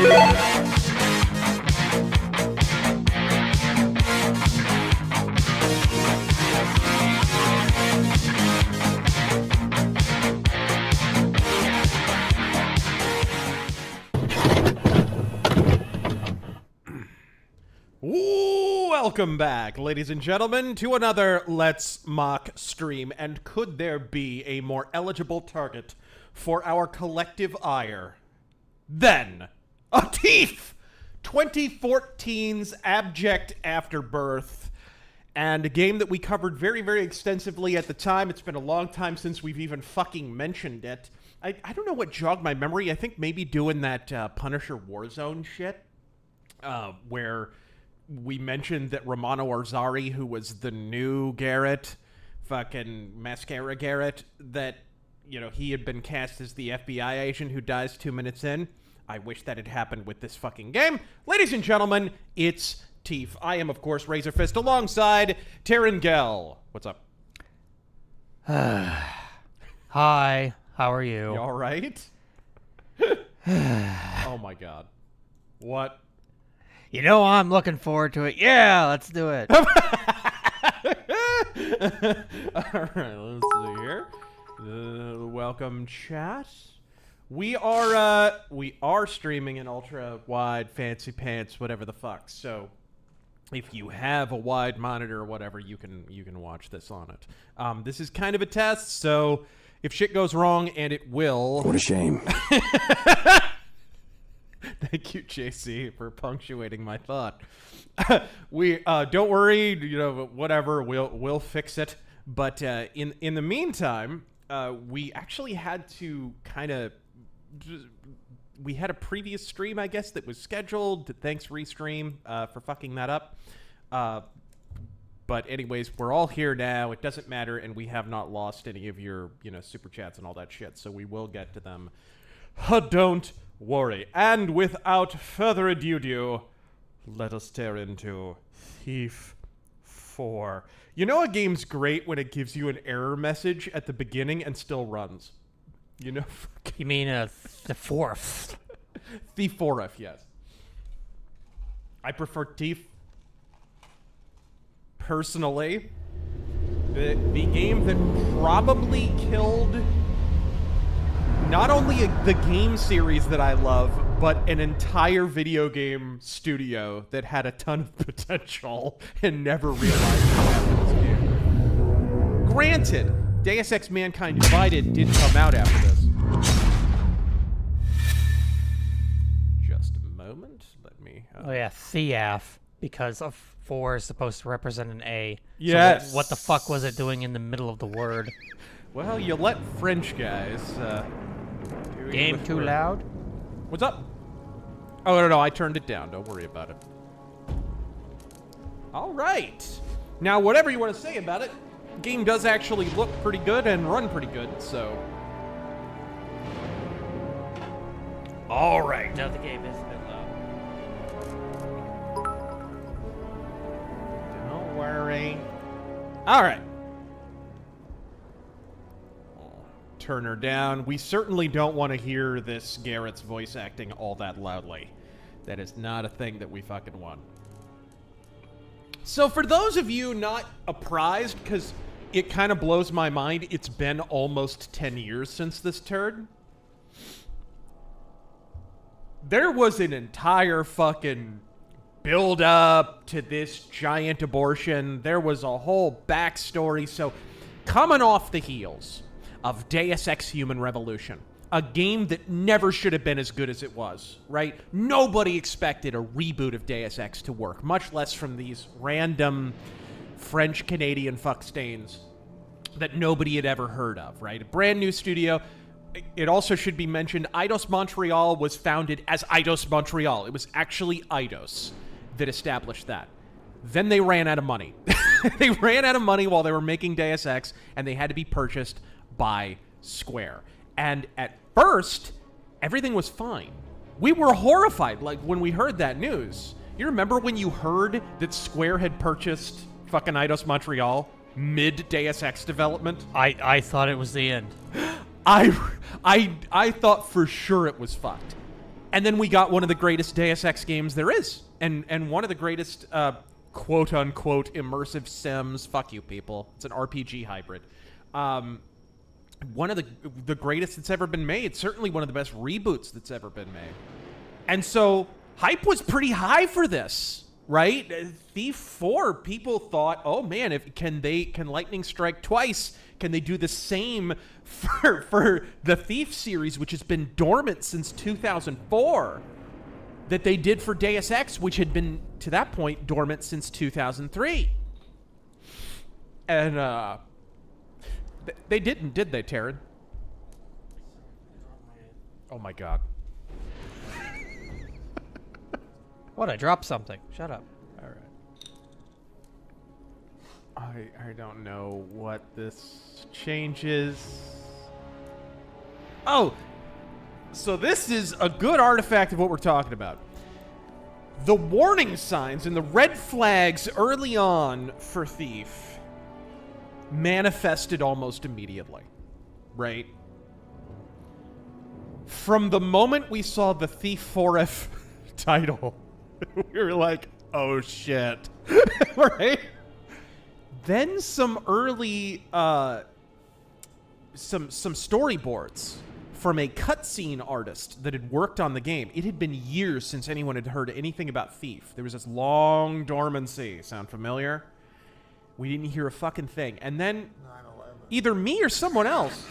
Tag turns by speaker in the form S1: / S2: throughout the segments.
S1: Welcome back, ladies and gentlemen, to another Let's Mock stream. And could there be a more eligible target for our collective ire than a Teef! 2014's abject afterbirth, and a game that we covered very, very extensively at the time. It's been a long time since we've even fucking mentioned it. I don't know what jogged my memory. I think maybe doing that Punisher Warzone shit, where we mentioned that Romano Arzari, who was the new Garrett, fucking Mascara Garrett, that, you know, he had been cast as the FBI agent who dies 2 minutes in. I wish that had happened with this fucking game. Ladies and gentlemen, it's Teef. I am, of course, Razorfist, alongside Taryn Gell. What's up?
S2: Hi, how are you?
S1: You all right? Oh my god. What?
S2: You know, I'm looking forward to it. Yeah, let's do it.
S1: All right, let's see here. Welcome, chat. We are streaming in ultra wide, fancy pants, whatever the fuck. So, if you have a wide monitor or whatever, you can watch this on it. This is kind of a test, so if shit goes wrong, and it will.
S3: What a shame.
S1: Thank you, JC, for punctuating my thought. We don't worry, you know, whatever, we'll fix it. But in the meantime, we actually had to we had a previous stream, I guess, that was scheduled. Thanks, Restream, for fucking that up. But anyways, we're all here now. It doesn't matter, and we have not lost any of your, you know, super chats and all that shit. So we will get to them. Don't worry. And without further ado, let us tear into Thief 4. You know a game's great when it gives you an error message at the beginning and still runs? You know?
S2: You mean the fourth?
S1: Thief 4F, yes. I prefer Thief. Personally, the game that probably killed not only the game series that I love, but an entire video game studio that had a ton of potential and never realized how to have this game. Granted, Deus Ex Mankind Divided did come out after this. Just a moment. Let me...
S2: Oh yeah, Thief, because of 4 is supposed to represent an A.
S1: Yes.
S2: So what the fuck was it doing in the middle of the word?
S1: Well, you let French guys...
S2: Game too loud?
S1: What's up? Oh, no, I turned it down. Don't worry about it. All right. Now, whatever you want to say about it, the game does actually look pretty good and run pretty good, so... All right.
S2: No, the game is a bit low.
S1: Don't worry. All right. Turn her down. We certainly don't want to hear this Garrett's voice acting all that loudly. That is not a thing that we fucking want. So for those of you not apprised, because it kind of blows my mind, it's been almost 10 years since this turd. There was an entire fucking build up to this giant abortion. There was a whole backstory. So coming off the heels of Deus Ex Human Revolution, a game that never should have been as good as it was, right? Nobody expected a reboot of Deus Ex to work, much less from these random French-Canadian fuckstains that nobody had ever heard of, right? A brand new studio. It also should be mentioned, Eidos Montreal was founded as Eidos Montreal. It was actually Eidos that established that. Then they ran out of money. They ran out of money while they were making Deus Ex, and they had to be purchased by Square. And at first, everything was fine. We were horrified, like, when we heard that news. You remember when you heard that Square had purchased fucking Eidos Montreal mid-Deus Ex development?
S2: I thought it was the end.
S1: I thought for sure it was fucked. And then we got one of the greatest Deus Ex games there is, and one of the greatest quote-unquote immersive sims. Fuck you, people. It's an RPG hybrid. One of the greatest that's ever been made. Certainly one of the best reboots that's ever been made. And so hype was pretty high for this, right? Thief 4, people thought, oh man, can Lightning Strike twice? Can they do the same for the Thief series, which has been dormant since 2004, that they did for Deus Ex, which had been, to that point, dormant since 2003? And they didn't, did they, Taryn? Oh my god.
S2: What? I dropped something. Shut up.
S1: All right. I don't know what this changes. Oh, so this is a good artifact of what we're talking about. The warning signs and the red flags early on for Thief manifested almost immediately, right? From the moment we saw the Thief 4F title, we were like, oh shit. Right? Then some early some storyboards from a cutscene artist that had worked on the game. It had been years since anyone had heard anything about Thief. There was this long dormancy. Sound familiar? We didn't hear a fucking thing. And then
S3: 9/11.
S1: Either me or someone else.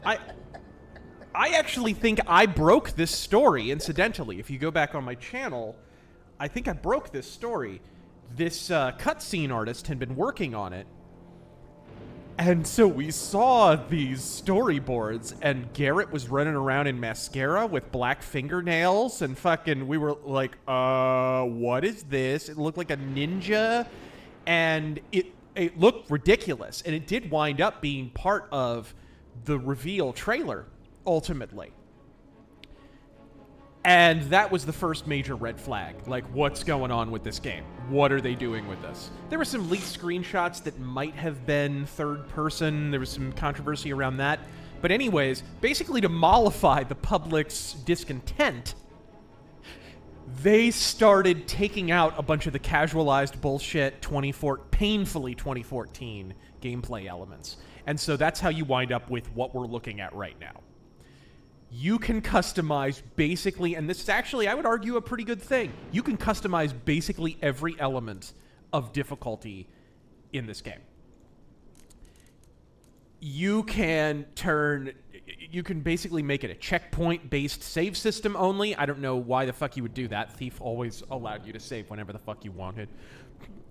S1: I actually think I broke this story, incidentally. If you go back on my channel, I think I broke this story. This cutscene artist had been working on it. And so we saw these storyboards, and Garrett was running around in mascara with black fingernails, and fucking, we were like, what is this? It looked like a ninja, and it looked ridiculous, and it did wind up being part of the reveal trailer, ultimately. And that was the first major red flag. Like, what's going on with this game? What are they doing with this? There were some leaked screenshots that might have been third person. There was some controversy around that. But anyways, basically to mollify the public's discontent, they started taking out a bunch of the casualized bullshit painfully 2014 gameplay elements. And so that's how you wind up with what we're looking at right now. You can customize basically, and this is actually, I would argue, a pretty good thing. You can customize basically every element of difficulty in this game. You can basically make it a checkpoint-based save system only. I don't know why the fuck you would do that. Thief always allowed you to save whenever the fuck you wanted.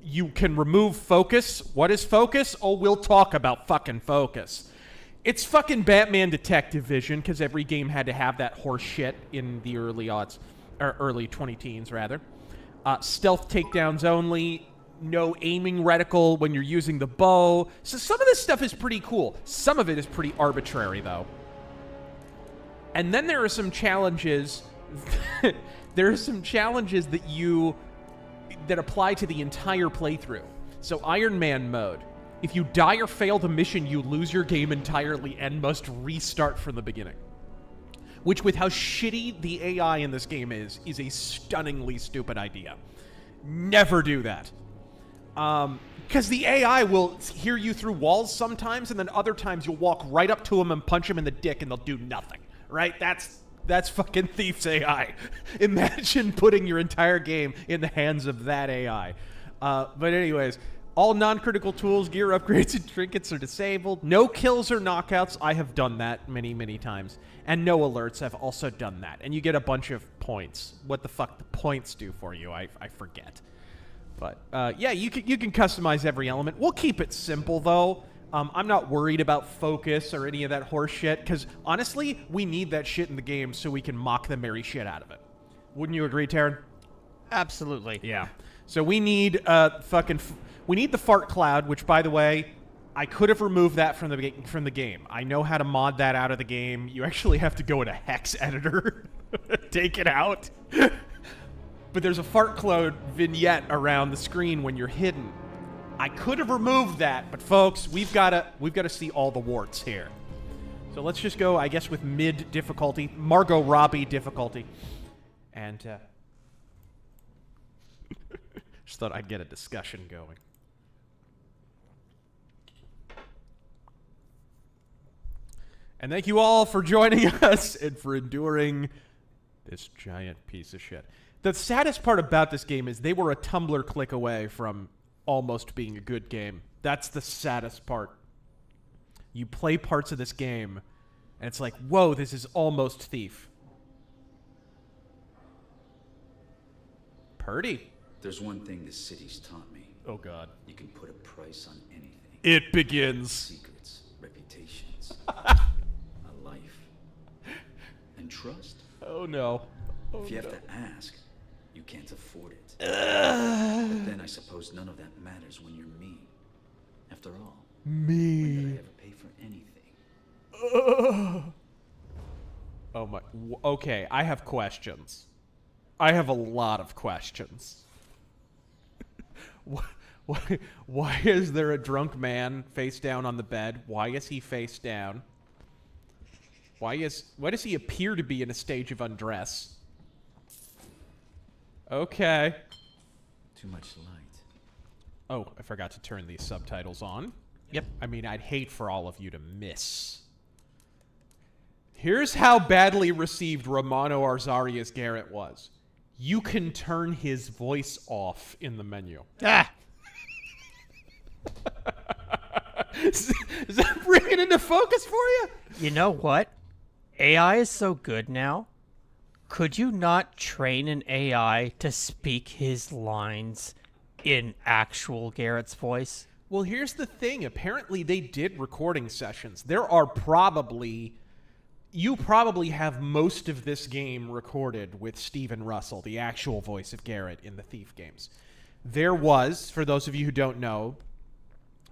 S1: You can remove focus. What is focus? Oh, we'll talk about fucking focus. It's fucking Batman Detective Vision, because every game had to have that horse shit in the early aughts, or early 2010s, rather. Stealth takedowns only. No aiming reticle when you're using the bow. So some of this stuff is pretty cool. Some of it is pretty arbitrary, though. And then there are some challenges. There are some challenges that apply to the entire playthrough. So Iron Man mode. If you die or fail the mission, you lose your game entirely and must restart from the beginning. Which, with how shitty the AI in this game is a stunningly stupid idea. Never do that. Because the AI will hear you through walls sometimes, and then other times you'll walk right up to them and punch them in the dick and they'll do nothing. Right? That's fucking Thief's AI. Imagine putting your entire game in the hands of that AI. But anyways... All non-critical tools, gear upgrades, and trinkets are disabled. No kills or knockouts. I have done that many, many times. And no alerts. I've also done that. And you get a bunch of points. What the fuck the points do for you, I forget. But, yeah, you can customize every element. We'll keep it simple, though. I'm not worried about focus or any of that horse shit, because, honestly, we need that shit in the game so we can mock the merry shit out of it. Wouldn't you agree, Taryn?
S2: Absolutely.
S1: Yeah. So we need we need the fart cloud, which, by the way, I could have removed that from the game. I know how to mod that out of the game. You actually have to go in a hex editor, take it out. But there's a fart cloud vignette around the screen when you're hidden. I could have removed that, but folks, we've got to see all the warts here. So let's just go, I guess, with mid difficulty, Margot Robbie difficulty. And just thought I'd get a discussion going. And thank you all for joining us and for enduring this giant piece of shit. The saddest part about this game is they were a Tumblr click away from almost being a good game. That's the saddest part. You play parts of this game, and it's like, whoa, this is almost Thief. Purdy.
S3: There's one thing this city's taught me.
S1: Oh, God.
S3: You can put a price on anything.
S1: It begins.
S3: Secrets, reputations, a life, and trust.
S1: Oh, no. Oh,
S3: if you have
S1: no.
S3: to ask, you can't afford it. But then I suppose none of that matters when you're me. After all, when did
S1: Me.
S3: I ever pay for anything?
S1: Oh, my. Okay, I have questions. I have a lot of questions. Why is there a drunk man face down on the bed? Why is he face down? Why does he appear to be in a stage of undress? Okay.
S3: Too much light.
S1: Oh, I forgot to turn these subtitles on.
S2: Yep.
S1: I mean, I'd hate for all of you to miss. Here's how badly received Romano Arzaria's Garrett was. You can turn his voice off in the menu.
S2: Ah!
S1: Does that bring it into focus for you?
S2: You know what? AI is so good now. Could you not train an AI to speak his lines in actual Garrett's voice?
S1: Well, here's the thing. Apparently, they did recording sessions. There are probably... You probably have most of this game recorded with Steven Russell, the actual voice of Garrett in the Thief games. There was, for those of you who don't know,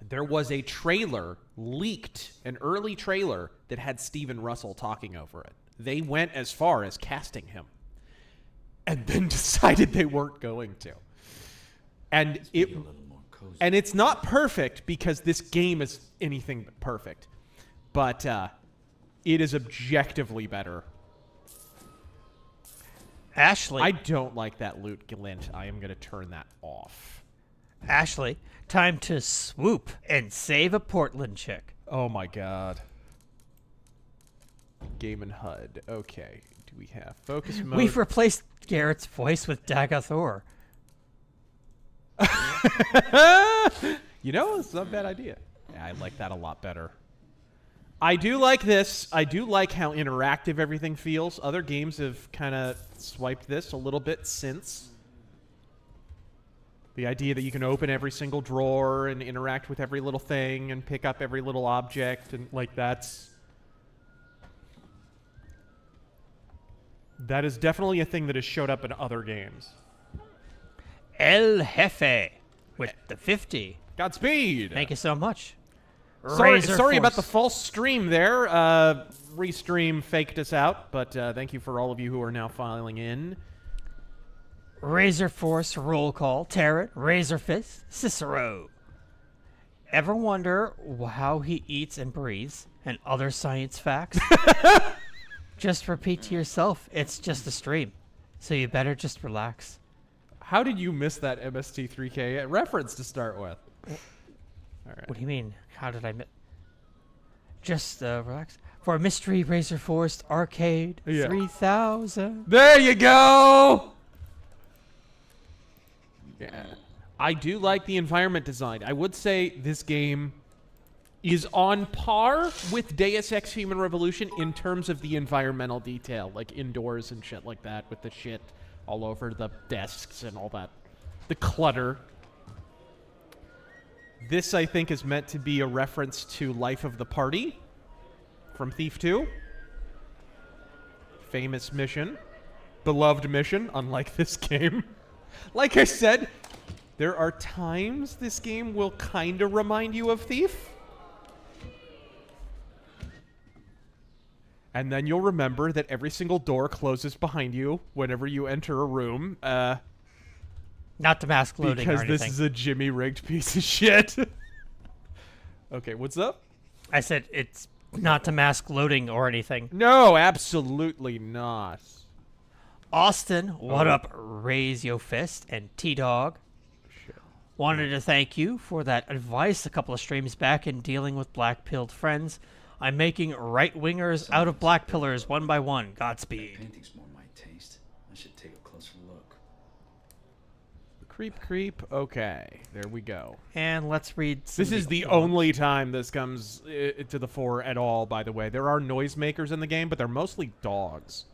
S1: there was a trailer leaked, an early trailer that had Steven Russell talking over it. They went as far as casting him and then decided they weren't going to. And
S3: Be a little more cozy.
S1: and it's not perfect because this game is anything but perfect. But it is objectively better.
S2: Ashley.
S1: I don't like that loot glint. I am going to turn that off.
S2: Ashley, time to swoop and save a Portland chick.
S1: Oh my god. Game and HUD. Okay. Do we have focus mode?
S2: We've replaced Garrett's voice with Dagathor.
S1: You know, it's not a bad idea. Yeah, I like that a lot better. I do like this. I do like how interactive everything feels. Other games have kind of swiped this a little bit since. The idea that you can open every single drawer and interact with every little thing and pick up every little object, and like that is definitely a thing that has showed up in other games.
S2: El Jefe with the 50.
S1: Godspeed.
S2: Thank you so much.
S1: Sorry about
S2: RazörForce.
S1: the false stream there. Restream faked us out, but thank you for all of you who are now filing in.
S2: RazörForce roll call. Tarot. Razor Fist. Cicero. Ever wonder how he eats and breathes and other science facts? Just repeat to yourself, it's just a stream. So you better just relax.
S1: How did you miss that MST3K reference to start with? All right.
S2: What do you mean? How did I just relax? For Mystery RazörForce Arcade 3000.
S1: There you go! Yeah. I do like the environment design. I would say this game is on par with Deus Ex Human Revolution in terms of the environmental detail, like indoors and shit like that, with the shit all over the desks and all that. The clutter. This, I think, is meant to be a reference to Life of the Party from Thief 2. Famous mission. Beloved mission, unlike this game. Like I said, there are times this game will kind of remind you of Thief. And then you'll remember that every single door closes behind you whenever you enter a room.
S2: Not to mask loading
S1: Because
S2: or
S1: this
S2: anything.
S1: is a Jimmy rigged piece of shit. Okay, what's up?
S2: I said it's Not to mask loading or anything.
S1: No, absolutely not.
S2: Austin, what up, Raise Yo Fist, and T-Dog. Wanted to thank you for that advice a couple of streams back in dealing with black-pilled friends. I'm making right-wingers out of black pillars one by one. Godspeed.
S3: Painting's more my taste. I should take a closer look.
S1: Creep, creep. Okay, there we go.
S2: And let's read some
S1: This
S2: of
S1: is the only time this comes to the fore at all, by the way. There are noisemakers in the game, but they're mostly dogs.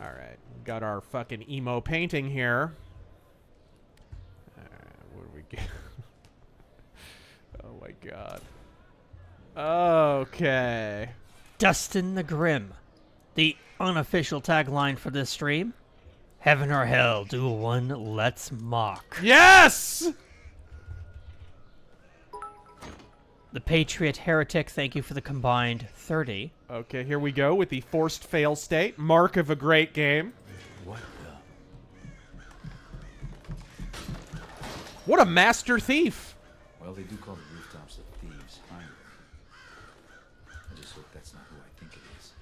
S1: All right, got our fucking emo painting here. What do we get? Oh my god. Okay.
S2: Dustin the Grim. The unofficial tagline for this stream. Heaven or hell, do one, let's mock.
S1: Yes!
S2: The Patriot Heretic, thank you for the combined 30.
S1: Okay, here we go with the forced fail state. Mark of a great game.
S3: What
S1: What a master thief!
S3: Well, they do call the rooftops the Thieves' Highway. I just hope that's not who I think it is.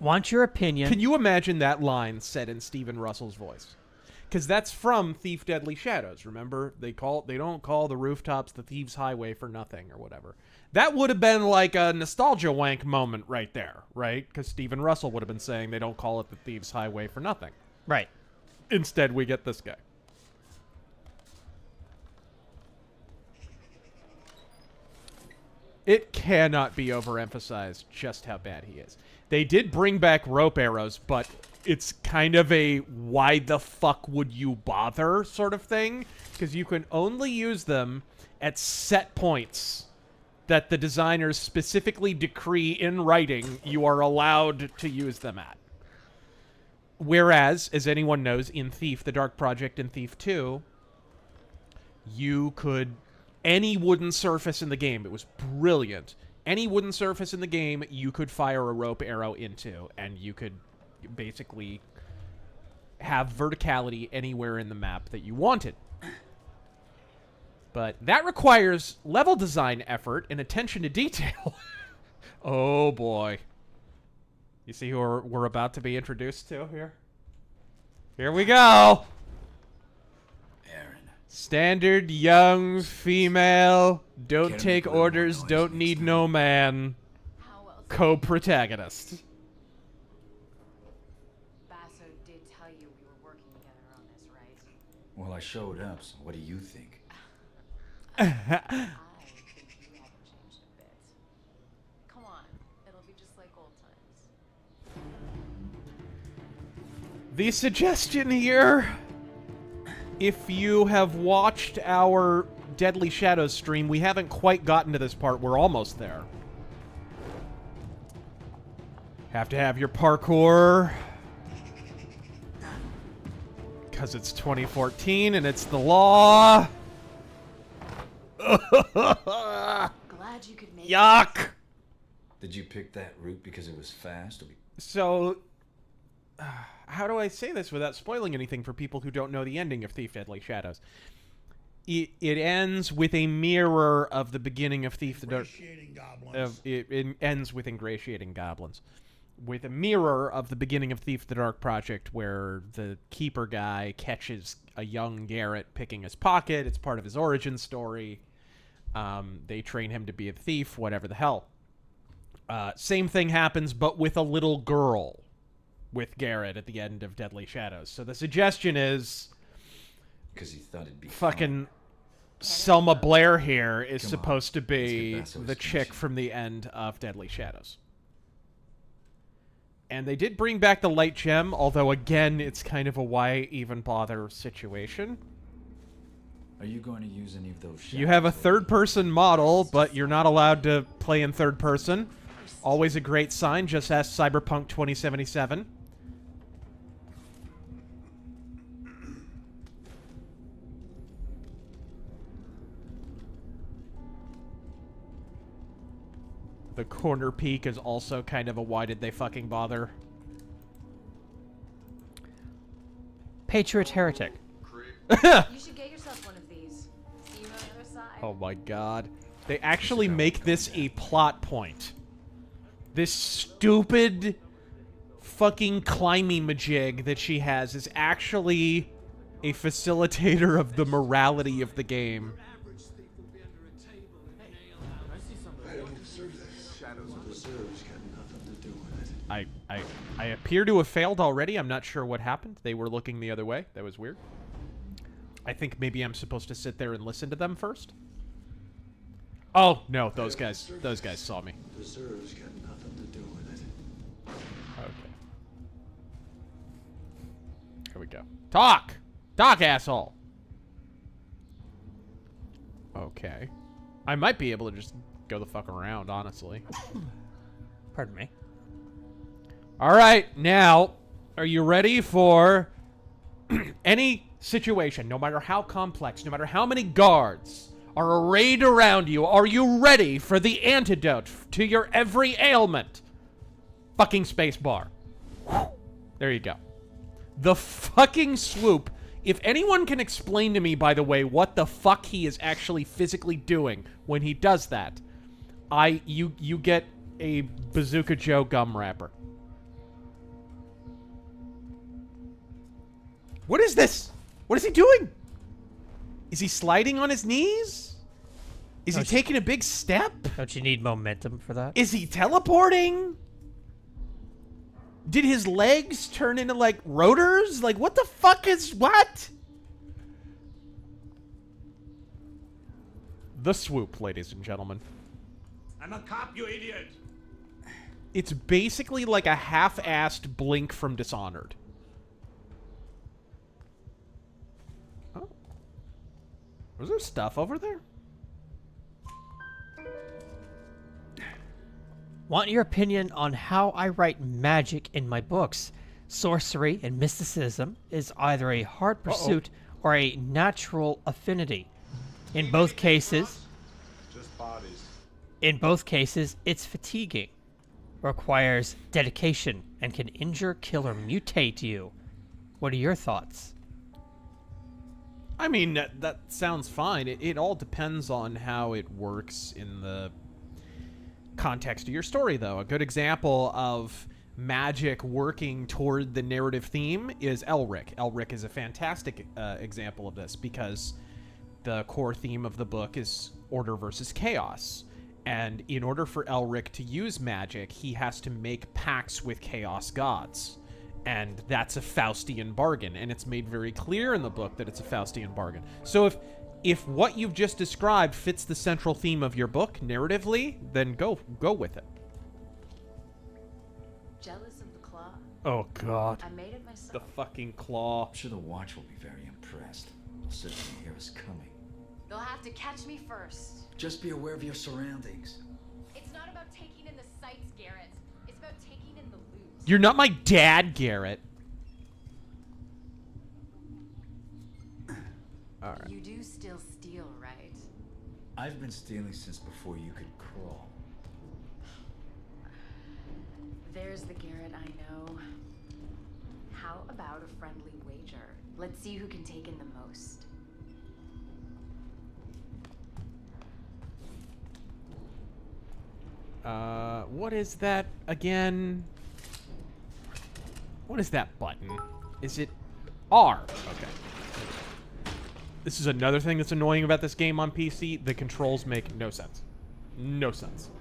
S2: Want your opinion?
S1: Can you imagine that line said in Stephen Russell's voice? Because that's from Thief Deadly Shadows. Remember, they don't call the rooftops the Thieves' Highway for nothing or whatever. That would have been like a nostalgia wank moment right there, right? Because Stephen Russell would have been saying they don't call it the Thieves' Highway for nothing.
S2: Right.
S1: Instead, we get this guy. It cannot be overemphasized just how bad he is. They did bring back rope arrows, but it's kind of a why the fuck would you bother sort of thing, because you can only use them at set points that the designers specifically decree in writing you are allowed to use them at. Whereas, as anyone knows, in Thief, the Dark Project, and Thief 2, you could... Any wooden surface in the game, it was brilliant. Any wooden surface in the game, you could fire a rope arrow into, and you could basically have verticality anywhere in the map that you wanted. But that requires level design effort and attention to detail. Oh boy. You see who we're about to be introduced to here? Here we go! Standard young female, don't take orders, don't need no man, co-protagonist.
S4: Basso did tell you we were working together on this, right?
S3: Well, I showed up, so what do you think?
S4: I think you haven't changed a bit. Come on, it'll be just like old times.
S1: The suggestion here, if you have watched our Deadly Shadows stream, we haven't quite gotten to this part. We're almost there. Have to have your parkour. Because it's 2014 and it's the law.
S4: Glad you could make
S1: Yuck!
S3: Did you pick that route because it was fast? Or
S1: So, how do I say this without spoiling anything for people who don't know the ending of Thief Deadly Shadows? It ends with a mirror of the beginning of Thief the Dark... It ends with ingratiating goblins. With a mirror of the beginning of Thief the Dark Project, where the keeper guy catches a young Garrett picking his pocket. It's part of his origin story. They train him to be a thief, whatever the hell. Same thing happens, but with a little girl with Garrett at the end of Deadly Shadows. So the suggestion is...
S3: because he thought it'd be
S1: fucking Selma Blair here is
S3: Come
S1: supposed to
S3: Let's
S1: be
S3: get Basso's
S1: the chick
S3: commission.
S1: from the end of Deadly Shadows. And they did bring back the light gem, although again, it's kind of a why even bother situation.
S3: Are you going to use any of those
S1: You have a
S3: shadows?
S1: third-person model, but you're not allowed to play in third person. Always a great sign, just ask Cyberpunk 2077. The corner peak is also kind of a why did they fucking bother?
S2: Patriot Heretic.
S4: You should get yourself one of these. See you on the other side.
S1: Oh my god. They actually make this a plot point. This stupid fucking climbing majig that she has is actually a facilitator of the morality of the game. I appear to have failed already. I'm not sure what happened. They were looking the other way. That was weird. I think maybe I'm supposed to sit there and listen to them first. Oh, no, those guys saw me.
S5: Reserve's got nothing to do with it.
S1: Okay. Here we go. Talk! Talk, asshole! Okay. I might be able to just go the fuck around, honestly.
S2: Pardon me.
S1: Alright, now, are you ready for any situation, no matter how complex, no matter how many guards are arrayed around you, are you ready for the antidote to your every ailment? Fucking spacebar. There you go. The fucking swoop. If anyone can explain to me, by the way, what the fuck he is actually physically doing when he does that, you get a Bazooka Joe gum wrapper. What is this? What is he doing? Is he sliding on his knees? Is he taking a big step?
S2: Don't you need momentum for that?
S1: Is he teleporting? Did his legs turn into, like, rotors? Like, what the fuck is... what? The swoop, ladies and gentlemen.
S5: I'm a cop, you idiot!
S1: It's basically like a half-assed Blink from Dishonored. Oh. Was there stuff over there?
S2: Want your opinion on how I write magic in my books? Sorcery and mysticism is either a hard pursuit or a natural affinity. In both cases,
S5: Just bodies.
S2: in both cases, it's fatiguing, requires dedication, and can injure, kill, or mutate you. What are your thoughts?
S1: I mean, that sounds fine. It all depends on how it works in the context of your story, though. A good example of magic working toward the narrative theme is Elric. Elric is a fantastic example of this because the core theme of the book is order versus chaos. And in order for Elric to use magic, he has to make pacts with chaos gods. And that's a Faustian bargain, and it's made very clear in the book that it's a Faustian bargain. So if what you've just described fits the central theme of your book narratively, then go with it.
S4: Jealous of the claw?
S1: Oh god.
S4: I made it myself.
S1: The fucking claw.
S3: I'm sure the watch will be very impressed. They'll certainly hear us coming.
S4: They'll have to catch me first.
S3: Just be aware of your surroundings.
S4: It's not about taking in the sights, Garrett. It's about taking in the loot.
S1: You're not my dad, Garrett. Alright.
S4: You do still steal, right?
S3: I've been stealing since before you could crawl.
S4: There's the Garrett I know. How about a friendly wager? Let's see who can take in the most.
S1: What is that again? What is that button? Is it R? Okay. This is another thing that's annoying about this game on PC. The controls make no sense. No sense.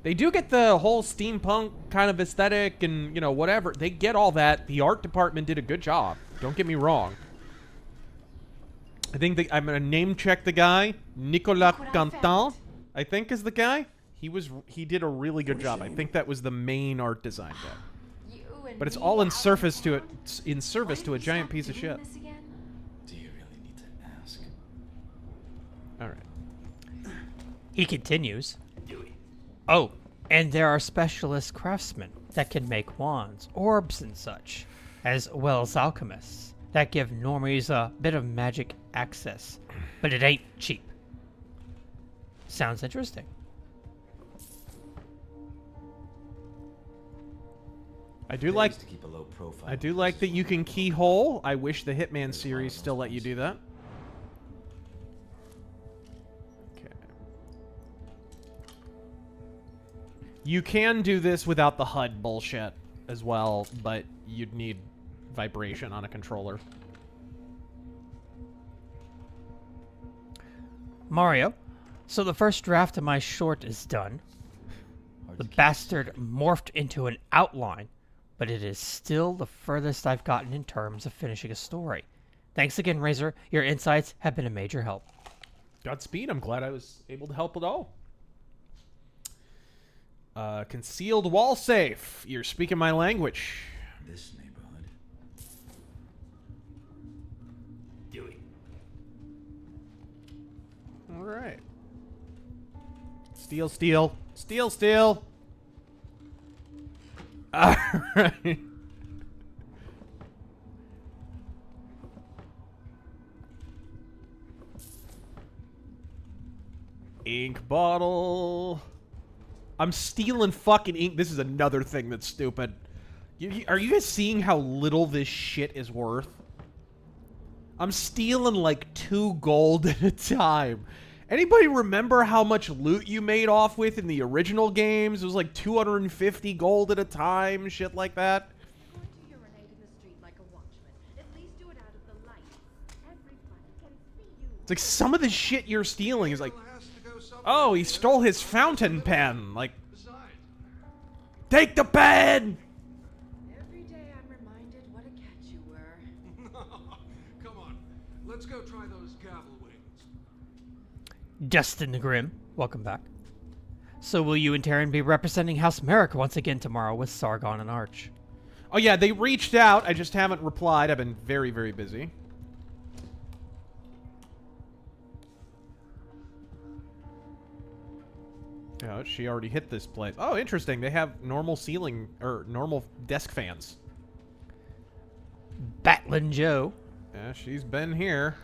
S1: They do get the whole steampunk kind of aesthetic and, you know, whatever. They get all that. The art department did a good job. Don't get me wrong. I think I'm going to name check the guy. Nicolas Quentin, I think is the guy. He did a really good job. I think that was the main art design guy. But it's all in service to a giant piece of shit.
S3: Do you really need to ask?
S1: Alright.
S2: He continues. Oh, and there are specialist craftsmen that can make wands, orbs, and such, as well as alchemists that give normies a bit of magic access, but it ain't cheap. Sounds interesting.
S1: I do like
S3: To keep a low profile.
S1: I do like that you can keyhole. I wish the Hitman series still let you do that. Okay. You can do this without the HUD bullshit as well, but you'd need vibration on a controller.
S2: Mario, so the first draft of my short is done. The bastard morphed into an outline, but it is still the furthest I've gotten in terms of finishing a story. Thanks again, Razor. Your insights have been a major help.
S1: Godspeed. I'm glad I was able to help at all. Concealed wall safe. You're speaking my language.
S3: This neighborhood. Dewey.
S1: All right. Steal, steal. Steal, steal. All right. Ink bottle. I'm stealing fucking ink. This is another thing that's stupid. Are you guys seeing how little this shit is worth? I'm stealing like 2 gold at a time. Anybody remember how much loot you made off with in the original games? It was like 250 gold at a time, shit like that.
S6: Going to urinate in the street like a watchman. At least do it out of the light. Everybody can see you.
S1: It's like some of the shit you're stealing is like, oh, he stole his fountain pen. Like, take the pen!
S6: Every day I'm reminded what a catch you were.
S5: Come on, let's go try those gavel wings.
S2: Dustin the Grim, welcome back. So will you and Taryn be representing House Merrick once again tomorrow with Sargon and Arch?
S1: Oh yeah, they reached out. I just haven't replied. I've been very, very busy. Oh, she already hit this place. Oh, interesting. They have normal ceiling, or normal desk fans.
S2: Batlin Joe.
S1: Yeah, she's been here.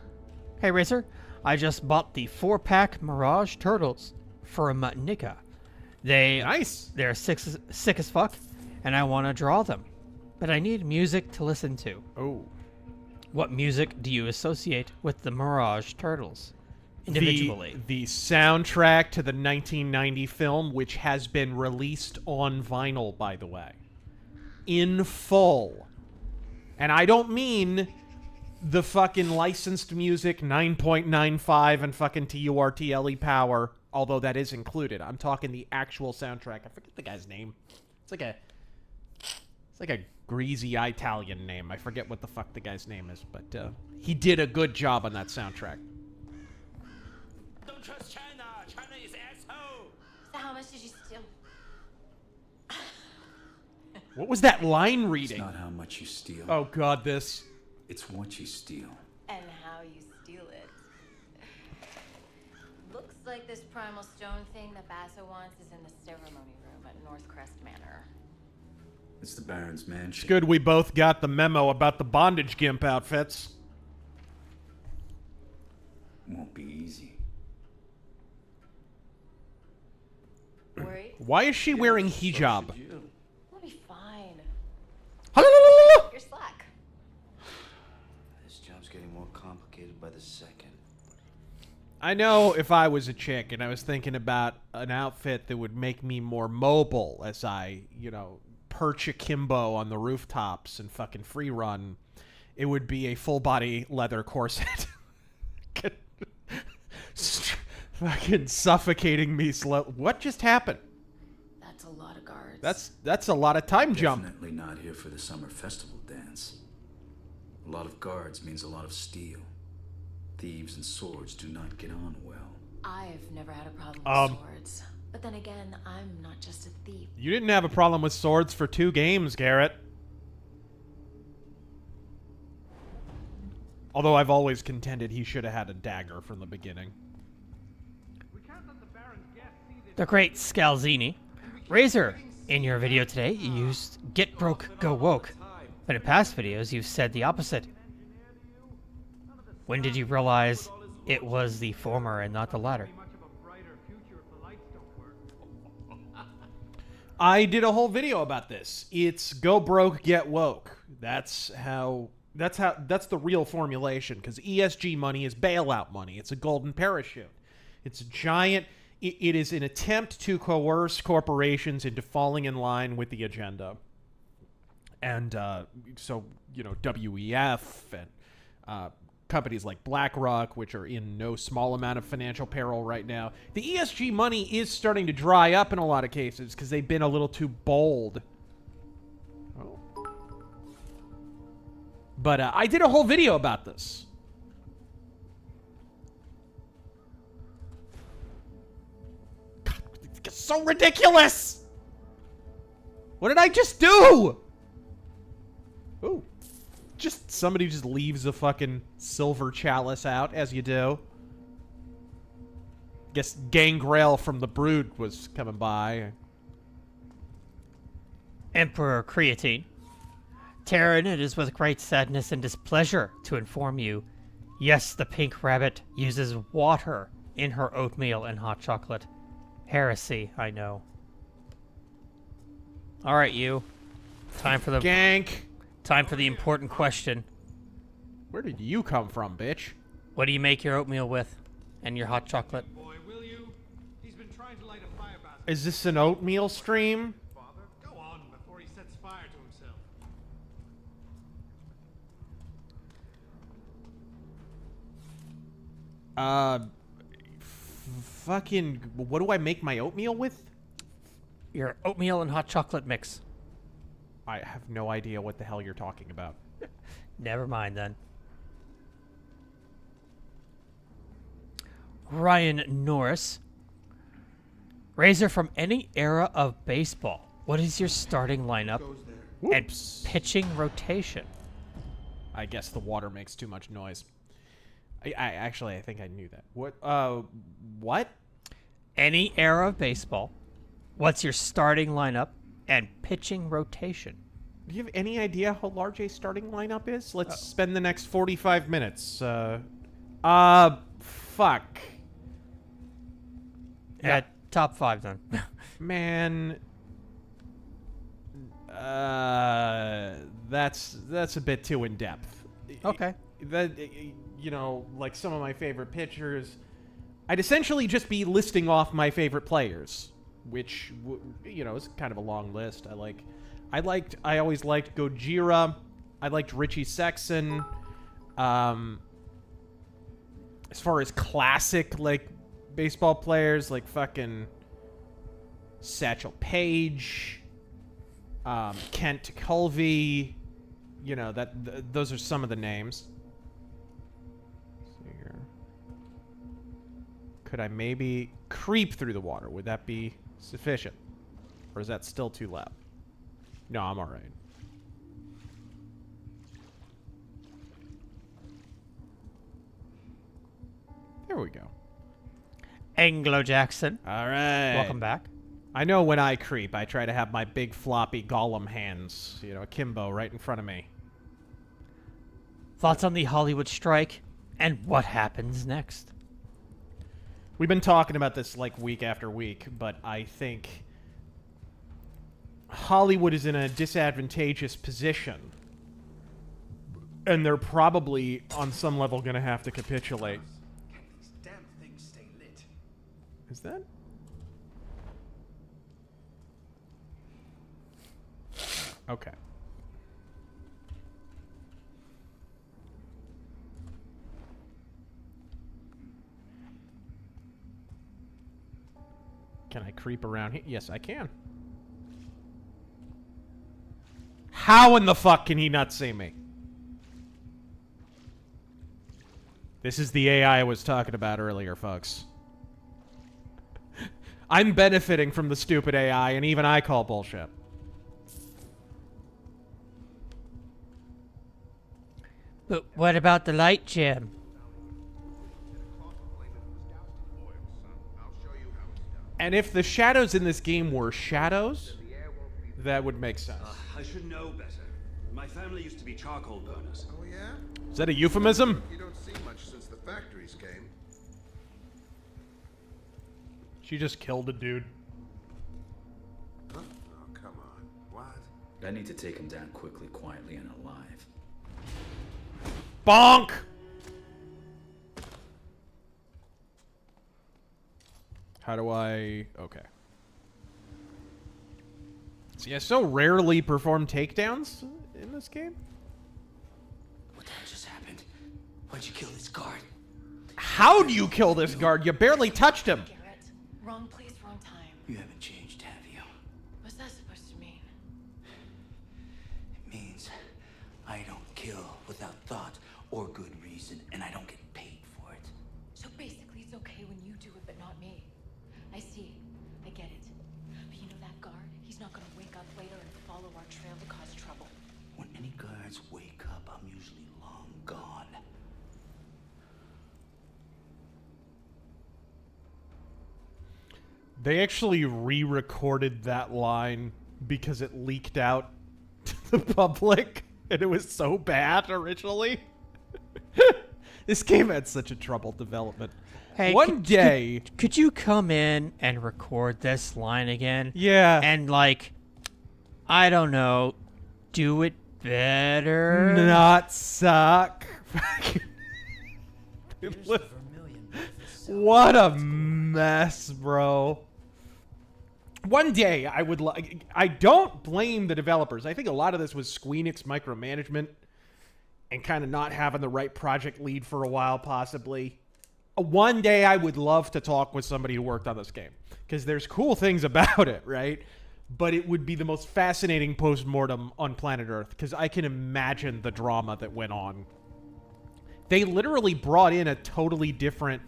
S2: Hey, Racer. I just bought the 4-pack Mirage Turtles from Nika.
S1: Nice.
S2: They're sick as fuck, and I want to draw them. But I need music to listen to.
S1: Oh.
S2: What music do you associate with the Mirage Turtles? Individually.
S1: The soundtrack to the 1990 film, which has been released on vinyl, by the way. In full. And I don't mean the fucking licensed music 9.95 and fucking TURTLE power, although that is included. I'm talking the actual soundtrack. I forget the guy's name. It's like a greasy Italian name. I forget what the fuck the guy's name is, but he did a good job on that soundtrack.
S7: Don't trust China. China is asshole.
S4: So how much did you steal?
S1: What was that line
S3: It's
S1: reading?
S3: not how much you steal.
S1: Oh god, this.
S3: It's what you steal.
S4: And how you steal it. Looks like this primal stone thing that Basso wants is in the ceremony room at North Crest Manor.
S3: It's the Baron's mansion.
S1: It's good we both got the memo about the bondage gimp outfits.
S3: Won't be easy.
S4: Worried?
S1: Why is she wearing hijab?
S3: Should you?
S4: We'll be fine.
S1: Hallelujah!
S4: You're slack.
S3: This job's getting more complicated by the second.
S1: I know if I was a chick and I was thinking about an outfit that would make me more mobile as I, perch akimbo on the rooftops and fucking free run, it would be a full body leather corset. Fucking suffocating me slow. What just happened?
S4: That's a lot of guards.
S1: That's a lot of time jump.
S3: Definitely not here for the summer festival dance. A lot of guards means a lot of steel. Thieves and swords do not get on well.
S4: I've never had a problem with swords. But then again, I'm not just a thief.
S1: You didn't have a problem with swords for 2 games, Garrett. Although I've always contended he should have had a dagger from the beginning.
S2: The great Scalzini. Razor, in your video today, you used Get Broke, Go Woke. But in past videos, you've said the opposite. When did you realize it was the former and not the latter?
S1: I did a whole video about this. It's go broke, get woke. That's the real formulation, because ESG money is bailout money. It's a golden parachute. It's a giant it is an attempt to coerce corporations into falling in line with the agenda. And so, you know, WEF and companies like BlackRock, which are in no small amount of financial peril right now. The ESG money is starting to dry up in a lot of cases because they've been a little too bold. Oh. But I did a whole video about this. God, it's so ridiculous! What did I just do? Ooh. Just somebody just leaves a fucking silver chalice out, as you do. Guess Gangrel from the Brood was coming by.
S2: Emperor Creatine. Terran, it is with great sadness and displeasure to inform you, yes, the pink rabbit uses water in her oatmeal and hot chocolate. Heresy, I know. Alright, you. Time for the
S1: Gank!
S2: Time for the important question.
S1: Where did you come from, bitch?
S2: What do you make your oatmeal with? And your hot chocolate?
S5: Boy, will you? He's been trying to light a fire basket.
S1: Is this an oatmeal stream?
S5: Father, go on before he sets fire to himself.
S1: Fucking, what do I make my oatmeal with?
S2: Your oatmeal and hot chocolate mix.
S1: I have no idea what the hell you're talking about.
S2: Never mind then. Ryan Norris. Razor, from any era of baseball, what is your starting lineup and
S1: Whoops.
S2: pitching rotation?
S1: I guess the water makes too much noise. I actually, I think I knew that. What?
S2: Any era of baseball, what's your starting lineup and pitching rotation?
S1: Do you have any idea how large a starting lineup is? Let's spend the next 45 minutes. Fuck.
S2: At top 5 then.
S1: Man. That's a bit too in depth.
S2: Okay.
S1: That, you know, like some of my favorite pitchers, I'd essentially just be listing off my favorite players, which, you know, is kind of a long list. I always liked Gojira. I liked Richie Sexson. As far as classic, like, baseball players, like fucking Satchel Paige, Kent Culvey, you know, those are some of the names. Let's see here. Could I maybe creep through the water? Would that be sufficient? Or is that still too loud? No, I'm all right. There we go.
S2: Anglo Jackson.
S1: All right.
S2: Welcome back.
S1: I know when I creep, I try to have my big floppy golem hands, you know, akimbo right in front of me.
S2: Thoughts on the Hollywood strike and what happens next?
S1: We've been talking about this like week after week, but I think Hollywood is in a disadvantageous position. And they're probably, on some level, going to have to capitulate.
S3: Can these damn things stay lit?
S1: Is that? Okay. Can I creep around here? Yes, I can. How in the fuck can he not see me? This is the AI I was talking about earlier, folks. I'm benefiting from the stupid AI, and even I call bullshit.
S2: But what about the light, Jim?
S1: And if the shadows in this game were shadows, that would make sense.
S8: I should know better. My family used to be charcoal burners.
S9: Oh, yeah?
S1: Is that a euphemism?
S9: You don't see much since the factories came.
S1: She just killed a dude.
S9: Huh? Oh, come on. What?
S3: I need to take him down quickly, quietly, and alive.
S1: Bonk! How do I... Okay. See, I so rarely perform takedowns in this game.
S7: What the hell just happened? Why'd you kill this guard?
S1: How do you kill this guard? You barely touched him.
S4: Garrett, wrong place, wrong time.
S7: You haven't changed, have you?
S4: What's that supposed to mean?
S7: It means I don't kill without thought or good reason, and I don't get paid for it.
S4: So basically, it's okay when you do it, but not me. I see. I get it. But you know that guard? He's not gonna wake up later and follow our trail to cause trouble.
S7: When any guards wake up, I'm usually long gone.
S1: They actually re-recorded that line because it leaked out to the public, and it was so bad originally. This game had such a troubled development.
S2: Hey,
S1: One day...
S2: Could you come in and record this line again?
S1: Yeah.
S2: And, like, I don't know, do it better?
S1: Not suck. What a mess, bro. One day, I would like... I don't blame the developers. I think a lot of this was Squeenix micromanagement and kind of not having the right project lead for a while, possibly. One day, I would love to talk with somebody who worked on this game, because there's cool things about it, right? But it would be the most fascinating post-mortem on planet Earth, because I can imagine the drama that went on. They literally brought in a totally different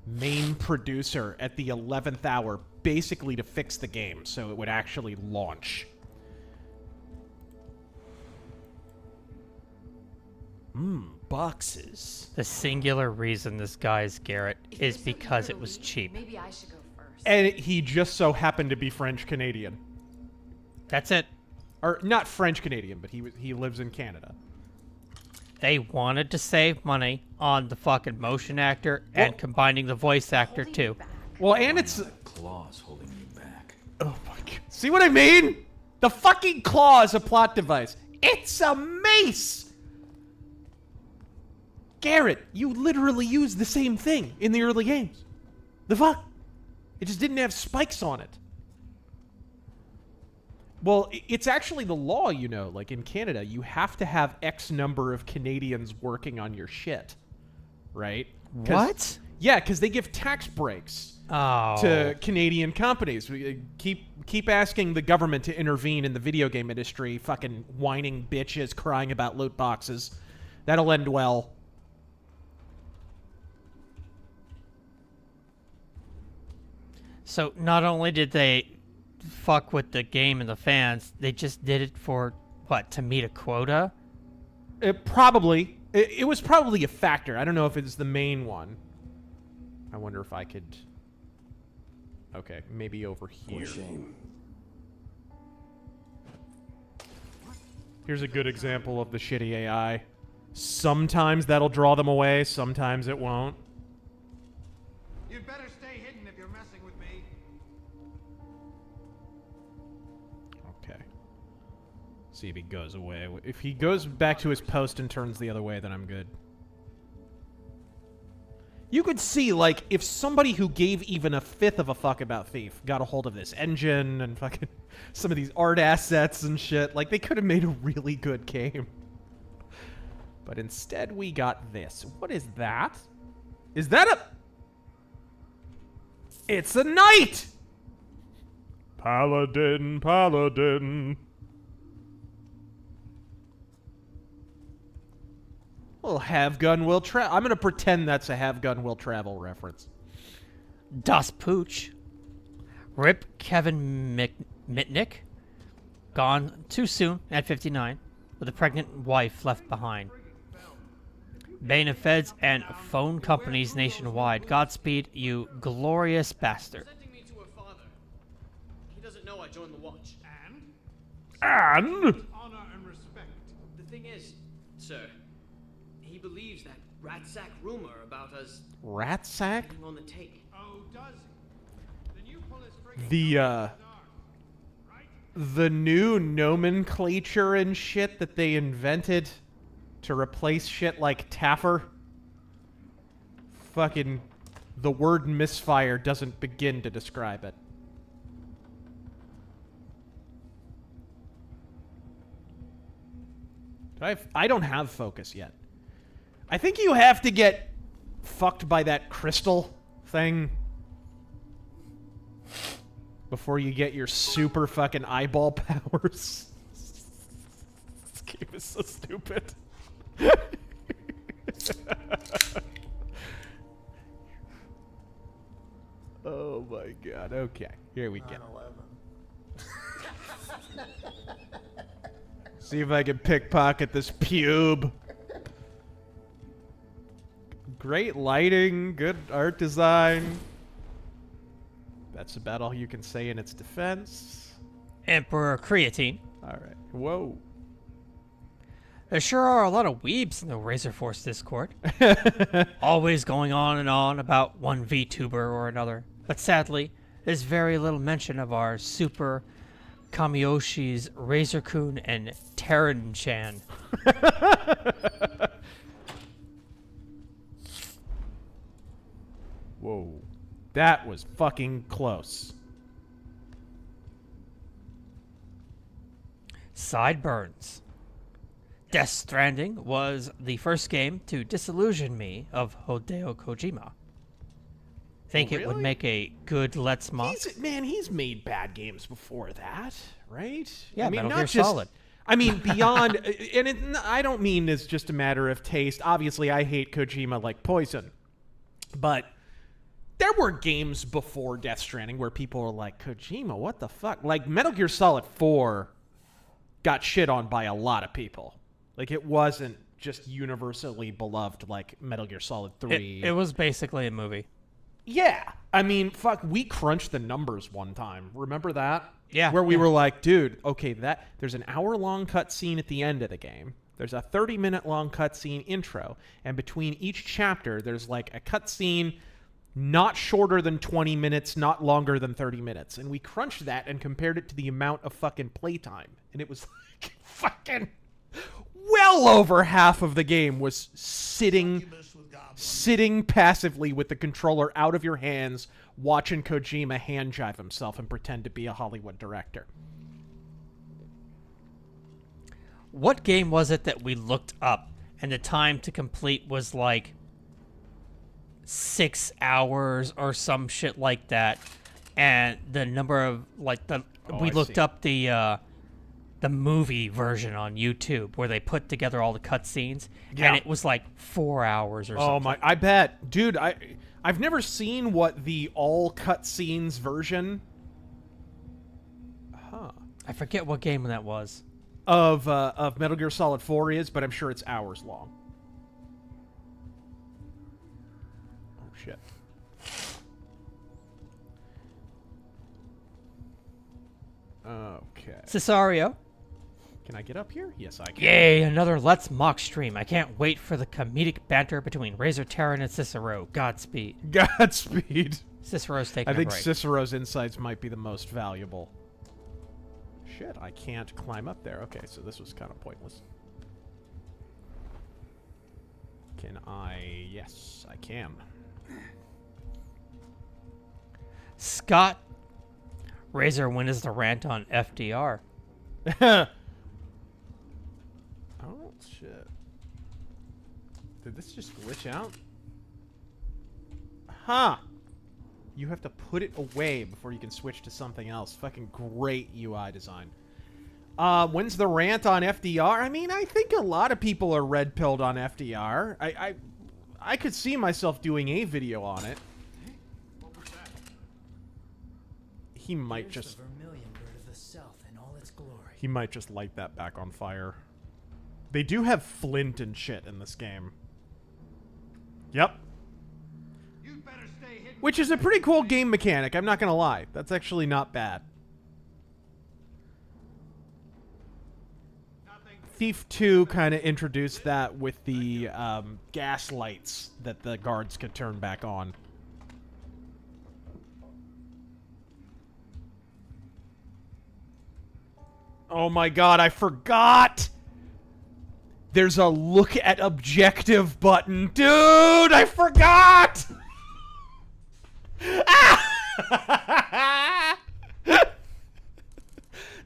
S1: main producer at the 11th hour, basically to fix the game, so it would actually launch. Boxes.
S2: The singular reason this guy is Garrett is because it was cheap.
S4: Maybe I should go first.
S1: And he just so happened to be French-Canadian.
S2: That's it.
S1: Or, not French-Canadian, but he lives in Canada.
S2: They wanted to save money on the fucking motion actor and combining the voice actor too.
S1: Well, and it's...
S3: Claws holding you back.
S1: Oh my god. See what I mean? The fucking claw is a plot device. It's a mace! Garrett, you literally used the same thing in the early games. The fuck? It just didn't have spikes on it. Well, it's actually the law, you know. Like, in Canada, you have to have X number of Canadians working on your shit. Right?
S2: What?
S1: Yeah, because they give tax breaks to Canadian companies. We keep asking the government to intervene in the video game industry. Fucking whining bitches crying about loot boxes. That'll end well.
S2: So not only did they fuck with the game and the fans, they just did it for, what, to meet a quota?
S1: It was probably a factor. I don't know if it's the main one. I wonder if I could... Okay, maybe over here.
S3: What a shame.
S1: Here's a good example of the shitty AI. Sometimes that'll draw them away, sometimes it won't.
S5: You'd better stay hidden if you're messing with me.
S1: Okay. See if he goes away. If he goes back to his post and turns the other way, then I'm good. You could see, like, if somebody who gave even a fifth of a fuck about Thief got a hold of this engine and fucking some of these art assets and shit, like, they could have made a really good game. But instead, we got this. What is that? Is that a... It's a knight! Paladin, paladin. Well, have gun will travel. I'm going to pretend that's a have gun will travel reference.
S2: Das Pooch. Rip Kevin Mitnick. Gone too soon at 59, with a pregnant wife left behind. Bane of feds and phone companies nationwide. Godspeed, you glorious bastard.
S10: Presenting me to her father. He doesn't know I joined the watch.
S1: And?
S5: Honor and respect.
S10: The thing is, sir, he believes that rat sack rumor about us
S1: Rat sack?
S10: being on the take.
S5: Oh, does he? Then you pull his friggin'
S1: The new nomenclature and shit that they invented to replace shit like Taffer. Fucking the word misfire doesn't begin to describe it. I don't have focus yet. I think you have to get fucked by that crystal thing before you get your super fucking eyeball powers. This game is so stupid. Oh my god. Okay, here we go.
S11: 9/11.
S1: See if I can pickpocket this pube. Great lighting, good art design. That's about all you can say in its defense.
S2: Emperor Creatine.
S1: Alright. Whoa.
S2: There sure are a lot of weebs in the RazörForce Discord. Always going on and on about one VTuber or another. But sadly, there's very little mention of our super Kamiyoshi's Razor-kun and Terran-chan.
S1: Whoa. That was fucking close.
S2: Sideburns. Death Stranding was the first game to disillusion me of Hideo Kojima. Think it would
S1: really?
S2: make a good Let's Mock?
S1: He's made bad games before that, right?
S2: Yeah,
S1: I mean,
S2: Metal
S1: not
S2: Gear
S1: just,
S2: Solid.
S1: I mean, beyond, I don't mean it's just a matter of taste. Obviously, I hate Kojima like poison. But there were games before Death Stranding where people were like, Kojima, what the fuck? Like, Metal Gear Solid 4 got shit on by a lot of people. Like, it wasn't just universally beloved like Metal Gear Solid 3.
S2: It was basically a movie.
S1: Yeah. I mean, fuck, we crunched the numbers one time. Remember that?
S2: Yeah.
S1: Where we were like, dude, okay, there's an hour-long cutscene at the end of the game. There's a 30-minute long cutscene intro. And between each chapter, there's like a cutscene not shorter than 20 minutes, not longer than 30 minutes. And we crunched that and compared it to the amount of fucking playtime. And it was like fucking well over half of the game was sitting passively with the controller out of your hands, watching Kojima hand jive himself and pretend to be a Hollywood director.
S2: What game was it that we looked up and the time to complete was like 6 hours or some shit like that? And the number of we looked up the movie version on YouTube where they put together all the cutscenes, and it was like 4 hours or something.
S1: Oh my! I bet, dude. I've never seen what the all cutscenes version.
S2: I forget what game that was.
S1: Of Metal Gear Solid 4 is, but I'm sure it's hours long. Oh shit. Okay.
S2: Cesario.
S1: Can I get up here? Yes, I can.
S2: Yay, another Let's Mock stream. I can't wait for the comedic banter between Razor Terran and Cicero. Godspeed.
S1: Godspeed.
S2: Cicero's taking
S1: I think
S2: a break.
S1: Cicero's insights might be the most valuable. Shit, I can't climb up there. Okay, so this was kind of pointless. Can I? Yes, I can.
S2: Scott. Razor, when is the rant on FDR?
S1: Oh, shit. Did this just glitch out? Huh. You have to put it away before you can switch to something else. Fucking great UI design. When's the rant on FDR? I mean, I think a lot of people are red-pilled on FDR. I could see myself doing a video on it. He might just... He might just light that back on fire. They do have flint and shit in this game. Yep. Which is a pretty cool game mechanic, I'm not gonna lie. That's actually not bad. Thief 2 kind of introduced that with the gas lights that the guards could turn back on. Oh my god, I forgot! There's a look at objective button. Dude, I forgot!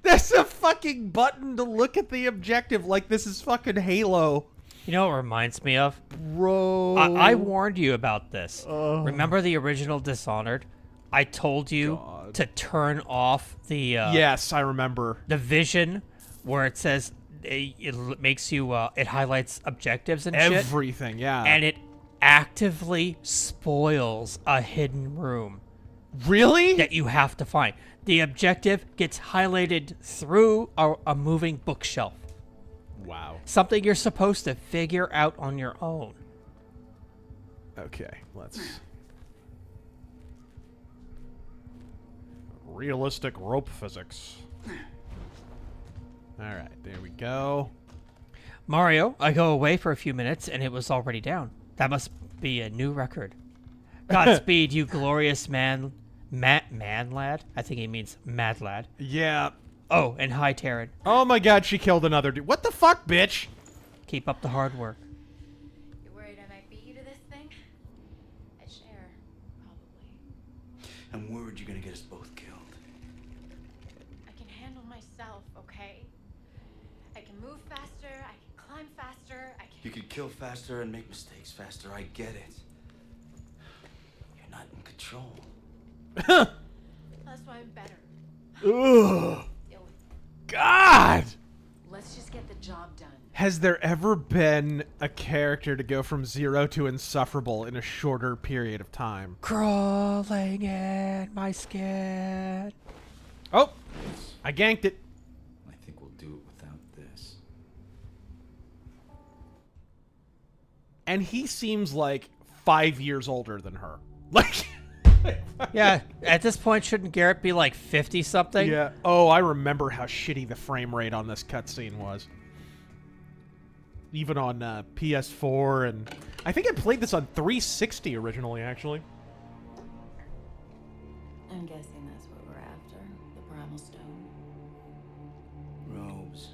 S1: There's a fucking button to look at the objective like this is fucking Halo.
S2: You know what it reminds me of?
S1: Bro.
S2: I warned you about this. Remember the original Dishonored? I told you to turn off the
S1: yes, I remember.
S2: the vision where it says it makes you it highlights objectives and shit,
S1: Everything, yeah.
S2: and it actively spoils a hidden room
S1: really?
S2: that you have to find. The objective gets highlighted through a moving bookshelf.
S1: Wow.
S2: Something you're supposed to figure out on your own.
S1: Okay, let's... Realistic rope physics. Alright, there we go.
S2: Mario, I go away for a few minutes and it was already down. That must be a new record. Godspeed, you glorious man lad? I think he means mad lad.
S1: Yeah.
S2: Oh, and hi, Taryn.
S1: Oh my god, she killed another dude. What the fuck, bitch?
S2: Keep up the hard work.
S4: You're worried I might beat you to this thing? I'd share, probably.
S7: I'm worried you're gonna get us both killed.
S4: I can handle myself, okay? I can move faster, I can climb faster, I can...
S7: You could kill faster and make mistakes faster. I get it. You're not in control.
S4: That's why I'm better.
S1: Ugh.
S4: Deal with it.
S1: God!
S4: Let's just get the job done.
S1: Has there ever been a character to go from 0 to insufferable in a shorter period of time?
S2: Crawling in my skin.
S1: Oh! I ganked it.
S3: I think we'll do it without this.
S1: And he seems like 5 years older than her. Like...
S2: Yeah, at this point, shouldn't Garrett be like 50-something?
S1: Yeah. Oh, I remember how shitty the frame rate on this cutscene was. Even on PS4, and I think I played this on 360 originally, actually.
S4: I'm guessing that's what we're after. The primal stone.
S7: Robes.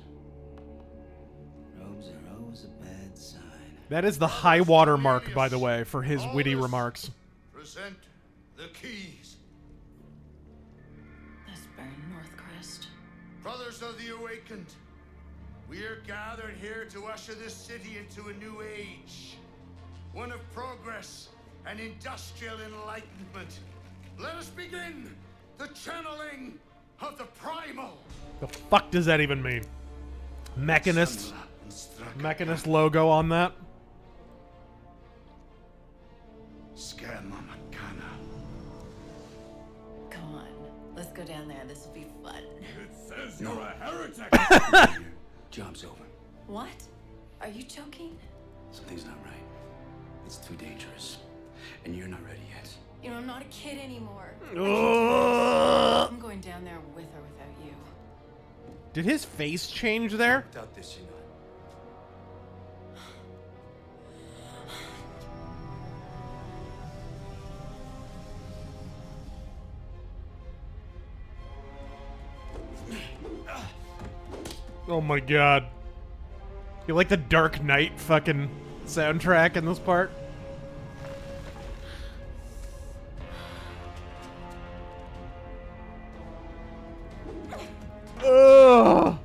S7: Robes are always a bad sign.
S1: That is the high water mark, by the way, for his witty remarks.
S9: Present the keys.
S4: This burn Northcrest.
S9: Brothers of the Awakened, we are gathered here to usher this city into a new age. One of progress and industrial enlightenment. Let us begin the channeling of the primal.
S1: The fuck does that even mean? Mechanist logo on that?
S4: Come on, let's go down there. This will be fun.
S9: It says you're a heretic.
S7: Job's over.
S4: What? Are you joking?
S7: Something's not right. It's too dangerous. And you're not ready yet.
S4: You know, I'm not a kid anymore.
S1: Ugh.
S4: I'm going down there with or without you.
S1: Did his face change there?
S7: Without this, you're not.
S1: Oh my god. You like the Dark Knight fucking soundtrack in this part? Ugh.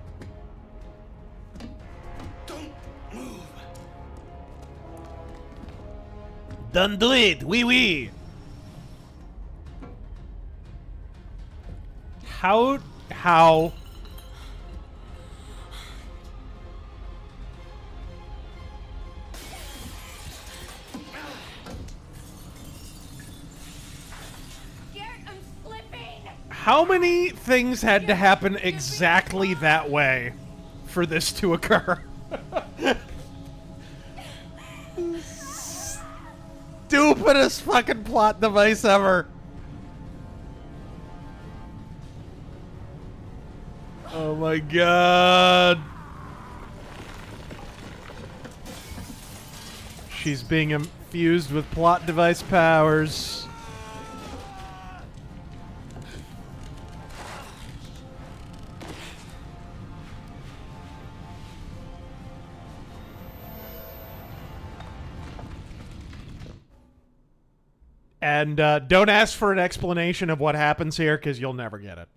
S7: Don't move.
S1: Don't do it, wee wee. How?
S4: Garrett, I'm slipping!
S1: How many things had to happen exactly that way for this to occur? Stupidest fucking plot device ever. Oh my god. She's being infused with plot device powers. And don't ask for an explanation of what happens here, because you'll never get it.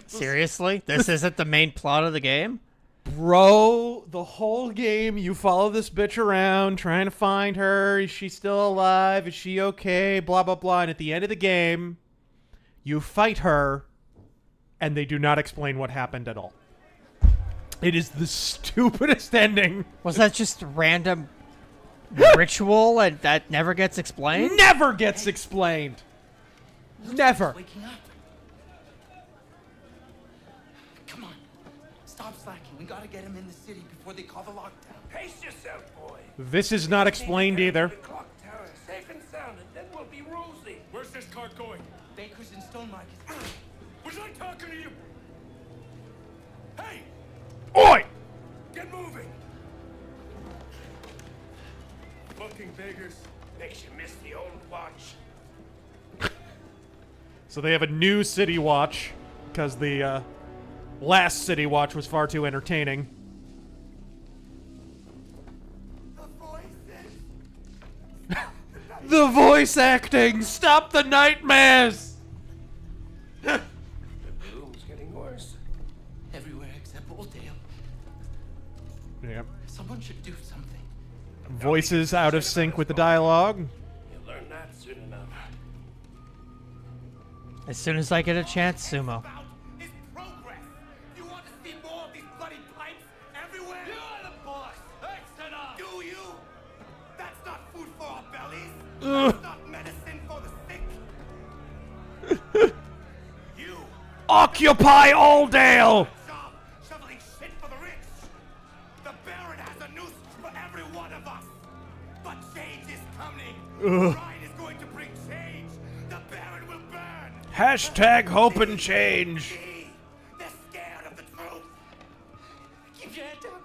S2: Seriously? This isn't the main plot of the game?
S1: Bro, the whole game, you follow this bitch around, trying to find her. Is she still alive? Is she okay? Blah, blah, blah. And at the end of the game, you fight her, and they do not explain what happened at all. It is the stupidest ending.
S2: Was that just random ritual and that never gets explained?
S1: Never gets explained. Never.
S7: Waking up. Come on. Stop slacking. We gotta get him in the city before they call the lockdown.
S11: Pace yourself, boy.
S1: This is not explained either.
S11: The clock tower, safe and sound, and then we'll be rosy.
S9: Where's this cart going?
S7: Bakers and Stone Market.
S9: Was I talking to you? Hey!
S1: Oi!
S9: Get moving! Fucking beggars.
S11: Makes you miss the old watch.
S1: So they have a new City Watch, because the last City Watch was far too entertaining.
S9: The voices!
S1: The voice acting! Stop the nightmares!
S11: The gloom's getting worse.
S7: Everywhere except Oldale.
S1: Yep.
S7: Someone should do something.
S1: Voices out of sync with the dialogue.
S11: You'll learn that soon enough.
S2: As soon as I get a chance, Sumo.
S9: About is progress. You want to see more of these bloody pipes everywhere? You're the boss. Listen up. Do you? That's not food for our bellies. That's not medicine for the sick. You
S1: Occupy Alldale!
S9: job shoveling shit for the rich. The Baron has a noose for every one of us. But change is coming. Pride is going to bring change. The Baron will burn.
S1: Hashtag hope and change.
S9: See? They're scared of the truth.
S7: Keep your head down.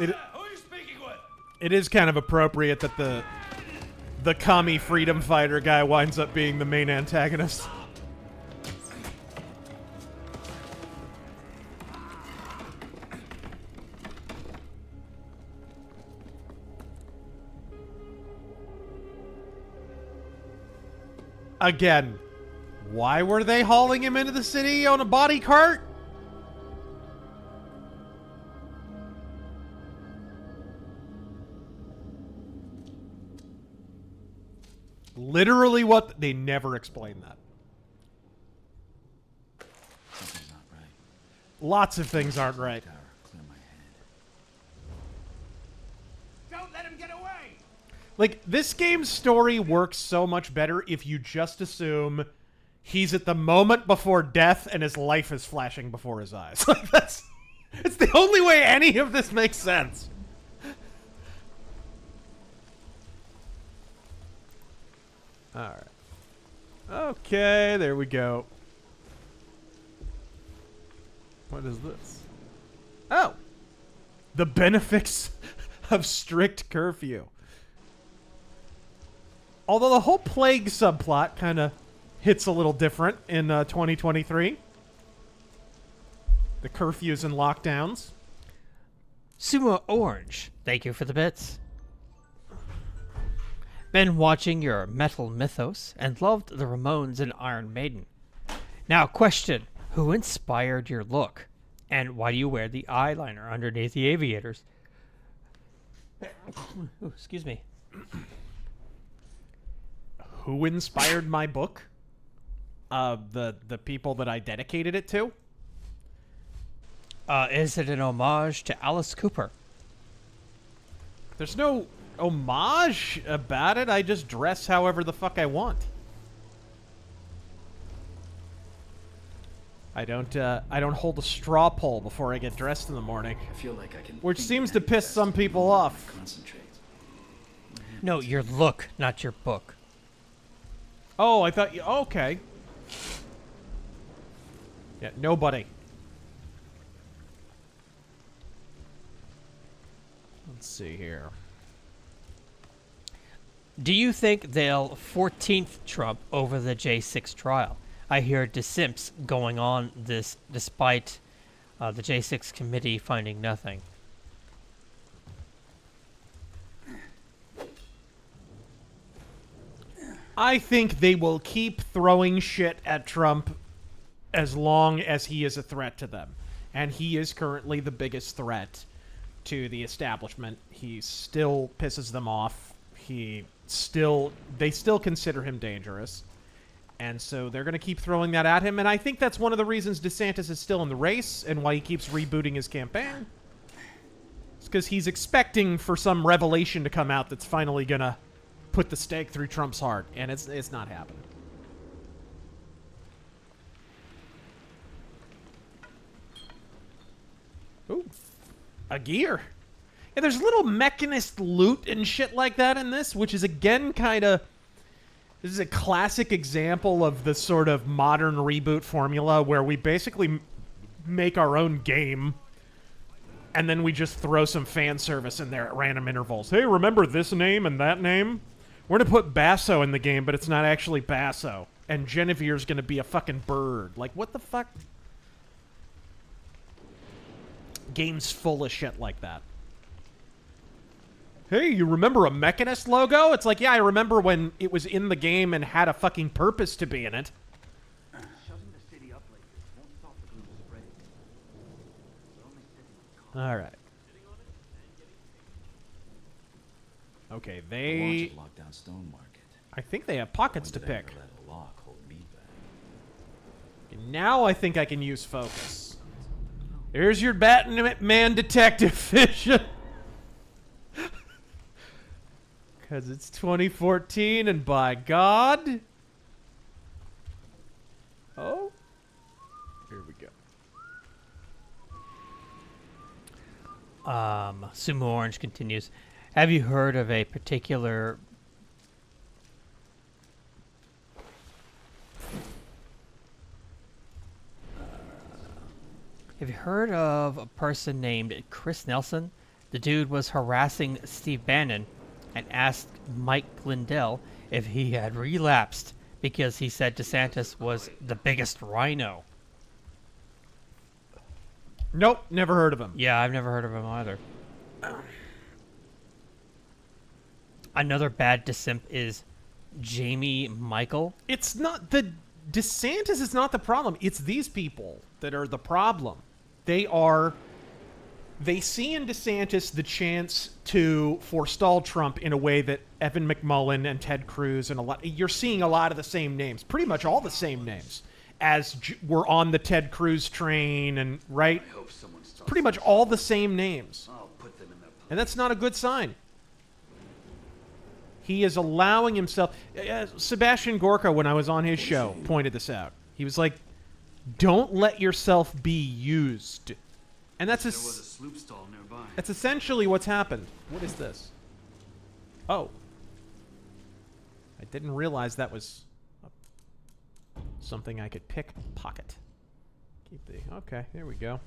S1: It,
S9: Who are you speaking with?
S1: it is kind of appropriate that the commie freedom fighter guy winds up being the main antagonist. Again, why were they hauling him into the city on a body cart? Literally what? They never explain that.
S3: Something's not right.
S1: Lots of things aren't right.
S3: Tower, clear my head.
S11: Don't let him get away!
S1: Like, this game's story works so much better if you just assume he's at the moment before death and his life is flashing before his eyes. Like, it's the only way any of this makes sense. Alright. Okay, there we go. What is this? Oh! The benefits of strict curfew. Although the whole plague subplot kind of hits a little different in 2023. The curfews and lockdowns.
S2: Sumo Orange, thank you for the bits. Been watching your Metal Mythos and loved the Ramones and Iron Maiden. Now, question, who inspired your look? And why do you wear the eyeliner underneath the aviators? Ooh, excuse me.
S1: Who inspired my book? The people that I dedicated it to?
S2: Is it an homage to Alice Cooper?
S1: There's no homage about it. I just dress however the fuck I want. I don't hold a straw poll before I get dressed in the morning,
S3: I feel like I can.
S1: which
S3: think
S1: seems to
S3: and
S1: piss
S3: fast
S1: some people off.
S3: Concentrate.
S2: No, your look, not your book.
S1: Oh, I thought you... Okay. Yeah, nobody. Let's see here.
S2: Do you think they'll 14th Trump over the J6 trial? I hear dissimps going on this despite the J6 committee finding nothing.
S1: I think they will keep throwing shit at Trump as long as he is a threat to them. And he is currently the biggest threat to the establishment. He still pisses them off. They still consider him dangerous. And so they're going to keep throwing that at him. And I think that's one of the reasons DeSantis is still in the race and why he keeps rebooting his campaign. It's because he's expecting for some revelation to come out that's finally going to put the stake through Trump's heart. And it's not happening. Ooh, a gear. Yeah, there's little mechanist loot and shit like that in this, which is again kind of... This is a classic example of the sort of modern reboot formula where we basically make our own game and then we just throw some fan service in there at random intervals. Hey, remember this name and that name? We're going to put Basso in the game, but it's not actually Basso. And Genevieve's going to be a fucking bird. Like, what the fuck? Game's full of shit like that. Hey, you remember a Mechanist logo? It's like, yeah, I remember when it was in the game and had a fucking purpose to be in it. All right. Okay, they... I think they have pockets to pick. Now I think I can use focus. Here's your Batman detective vision. Because it's 2014 and by God. Oh. Here we go.
S2: Sumo Orange continues. Have you heard of a particular... Have you heard of a person named Chris Nelson? The dude was harassing Steve Bannon and asked Mike Lindell if he had relapsed because he said DeSantis was the biggest rhino.
S1: Nope, never heard of him.
S2: Yeah, I've never heard of him either. Another bad DeSimp is Jamie Michael.
S1: It's not the... DeSantis is not the problem. It's these people that are the problem. They see in DeSantis the chance to forestall Trump in a way that Evan McMullin and Ted Cruz and you're seeing a lot of the same names, pretty much all the same names as were on the Ted Cruz train and right. Pretty much all the same names. And that's not a good sign. He is allowing himself... Sebastian Gorka, when I was on his show, pointed this out. He was like, don't let yourself be used. And that's that's essentially what's happened. What is this? Oh. I didn't realize that was something I could pick pocket. Keep the... Okay, there we go.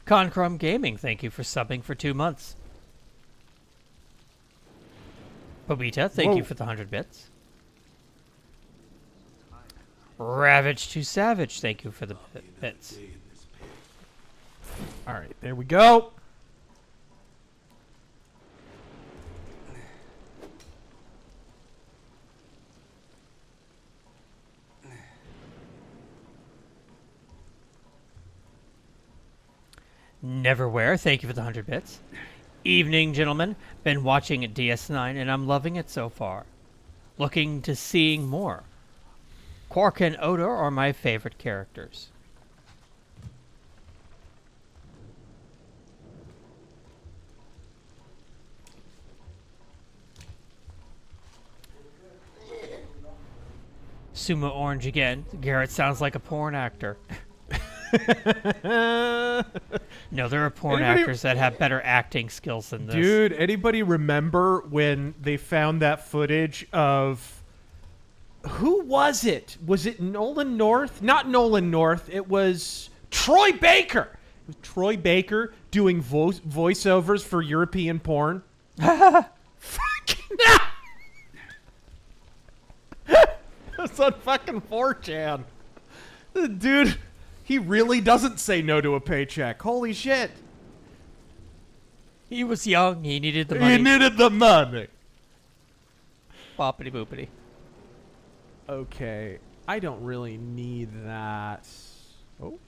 S2: Concrum Gaming, thank you for subbing for 2 months. Bobita, thank you for the 100 bits. Ravage to Savage, thank you for the bits.
S1: All right, there we go.
S2: Neverwhere, thank you for the 100 bits. Evening, gentlemen. Been watching DS9 and I'm loving it so far. Looking to seeing more. Quark and Odor are my favorite characters. Sumo Orange again. Garrett sounds like a porn actor. No, there are porn actors that have better acting skills than this.
S1: Dude, anybody remember when they found that footage of... Who was it? Was it Nolan North? Not Nolan North. It was Troy Baker. It was Troy Baker doing voiceovers for European porn. Fucking... I was was on fucking 4chan. The dude, he really doesn't say no to a paycheck. Holy shit.
S2: He was young. He needed the money.
S1: He needed the money.
S2: Boppity boopity.
S1: Okay. I don't really need that. Oh.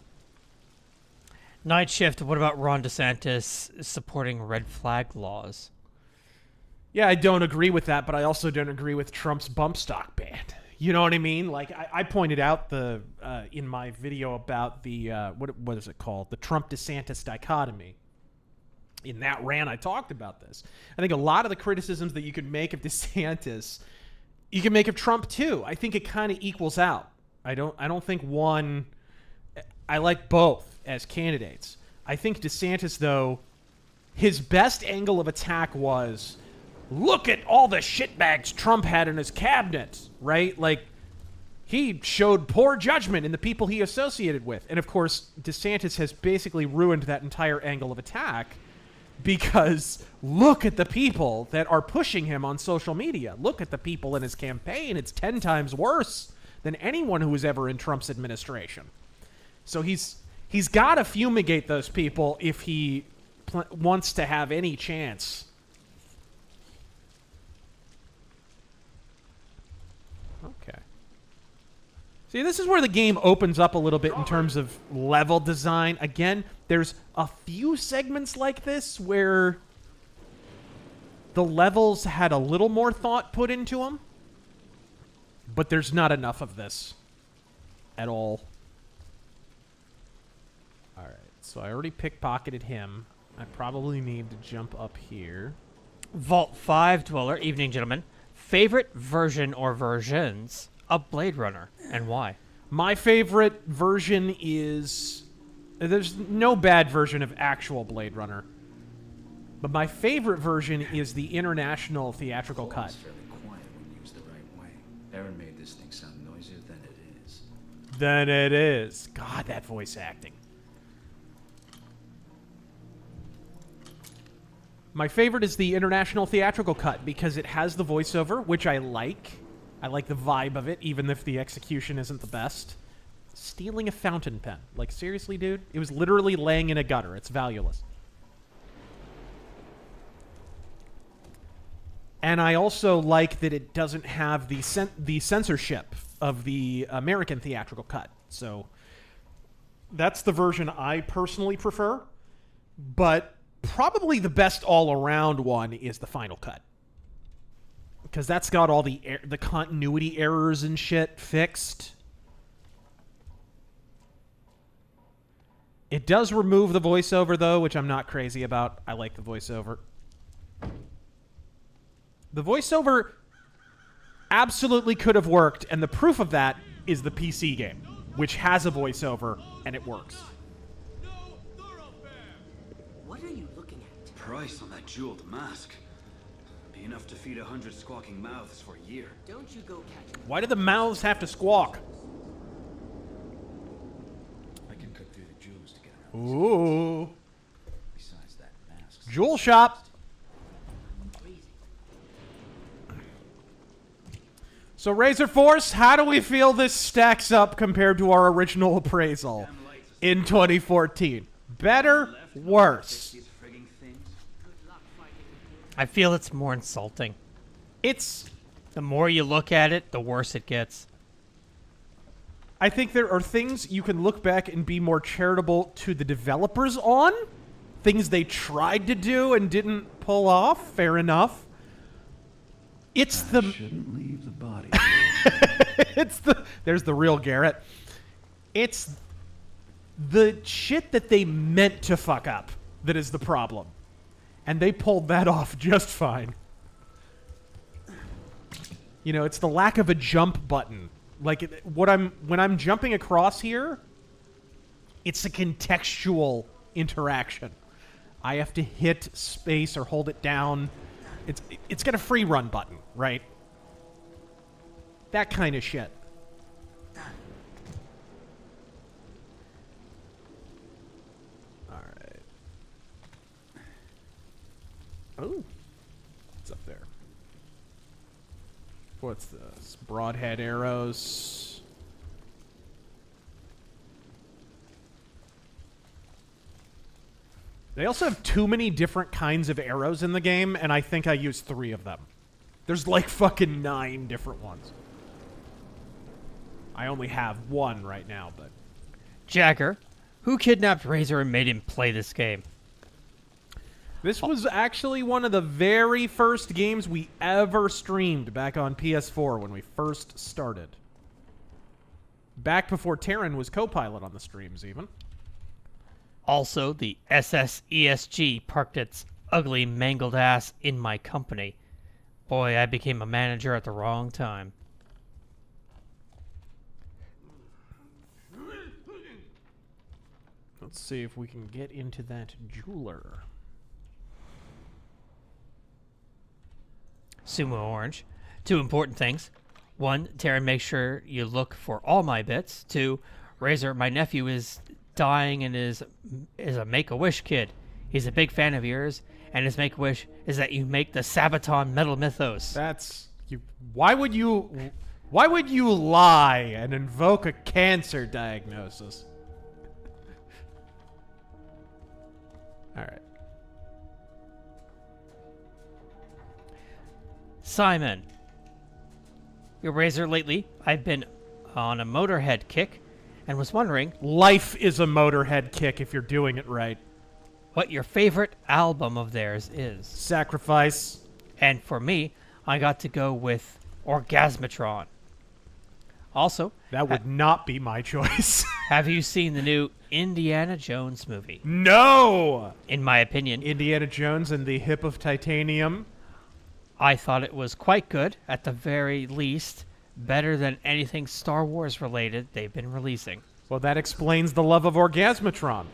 S2: Night Shift, what about Ron DeSantis supporting red flag laws?
S1: Yeah, I don't agree with that, but I also don't agree with Trump's bump stock ban. You know what I mean? Like, I pointed out the in my video about the, what is it called? The Trump-DeSantis dichotomy. In that rant, I talked about this. I think a lot of the criticisms that you could make of DeSantis, you can make of Trump too. I think it kind of equals out. I don't think one... I like both as candidates. I think DeSantis, though, his best angle of attack was, look at all the shitbags Trump had in his cabinet, right? Like, he showed poor judgment in the people he associated with. And, of course, DeSantis has basically ruined that entire angle of attack because look at the people that are pushing him on social media. Look at the people in his campaign. It's 10 times worse than anyone who was ever in Trump's administration. So he's got to fumigate those people if he wants to have any chance. Okay. See, this is where the game opens up a little bit in terms of level design. Again, there's a few segments like this where the levels had a little more thought put into them, but there's not enough of this at all. All right, so I already pickpocketed him. I probably need to jump up here.
S2: Vault 5 Dweller, evening gentlemen. Favorite version or versions of Blade Runner, and why?
S1: My favorite version is... There's no bad version of actual Blade Runner. But my favorite version is the international theatrical cut.
S3: It's fairly quiet when used the right way. Aaron made this thing sound noisier than it is.
S1: Than it is. God, that voice acting. My favorite is the international theatrical cut because it has the voiceover, which I like. I like the vibe of it, even if the execution isn't the best. Stealing a fountain pen. Like, seriously, dude? It was literally laying in a gutter. It's valueless. And I also like that it doesn't have the censorship of the American theatrical cut. So that's the version I personally prefer. But probably the best all-around one is the final cut. Because that's got all the continuity errors and shit fixed. It does remove the voiceover, though, which I'm not crazy about. I like the voiceover. The voiceover absolutely could have worked, and the proof of that is the PC game, which has a voiceover, and it works.
S10: What are you looking at?
S8: Price on that jeweled mask. Be enough to feed 100 squawking mouths for a year.
S10: Don't you go catch
S1: Why do the mouths have to squawk?
S3: I can cut through the jewels to get around.
S1: Ooh.
S3: Besides that mask.
S1: Jewel shop. So, RazörForce, how do we feel this stacks up compared to our original appraisal in 2014? Better? Worse?
S2: I feel it's more insulting.
S1: It's...
S2: The more you look at it, the worse it gets.
S1: I think there are things you can look back and be more charitable to the developers on. Things they tried to do and didn't pull off. Fair enough. It's the...
S3: Shouldn't leave the body.
S1: It's the... There's the real Garrett. It's the shit that they meant to fuck up that is the problem. And they pulled that off just fine. You know, it's the lack of a jump button. Like, when I'm jumping across here, it's a contextual interaction. I have to hit space or hold it down. It's got a free run button, right? That kind of shit. Alright. Oh. What's up there? What's this? Broadhead arrows. They also have too many different kinds of arrows in the game, and I think I used 3 of them. There's like fucking 9 different ones. I only have 1 right now, but...
S2: Jagger, who kidnapped Razor and made him play this game?
S1: This was actually one of the very first games we ever streamed back on PS4 when we first started. Back before Taryn was co-pilot on the streams, even.
S2: Also, the SSESG parked its ugly, mangled ass in my company. Boy, I became a manager at the wrong time.
S1: Let's see if we can get into that jeweler.
S2: Sumo Orange. 2 important things. 1, Taryn, make sure you look for all my bits. 2, Razor, my nephew is dying and is a Make-A-Wish kid. He's a big fan of yours, and his Make-A-Wish is that you make the Sabaton Metal Mythos.
S1: That's... Why would you lie and invoke a cancer diagnosis? Alright.
S2: Simon. Your Razor, lately, I've been on a Motorhead kick and was wondering
S1: Life is a Motorhead kick if you're doing it right.
S2: what your favorite album of theirs is.
S1: Sacrifice.
S2: And for me, I got to go with Orgasmatron. Also,
S1: That would not be my choice.
S2: have you seen the new Indiana Jones movie?
S1: No!
S2: In my opinion,
S1: Indiana Jones and the Hip of Titanium.
S2: I thought it was quite good, at the very least, better than anything Star Wars related they've been releasing.
S1: Well, that explains the love of Orgasmatron.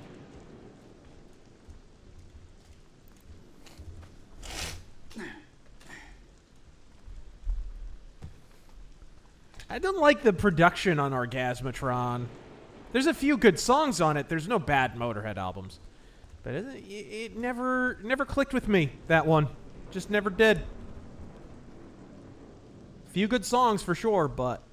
S1: I don't like the production on Orgasmatron. There's a few good songs on it. There's no bad Motorhead albums. But it never clicked with me, that one. Just never did. Few good songs for sure, but...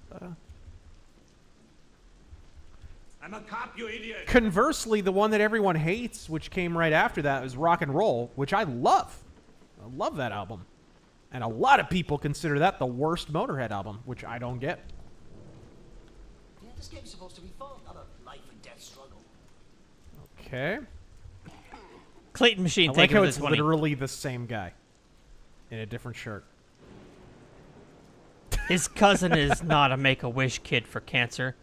S11: I'm a cop, you idiot.
S1: Conversely, the one that everyone hates, which came right after that, is Rock and Roll, which I love. I love that album. And a lot of people consider that the worst Motorhead album, which I don't get.
S12: Yeah, this game's supposed to be fun, not a life and death struggle.
S1: Okay.
S2: Clayton Machine,
S1: I like
S2: thank you
S1: how
S2: for
S1: it's
S2: the 20.
S1: literally the same guy in a different shirt.
S2: His cousin is not a Make-A-Wish kid for cancer.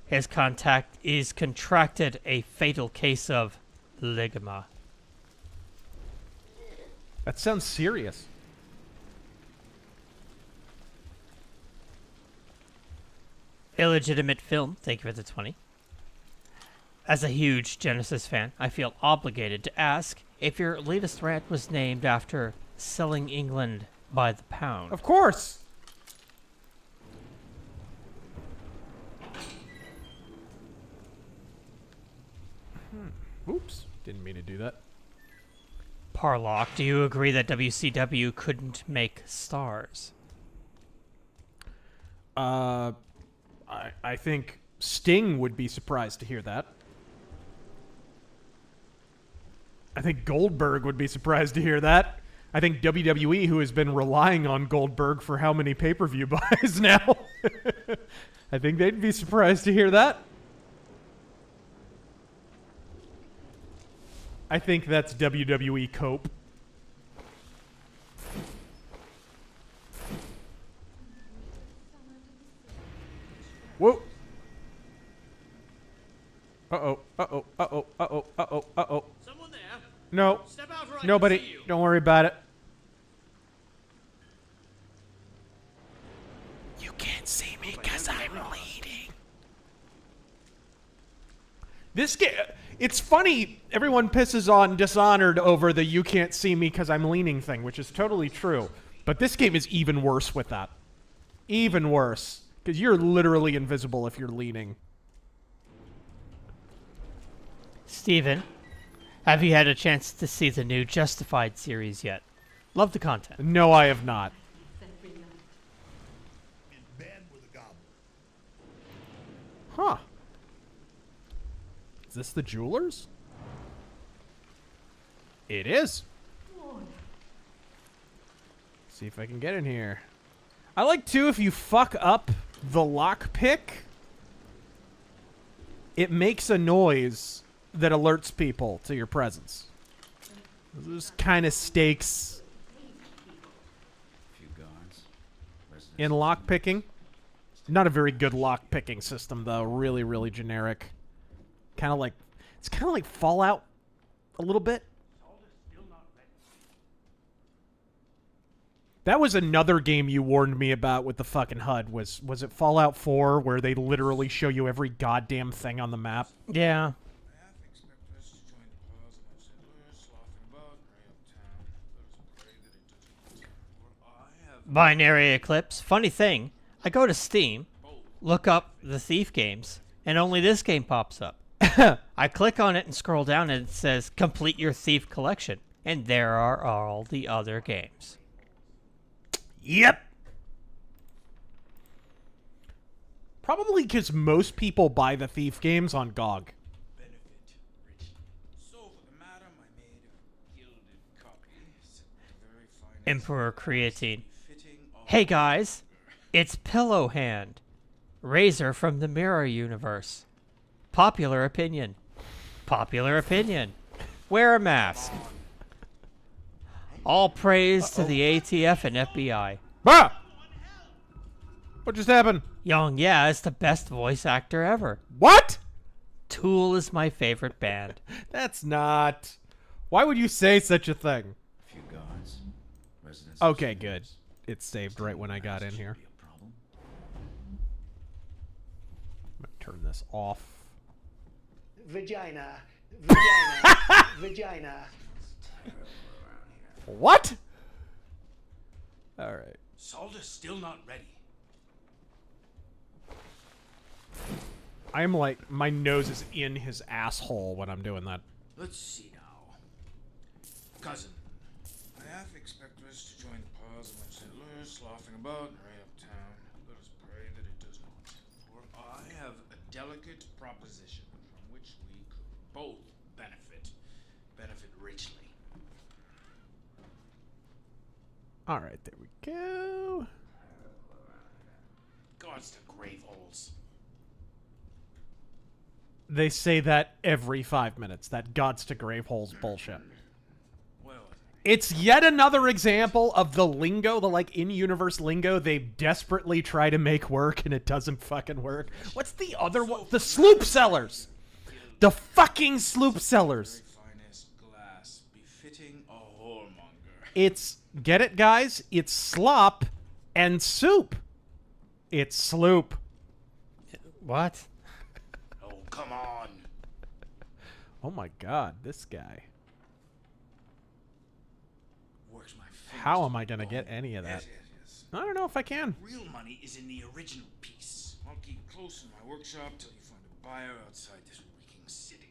S2: His contact is contracted a fatal case of ligama.
S1: That sounds serious.
S2: Illegitimate film, thank you for the 20. As a huge Genesis fan, I feel obligated to ask if your latest rant was named after selling England by the pound.
S1: Of course. Oops. Didn't mean to do that.
S2: Parlock, do you agree that WCW couldn't make stars?
S1: I think Sting would be surprised to hear that. I think Goldberg would be surprised to hear that. I think WWE, who has been relying on Goldberg for how many pay-per-view buys now, I think they'd be surprised to hear that. I think that's WWE cope. Whoa. Uh-oh, uh-oh, uh-oh, uh-oh, uh-oh, uh-oh.
S10: Someone there?
S1: No.
S10: Step out where I can
S1: Nobody.
S10: see you.
S1: Don't worry about it. You can't see me because I'm leading. This game... It's funny, everyone pisses on Dishonored over the you can't see me because I'm leaning thing, which is totally true. But this game is even worse with that. Even worse. Because you're literally invisible if you're leaning.
S2: Steven, have you had a chance to see the new Justified series yet? Love the content.
S1: No, I have not. Huh. Is this the jewelers? It is. See if I can get in here. I like, too, if you fuck up the lockpick, it makes a noise that alerts people to your presence. Those kind of stakes
S3: Few guards.
S1: in lockpicking. Not a very good lockpicking system, though. Really, really generic. Kind of like... It's kind of like Fallout a little bit. That was another game you warned me about with the fucking HUD. Was it Fallout 4, where they literally show you every goddamn thing on the map?
S2: Yeah. Binary Eclipse. Funny thing, I go to Steam, look up the Thief games, and only this game pops up. I click on it and scroll down, and it says, complete your Thief collection. And there are all the other games.
S1: Yep. Probably because most people buy the Thief games on GOG.
S2: Emperor Creatine. Hey guys, it's Pillow Hand. Razör from the Mirror Universe. Popular opinion. Popular opinion. Wear a mask. All praise to the ATF and FBI.
S1: Ah! What just happened?
S2: Young Yeah is the best voice actor ever.
S1: What?
S2: Tool is my favorite band.
S1: That's not... Why would you say such a thing?
S3: Few guards. Residents.
S1: Okay, good. It saved right when I got in here. I'm gonna turn this off.
S12: Vagina. Vagina. Vagina.
S1: What? Alright.
S11: Solder's still not ready.
S1: I'm like, my nose is in his asshole when I'm doing that.
S11: Let's see now. Cousin.
S5: I half expect us to join the piles of settlers sloughing about and right uptown. Let us pray that it does not. For I have a delicate proposition from which we could both benefit richly.
S1: Alright, there we go.
S11: Gods to grave holes.
S1: They say that every 5 minutes. That gods to grave holes bullshit.
S5: Well,
S1: It's yet another example of the lingo, the like in-universe lingo they desperately try to make work and it doesn't fucking work. What's the other one? The sloop sellers. The fucking sloop sellers.
S5: finest glass befitting a whoremonger.
S1: It's, get it guys? It's slop and soup. It's sloop.
S2: What?
S5: Oh, come on.
S1: Oh my god, this guy.
S5: Works my fingers.
S1: How am I gonna get any of that?
S5: Yes.
S1: I don't know if I can.
S5: Real money is in the original piece. I'll keep close in my workshop till you find a buyer outside this reeking city.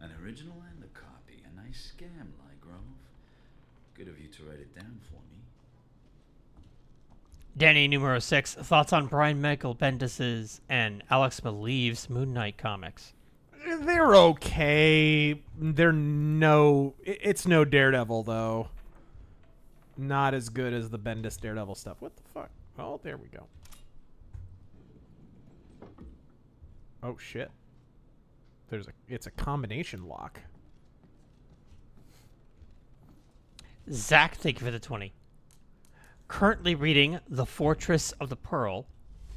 S3: An original and a copy. A nice scam, Lygrove. Good of you to write it down for me.
S2: Danny numero 6, thoughts on Brian Michael Bendis's and Alex Maleev's Moon Knight comics.
S1: They're okay. It's no Daredevil though. Not as good as the Bendis Daredevil stuff. What the fuck? Oh, there we go. Oh shit. It's a combination lock.
S2: Zach, thank you for the 20. Currently reading The Fortress of the Pearl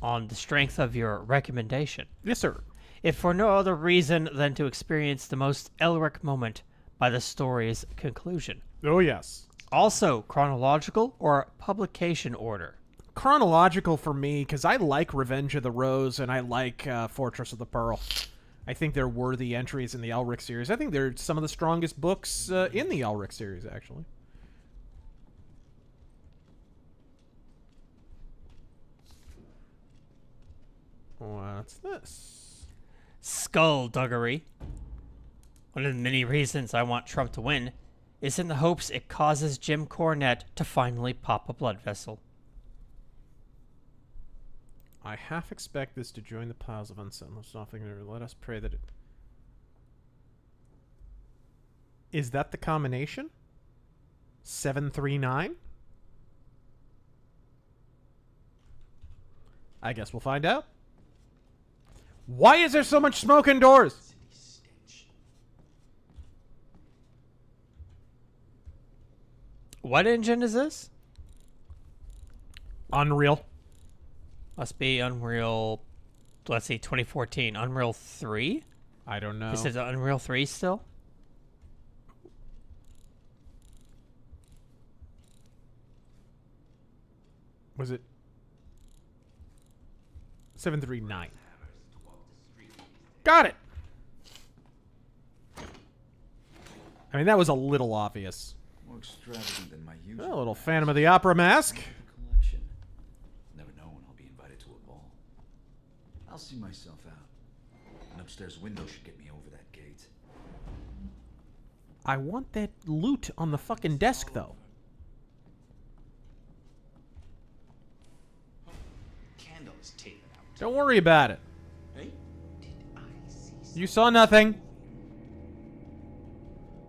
S2: on the strength of your recommendation.
S1: Yes, sir.
S2: If for no other reason than to experience the most Elric moment by the story's conclusion.
S1: Oh, yes.
S2: Also, chronological or publication order?
S1: Chronological for me, because I like Revenge of the Rose and I like Fortress of the Pearl. I think they're worthy entries in the Elric series. I think they're some of the strongest books in the Elric series, actually. What's this?
S2: Skullduggery. One of the many reasons I want Trump to win is in the hopes it causes Jim Cornette to finally pop a blood vessel.
S1: I half expect this to join the piles of unsettled stuffing. Let us pray that it... Is that the combination? 739? I guess we'll find out. Why is there so much smoke indoors?
S2: What engine is this?
S1: Unreal.
S2: Must be Unreal, let's see, 2014. Unreal 3?
S1: I don't know.
S2: This is Unreal 3 still?
S1: Was it 739? Got it. I mean, that was a little obvious.
S3: More extravagant than my
S1: A
S3: usual.
S1: little Phantom of the Opera mask.
S3: Collection. Never know when I'll be invited to a ball. I'll see myself out. An upstairs window should get me over that gate.
S1: I want that loot on the fucking desk, though.
S11: Candle is taken out.
S1: Don't worry about it.
S11: Hey?
S1: You saw nothing.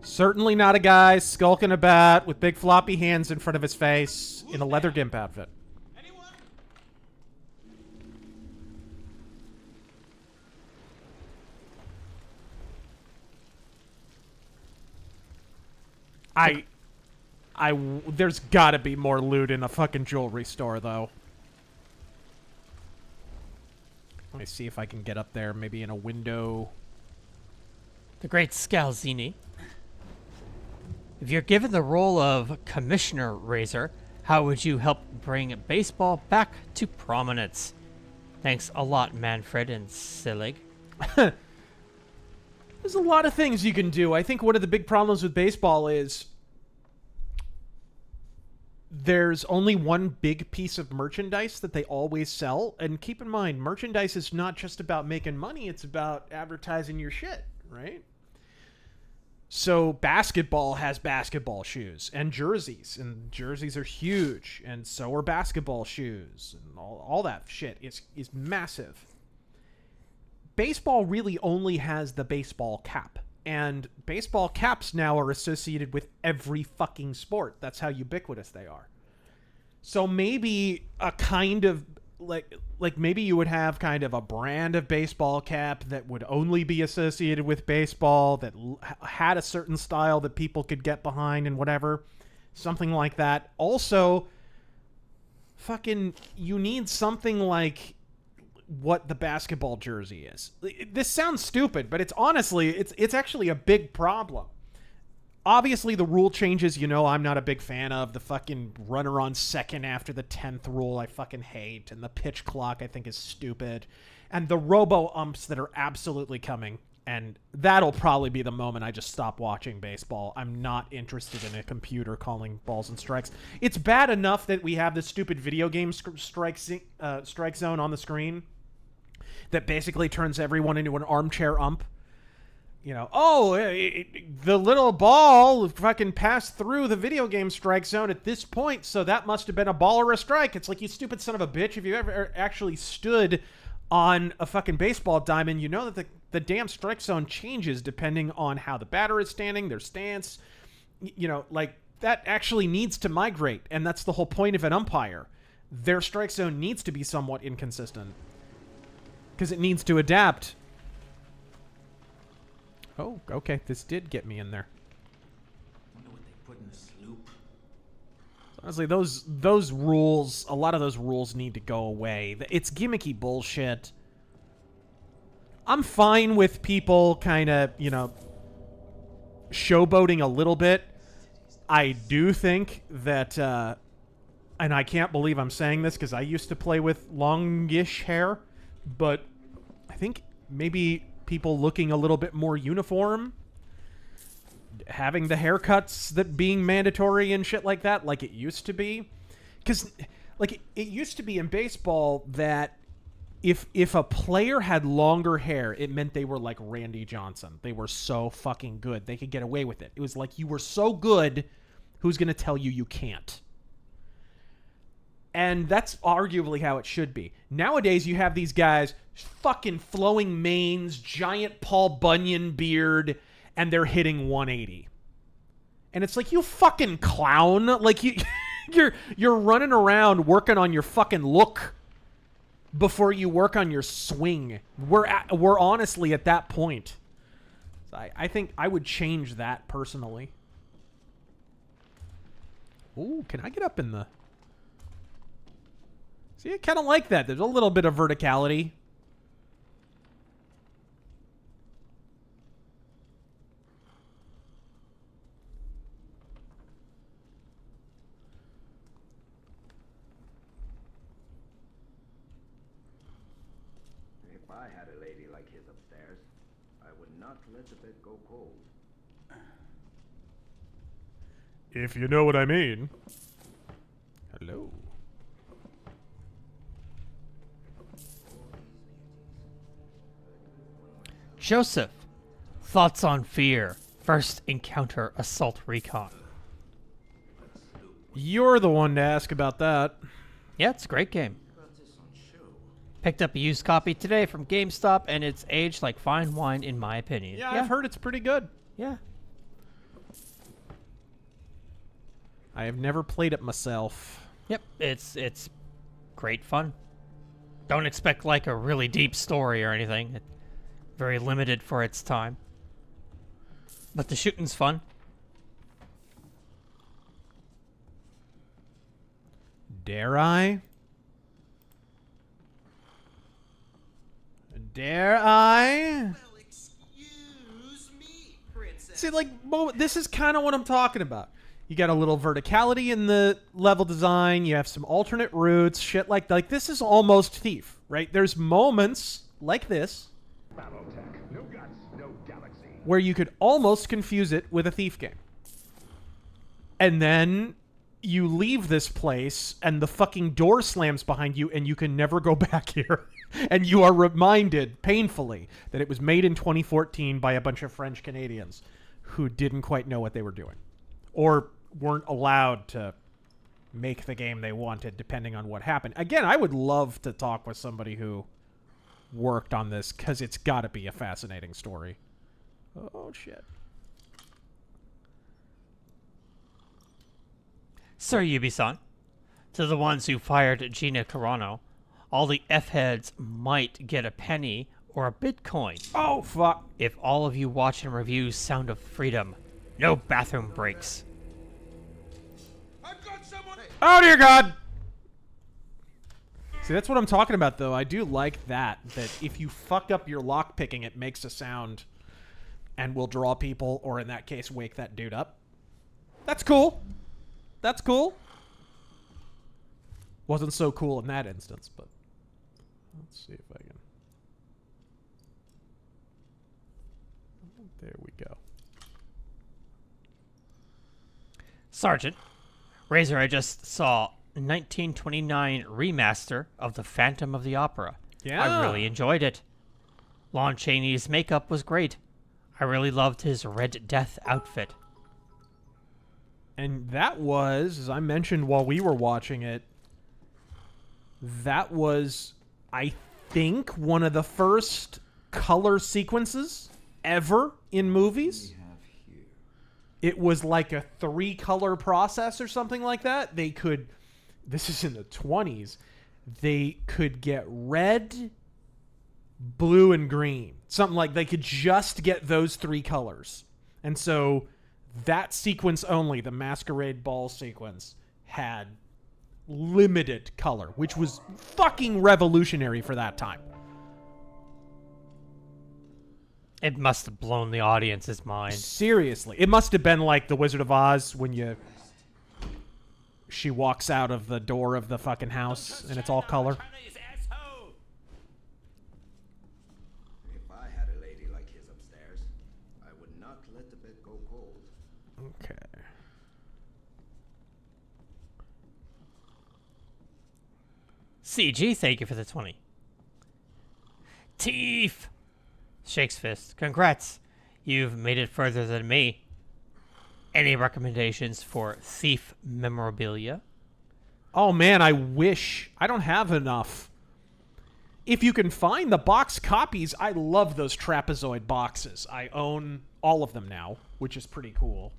S1: Certainly not a guy skulking about with big floppy hands in front of his face in a leather gimp outfit.
S11: Anyone?
S1: There's gotta be more loot in a fucking jewelry store, though. Let me see if I can get up there, maybe in a window.
S2: The great Scalzini. If you're given the role of Commissioner Razor, how would you help bring baseball back to prominence? Thanks a lot, Manfred and Sillig.
S1: There's a lot of things you can do. I think one of the big problems with baseball is there's only one big piece of merchandise that they always sell. And keep in mind, merchandise is not just about making money. It's about advertising your shit, right? So basketball has basketball shoes and jerseys are huge, and so are basketball shoes, and all that shit is massive. Baseball really only has the baseball cap, and baseball caps now are associated with every fucking sport. That's how ubiquitous they are. So maybe a kind of like maybe you would have kind of a brand of baseball cap that would only be associated with baseball, that had a certain style that people could get behind and whatever. Something like that. Also, fucking, you need something like what the basketball jersey is. This sounds stupid, but it's honestly, it's actually a big problem. Obviously, the rule changes, I'm not a big fan of. The fucking runner on second after the 10th rule I fucking hate. And the pitch clock I think is stupid. And the robo-umps that are absolutely coming. And that'll probably be the moment I just stop watching baseball. I'm not interested in a computer calling balls and strikes. It's bad enough that we have this stupid video game strike zone on the screen that basically turns everyone into an armchair ump. The little ball fucking passed through the video game strike zone at this point, so that must have been a ball or a strike. It's like, you stupid son of a bitch. If you ever actually stood on a fucking baseball diamond, you know that the damn strike zone changes depending on how the batter is standing, their stance. That actually needs to migrate, and that's the whole point of an umpire. Their strike zone needs to be somewhat inconsistent because it needs to adapt. Oh, okay. This did get me in there.
S7: Wonder what they put in the sloop.
S1: Honestly, those rules, a lot of those rules need to go away. It's gimmicky bullshit. I'm fine with people kind of, showboating a little bit. I do think that, and I can't believe I'm saying this because I used to play with longish hair, but I think maybe people looking a little bit more uniform, having the haircuts that being mandatory and shit like that, like it used to be. Because, it used to be in baseball that if a player had longer hair, it meant they were like Randy Johnson. They were so fucking good. They could get away with it. It was like, you were so good, who's going to tell you can't? And that's arguably how it should be. Nowadays, you have these guys, fucking flowing manes, giant Paul Bunyan beard, and they're hitting 180. And it's like, you fucking clown. Like, you're running around working on your fucking look before you work on your swing. We're honestly at that point. So I think I would change that personally. Ooh, can I get up in the... See, I kind of like that. There's a little bit of verticality.
S13: If I had a lady like his upstairs, I would not let the bed go cold.
S1: If you know what I mean. Hello.
S2: Joseph, thoughts on Fear. First encounter assault recon.
S1: You're the one to ask about that.
S2: Yeah, it's a great game. Picked up a used copy today from GameStop, and it's aged like fine wine, in my opinion.
S1: Yeah, I've heard it's pretty good.
S2: Yeah.
S1: I have never played it myself.
S2: Yep, it's great fun. Don't expect like a really deep story or anything. It's very limited for its time. But the shooting's fun.
S1: Dare I? Dare I?
S12: Well, excuse me, princess.
S1: See, like, this is kind of what I'm talking about. You got a little verticality in the level design. You have some alternate routes, shit like this is almost Thief, right? There's moments like this
S13: No guts, no galaxy.
S1: where you could almost confuse it with a Thief game. And then you leave this place and the fucking door slams behind you and you can never go back here. And you are reminded painfully that it was made in 2014 by a bunch of French Canadians who didn't quite know what they were doing. Or weren't allowed to make the game they wanted depending on what happened. Again, I would love to talk with somebody who worked on this because it's got to be a fascinating story. Oh, shit.
S2: Sir Ubisoft, to the ones who fired Gina Carano, all the F-heads might get a penny or a Bitcoin.
S1: Oh, fuck.
S2: If all of you watch and review Sound of Freedom, no bathroom breaks.
S5: I've got someone.
S1: Oh, dear God. See, that's what I'm talking about, though. I do like that if you fuck up your lockpicking, it makes a sound and will draw people, or in that case, wake that dude up. That's cool. That's cool. Wasn't so cool in that instance, but let's see if I can. There we go.
S2: Sergeant, Razor, I just saw 1929 remaster of The Phantom of the Opera.
S1: Yeah.
S2: I really enjoyed it. Lon Chaney's makeup was great. I really loved his Red Death outfit.
S1: And that was, as I mentioned while we were watching it, that was, I think, one of the first color sequences ever in movies. It was like a 3-color process or something like that. They could, this is in the 20s, they could get red, blue, and green. Something like they could just get those 3 colors. And so that sequence only, the Masquerade Ball sequence, had limited color, which was fucking revolutionary for that time.
S2: It must have blown the audience's mind.
S1: Seriously. It must have been like The Wizard of Oz when she walks out of the door of the fucking house and it's all color.
S13: If I had a lady like his upstairs, I would not let the bed go cold.
S1: Okay.
S2: CG, thank you for the 20. Teef! Shakes fist. Congrats. You've made it further than me. Any recommendations for Thief memorabilia?
S1: Oh man, I wish. I don't have enough. If you can find the box copies, I love those trapezoid boxes. I own all of them now, which is pretty cool.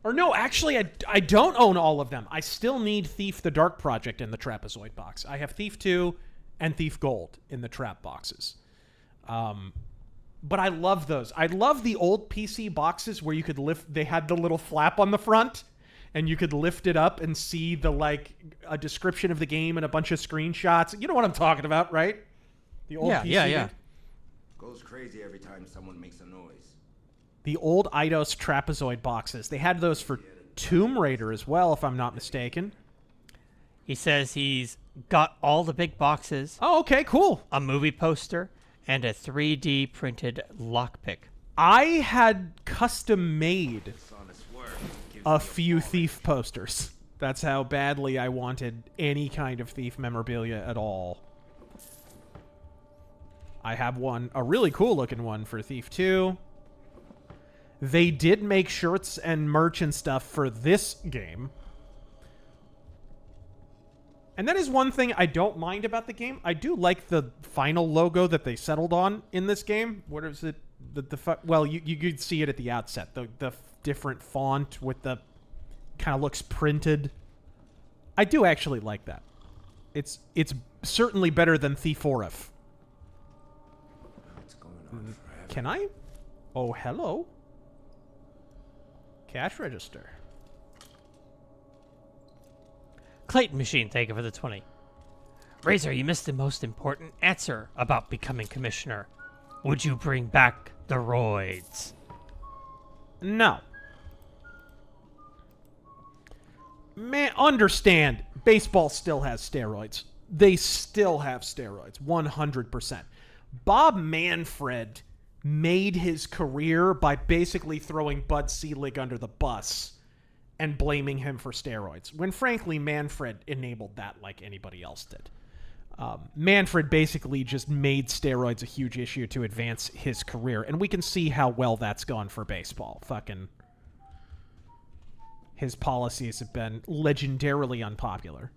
S1: Or no, actually, I don't own all of them. I still need Thief the Dark Project in the trapezoid box. I have Thief 2 and Thief Gold in the trap boxes. But I love those. I love the old PC boxes where you could lift... They had the little flap on the front, and you could lift it up and see the, like, a description of the game and a bunch of screenshots. You know what I'm talking about, right? The old PC.
S2: Yeah.
S13: Goes crazy every time someone makes a noise.
S1: The old Eidos trapezoid boxes. They had those for Tomb Raider as well, if I'm not mistaken.
S2: He says he's got all the big boxes.
S1: Oh, okay, cool.
S2: A movie poster and a 3D printed lockpick.
S1: I had custom made a few Thief posters. That's how badly I wanted any kind of Thief memorabilia at all. I have one, a really cool looking one for Thief 2. They did make shirts and merch and stuff for this game. And that is one thing I don't mind about the game. I do like the final logo that they settled on in this game. What is it? Well, you could see it at the outset. The different font with the... kind of looks printed. I do actually like that. It's certainly better than Thieforif.
S13: What's going on forever?
S1: Can I? Oh, hello. Cash register.
S2: Clayton Machine, thank you for the 20. Razor, you missed the most important answer about becoming commissioner. Would you bring back the roids?
S1: No. Man, understand, baseball still has steroids. They still have steroids, 100%. Bob Manfred made his career by basically throwing Bud Selig under the bus and blaming him for steroids, when frankly Manfred enabled that like anybody else did. Manfred basically just made steroids a huge issue to advance his career, and we can see how well that's gone for baseball. Fucking... His policies have been legendarily unpopular.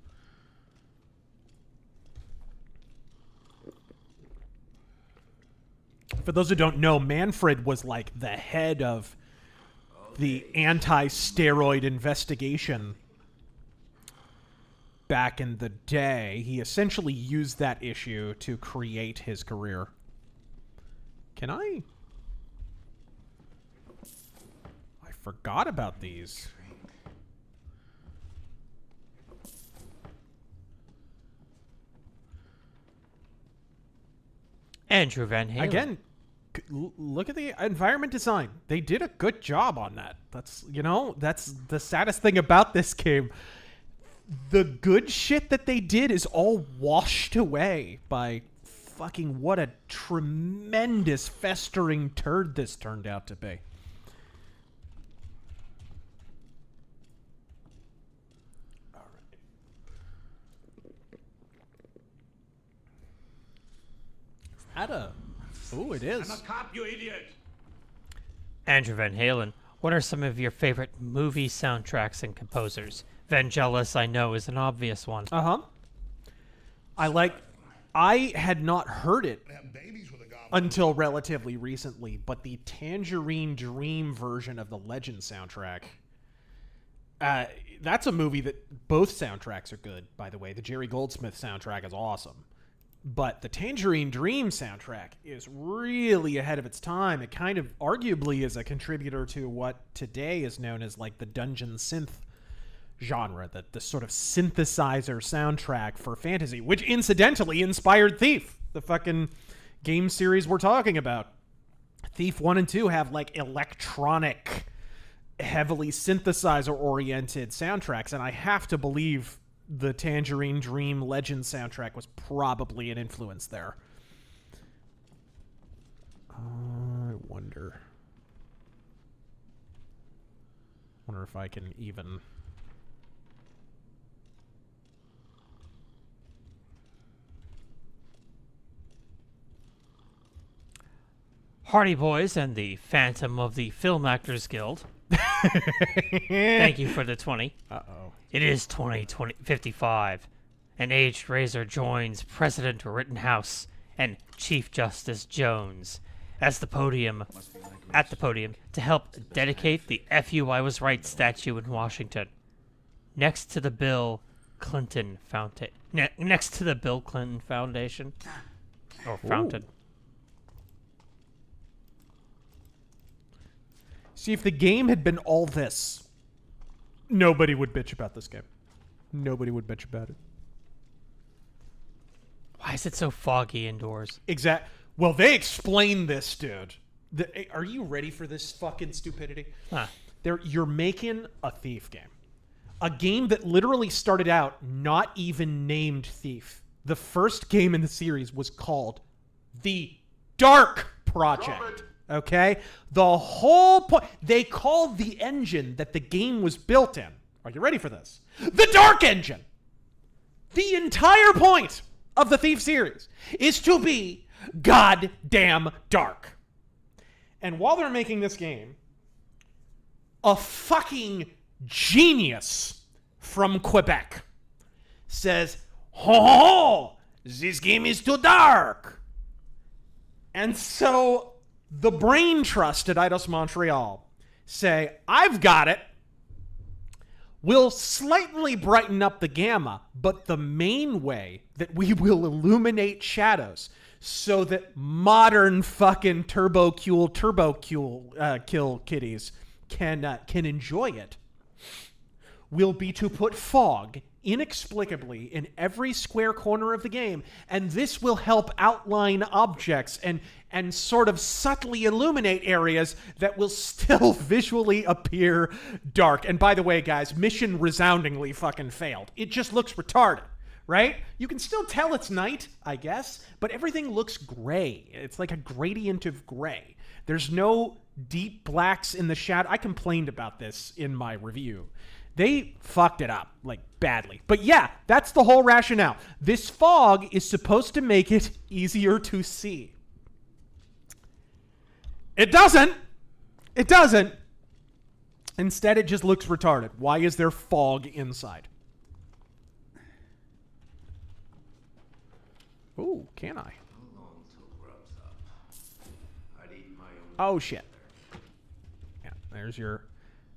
S1: For those who don't know, Manfred was like the head of the anti-steroid investigation back in the day. He essentially used that issue to create his career. Can I forgot about these.
S2: Andrew Van Halen.
S1: Again, look at the environment design. They did a good job on that. That's, you know, that's the saddest thing about this game. The good shit that they did is all washed away by fucking what a tremendous festering turd this turned out to be. Ooh, it is.
S9: I'm a cop, you idiot!
S2: Andrew Van Halen, what are some of your favorite movie soundtracks and composers? Vangelis, I know, is an obvious one.
S1: Uh-huh. I had not heard it until relatively recently, but the Tangerine Dream version of the Legend soundtrack, that's a movie that both soundtracks are good, by the way. The Jerry Goldsmith soundtrack is awesome. But the Tangerine Dream soundtrack is really ahead of its time. It kind of arguably is a contributor to what today is known as like the dungeon synth genre, the sort of synthesizer soundtrack for fantasy, which incidentally inspired Thief, the fucking game series we're talking about. Thief 1 and 2 have like electronic, heavily synthesizer-oriented soundtracks, and I have to believe the Tangerine Dream Legend soundtrack was probably an influence there. I wonder if I can even...
S2: Hardy Boys and the Phantom of the Film Actors Guild. Thank you for the 20.
S1: Uh-oh.
S2: It is 2055. An aged Razor joins President Rittenhouse and Chief Justice Jones at the podium to help dedicate the "Fu I Was Right" statue in Washington, next to the Bill Clinton Fountain. Next to the Bill Clinton Foundation or fountain.
S1: Ooh. See, if the game had been all this, nobody would bitch about this game. Nobody would bitch about it.
S2: Why is it so foggy indoors?
S1: Well, they explain this, dude. Are you ready for this fucking stupidity?
S2: Huh.
S1: You're making a Thief game. A game that literally started out not even named Thief. The first game in the series was called The Dark Project. Okay? The whole point... They called the engine that the game was built in. Are you ready for this? The Dark Engine! The entire point of the Thief series is to be goddamn dark. And while they're making this game, a fucking genius from Quebec says, "Oh, this game is too dark." And so the brain trust at Eidos Montreal say, "I've got it. We'll slightly brighten up the gamma, but the main way that we will illuminate shadows so that modern fucking turbo kill kiddies can enjoy it will be to put fog inexplicably in every square corner of the game, and this will help outline objects and sort of subtly illuminate areas that will still visually appear dark." And by the way, guys, mission resoundingly fucking failed. It just looks retarded, right? You can still tell it's night, I guess, but everything looks gray. It's like a gradient of gray. There's no deep blacks in the shadow. I complained about this in my review. They fucked it up, like, badly. But yeah, that's the whole rationale. This fog is supposed to make it easier to see. It doesn't. It doesn't. Instead, it just looks retarded. Why is there fog inside? Ooh, can I? Oh, shit. Yeah,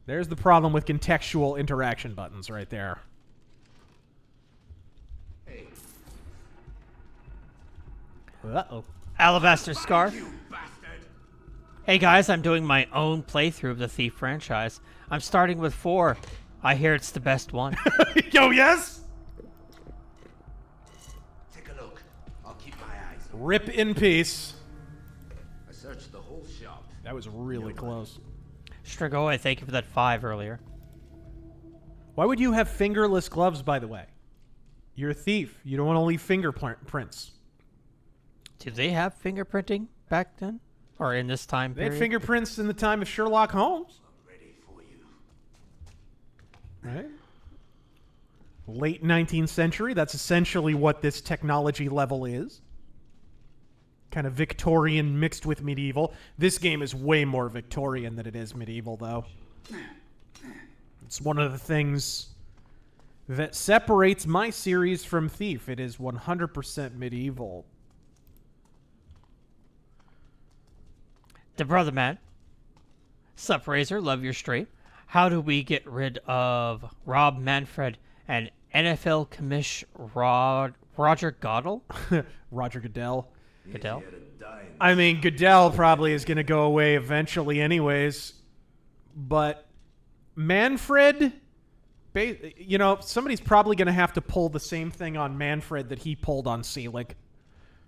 S1: there's the problem with contextual interaction buttons right there. Uh-oh.
S2: Alabaster Scarf. Hey guys, I'm doing my own playthrough of the Thief franchise. I'm starting with 4. I hear it's the best one.
S1: Yo, yes?
S9: Take a look. I'll keep my eyes open.
S1: Rip in peace.
S9: I searched the whole shop.
S1: That was really close.
S2: Strigoi, thank you for that 5 earlier.
S1: Why would you have fingerless gloves, by the way? You're a thief. You don't want to leave fingerprints.
S2: Did they have fingerprinting back then? Or in this time
S1: They
S2: period?
S1: had fingerprints in the time of Sherlock Holmes.
S9: I'm ready for you.
S1: Right? Late 19th century. That's essentially what this technology level is. Kind of Victorian mixed with medieval. This game is way more Victorian than it is medieval, though. It's one of the things that separates my series from Thief. It is 100% medieval.
S2: The Brother Man. Sup, Razor? Love your stream. How do we get rid of Rob Manfred and NFL commish Roger Goodell?
S1: Roger Goodell.
S2: Goodell?
S1: I mean, Goodell probably is going to go away eventually anyways. But Manfred, you know, somebody's probably going to have to pull the same thing on Manfred that he pulled on Seelig.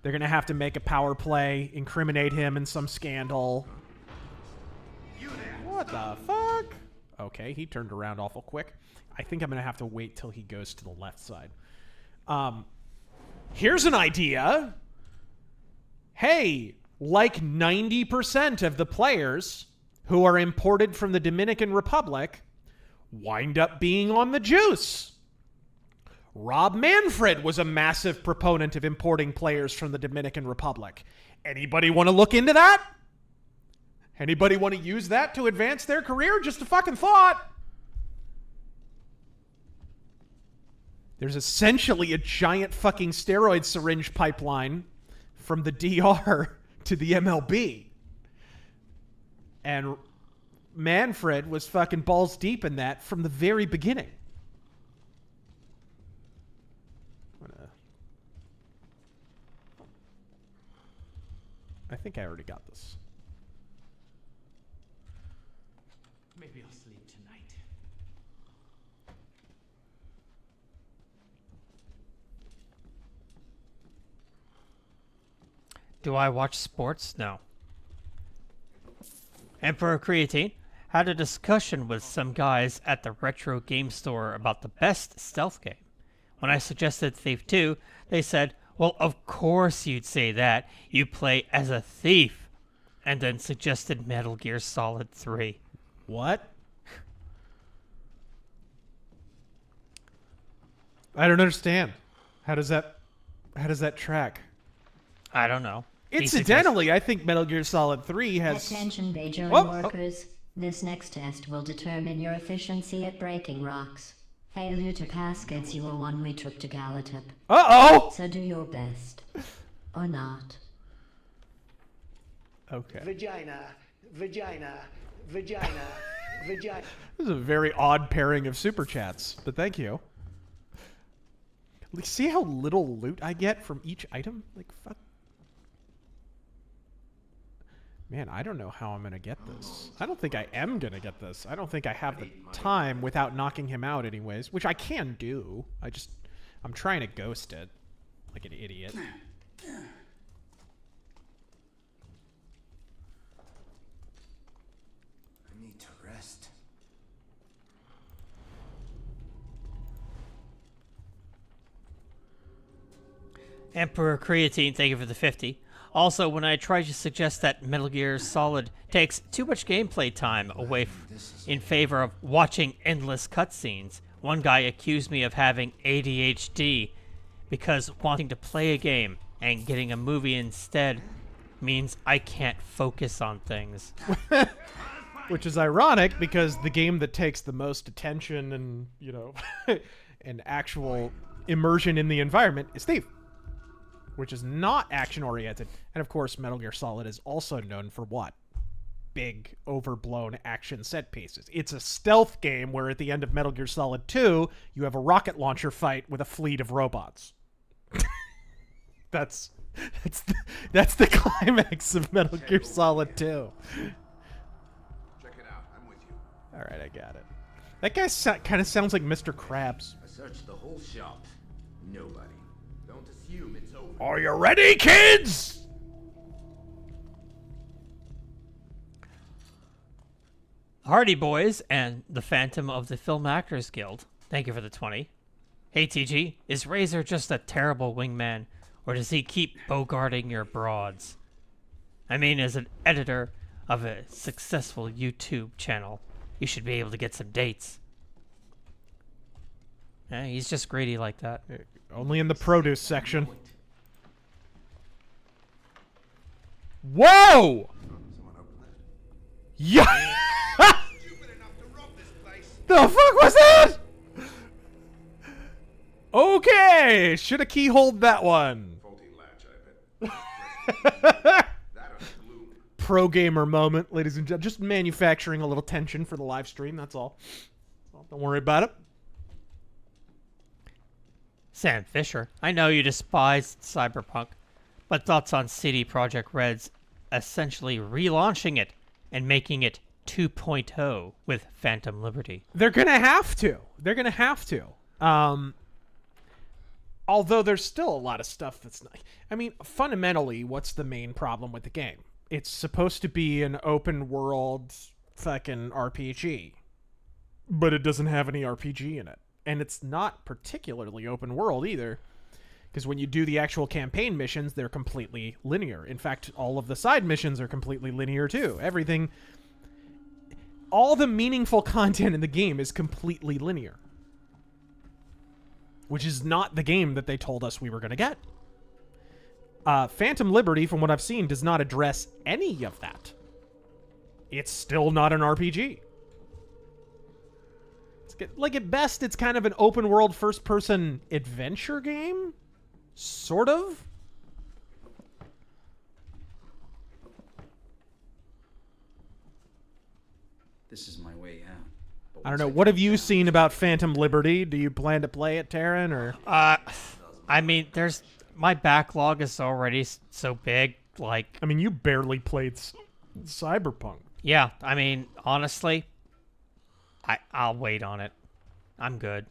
S1: They're going to have to make a power play, incriminate him in some scandal. What the fuck? Okay, he turned around awful quick. I think I'm going to have to wait till he goes to the left side. Here's an idea. Hey, like 90% of the players who are imported from the Dominican Republic wind up being on the juice. Rob Manfred was a massive proponent of importing players from the Dominican Republic. Anybody want to look into that? Anybody want to use that to advance their career? Just a fucking thought. There's essentially a giant fucking steroid syringe pipeline from the DR to the MLB. And Manfred was fucking balls deep in that from the very beginning. I think I already got this.
S11: Maybe I'll sleep tonight.
S2: Do I watch sports? No. Emperor Creatine had a discussion with some guys at the retro game store about the best stealth game. When I suggested Thief 2, they said, well, of course you'd say that. You play as a thief. And then suggested Metal Gear Solid 3.
S1: What? I don't understand. How does that track?
S2: I don't know.
S1: Incidentally, I think Metal Gear Solid 3 has...
S14: Attention, Bajor workers. This next test will determine your efficiency at breaking rocks. Failure to pass gets you a one-way trip to Galatip.
S1: Uh-oh!
S14: So do your best. Or not.
S1: Okay.
S12: Vagina, vagina, vagina, vagina.
S1: This is a very odd pairing of super chats, but thank you. Like, see how little loot I get from each item? Like, fuck. Man, I don't know how I'm going to get this. I don't think I am going to get this. I don't think I have the time without knocking him out anyways, which I can do. I'm trying to ghost it like an idiot.
S13: I need to rest.
S2: Emperor Creatine, thank you for the 50. Also, when I tried to suggest that Metal Gear Solid takes too much gameplay time away in favor of watching endless cutscenes, one guy accused me of having ADHD because wanting to play a game and getting a movie instead means I can't focus on things.
S1: Which is ironic because the game that takes the most attention and, you know, and actual immersion in the environment is Thief, which is not action-oriented. And, of course, Metal Gear Solid is also known for what? Big, overblown action set pieces. It's a stealth game where at the end of Metal Gear Solid 2, you have a rocket launcher fight with a fleet of robots. That's the climax of Metal Gear Solid 2.
S9: Check it out. I'm with you.
S1: All right, I got it. That guy kind of sounds like Mr. Krabs.
S13: I searched the whole shop. Nobody. Don't assume it's over.
S1: Are you ready, kids?
S2: Hardy Boys and the Phantom of the Film Actors Guild, thank you for the 20. Hey TG, is Razor just a terrible wingman, or does he keep bogarting your broads? I mean, as an editor of a successful YouTube channel, you should be able to get some dates. He's just greedy like that.
S1: Only in the produce section. Whoa! Yeah! The fuck was that? Okay, should have keyholed that one. Pro gamer moment, ladies and gentlemen. Just manufacturing a little tension for the live stream, that's all. Well, don't worry about it.
S2: Sam Fisher, I know you despise Cyberpunk, but thoughts on CD Projekt Red's essentially relaunching it and making it 2.0 with Phantom Liberty?
S1: They're gonna have to. They're gonna have to. Although there's still a lot of stuff that's not... I mean, fundamentally, what's the main problem with the game? It's supposed to be an open world fucking RPG. But it doesn't have any RPG in it. And it's not particularly open world either. Because when you do the actual campaign missions, they're completely linear. In fact, all of the side missions are completely linear too. Everything... all the meaningful content in the game is completely linear. Which is not the game that they told us we were going to get. Phantom Liberty, from what I've seen, does not address any of that. it's still not an RPG. Like, at best, it's kind of an open world first person adventure game, sort of.
S3: This is my way out. But
S1: I don't know.
S3: once
S1: What
S3: get
S1: have you
S3: down-
S1: seen about Phantom Liberty? Do you plan to play it, Taryn, or?
S2: I mean, my backlog is already so big. Like,
S1: I mean, you barely played Cyberpunk.
S2: yeah. I mean, honestly, I'll wait on it. I'm good.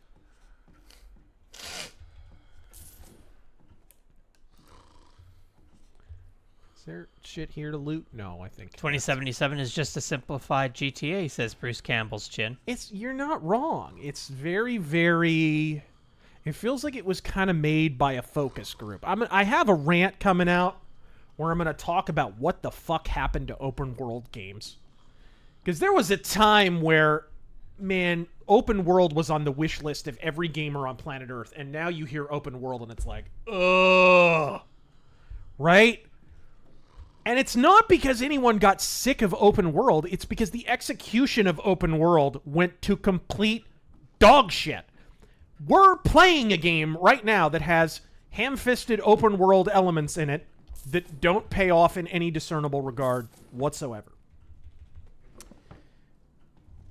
S1: Is there shit here to loot? No, I think
S2: 2077 is just a simplified GTA, says Bruce Campbell's chin.
S1: You're not wrong. It's very, very. It feels like it was kind of made by a focus group. I have a rant coming out where I'm going to talk about what the fuck happened to open world games. Because there was a time where, man, open world was on the wish list of every gamer on planet Earth, and now you hear open world and it's like, ugh. Right? And it's not because anyone got sick of open world. It's because the execution of open world went to complete dog shit. We're playing a game right now that has ham-fisted open world elements in it that don't pay off in any discernible regard whatsoever.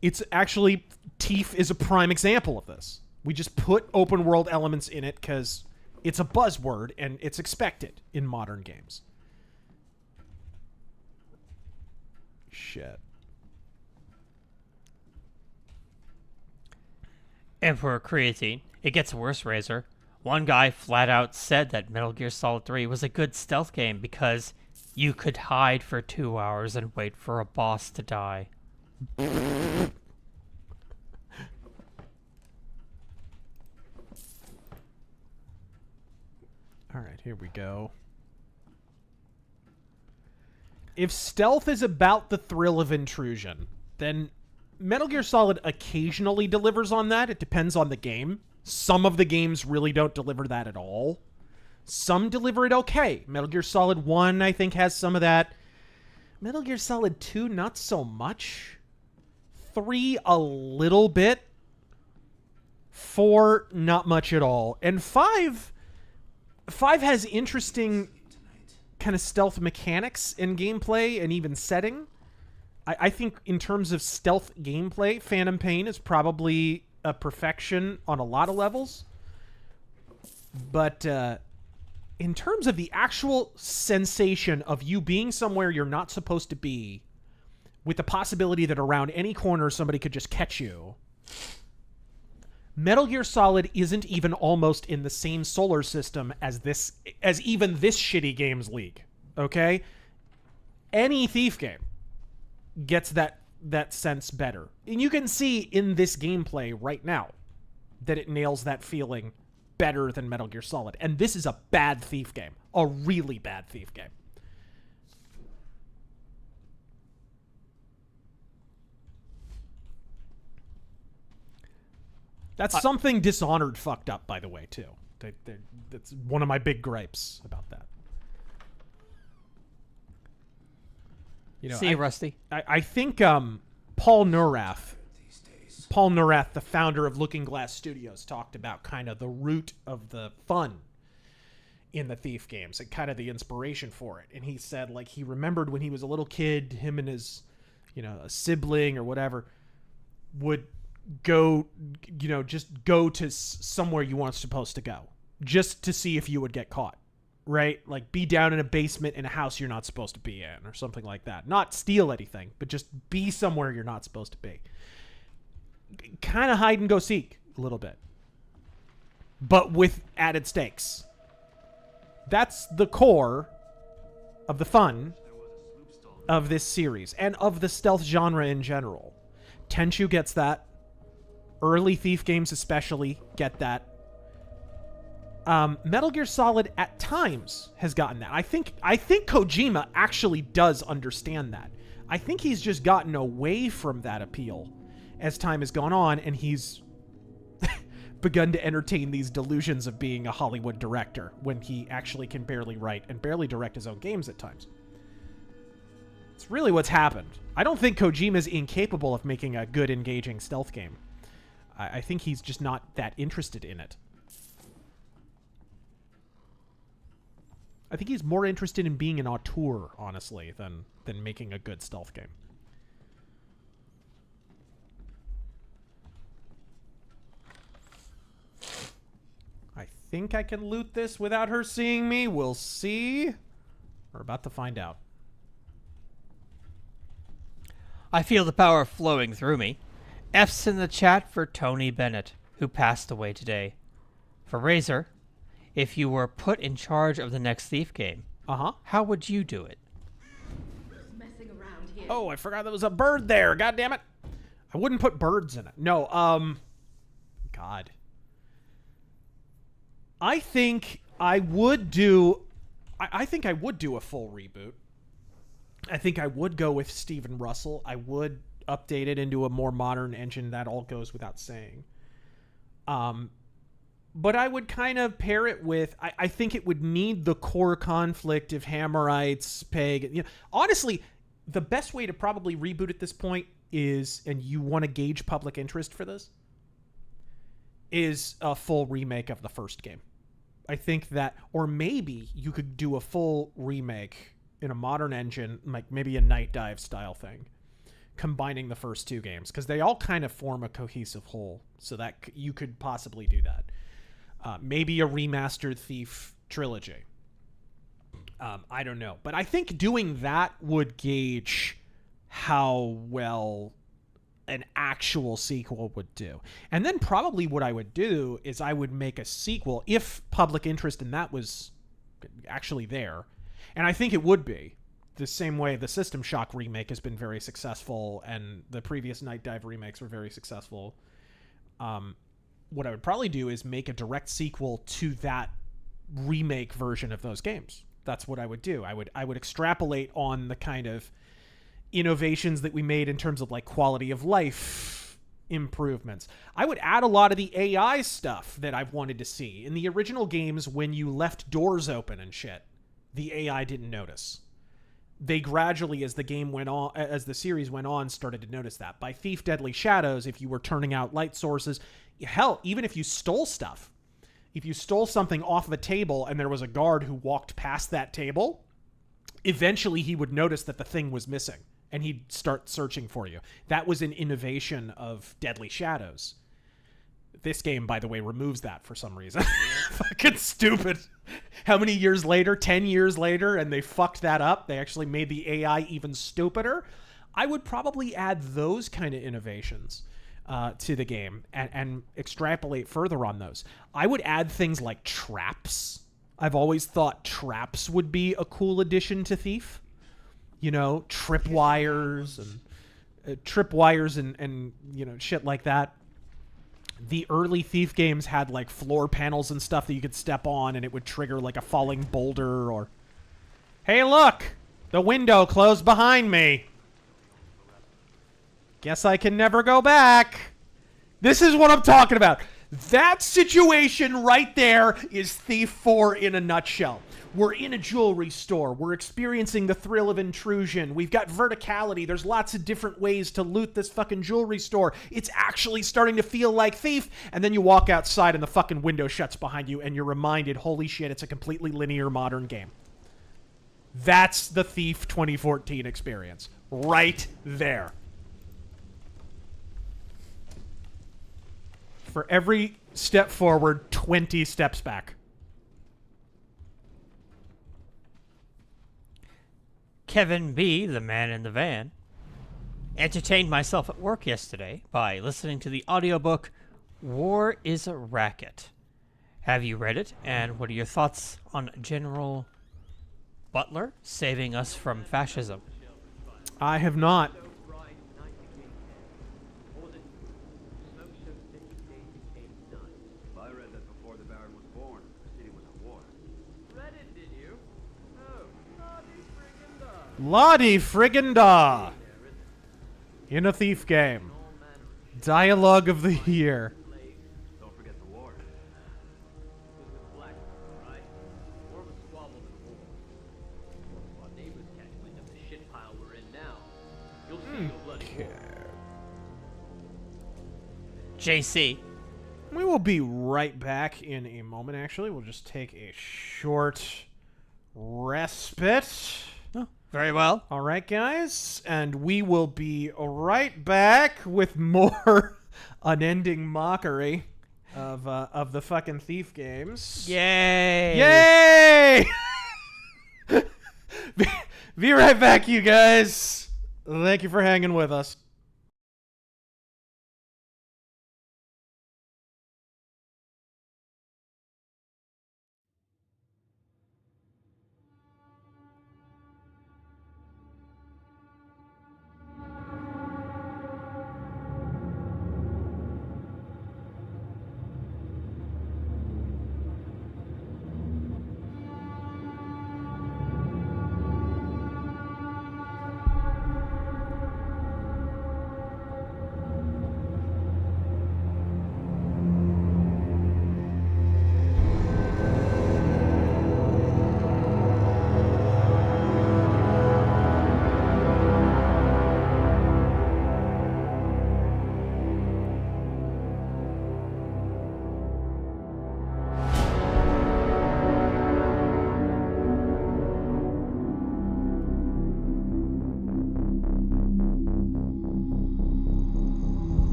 S1: It's actually, Teef is a prime example of this. We just put open world elements in it because it's a buzzword and it's expected in modern games. Shit.
S2: Emperor Creatine. It gets worse, Razor. One guy flat out said that Metal Gear Solid 3 was a good stealth game because you could hide for 2 hours and wait for a boss to die.
S1: Alright, here we go. If stealth is about the thrill of intrusion, then Metal Gear Solid occasionally delivers on that. It depends on the game. Some of the games really don't deliver that at all. Some deliver it okay. Metal Gear Solid 1, I think, has some of that. Metal Gear Solid 2, not so much. 3, a little bit. 4, not much at all. And 5 has interesting kind of stealth mechanics and gameplay and even setting. I think in terms of stealth gameplay, Phantom Pain is probably a perfection on a lot of levels. But in terms of the actual sensation of you being somewhere you're not supposed to be, with the possibility that around any corner somebody could just catch you, Metal Gear Solid isn't even almost in the same solar system as even this shitty games league. Okay? Any Thief game gets that sense better. And you can see in this gameplay right now that it nails that feeling better than Metal Gear Solid. And this is a bad Thief game. A really bad Thief game. That's something Dishonored fucked up, by the way, too. That's one of my big gripes about that. You know,
S2: See you, Rusty.
S1: I think Paul Neurath, the founder of Looking Glass Studios, talked about kind of the root of the fun in the Thief games and kind of the inspiration for it. And he said, like, he remembered when he was a little kid, him and his, a sibling or whatever would go, just go to somewhere you weren't supposed to go just to see if you would get caught. Right? Like, be down in a basement in a house you're not supposed to be in or something like that. Not steal anything, but just be somewhere you're not supposed to be. Kind of hide and go seek a little bit. But with added stakes. That's the core of the fun of this series and of the stealth genre in general. Tenchu gets that. Early Thief games especially get that. Metal Gear Solid at times has gotten that. I think Kojima actually does understand that. I think he's just gotten away from that appeal as time has gone on, and he's begun to entertain these delusions of being a Hollywood director when he actually can barely write and barely direct his own games at times. It's really what's happened. I don't think Kojima's incapable of making a good, engaging stealth game. I think he's just not that interested in it. I think he's more interested in being an auteur, honestly, than making a good stealth game. I think I can loot this without her seeing me. We'll see. We're about to find out.
S2: I feel the power flowing through me. F's in the chat for Tony Bennett, who passed away today. For Razor, if you were put in charge of the next Thief game, how would you do it?
S6: Messing around here.
S1: Oh, I forgot there was a bird there. God damn it. I wouldn't put birds in it. No, God. I think I would do... I think I would do a full reboot. I think I would go with Steven Russell. I would update it into a more modern engine. That all goes without saying. But I would kind of pair it with... I think it would need the core conflict of Hammerites, Peg. You know, honestly, the best way to probably reboot at this point is, and you want to gauge public interest for this, is a full remake of the first game. I think that... Or maybe you could do a full remake in a modern engine, like maybe a Night Dive style thing, combining the first two games, because they all kind of form a cohesive whole, so that you could possibly do that. Maybe a remastered Thief trilogy. I don't know. But I think doing that would gauge how well an actual sequel would do. And then probably what I would do is I would make a sequel if public interest in that was actually there. And I think it would be. The same way the System Shock remake has been very successful and the previous Night Dive remakes were very successful. What I would probably do is make a direct sequel to that remake version of those games. That's what I would do. I would extrapolate on the kind of innovations that we made in terms of like quality of life improvements. I would add a lot of the AI stuff that I've wanted to see. In the original games, when you left doors open and shit, the AI didn't notice. They gradually, as the game went on, as the series went on, started to notice that. By Thief Deadly Shadows, if you were turning out light sources, hell, even if you stole stuff, if you stole something off of a table and there was a guard who walked past that table, eventually he would notice that the thing was missing and he'd start searching for you. That was an innovation of Deadly Shadows. This game, by the way, removes that for some reason. Fucking stupid. How many years later? 10 years later, and they fucked that up. They actually made the AI even stupider. I would probably add those kind of innovations to the game and extrapolate further on those. I would add things like traps. I've always thought traps would be a cool addition to Thief. You know, tripwires and you know, shit like that. The early Thief games had like floor panels and stuff that you could step on and it would trigger like a falling boulder or... Hey, look! The window closed behind me. Guess I can never go back. This is what I'm talking about. That situation right there is Thief 4 in a nutshell. We're in a jewelry store. We're experiencing the thrill of intrusion. We've got verticality. There's lots of different ways to loot this fucking jewelry store. It's actually starting to feel like Thief. And then you walk outside and the fucking window shuts behind you and you're reminded, holy shit, it's a completely linear modern game. That's the Thief 2014 experience. Right there. For every step forward, 20 steps back.
S2: Kevin B., the man in the van, entertained myself at work yesterday by listening to the audiobook War is a Racket. Have you read it? And what are your thoughts on General Butler saving us from fascism?
S1: I have not.
S8: I read that before the Baron was born, the city was at war.
S10: Read it, did you? Oh,
S1: Lottie friggin' da. In a Thief game. Dialogue of the year.
S8: Don't forget the war.
S10: War was squabbled in war. Our neighbors catch wind of the shit pile we're in
S2: JC.
S1: We will be right back in a moment, actually. We'll just take a short respite.
S2: Oh, very well.
S1: All right, guys. And we will be right back with more unending mockery of the fucking Thief games.
S2: Yay!
S1: Yay! Be right back, you guys. Thank you for hanging with us.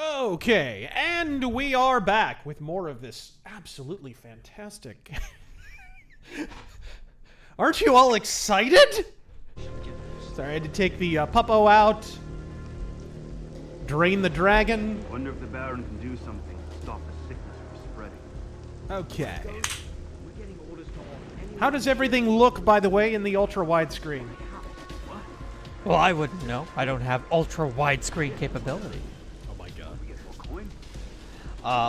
S1: Okay, and we are back with more of this absolutely fantastic. Aren't you all excited? Sorry, I had to take the puppo out. Drain the dragon.
S8: Wonder if the Baron can do something to stop the sickness from spreading.
S1: Okay. How does everything look, by the way, in the ultra widescreen?
S2: Well, I wouldn't know. I don't have ultra widescreen capability.
S1: Oh my god.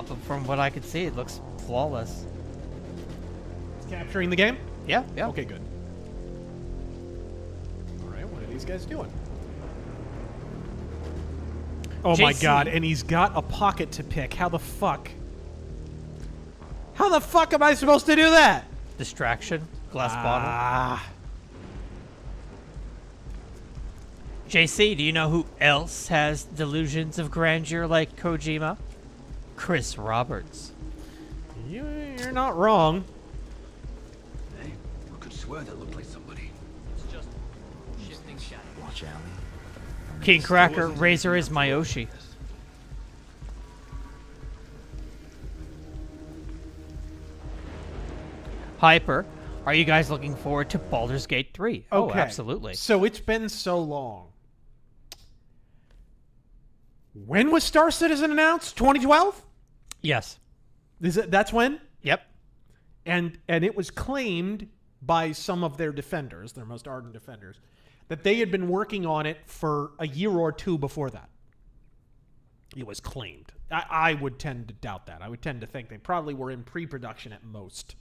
S2: But from what I can see, it looks flawless.
S1: It's capturing the game?
S2: Yeah, yeah.
S1: Okay, good. Alright, what are these guys doing? Oh my god, and he's got a pocket to pick. How the fuck? How the fuck am I supposed to do that?
S2: Distraction. Glass bottle. JC, do you know who else has delusions of grandeur like Kojima? Chris Roberts.
S1: You're not wrong.
S8: Hey, I could swear that looked like somebody.
S10: It's just shifting shadow.
S13: Watch out.
S2: King Cracker, Razor is Mayoshi. Hyper, are you guys looking forward to Baldur's Gate 3? Oh, absolutely.
S1: So it's been so long. When was Star Citizen announced? 2012?
S2: Yes.
S1: That's when?
S2: Yep.
S1: And it was claimed by some of their defenders, their most ardent defenders, that they had been working on it for a year or two before that. It was claimed. I would tend to doubt that. I would tend to think they probably were in pre-production at most.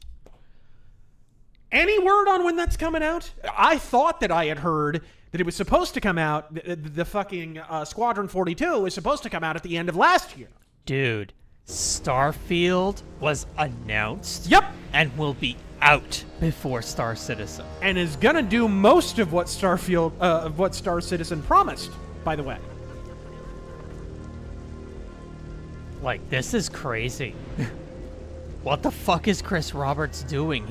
S1: Any word on when that's coming out? I thought that I had heard that it was supposed to come out, the fucking Squadron 42 was supposed to come out at the end of last year.
S2: Dude, Starfield was announced.
S1: Yep.
S2: And will be out before Star Citizen.
S1: And is gonna do most of what Star Citizen promised, by the way.
S2: Like, this is crazy. What the fuck is Chris Roberts doing?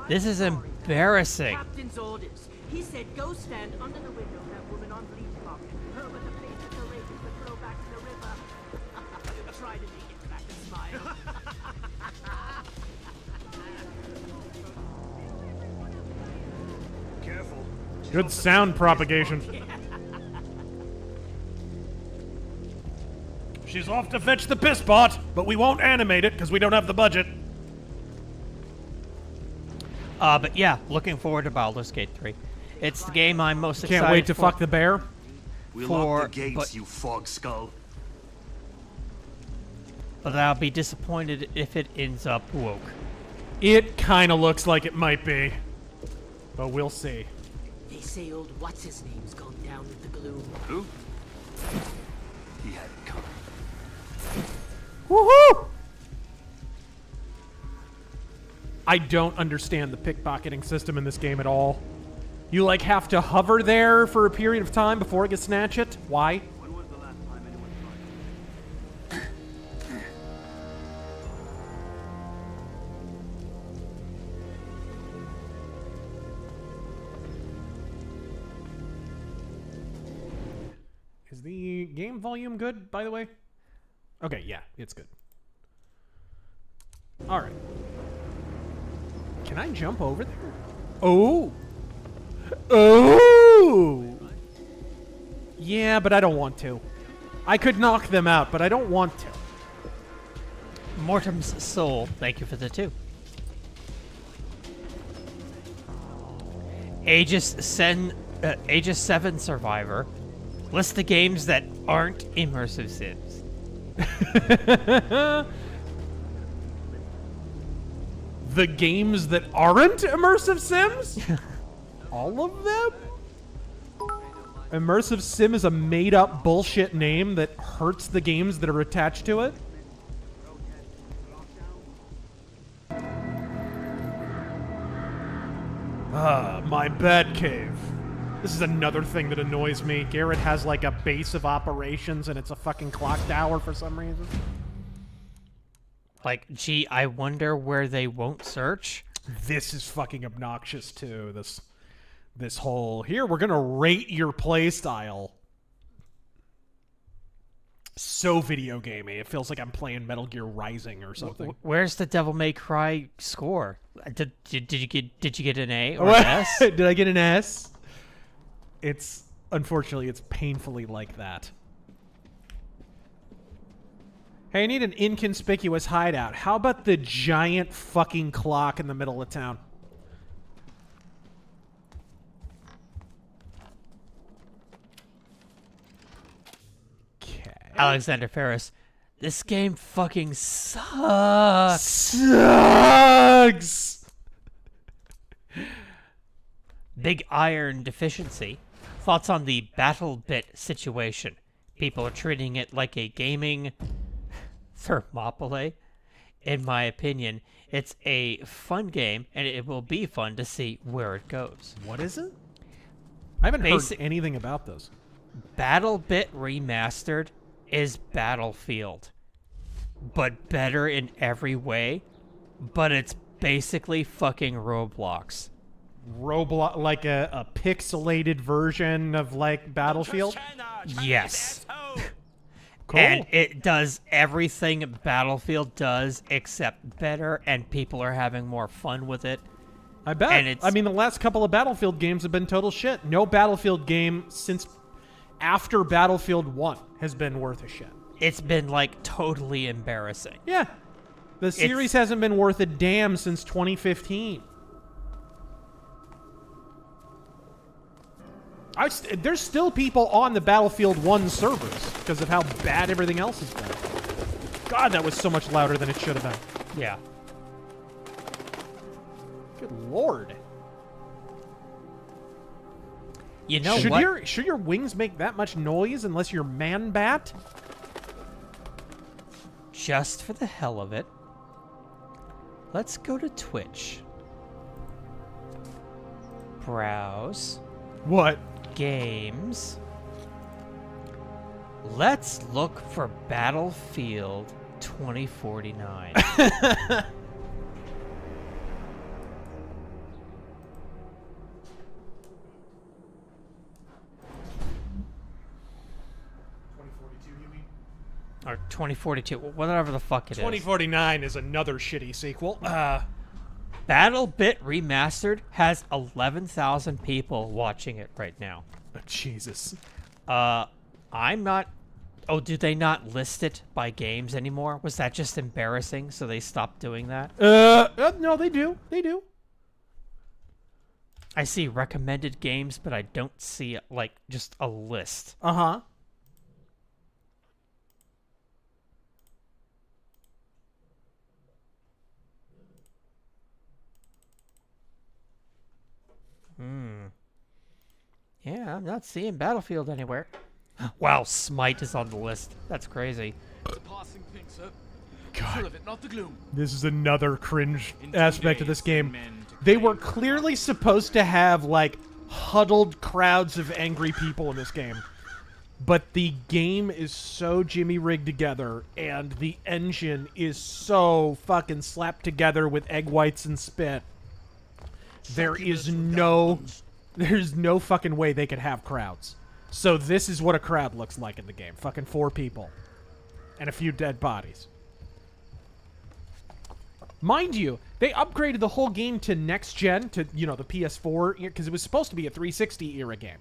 S2: This is embarrassing.
S15: Captain's orders. He said go stand under the window of that woman on Bleach Block. Her with the face of the lake to throw back to the river. Try to make it back and smile.
S8: Careful.
S1: Good sound propagation. She's off to fetch the piss pot, but we won't animate it because we don't have the budget.
S2: But yeah, looking forward to Baldur's Gate 3. It's the game I'm most excited for.
S1: Can't wait to fuck the bear.
S8: We'll lock the gates, you fog skull.
S2: But I'll be disappointed if it ends up woke.
S1: It kind of looks like it might be. But we'll see.
S15: They say old what's-his-name's gone down with the gloom.
S8: Who? He had it coming.
S1: Woohoo! I don't understand the pickpocketing system in this game at all. You, like, have to hover there for a period of time before it gets snatch it? Why?
S8: When was the last time anyone tried?
S1: Is the game volume good, by the way? Okay, yeah, it's good. Alright. Can I jump over there? Oh! Oh! Yeah, but I don't want to. I could knock them out, but I don't want to.
S2: Mortem's Soul, thank you for the 2. Aegis 7 Survivor. List the games that aren't immersive sims.
S1: The games that aren't immersive sims? All of them? Immersive sim is a made-up bullshit name that hurts the games that are attached to it? Ah, my bat cave. This is another thing that annoys me. Garrett has like a base of operations and it's a fucking clock tower for some reason.
S2: Like, gee, I wonder where they won't search.
S1: This is fucking obnoxious too. This whole, here, we're gonna rate your playstyle. so video gamey. It feels like I'm playing Metal Gear Rising or something.
S2: Where's the Devil May Cry score? Did you get an A or an S?
S1: Did I get an S? It's unfortunately it's painfully like that. Hey, I need an inconspicuous hideout. How about the giant fucking clock in the middle of town?
S2: Alexander Ferris, this game fucking sucks.
S1: Sucks.
S2: Big Iron Deficiency. Thoughts on the battle bit situation? People are treating it like a gaming Thermopylae. In my opinion, it's a fun game, and it will be fun to see where it goes.
S1: What is it? I haven't heard anything about this.
S2: BattleBit Remastered is Battlefield, but better in every way. But it's basically fucking Roblox.
S1: Roblox, like a pixelated version of like Battlefield?
S2: Yes.
S1: Cool.
S2: And it does everything Battlefield does except better, and people are having more fun with it.
S1: I bet.
S2: And
S1: I mean, the last couple of Battlefield games have been total shit. No Battlefield game since after Battlefield 1 has been worth a shit.
S2: It's been, like, totally embarrassing.
S1: Yeah. The series hasn't been worth a damn since 2015. There's still people on the Battlefield 1 servers because of how bad everything else has been. God, that was so much louder than it should have been.
S2: Yeah.
S1: Good lord.
S2: You know what?
S1: Should your wings make that much noise unless you're Man-Bat?
S2: Just for the hell of it, let's go to Twitch. Browse.
S1: What?
S2: Games. Let's look for Battlefield 2049. Or 2042, whatever the fuck it
S1: 2049 is another shitty sequel.
S2: BattleBit Remastered has 11,000 people watching it right now.
S1: Oh, Jesus.
S2: I'm not... Oh, do they not list it by games anymore? Was that just embarrassing, so they stopped doing that?
S1: No, they do. They do.
S2: I see recommended games, but I don't see, like, just a list.
S1: Uh-huh.
S2: Yeah, I'm not seeing Battlefield anywhere. Wow, Smite is on the list. That's crazy.
S16: It's a passing thing, sir.
S1: God.
S16: Full of it, not the gloom.
S1: This is another cringe aspect of this game. They were clearly supposed to have, like, huddled crowds of angry people in this game. But the game is so jimmy-rigged together, and the engine is so fucking slapped together with egg whites and spit. There's no fucking way they could have crowds. So this is what a crowd looks like in the game. Fucking 4 people. And a few dead bodies. Mind you, they upgraded the whole game to next gen, to, you know, the PS4, because it was supposed to be a 360 era game.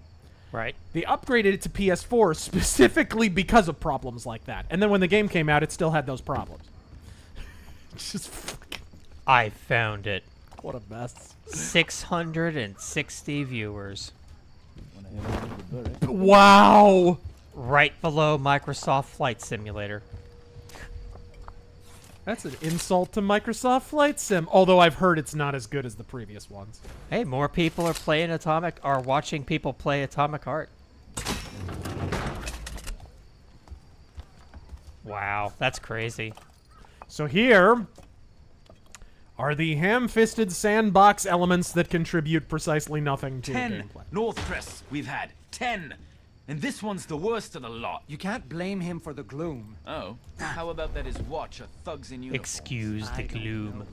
S2: Right.
S1: They upgraded it to PS4 specifically because of problems like that. And then when the game came out, it still had those problems. It's just fucking...
S2: I found it.
S1: What a mess.
S2: 660 viewers.
S1: Wow!
S2: Right below Microsoft Flight Simulator.
S1: That's an insult to Microsoft Flight Sim, although I've heard it's not as good as the previous ones.
S2: Hey, more people are watching people play Atomic Heart. Wow, that's crazy.
S1: So here are the ham-fisted sandbox elements that contribute precisely nothing to
S8: 10
S1: gameplay.
S8: North Crests we've had. 10. And this one's the worst of the lot.
S17: You can't blame him for the gloom.
S8: Oh. How about that his watch are thugs in uniform?
S2: Excuse the gloom.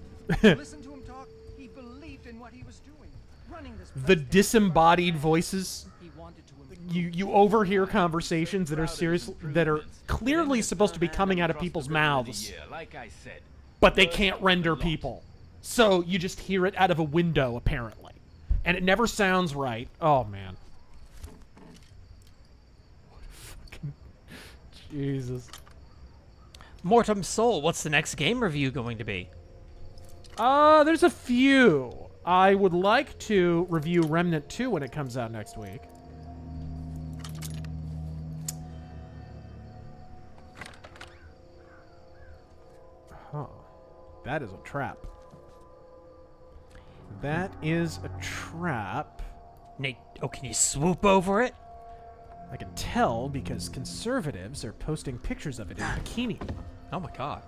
S17: Listen to him talk. He believed in what he was doing. Running this
S1: The disembodied voices.
S17: He wanted to
S1: you overhear conversations that are clearly supposed to be coming out of people's mouths, but they can't render people. So you just hear it out of a window, apparently. And it never sounds right. Oh, man. Fucking Jesus.
S2: Mortem Soul, what's the next game review going to be?
S1: There's a few. I would like to review Remnant 2 when it comes out next week. Huh. That is a trap. That is a trap.
S2: Nate, oh, can you swoop over it?
S1: I can tell because conservatives are posting pictures of it in bikini.
S2: Oh my god.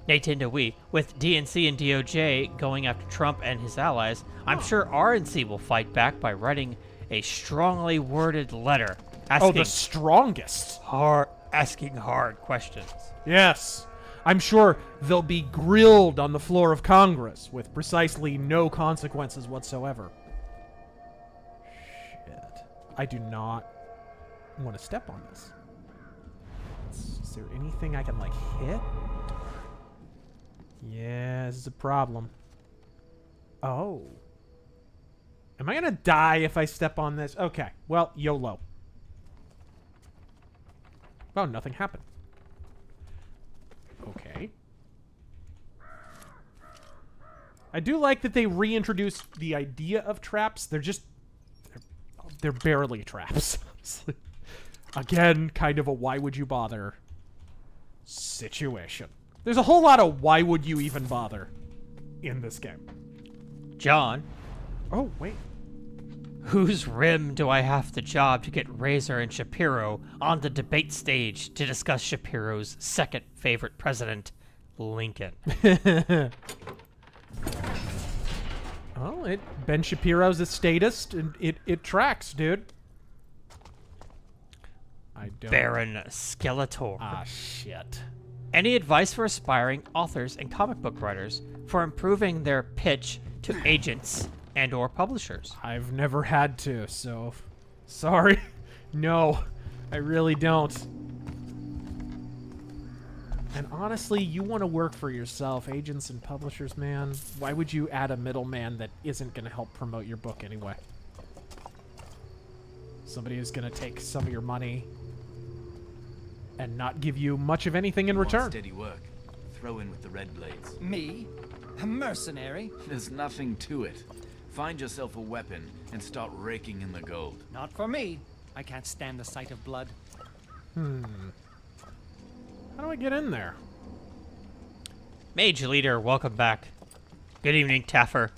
S2: Nintendo Wii, with DNC and DOJ going after Trump and his allies, I'm sure RNC will fight back by writing a strongly worded letter asking
S1: the strongest.
S2: Asking hard questions.
S1: Yes. I'm sure they'll be grilled on the floor of Congress with precisely no consequences whatsoever. Shit. I do not want to step on this. Is there anything I can, like, hit? Yeah, this is a problem. Oh. Am I gonna die if I step on this? Okay. Well, YOLO. Oh, nothing happened. Okay. I do like that they reintroduced the idea of traps. They're barely traps. Again, kind of a why would you bother situation. There's a whole lot of why would you even bother in this game.
S2: John.
S1: Oh, wait.
S2: Whose rim do I have to job to get Razor and Shapiro on the debate stage to discuss Shapiro's second favorite president, Lincoln?
S1: Oh, Ben Shapiro's a statist, and it tracks, dude. I don't.
S2: Baron Skeletor.
S1: Ah, shit.
S2: Any advice for aspiring authors and comic book writers for improving their pitch to agents and or publishers?
S1: I've never had to, so sorry. No, I really don't. And honestly, you want to work for yourself, agents and publishers, man. Why would you add a middleman that isn't going to help promote your book anyway? Somebody who's going to take some of your money and not give you much of anything in return.
S18: Steady work. Throw in with the red blades.
S17: Me? A mercenary?
S18: There's nothing to it. Find yourself a weapon and start raking in the gold.
S17: Not for me. I can't stand the sight of blood.
S1: How do I get in there?
S2: Mage Leader, welcome back. Good evening, Taffer.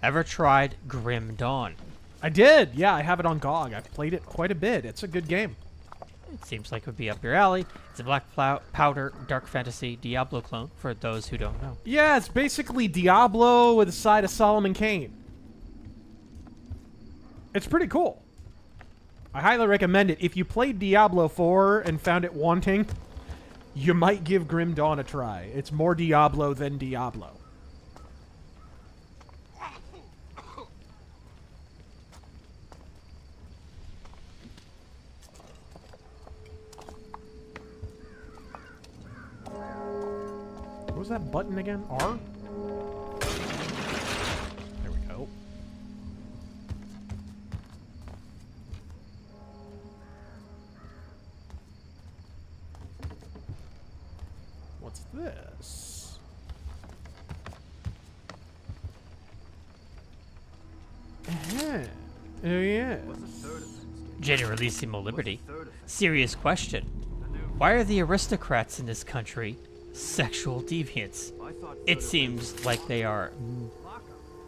S2: Ever tried Grim Dawn?
S1: I did. Yeah, I have it on GOG. I've played it quite a bit. It's a good game.
S2: It seems like it would be up your alley. It's a black powder dark fantasy Diablo clone, for those who don't know.
S1: Yeah, it's basically Diablo with a side of Solomon Kane. It's pretty cool. I highly recommend it. If you played Diablo 4 and found it wanting, you might give Grim Dawn a try. It's more Diablo than Diablo. What was that button again? R? There we go. What's this? Oh, yeah.
S2: Generalissimo Liberty. Serious question. Why are the aristocrats in this country sexual deviants? It seems like they are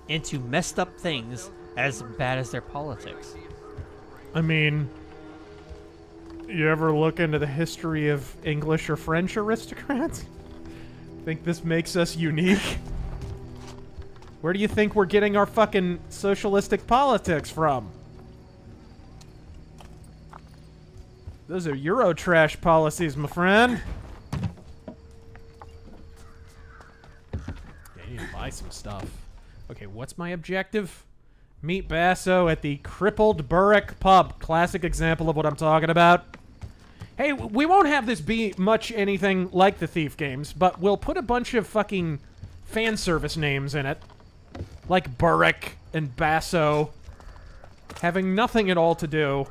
S2: into messed up things as bad as their politics.
S1: I mean, you ever look into the history of English or French aristocrats? Think this makes us unique? Where do you think we're getting our fucking socialistic politics from? Those are Eurotrash policies, my friend. Yeah, I need to buy some stuff. Okay, what's my objective? Meet Basso at the Crippled Burrick Pub. Classic example of what I'm talking about. Hey, we won't have this be much anything like the Thief games, but we'll put a bunch of fucking fan service names in it. Like Burrick and Basso. Having nothing at all to do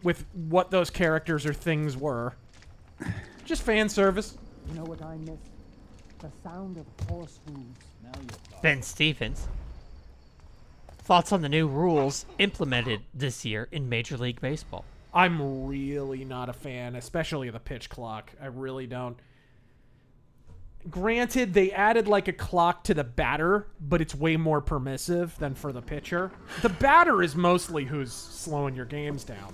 S1: with what those characters or things were. Just fan service.
S19: You know what I miss? The sound of horse hooves. Now you're
S2: Ben Stevens. Thoughts on the new rules implemented this year in Major League Baseball?
S1: I'm really not a fan, especially of the pitch clock. I really don't. Granted, they added like a clock to the batter, but it's way more permissive than for the pitcher. The batter is mostly who's slowing your games down.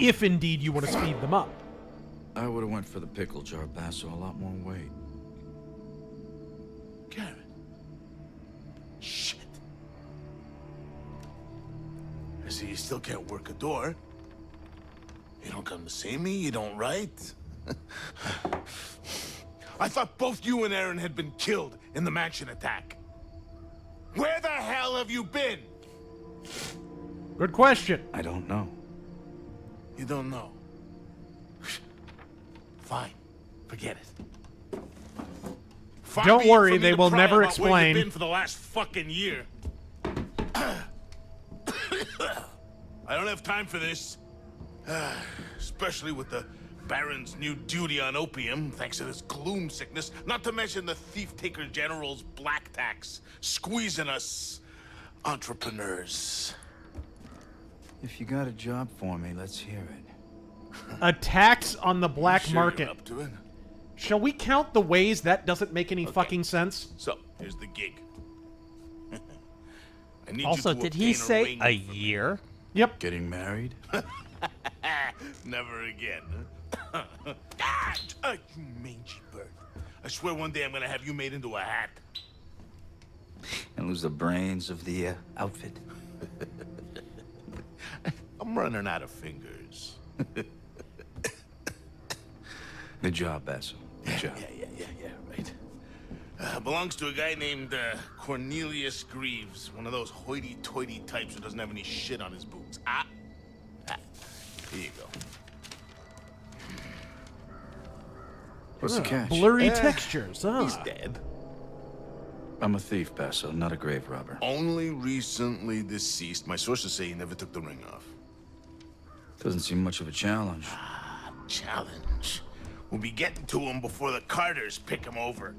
S1: If indeed you want to speed them up.
S3: I would have went for the pickle jar, Basso. A lot more weight.
S9: Garrett. Shit. I see you still can't work a door. You don't come to see me, you don't write. I thought both you and Aaron had been killed in the mansion attack. Where the hell have you been?
S1: Good question.
S3: I don't know.
S9: You don't know. Fine. Forget it. Far
S1: Don't
S9: be it
S1: worry,
S9: from me
S1: they
S9: to
S1: will
S9: pry
S1: never
S9: about where you've
S1: explain.
S9: been for the last fucking year. I don't have time for this. Especially with the Baron's new duty on opium, thanks to this gloom sickness, not to mention the thief-taker general's black tax, squeezing us entrepreneurs.
S3: If you got a job for me, let's hear it.
S1: A tax on the black
S9: Sure
S1: market.
S9: you're up to it?
S1: Shall we count the ways that doesn't make any fucking sense?
S9: So, here's the gig. I need
S2: Also,
S9: you to
S2: did he
S9: obtain
S2: say
S9: ring
S2: a
S9: for me.
S2: year?
S1: Yep.
S3: Getting married?
S9: Never again. Ah, you mangy bird. I swear one day I'm gonna have you made into a hat.
S3: And lose the brains of the outfit?
S9: I'm running out of fingers.
S3: Good job, Basso. Good job.
S9: Yeah, right. Belongs to a guy named Cornelius Greaves, one of those hoity-toity types who doesn't have any shit on his boots. Here you go.
S3: What's the catch?
S1: Blurry textures, huh?
S9: He's dead.
S3: I'm a thief, Basso, not a grave robber.
S9: Only recently deceased. My sources say he never took the ring off.
S3: Doesn't seem much of a challenge.
S9: Challenge. We'll be getting to him before the Carters pick him over.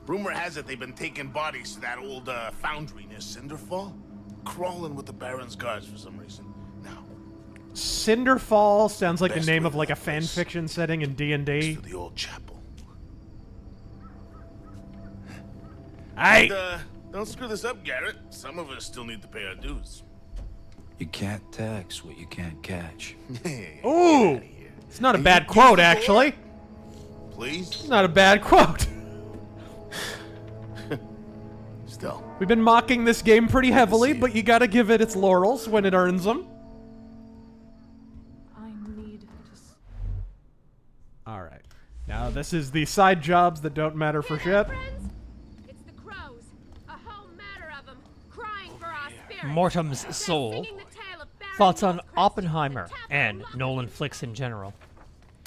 S9: Rumor has it they've been taking bodies to that old foundry near Cinderfall. Crawling with the Baron's guards for some reason. Now,
S1: Cinderfall sounds like the
S9: Best
S1: name
S9: way
S1: of
S9: to
S1: like a
S9: that
S1: fan
S9: place.
S1: fiction setting in D&D.
S9: to the old chapel.
S1: Hey!
S9: And, don't screw this up, Garrett. Some of us still need to pay our dues.
S3: You can't tax what you can't catch.
S1: Ooh! It's not a bad quote, actually.
S9: Please?
S1: It's not a bad quote.
S9: Still.
S1: We've been mocking this game pretty heavily, but you gotta give it its laurels when it earns them.
S4: I need to.
S1: Alright. Now, this is the side jobs that don't matter for shit.
S6: It's the crows. A whole matter of them, crying for our spirits.
S2: Mortem's Soul. Thoughts on Oppenheimer and Nolan flicks in general?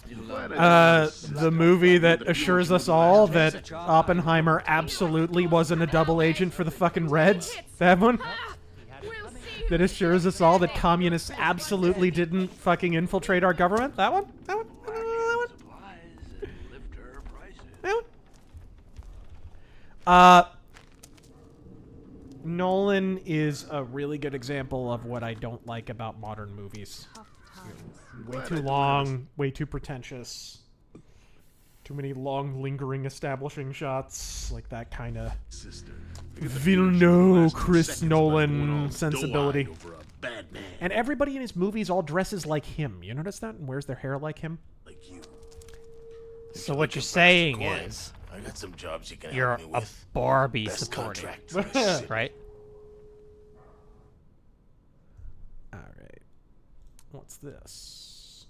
S1: The movie that assures us all that Oppenheimer absolutely wasn't a double agent for the fucking Reds. That one? That assures us all that communists absolutely didn't fucking infiltrate our government? That one? That one? That one? Nolan is a really good example of what I don't like about modern movies. Way too long, way too pretentious. Too many long, lingering, establishing shots. Like that kind of Villeneuve, Chris Nolan sensibility. And everybody in his movies all dresses like him. You notice that? And wears their hair like him?
S9: Like you.
S2: So what you're saying is
S9: I got some jobs you can
S2: you're
S9: help me
S2: a
S9: with.
S2: Barbie
S9: Best
S2: supporter,
S9: contract for the city.
S2: right?
S1: Alright. What's this?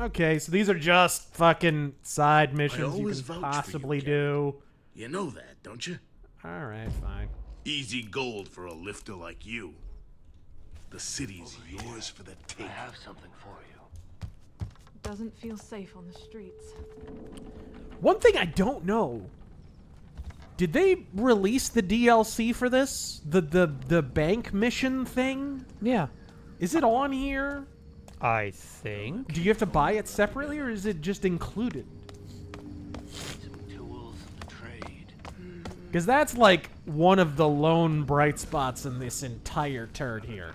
S1: Okay, so these are just fucking side missions you
S20: always
S1: can
S20: vouch for you,
S1: possibly
S20: Captain.
S1: do.
S20: You know that, don't you?
S1: Alright, fine.
S20: Easy gold for a lifter like you. The city's yours for the taking. I have something for you.
S21: Doesn't feel safe on the streets.
S1: One thing I don't know. Did they release the DLC for this? The bank mission thing?
S2: Yeah.
S1: Is it on here?
S2: I think.
S1: Do you have to buy it separately, or is it just included? Because that's like one of the lone bright spots in this entire turd here.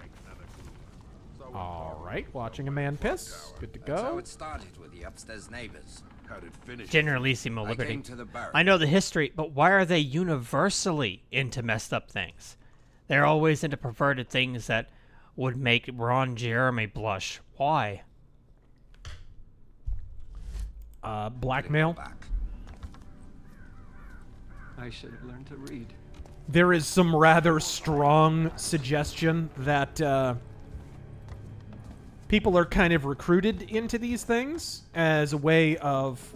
S1: All right, watching a man piss. Good to
S13: That's how
S1: go.
S13: it started with the upstairs neighbors.
S20: How'd it finish?
S2: Generalissimo
S13: I
S2: Liberty.
S13: came to the barracks.
S2: I know the history, but why are they universally into messed up things? They're always into perverted things that would make Ron Jeremy blush. Why?
S1: Blackmail.
S11: I should have learned to read.
S1: There is some rather strong suggestion that people are kind of recruited into these things as a way of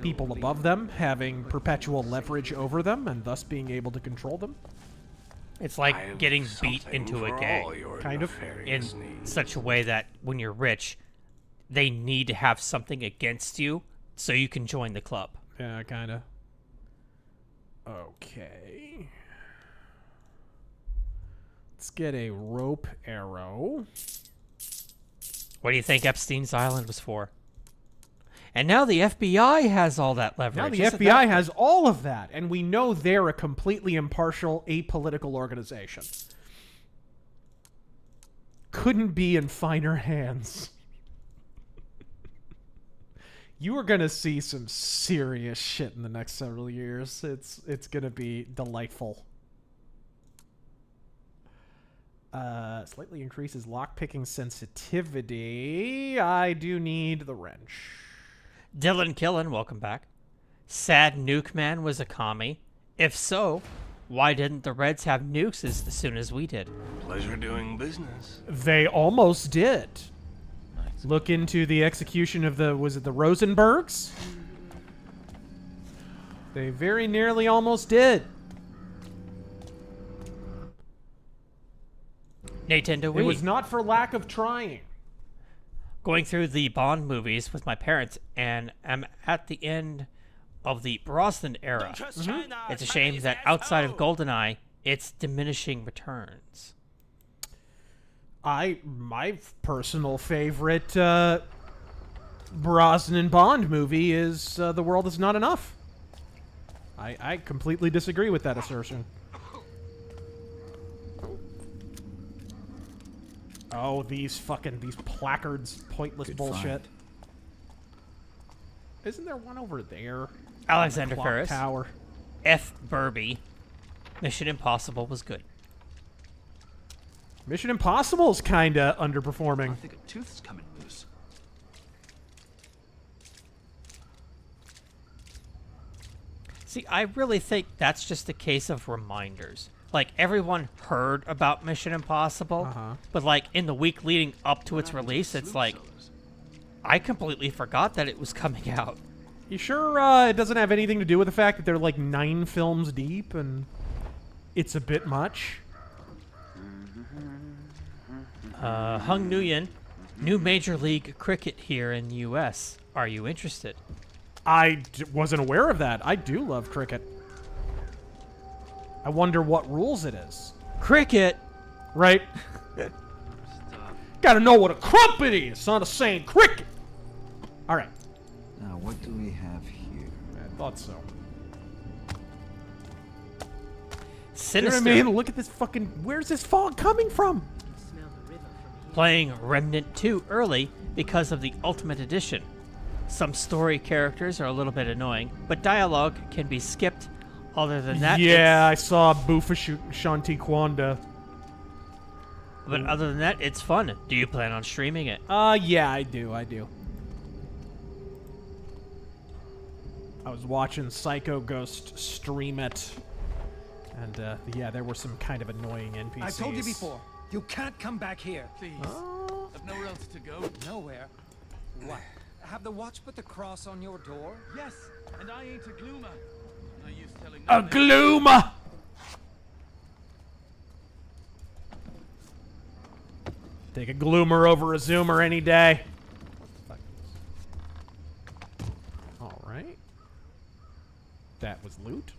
S1: people above them having perpetual leverage over them and thus being able to control them.
S2: It's like getting beat into a gang.
S1: Kind of.
S2: In such a way that when you're rich, they need to have something against you so you can join the club.
S1: Yeah, kind of. Okay. Let's get a rope arrow.
S2: What do you think Epstein's Island was for? And now the FBI has all that leverage.
S1: Now the
S2: Isn't
S1: FBI
S2: that-
S1: has all of that, and we know they're a completely impartial, apolitical organization. Couldn't be in finer hands. You are gonna see some serious shit in the next several years. It's gonna be delightful. Slightly increases lockpicking sensitivity. I do need the wrench.
S2: Dylan Killen, welcome back. Sad Nuke Man was a commie. If so, why didn't the Reds have nukes as soon as we did?
S20: Pleasure doing business.
S1: They almost did. Look into the execution of the, was it the Rosenbergs? They very nearly almost did.
S2: Nintendo Wii.
S1: It was not for lack of trying.
S2: Going through the Bond movies with my parents, and I'm at the end of the Brosnan era. It's a shame that outside of GoldenEye, it's diminishing returns.
S1: My personal favorite Brosnan Bond movie is The World Is Not Enough. I completely disagree with that assertion. Oh, these placards, pointless bullshit. Isn't there one over there?
S2: Alexander
S1: Clock
S2: Ferris.
S1: Tower.
S2: F. Burby. Mission Impossible was good.
S1: Mission Impossible's kinda underperforming.
S8: I think a tooth's coming loose.
S2: See, I really think that's just a case of reminders. Like, everyone heard about Mission Impossible, but, like, in the week leading up to its release, it's like, I completely forgot that it was coming out.
S1: You sure it doesn't have anything to do with the fact that they're like 9 films deep and it's a bit much?
S2: Hung Nguyen, new Major League Cricket here in the U.S. Are you interested?
S1: I wasn't aware of that. I do love cricket. I wonder what rules it is.
S2: Cricket!
S1: Right? Gotta know what a crumpet is. It's not a saying cricket. All right.
S13: Now, what do we have here?
S1: I thought so.
S2: Sinister.
S1: You know what I mean? Look at this fucking... Where's this fog coming from?
S2: Playing Remnant 2 early because of the Ultimate Edition. Some story characters are a little bit annoying, but dialogue can be skipped. Other than that,
S1: yeah, I saw Boofa Shanti Kwanda.
S2: But other than that, it's fun. Do you plan on streaming it?
S1: Yeah, I do. I was watching Psycho Ghost stream it, and yeah, there were some kind of annoying NPCs.
S17: I told you before, you can't come back here.
S11: Please.
S17: Oh.
S11: I've nowhere else to go.
S17: Nowhere? What? have the watch put the cross on your door?
S16: Yes, and I ain't a gloomer. No use telling
S1: A gloomer! Take a gloomer over a zoomer any day. Alright. That was loot.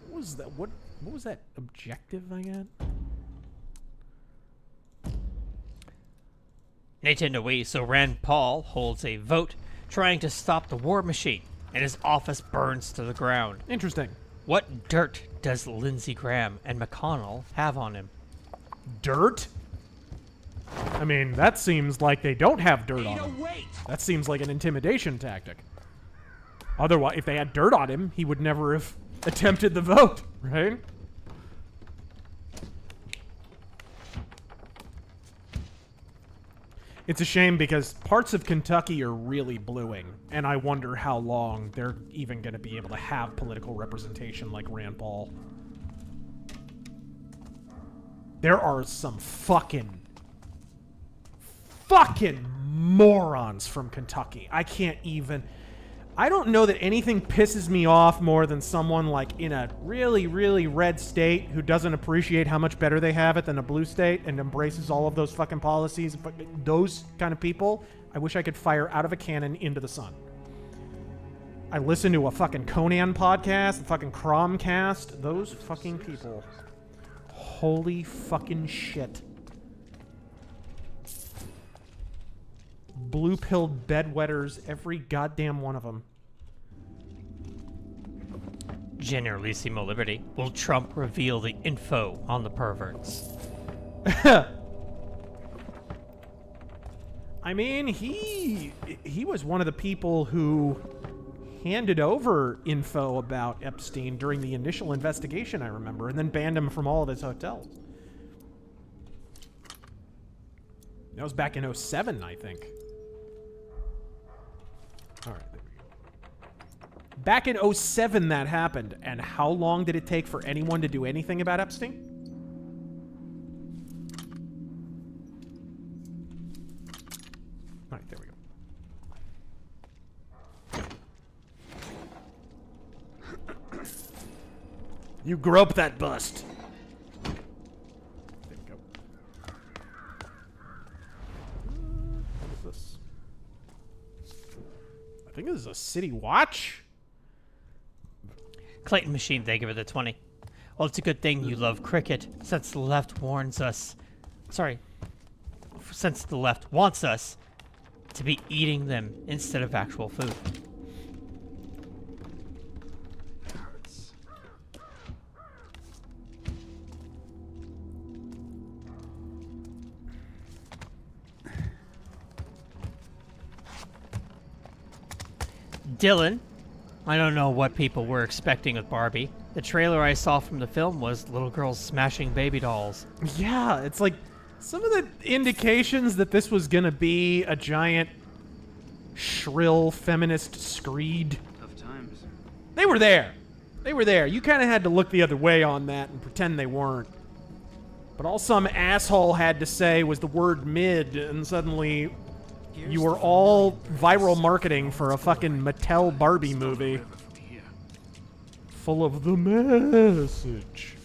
S1: What was that? What was that objective I got?
S2: Nintendo Wii, so Rand Paul holds a vote trying to stop the war machine, and his office burns to the ground.
S1: Interesting.
S2: What dirt does Lindsey Graham and McConnell have on him?
S1: Dirt? I mean, that seems like they don't have dirt on him. That seems like an intimidation tactic. Otherwise, if they had dirt on him, he would never have attempted the vote, right? It's a shame because parts of Kentucky are really bluing, and I wonder how long they're even going to be able to have political representation like Rand Paul. There are some fucking morons from Kentucky. I don't know that anything pisses me off more than someone like in a really, really red state who doesn't appreciate how much better they have it than a blue state and embraces all of those fucking policies. But those kind of people, I wish I could fire out of a cannon into the sun. I listen to a fucking Conan podcast, a fucking Cromcast. Those fucking people. Holy fucking shit. Blue-pilled bedwetters, every goddamn one of them.
S2: Generalissimo Liberty. Will Trump reveal the info on the perverts?
S1: I mean, he was one of the people who handed over info about Epstein during the initial investigation, I remember, and then banned him from all of his hotels. That was back in 2007, I think. All right, there we go. Back in 2007 that happened, and how long did it take for anyone to do anything about Epstein? All right, there we go. You grope that bust. There we go. What is this? I think this is a city watch.
S2: Clayton Machine, they give it a 20. Well, it's a good thing you love cricket, since the left warns us... Sorry. Since the left wants us to be eating them instead of actual food. Dylan, I don't know what people were expecting with Barbie. The trailer I saw from the film was little girls smashing baby dolls.
S1: Yeah, it's like some of the indications that this was gonna be a giant, shrill feminist screed.
S8: Tough times.
S1: They were there. They were there. You kind of had to look the other way on that and pretend they weren't. But all some asshole had to say was the word mid, and suddenly you were all viral marketing for a fucking Mattel Barbie movie. Full of the message.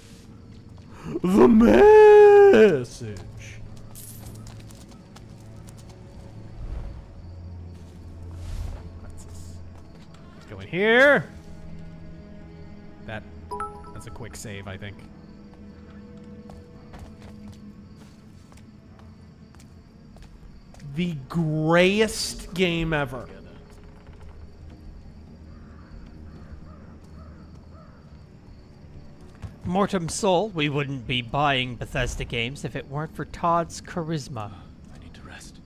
S1: The message. Let's go in here. That's a quick save, I think. The grayest game ever.
S2: Mortem Soul, we wouldn't be buying Bethesda games if it weren't for Todd's charisma.
S18: I need to rest.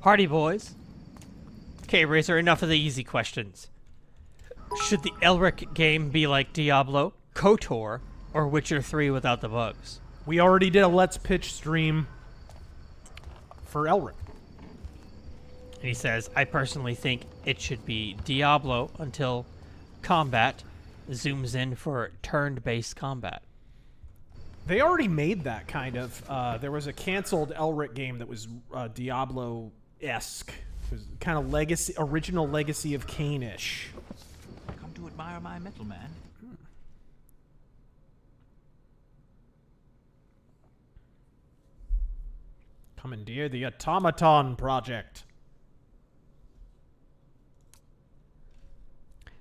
S2: Hardy boys. Okay, Razor, enough of the easy questions. Should the Elric game be like Diablo, KOTOR, or Witcher 3 without the bugs?
S1: We already did a Let's Pitch stream for Elric.
S2: And he says, I personally think it should be Diablo until combat zooms in for turn-based combat.
S1: They already made that kind of. There was a canceled Elric game that was Diablo-esque. It was kind of legacy, original Legacy of Kain-ish.
S7: Come to admire my metal man.
S1: Commandeer the Automaton Project.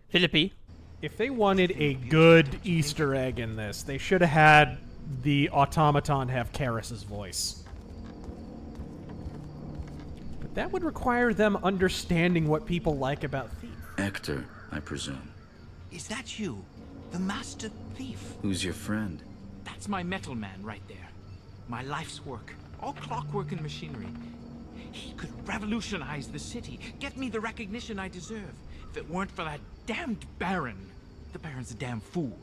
S2: Philippi.
S1: If they wanted a good Easter egg in this, they should have had the automaton have Karis's voice. But that would require them understanding what people like about Thief.
S3: Hector, I presume.
S7: Is that you? The Master Thief?
S3: Who's your friend?
S7: That's my metal man right there. My life's work. All clockwork and machinery. He could revolutionize the city, get me the recognition I deserve. If it weren't for that damned Baron. The Baron's a damn fool.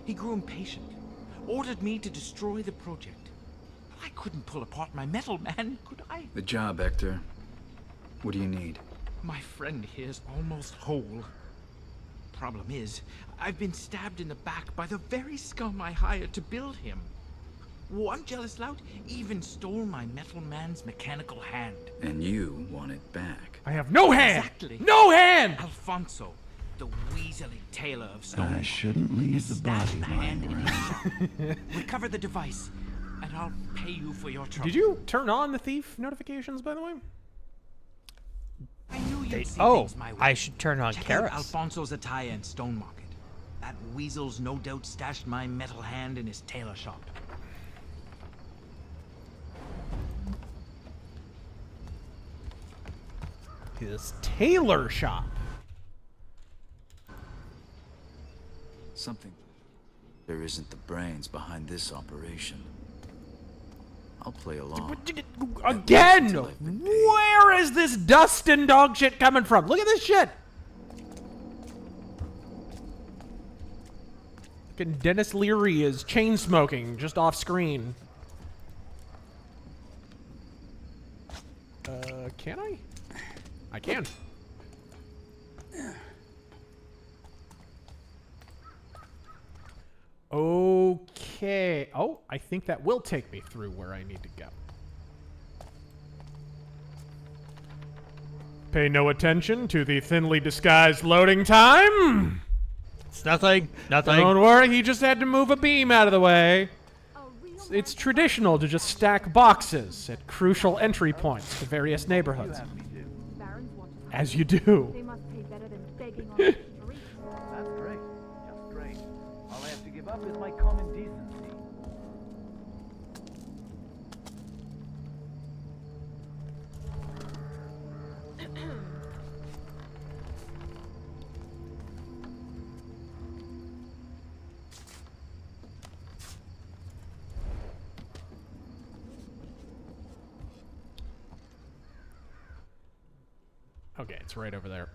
S7: He grew impatient, ordered me to destroy the project. But I couldn't pull apart my metal man, could I?
S3: The job, Hector. What do you need?
S7: My friend here's almost whole. Problem is, I've been stabbed in the back by the very scum I hired to build him. One jealous lout even stole my metal man's mechanical hand.
S3: And you want it back.
S1: I have no hand!
S7: Exactly.
S1: No hand!
S7: Alfonso, the weaselly tailor of stone.
S20: I shouldn't leave the body lying around.
S7: Recover the device, and I'll pay you for your trouble.
S1: Did you turn on the Thief notifications, by the way?
S7: I knew you'd see
S2: Oh,
S7: things my way.
S2: I should turn on
S7: Check out
S2: Karis.
S7: Alfonso's attire in Stone Market. That weasel's no doubt stashed my metal hand in his tailor shop.
S1: His tailor shop.
S3: Something. There isn't the brains behind this operation. I'll play along.
S1: Again! Where is this dust and dog shit coming from? Look at this shit! Fucking Dennis Leary is chain smoking just off screen. Can I? I can. Okay. Oh, I think that will take me through where I need to go. Pay no attention to the thinly disguised loading time.
S2: It's nothing. Nothing.
S1: Don't worry, he just had to move a beam out of the way. It's traditional to just stack boxes at crucial entry points to various neighborhoods. As you do.
S21: They must pay better than begging on the street.
S11: That's great. Just great. All I have to give up is my common decency.
S1: Okay, it's right over there.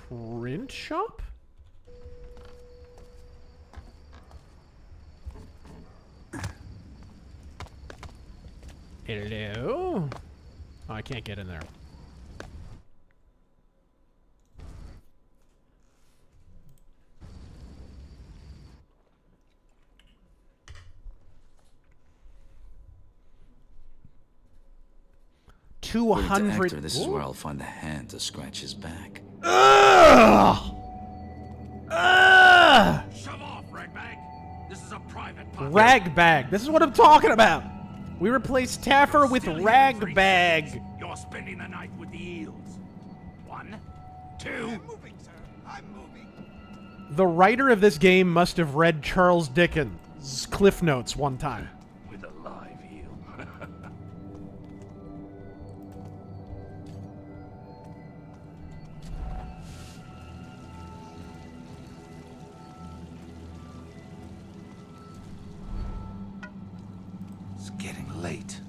S1: Print shop? Hello? Oh, I can't get in there.
S3: Hector, this is where I'll find the hand to scratch his back.
S1: Ugh! Ugh!
S7: Shove off, ragbag. This is a private party.
S1: Ragbag. This is what I'm talking about. We replaced Taffer with Ragbag.
S7: You're spending the night with the eels. 1, 2.
S9: I'm moving, sir. I'm moving.
S1: The writer of this game must have read Charles Dickens' Cliff Notes one time.
S20: With a live eel.
S3: It's getting late.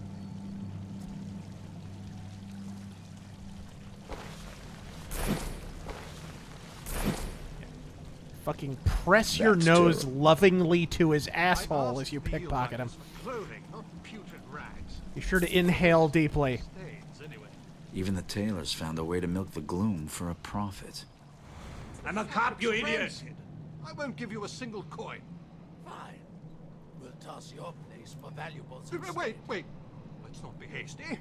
S1: Fucking press your
S20: That's
S1: nose
S20: terrible.
S1: lovingly to his asshole as you pickpocket him. Be sure to inhale deeply.
S3: Even the tailors found a way to milk the gloom for a profit.
S5: I'm a cop, you idiot! I won't give you a single coin.
S12: Fine. We'll toss your place for valuables.
S5: Wait. Let's not be hasty.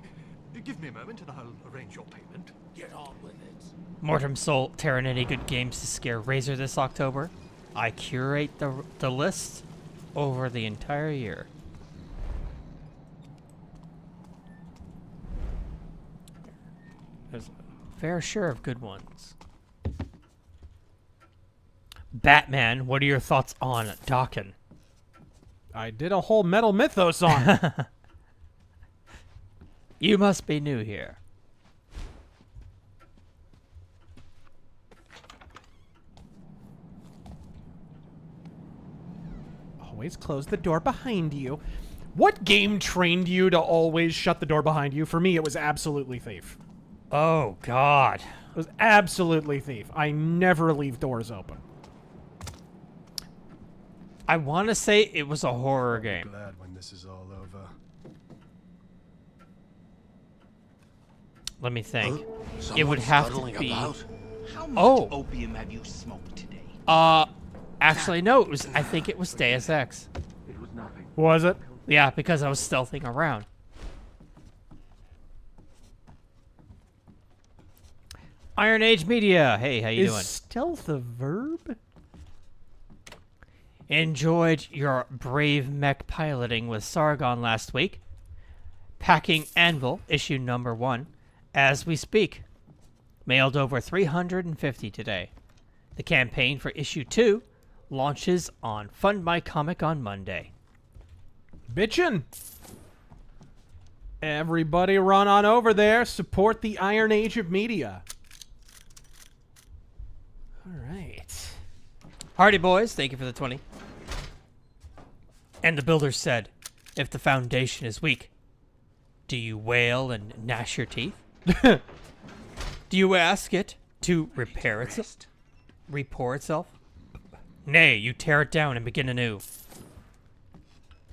S5: Give me a moment and I'll arrange your payment.
S12: Get on with it.
S2: Mortem Soul tearing any good games to scare Razor this October. I curate the list over the entire year. There's a fair share of good ones. Batman, what are your thoughts on Dawkin?
S1: I did a whole Metal Mythos on.
S2: You must be new here.
S1: Always close the door behind you. What game trained you to always shut the door behind you? For me, it was absolutely Thief.
S2: Oh, God.
S1: It was absolutely Thief. I never leave doors open.
S2: I want to say it was a horror game.
S20: Glad when this is all over.
S2: Let me think. It
S12: Someone
S2: would have to
S12: scuttling
S2: be.
S12: about?
S7: How much
S2: Oh.
S7: opium have you smoked today?
S2: Actually, no. It was. I think it was Deus Ex.
S20: It was nothing.
S1: Was it?
S2: Yeah, because I was stealthing around. Iron Age Media. Hey, how you doing?
S1: Is stealth a verb?
S2: Enjoyed your brave mech piloting with Sargon last week. Packing Anvil, issue number 1, as we speak. Mailed over 350 today. The campaign for issue 2 launches on Fund My Comic on Monday.
S1: Bitchin'. Everybody run on over there. Support the Iron Age of Media. All right.
S2: Hardy Boys, thank you for the 20. And the builder said, if the foundation is weak, do you wail and gnash your teeth? Do you ask it to repair itself? Report itself? Nay, you tear it down and begin anew.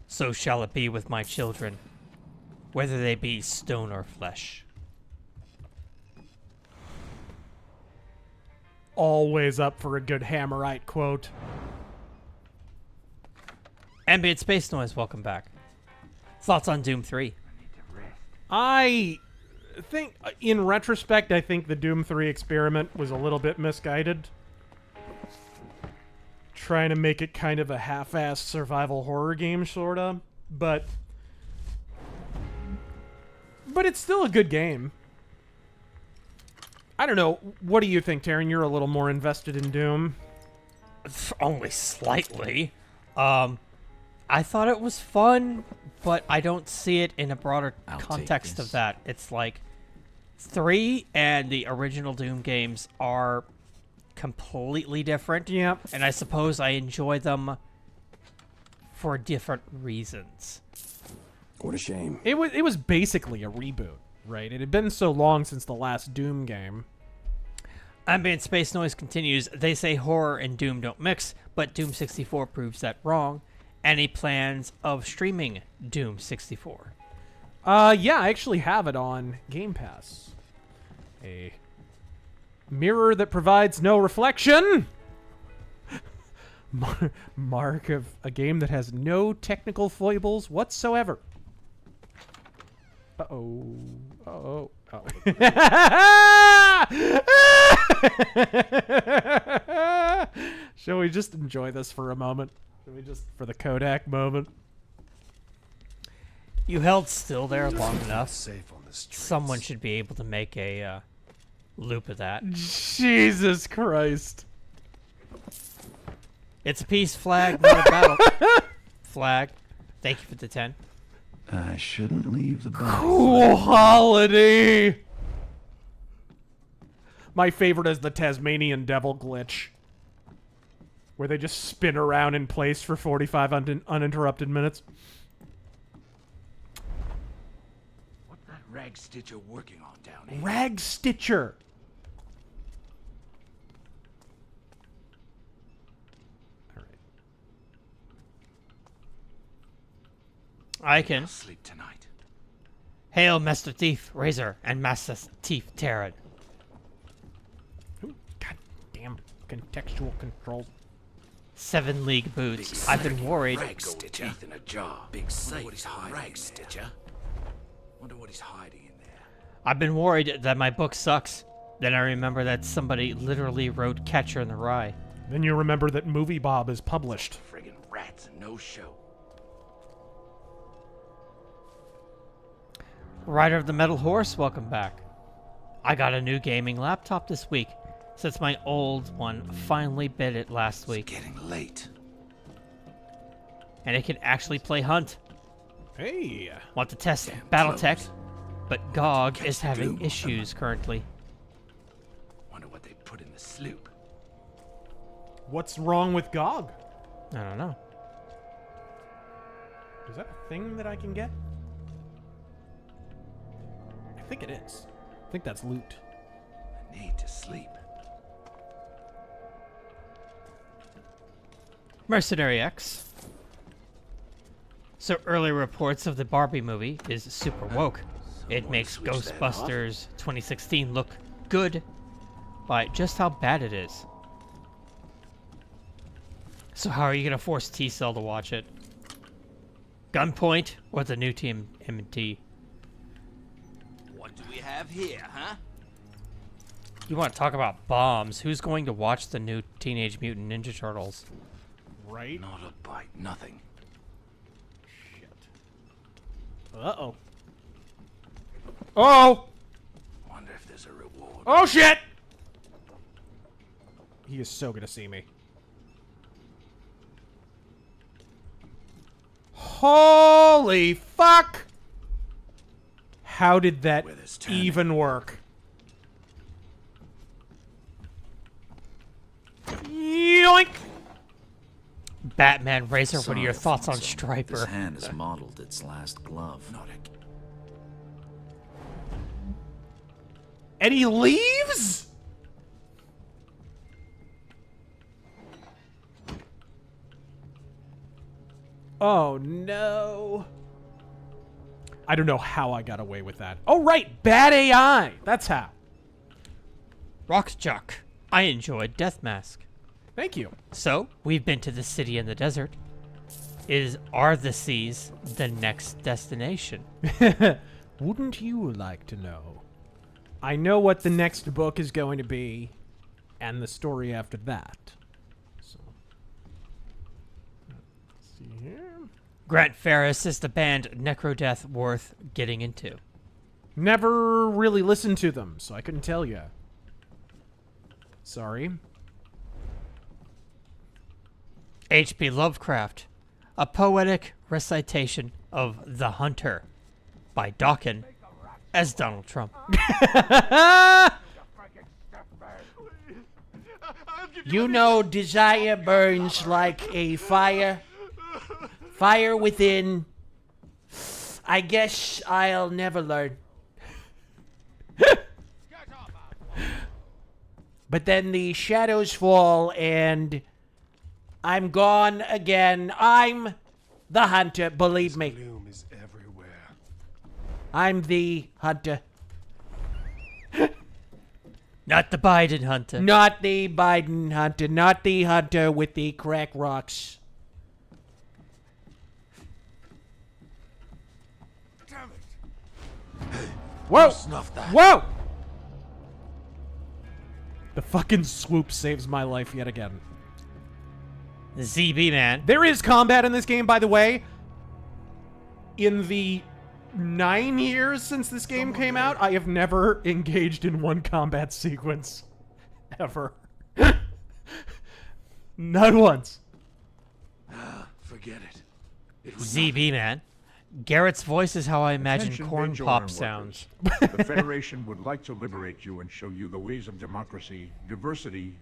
S2: So shall it be with my children, whether they be stone or flesh.
S1: Always up for a good Hammerite quote.
S2: Ambient Space Noise, welcome back. Thoughts on Doom 3?
S1: I think, in retrospect, I think the Doom 3 experiment was a little bit misguided. Trying to make it kind of a half-assed survival horror game, sorta. But it's still a good game. I don't know. What do you think, Taryn? You're a little more invested in Doom.
S2: Only slightly. I thought it was fun, but I don't see it in a broader context of that. It's like 3 and the original Doom games are completely different.
S1: Yep.
S2: And I suppose I enjoy them for different reasons.
S22: What a shame.
S1: It was basically a reboot, right? It had been so long since the last Doom game.
S2: Ambient Space Noise continues. They say horror and Doom don't mix, but Doom 64 proves that wrong. Any plans of streaming Doom 64?
S1: Yeah, I actually have it on Game Pass. A mirror that provides no reflection. Mark of a game that has no technical foibles whatsoever. Uh-oh. Uh-oh. Oh. Shall we just enjoy this for a moment? Shall we just, for the Kodak moment?
S2: You held still there long enough.
S20: Safe on the streets.
S2: Someone should be able to make a loop of that.
S1: Jesus Christ.
S2: It's a peace flag, not a battle flag. Thank you for the 10.
S3: I shouldn't leave the battle.
S1: Cool holiday. My favorite is the Tasmanian Devil glitch, where they just spin around in place for 45 uninterrupted minutes.
S7: What's that rag stitcher working on down here?
S1: Rag Stitcher.
S2: I can.
S18: Sleep tonight.
S2: Hail, Masser Teef, Razör, and Masser Teef, Terran.
S1: God damn contextual control.
S2: 7 league boots. I've been worried.
S18: Rag stitcher. Teeth in a jar. Big safe. What he's hiding. Rag stitcher. Wonder what he's hiding in there.
S2: I've been worried that my book sucks. Then I remember that somebody literally wrote Catcher in the Rye.
S1: Then you remember that Movie Bob is published.
S18: Friggin' rats and no show.
S2: Rider of the Metal Horse, welcome back. I got a new gaming laptop this week, since my old one finally bit it last week.
S18: It's getting late.
S2: And it can actually play Hunt.
S1: Hey!
S2: Want to test Battletech, but GOG is having issues currently.
S18: Wonder what they put in the sloop.
S1: What's wrong with GOG?
S2: I don't know.
S1: Is that a thing that I can get? I think it is. I think that's loot.
S18: I need to sleep.
S2: Mercenary X. So early reports of the Barbie movie is super woke. It makes Ghostbusters 2016 look good by just how bad it is. So how are you gonna force T-Cell to watch it? Gunpoint or the new Team M&T?
S10: What do we have here, huh?
S2: You want to talk about bombs? Who's going to watch the new Teenage Mutant Ninja Turtles?
S1: Right?
S18: Not a bite, nothing.
S1: Shit. Uh-oh. Oh!
S18: Wonder if there's a reward.
S1: Oh, shit! He is so gonna see me. Holy fuck! How did that even work? Yoink!
S2: Batman Razor, what are your thoughts on Striper?
S3: This hand has modeled its last glove.
S1: And he leaves? Oh no. I don't know how I got away with that. Oh right, bad AI. That's how.
S2: Rockjock. I enjoyed Death Mask.
S1: Thank you.
S2: So, we've been to the city in the desert. Are the seas the next destination?
S1: Wouldn't you like to know? I know what the next book is going to be, and the story after that. So, let's see here.
S2: Grant Ferris is the band Necrodeath worth getting into?
S1: Never really listened to them, so I couldn't tell you. Sorry.
S2: H.P. Lovecraft. A poetic recitation of The Hunter by Dawkins as Donald Trump.
S14: You know, desire burns like a fire. Fire within. I guess I'll never learn. But then the shadows fall and I'm gone again. I'm the hunter, believe me.
S20: Gloom is everywhere.
S14: I'm the hunter.
S2: Not the Biden hunter.
S14: Not the Biden hunter. Not the hunter with the crack rocks.
S20: Damn it.
S1: Whoa!
S20: Snuff that.
S1: Whoa! The fucking swoop saves my life yet again.
S2: ZB man.
S1: There is combat in this game, by the way. In the 9 years since this game came out, I have never engaged in one combat sequence. Ever. Not once.
S20: Forget it.
S2: ZB man. Garrett's voice is how I imagine
S23: Attention,
S2: corn
S23: major
S2: pop
S23: arm
S2: sounds.
S23: workers. The Federation would like to liberate you and show you the ways of democracy, diversity,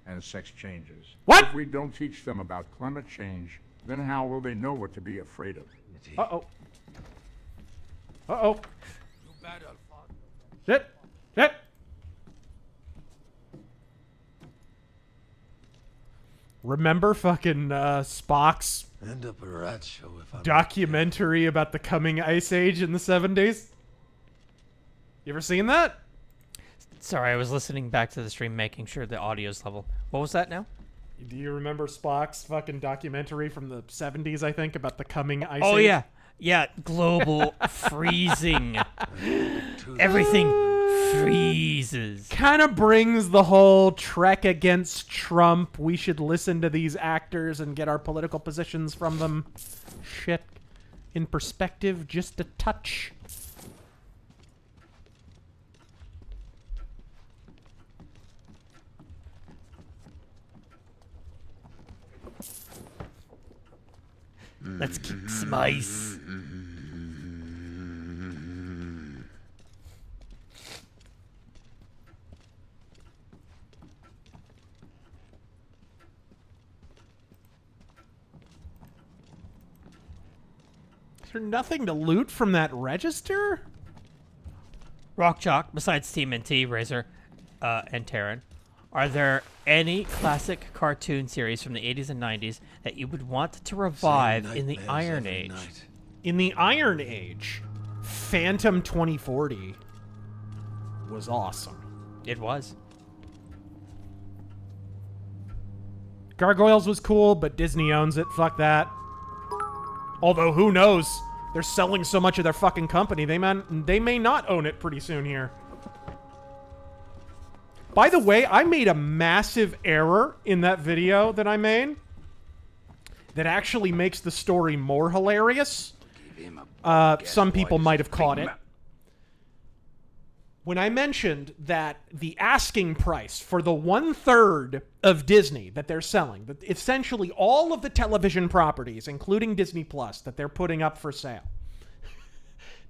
S23: and sex changes.
S1: What?
S23: If we don't teach them about climate change, then how will they know what to be afraid of?
S1: Uh-oh. Uh-oh. Sit. Sit. Remember fucking Spock's
S4: End up a rat show if I'm
S1: documentary about the coming ice age in the 70s? You ever seen that?
S2: Sorry, I was listening back to the stream, making sure the audio's level. What was that now?
S1: Do you remember Spock's fucking documentary from the 70s, I think, about the coming ice age?
S2: Oh, yeah. Yeah, global freezing. Everything freezes.
S1: Kind of brings the whole trek against Trump, we should listen to these actors and get our political positions from them shit in perspective just a touch.
S2: Let's keep some ice.
S1: Is there nothing to loot from that register?
S2: Rock Chalk, besides TMNT, Razor, and Terran, are there any classic cartoon series from the 80s and 90s that you would want to revive in the Iron Age?
S1: In the Iron Age, Phantom 2040 was awesome.
S2: It was.
S1: Gargoyles was cool, but Disney owns it. Fuck that. Although, who knows? They're selling so much of their fucking company, they may not own it pretty soon here. By the way, I made a massive error in that video that I made that actually makes the story more hilarious. Some people might have caught it. When I mentioned that the asking price for the 1/3 of Disney that they're selling, that essentially all of the television properties, including Disney Plus, that they're putting up for sale,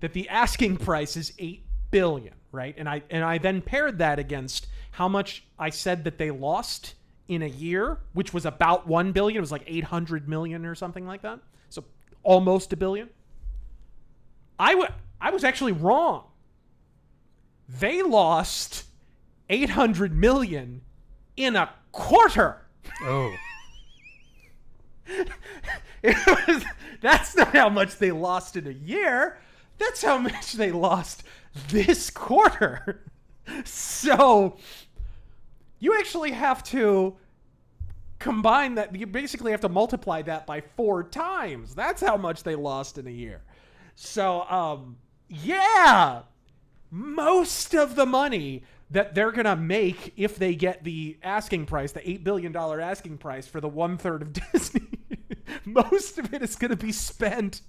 S1: that the asking price is $8 billion, right? And I then paired that against how much I said that they lost in a year, which was about $1 billion. It was like 800 million or something like that. So almost $1 billion. I was actually wrong. They lost 800 million in a quarter.
S2: Oh.
S1: That's not how much they lost in a year. That's how much they lost this quarter. So you actually have to combine that. You basically have to multiply that by 4 times. That's how much they lost in a year. So, yeah, most of the money that they're going to make if they get the asking price, the $8 billion asking price for the 1/3 of Disney, most of it is going to be spent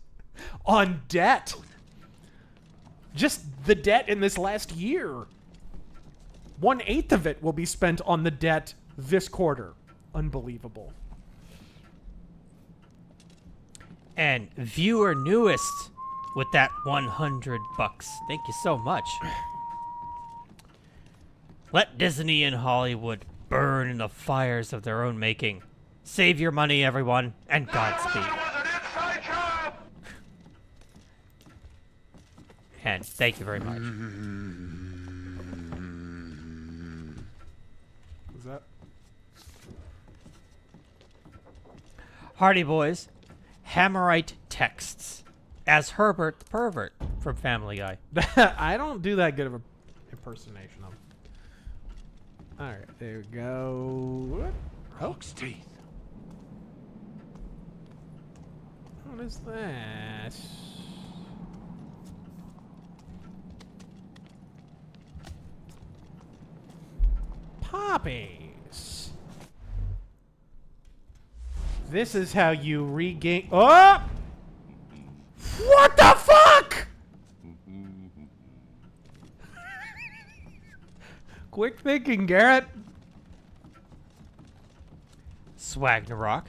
S1: on debt. Just the debt in this last year. 1/8 of it will be spent on the debt this quarter. Unbelievable.
S2: And viewer newest with that $100. Thank you so much. Let Disney and Hollywood burn in the fires of their own making. Save your money, everyone, and Godspeed. And thank you very much.
S1: What's that?
S2: Hardy Boys, Hammerite texts as Herbert the Pervert from Family Guy.
S1: I don't do that good of an impersonation of him. Alright, there we go.
S5: Rogue's teeth.
S1: What is that? Poppies. This is how you regain. Oh! What the fuck? Quick thinking, Garrett.
S2: Swagnarok.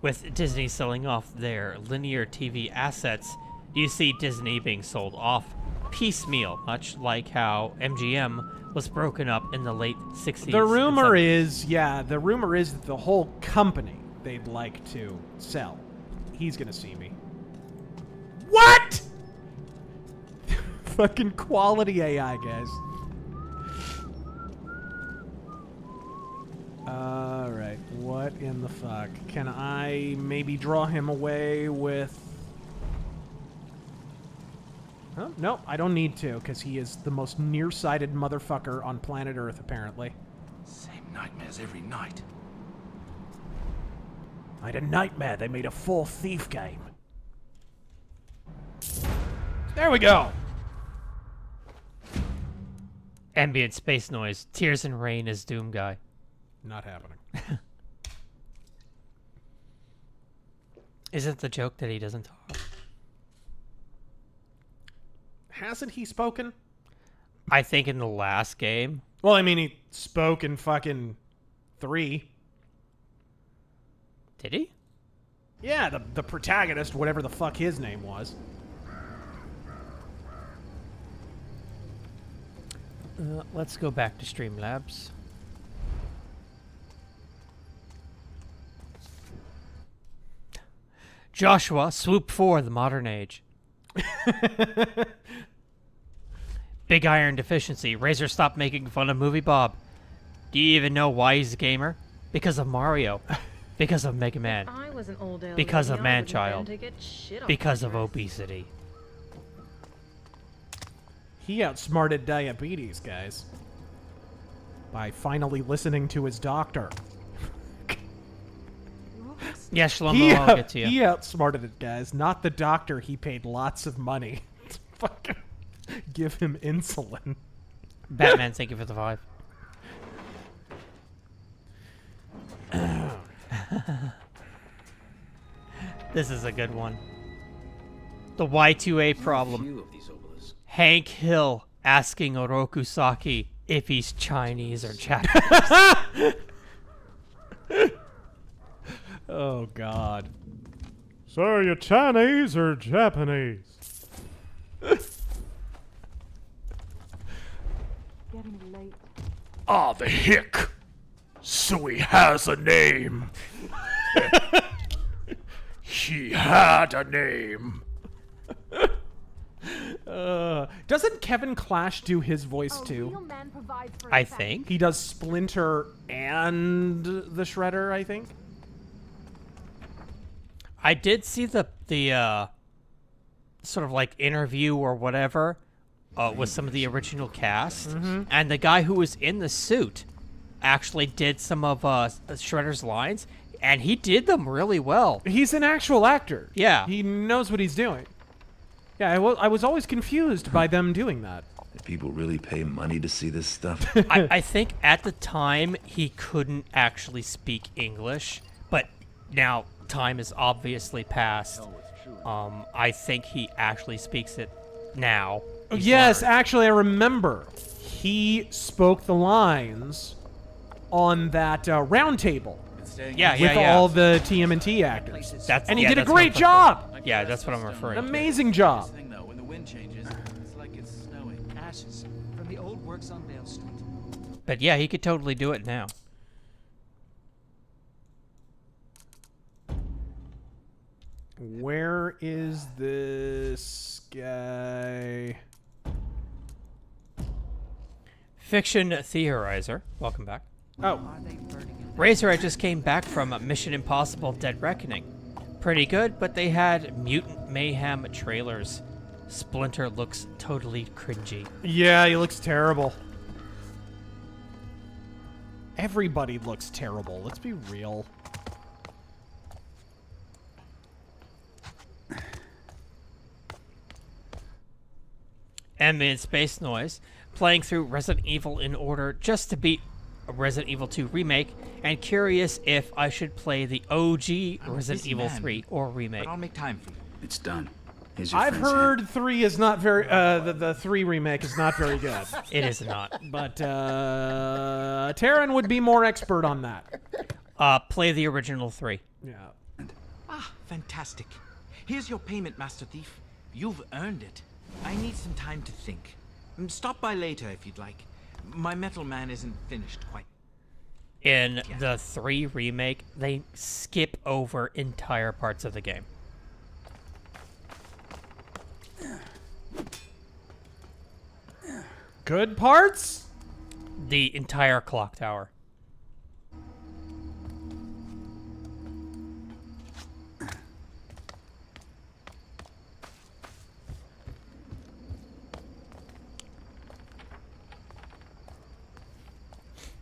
S2: With Disney selling off their linear TV assets, you see Disney being sold off piecemeal, much like how MGM was broken up in the late 60s.
S1: The rumor is that the whole company they'd like to sell. He's gonna see me. What? Fucking quality AI, guys. Alright, what What in the fuck? Can I maybe draw him away with... Oh, no, I don't need to, because he is the most nearsighted motherfucker on planet Earth, apparently.
S18: Same nightmares every night.
S14: I had a nightmare they made a full Thief game.
S1: There we go!
S2: Ambient space noise. Tears and rain as Doom guy.
S1: Not happening.
S2: Isn't the joke that he doesn't talk?
S1: Hasn't he spoken?
S2: I think in the last game.
S1: Well, I mean, he spoke in fucking 3.
S2: Did he?
S1: Yeah, the protagonist, whatever the fuck his name was.
S2: Let's go back to Streamlabs. Joshua, swoop for the modern age. Big iron deficiency. Razor stopped making fun of Movie Bob. Do you even know why he's a gamer? Because of Mario. Because of Mega Man.
S6: I was an old alien,
S2: Because of
S6: I
S2: Man
S6: wouldn't
S2: Child.
S6: bend to get shit on
S2: Because
S6: my
S2: of
S6: dress.
S2: obesity.
S1: He outsmarted diabetes, guys. By finally listening to his doctor.
S2: Yeah, Shlomo, I'll get to you.
S1: He outsmarted it, guys. Not the doctor. He paid lots of money to fucking give him insulin.
S2: Batman, thank you for the 5. This is a good one. The Y2A problem. Hank Hill asking Orokusaki if he's Chinese or Japanese.
S1: Oh, God. So are you Chinese or Japanese?
S21: Getting late.
S14: Ah, the hick. So he has a name. He had a name.
S1: Doesn't Kevin Clash do his voice too?
S2: I think.
S1: He does Splinter and the Shredder, I think.
S2: I did see the sort of like interview or whatever with some of the original cast, and the guy who was in the suit actually did some of Shredder's lines, and he did them really well.
S1: He's an actual actor.
S2: Yeah.
S1: He knows what he's doing. Yeah, I was always confused by them doing that.
S4: Do people really pay money to see this stuff?
S2: I think at the time he couldn't actually speak English, but now time has obviously passed. I think he actually speaks it now.
S1: Yes, actually, I remember. He spoke the lines on that round table. With all the TMNT actors. And he did a great job!
S2: Yeah, that's what I'm referring to.
S1: Amazing job.
S16: When the wind changes, it's like it's snowing.
S17: Ashes from the old works on Vale Street.
S2: But yeah, he could totally do it now.
S1: Where is this guy?
S2: Fiction Theorizer, welcome back.
S1: Oh.
S2: Razor, I just came back from Mission Impossible Dead Reckoning. Pretty good, but they had Mutant Mayhem trailers. Splinter looks totally cringy.
S1: Yeah, he looks terrible. Everybody looks terrible, let's be real.
S2: Ambient Space Noise, playing through Resident Evil in order just to beat a Resident Evil 2 remake, and curious if I should play the OG Resident Evil 3 or remake.
S7: But I'll make time for you.
S3: It's done. Here's your
S1: I've
S3: friend's
S1: heard 3 is not very, the 3 remake is not very good.
S2: It is not.
S1: But, Taryn would be more expert on that.
S2: Play the original 3.
S1: Yeah.
S7: Ah, fantastic. Here's your payment, Master Thief. You've earned it. I need some time to think. Stop by later if you'd like. My Metal Man isn't finished quite.
S2: In the 3 remake, they skip over entire parts of the game.
S1: Good parts?
S2: The entire clock tower.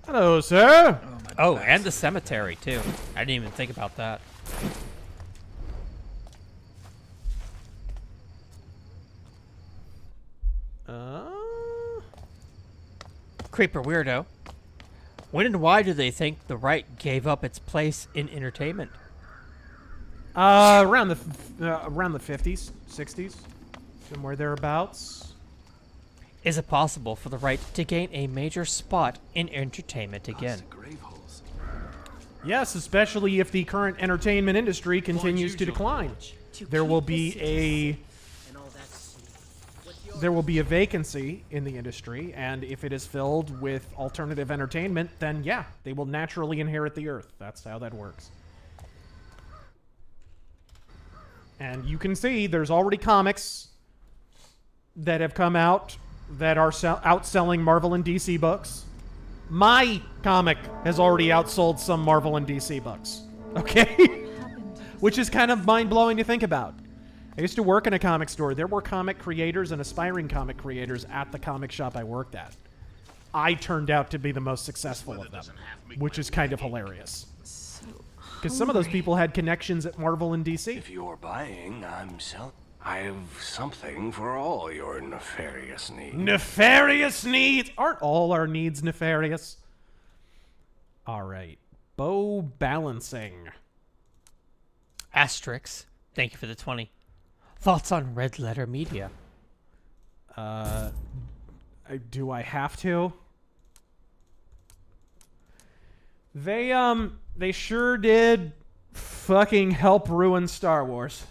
S1: Hello, sir.
S2: Oh, and the cemetery, too. I didn't even think about that. Creeper weirdo. When and why do they think the right gave up its place in entertainment?
S1: Around the 50s, 60s, somewhere thereabouts.
S2: Is it possible for the right to gain a major spot in entertainment again?
S1: Yes, especially if the current entertainment industry continues to decline. There will be a vacancy in the industry, and if it is filled with alternative entertainment, then yeah, they will naturally inherit the earth. That's how that works. And you can see there's already comics that have come out that are outselling Marvel and DC books. My comic has already outsold some Marvel and DC books. Okay? Which is kind of mind-blowing to think about. I used to work in a comic store. There were comic creators and aspiring comic creators at the comic shop I worked at. I turned out to be the most successful of them, which is kind of hilarious. Because some of those people had connections at Marvel and DC.
S6: If you're buying, I'm selling. I have something for all your nefarious needs.
S1: Nefarious needs? Aren't all our needs nefarious? Alright. Bow balancing.
S2: Asterix. Thank you for the 20. Thoughts on Red Letter Media?
S1: Do I have to? They sure did fucking help ruin Star Wars.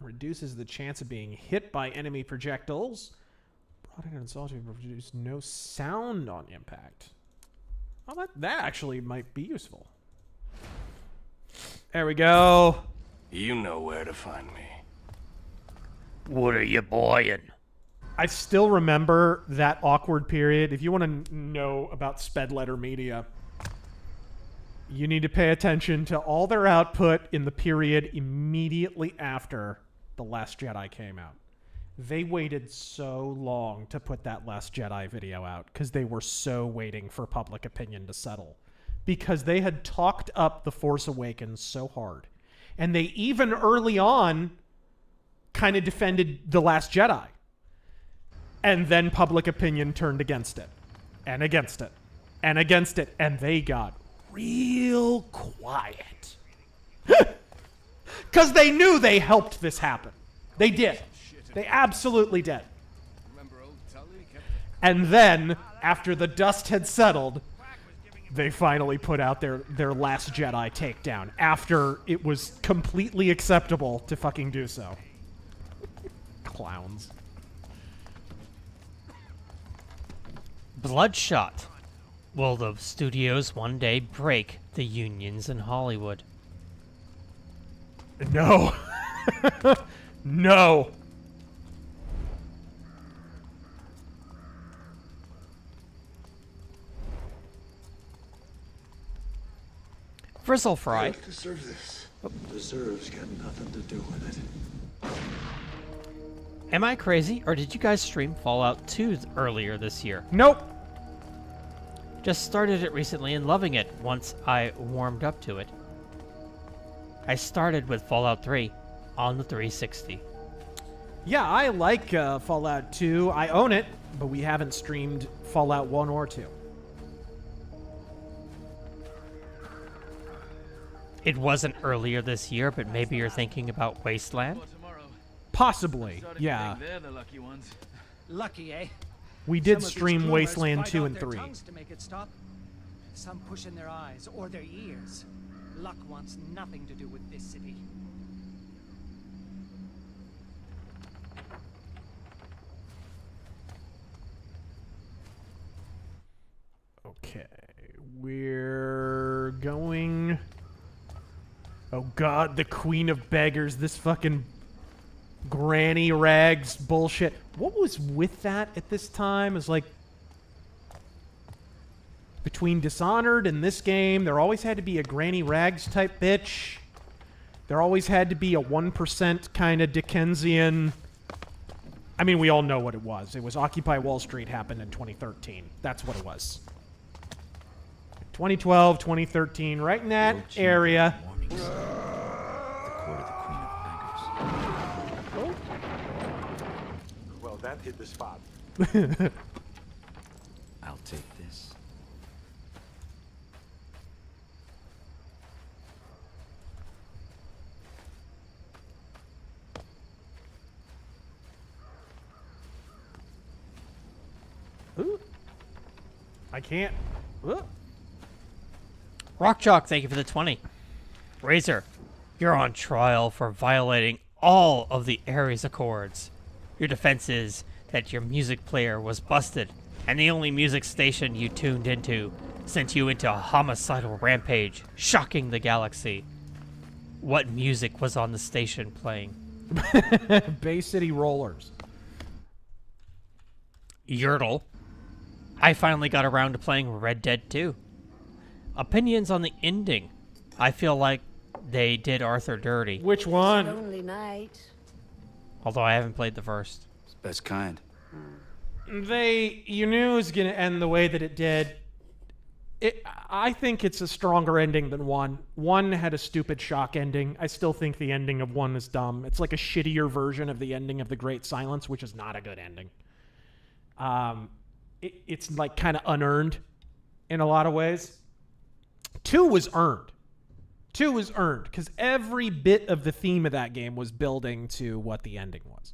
S1: Reduces the chance of being hit by enemy projectiles. Product and assault to produce no sound on impact. Oh, that actually might be useful. There we go.
S6: You know where to find me.
S2: What are you buying?
S1: I still remember that awkward period. If you want to know about Sped Letter Media, you need to pay attention to all their output in the period immediately after The Last Jedi came out. They waited so long to put that Last Jedi video out because they were so waiting for public opinion to settle. Because they had talked up The Force Awakens so hard. And they even early on kind of defended The Last Jedi. And then public opinion turned against it. And against it. And against it. And they got real quiet. Because they knew they helped this happen. They did. They absolutely did. And then, after the dust had settled, they finally put out their Last Jedi takedown. After it was completely acceptable to fucking do so. Clowns.
S2: Bloodshot. Will the studios one day break the unions in Hollywood?
S1: No. No.
S2: Frizzle Fry.
S4: Deserve this. Deserve's got nothing to do with it.
S2: Am I crazy, or did you guys stream Fallout 2 earlier this year?
S1: Nope.
S2: Just started it recently and loving it once I warmed up to it. I started with Fallout 3 on the 360.
S1: Yeah, I like Fallout 2. I own it, but we haven't streamed Fallout 1 or 2.
S2: It wasn't earlier this year, but maybe you're thinking about Wasteland?
S1: Possibly, yeah.
S16: They're the lucky ones.
S12: Lucky, eh?
S1: We did
S12: Some of these
S1: stream
S12: groomers
S1: Wasteland
S12: bite
S1: 2
S12: out
S1: and
S12: their
S1: 3.
S12: tongues to make it stop. Some push in their eyes or their ears. Luck wants nothing to do with this city.
S1: Okay, we're going... Oh god, the Queen of Beggars, this fucking granny rags bullshit. What was with that at this time? It's like... Between Dishonored and this game, there always had to be a granny rags type bitch. There always had to be a 1% kind of Dickensian I mean, we all know what it was. It was Occupy Wall Street happened in 2013. That's what it was. 2012, 2013, right in that area.
S3: The court of the Queen of Beggars.
S23: Well, that hit the spot.
S3: I'll take this.
S1: Ooh. I can't. Ooh.
S2: Rock Chalk, thank you for the 20. Razor, you're on trial for violating all of the Ares Accords. Your defense is that your music player was busted, and the only music station you tuned into sent you into a homicidal rampage, shocking the galaxy. What music was on the station playing?
S1: Bay City Rollers.
S2: Yertle, I finally got around to playing Red Dead 2. Opinions on the ending. I feel like they did Arthur dirty.
S1: Which one?
S13: Lonely night.
S2: Although I haven't played the first.
S3: It's best kind.
S1: You knew it was going to end the way that it did. I think it's a stronger ending than 1. 1 had a stupid shock ending. I still think the ending of 1 is dumb. It's like a shittier version of the ending of The Great Silence, which is not a good ending. It's like kind of unearned in a lot of ways. 2 was earned. 2 was earned because every bit of the theme of that game was building to what the ending was.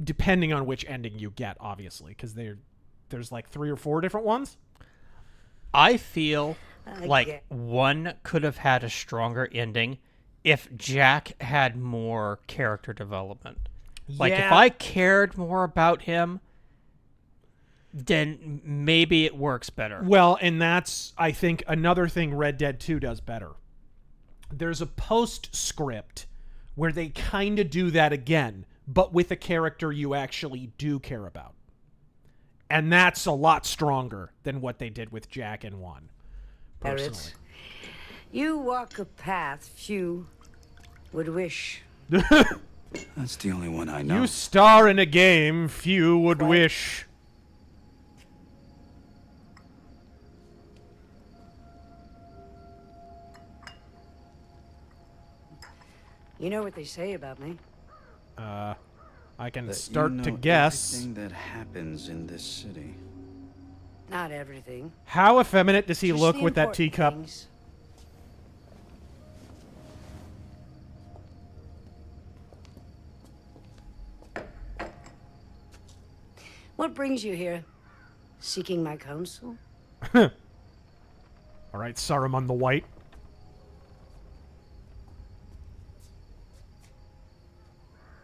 S1: Depending on which ending you get, obviously, because there's like 3 or 4 different ones.
S2: I feel like 1 could have had a stronger ending if Jack had more character development. Like, if I cared more about him, then maybe it works better.
S1: Well, and that's, I think, another thing Red Dead 2 does better. There's a postscript where they kind of do that again, but with a character you actually do care about. And that's a lot stronger than what they did with Jack in 1, personally.
S13: Barrett, you walk a path few would wish.
S3: That's the only one I know.
S1: You star in a game few would wish.
S13: You know what they say about me?
S1: I can
S3: That
S1: start
S3: you know
S1: to guess.
S3: everything that happens in this city.
S13: Not everything.
S1: How effeminate does he
S13: Just
S1: look
S13: the
S1: with that
S13: important
S1: teacup?
S13: things. What brings you here? Seeking my counsel?
S1: All right, Saruman the White.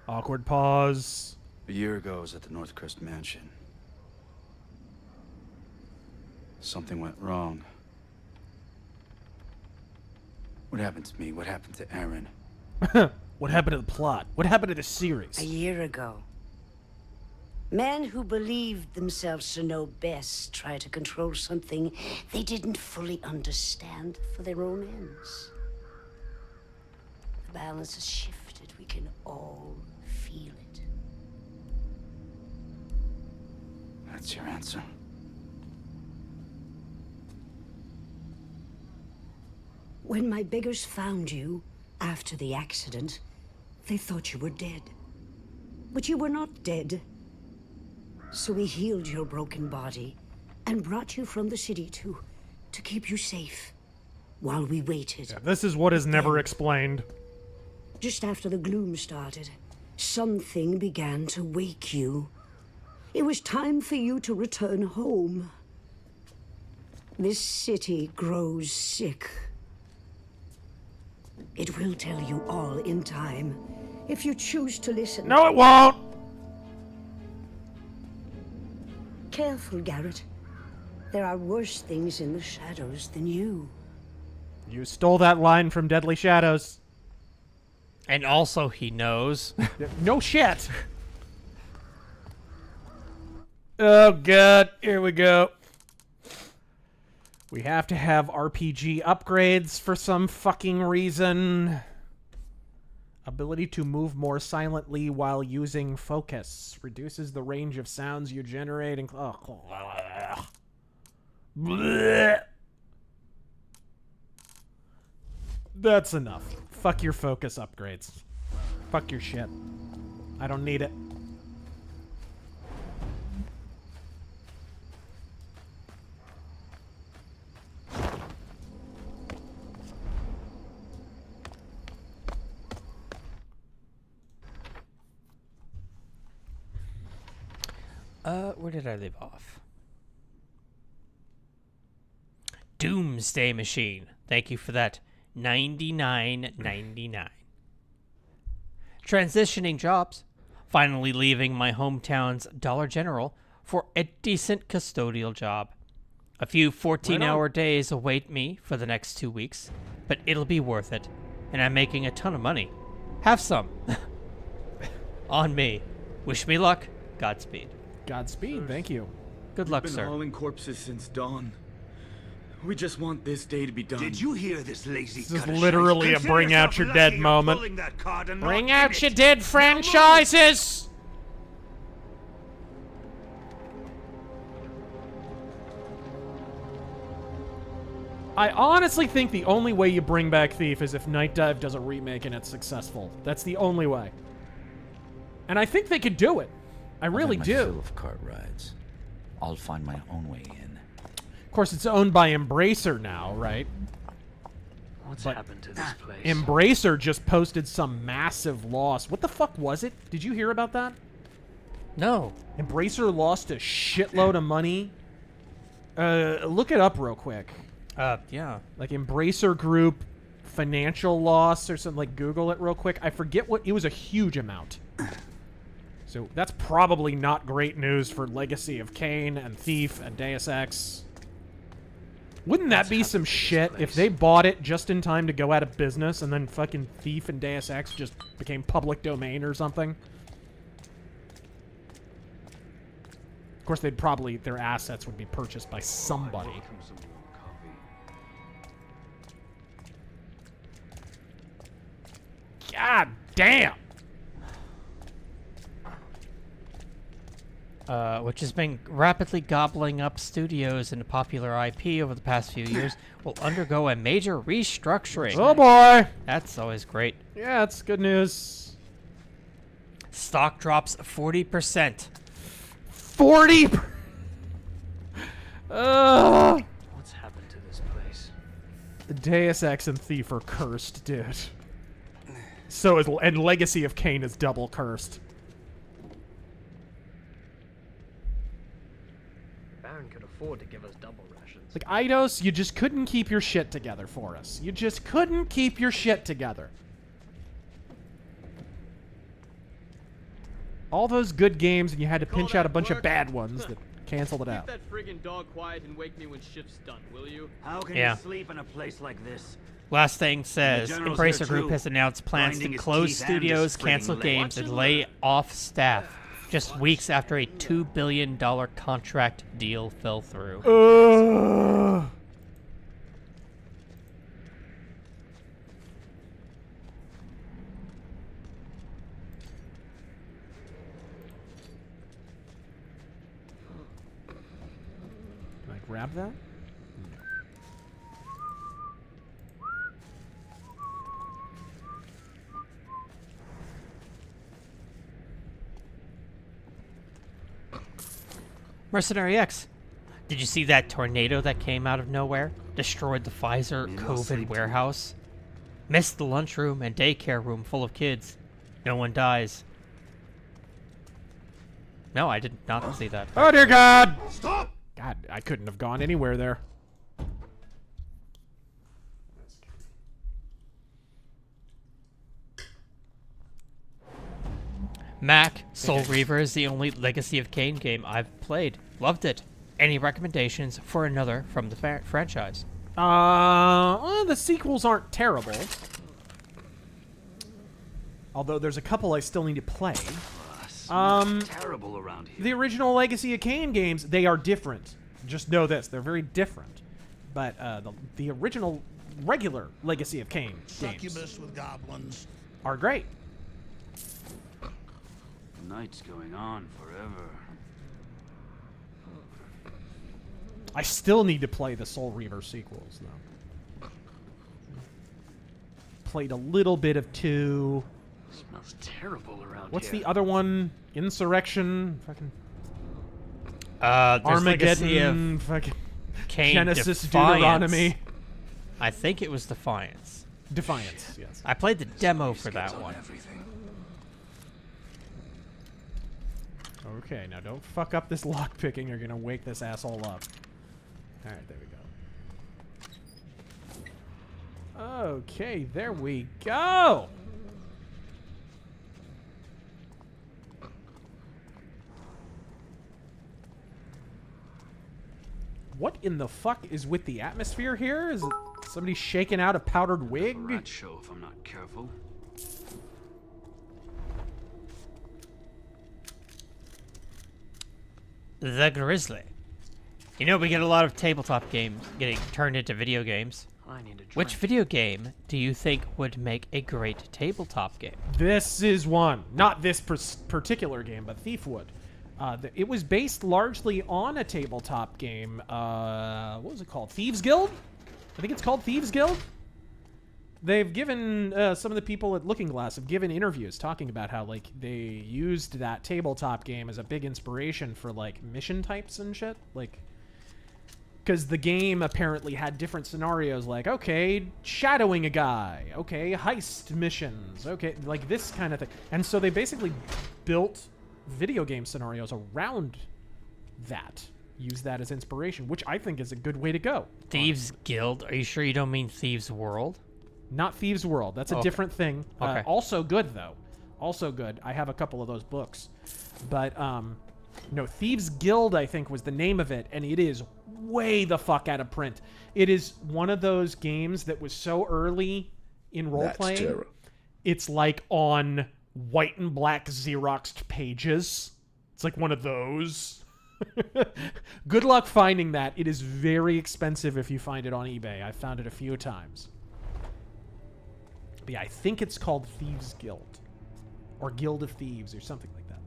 S1: Awkward pause.
S3: A year ago, I was at the Northcrest Mansion. Something went wrong. What happened to me? What happened to Aaron?
S1: What happened to the plot? What happened to the series?
S13: A year ago. Men who believed themselves to know best tried to control something they didn't fully understand for their own ends. The balance has shifted. We can all feel it.
S3: That's your answer.
S13: When my beggars found you after the accident, they thought you were dead. But you were not dead. So we healed your broken body and brought you from the city to keep you safe while we waited.
S1: Yeah, this is what is never explained.
S13: Just after the gloom started, something began to wake you. It was time for you to return home. This city grows sick. It will tell you all in time, if you choose to listen.
S1: No, it won't!
S13: Careful, Garrett. There are worse things in the shadows than you.
S1: You stole that line from Deadly Shadows.
S2: And also he knows.
S1: No shit! Oh god, here we go. We have to have RPG upgrades for some fucking reason. Ability to move more silently while using focus. Reduces the range of sounds you generate. Blech. That's enough. Fuck your focus upgrades. Fuck your shit. I don't need it.
S2: Where did I leave off? Doomsday Machine. Thank you for that. $99.99. Transitioning jobs. Finally leaving my hometown's Dollar General for a decent custodial job. A few 14-hour days await me for the next 2 weeks, but it'll be worth it. And I'm making a ton of money. Have some. On me. Wish me luck. Godspeed.
S1: Godspeed, thank you.
S2: Good luck,
S8: We've been
S2: sir.
S8: hauling corpses since dawn. We just want this day to be done.
S18: Did you hear this lazy
S1: This is literally a bring out your dead moment. Bring out your dead franchises! I honestly think the only way you bring back Thief is if Night Dive does a remake and it's successful. That's the only way. And I think they could do it. I really do.
S3: Fill of cart rides. I'll find my own way in.
S1: Of course, it's owned by Embracer now, right?
S11: What's happened to this place?
S1: Embracer just posted some massive loss. What the fuck was it? Did you hear about that?
S2: No.
S1: Embracer lost a shitload of money. Look it up real quick.
S2: Yeah.
S1: Like Embracer Group financial loss or something. Like Google it real quick. I forget what. It was a huge amount. So that's probably not great news for Legacy of Kain and Thief and Deus Ex. Wouldn't that be some shit if they bought it just in time to go out of business and then fucking Thief and Deus Ex just became public domain or something? Of course, they'd probably, their assets would be purchased by somebody. God damn!
S2: Which has been rapidly gobbling up studios and popular IP over the past few years, will undergo a major restructuring.
S1: Oh boy!
S2: That's always great.
S1: Yeah, it's good news.
S2: Stock drops 40%.
S1: 40?
S11: What's happened to this place?
S1: Deus Ex and Thief are cursed, dude. So is, and Legacy of Kain is double cursed.
S11: Baron could afford to give us double rations.
S1: Like, Eidos, you just couldn't keep your shit together for us. You just couldn't keep your shit together. All those good games, and you had to pinch out a bunch of bad ones that canceled it out.
S15: Keep that friggin' dog quiet and wake me when shift's done, will you?
S18: How can
S2: Yeah.
S18: you sleep in a place like this?
S2: Last thing says,
S18: General's
S2: Embracer
S18: here
S2: Group
S18: too,
S2: has announced plans
S18: grinding
S2: to
S18: his
S2: close
S18: teeth and
S2: studios,
S18: just spreading
S2: cancel
S18: legs.
S2: games, and lay off staff just weeks after a $2 billion contract deal fell through.
S1: Can I grab that?
S2: Mercenary X, did you see that tornado that came out of nowhere? Destroyed the Pfizer COVID warehouse? Missed the lunchroom and daycare room full of kids. No one dies. No, I did not see that.
S1: Oh dear God! Stop! God, I couldn't have gone anywhere there.
S2: Mac, Soul Reaver is the only Legacy of Kain game I've played. Loved it. Any recommendations for another from the franchise?
S1: Well, the sequels aren't terrible. Although there's a couple I still need to play.
S18: Terrible around here.
S1: The original Legacy of Kain games, they are different. Just know this, they're very different. But the original regular Legacy of Kain games,
S19: Succubus with goblins.
S1: are great.
S18: The night's going on forever.
S1: I still need to play the Soul Reaver sequels, though. Played a little bit of 2.
S18: Smells terrible around
S1: What's
S18: here.
S1: the other one? Insurrection? Fucking...
S2: Armageddon,
S1: fucking...
S2: Cain,
S1: Genesis,
S2: Defiance.
S1: Deuteronomy.
S2: I think it was Defiance.
S1: Defiance, yes.
S2: I played the demo for that one.
S1: Okay, now don't fuck up this lockpicking. You're gonna wake this asshole up. Alright, there we go. Okay, there we go! What in the fuck is with the atmosphere here? Is it somebody shaking out a powdered wig?
S18: Rat show if I'm not careful.
S2: The Grizzly. You know, we get a lot of tabletop games getting turned into video games.
S18: I need a drink.
S2: Which video game do you think would make a great tabletop game?
S1: This is one. Not this particular game, but Thief would. It was based largely on a tabletop game. What was it called? Thieves Guild? I think it's called Thieves Guild. They've given, some of the people at Looking Glass have given interviews talking about how, like, they used that tabletop game as a big inspiration for, like, mission types and shit. Like, because the game apparently had different scenarios, like, okay, shadowing a guy, okay, heist missions, okay, like this kind of thing. And so they basically built video game scenarios around that. Use that as inspiration, which I think is a good way to go.
S2: Thieves Guild? Are you sure you don't mean Thieves World?
S1: Not Thieves World. That's a different thing.
S2: Okay.
S1: Also good, though. Also good. I have a couple of those books. But, no, Thieves Guild, I think, was the name of it, and it is way the fuck out of print. It is one of those games that was so early in role-playing. It's like on white and black Xeroxed pages. It's like one of those. Good luck finding that. It is very expensive if you find it on eBay. I've found it a few times. But yeah, I think it's called Thieves Guild. Or Guild of Thieves or something like that.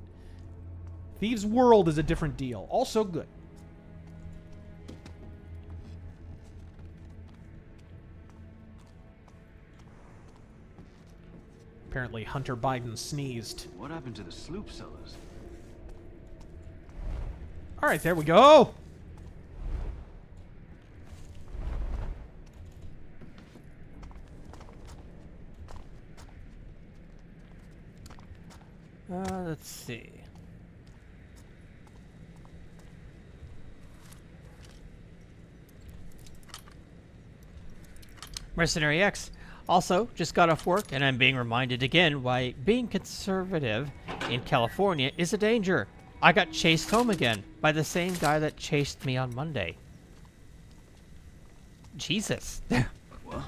S1: Thieves World is a different deal. Also good. Apparently Hunter Biden sneezed.
S18: What happened to the sloop sellers?
S1: Alright, there we go!
S2: Let's see. Mercenary X. Also, just got off work, and I'm being reminded again why being conservative in California is a danger. I got chased home again by the same guy that chased me on Monday. Jesus.
S18: What?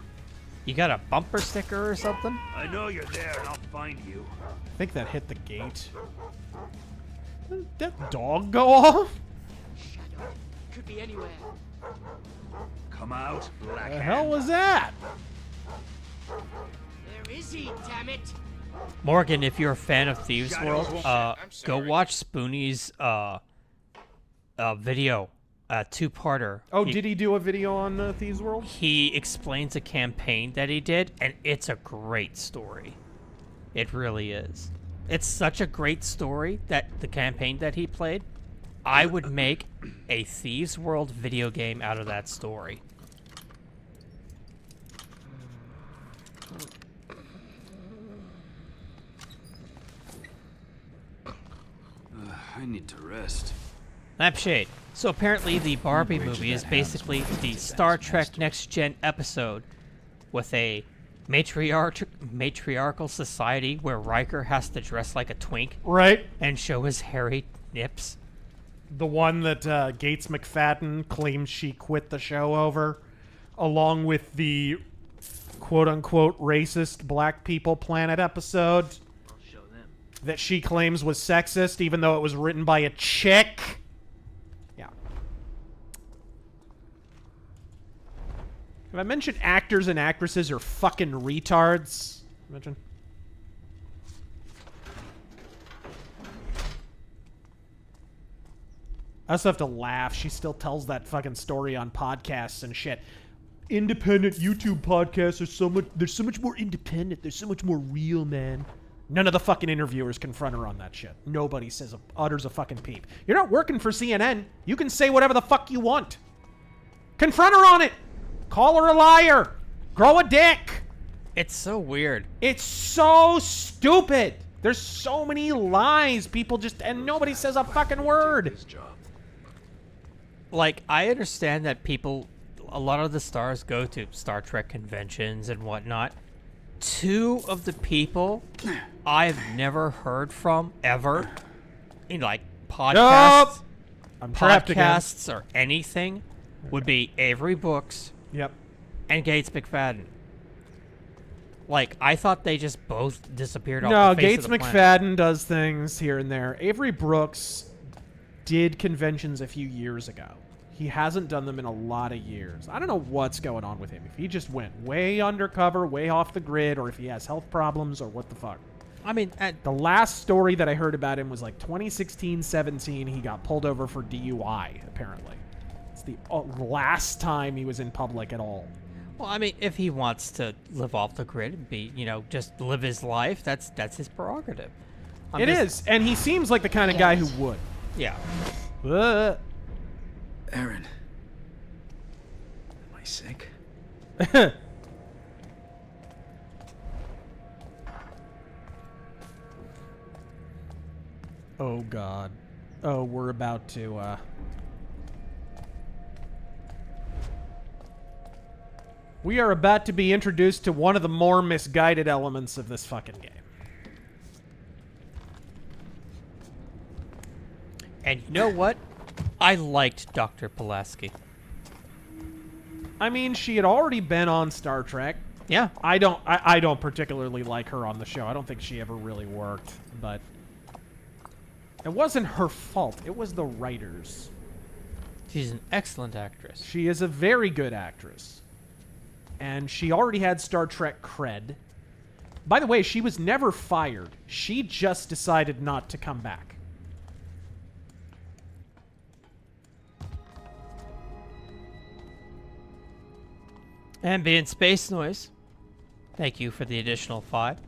S2: You got a bumper sticker or something?
S20: I know you're there, and I'll find you.
S1: I think that hit the gate. Did that dog go off?
S16: Could be anywhere.
S20: Come out,
S1: What the hell was that?
S16: Where is he, damn it?
S2: Morgan, if you're a fan of Thieves World, go watch Spoonie's video, two-parter.
S1: Oh, did he do a video on Thieves World?
S2: He explains a campaign that he did, and it's a great story. It really is. It's such a great story, that the campaign that he played, I would make a Thieves World video game out of that story.
S18: I need to rest.
S2: Lampshade. So apparently the Barbie movie is basically the Star Trek Next Gen episode with a matriarchal society where Riker has to dress like a twink.
S1: Right.
S2: And show his hairy nips.
S1: The one that Gates McFadden claims she quit the show over, along with the quote-unquote racist Black People Planet episode that she claims was sexist, even though it was written by a chick. Yeah. Have I mentioned actors and actresses are fucking retards? Mention? I also have to laugh. She still tells that fucking story on podcasts and shit. Independent YouTube podcasts are they're so much more independent. They're so much more real, man. None of the fucking interviewers confront her on that shit. Nobody utters a fucking peep. You're not working for CNN. You can say whatever the fuck you want. Confront her on it. Call her a liar. Grow a dick.
S2: It's so weird.
S1: It's so stupid. There's so many lies. People just... And nobody says a fucking word.
S2: Like, I understand that people... A lot of the stars go to Star Trek conventions and whatnot. Two of the people I've never heard from ever in like podcasts,
S1: I'm trapped again.
S2: podcasts or anything would be Avery Brooks, and Gates McFadden. Like, I thought they just both disappeared off the face
S1: Gates
S2: of the planet.
S1: McFadden does things here and there. Avery Brooks did conventions a few years ago. He hasn't done them in a lot of years. I don't know what's going on with him. If he just went way undercover, way off the grid, or if he has health problems, or what the fuck.
S2: I mean,
S1: the last story that I heard about him was like 2016-17. He got pulled over for DUI, apparently. It's the last time he was in public at all.
S2: Well, I mean, if he wants to live off the grid and be, just live his life, that's his prerogative.
S1: It is, and he seems like the kind of guy who would.
S2: Yeah.
S3: Aaron. Am I sick?
S1: Oh, God. Oh, we're about to, We are about to be introduced to one of the more misguided elements of this fucking game.
S2: And you know what? I liked Dr. Pulaski.
S1: I mean, she had already been on Star Trek.
S2: Yeah.
S1: I don't particularly like her on the show. I don't think she ever really worked, but it wasn't her fault. It was the writers.
S2: She's an excellent actress.
S1: She is a very good actress. And she already had Star Trek cred. By the way, she was never fired. She just decided not to come back.
S2: Ambient Space Noise, thank you for the additional 5.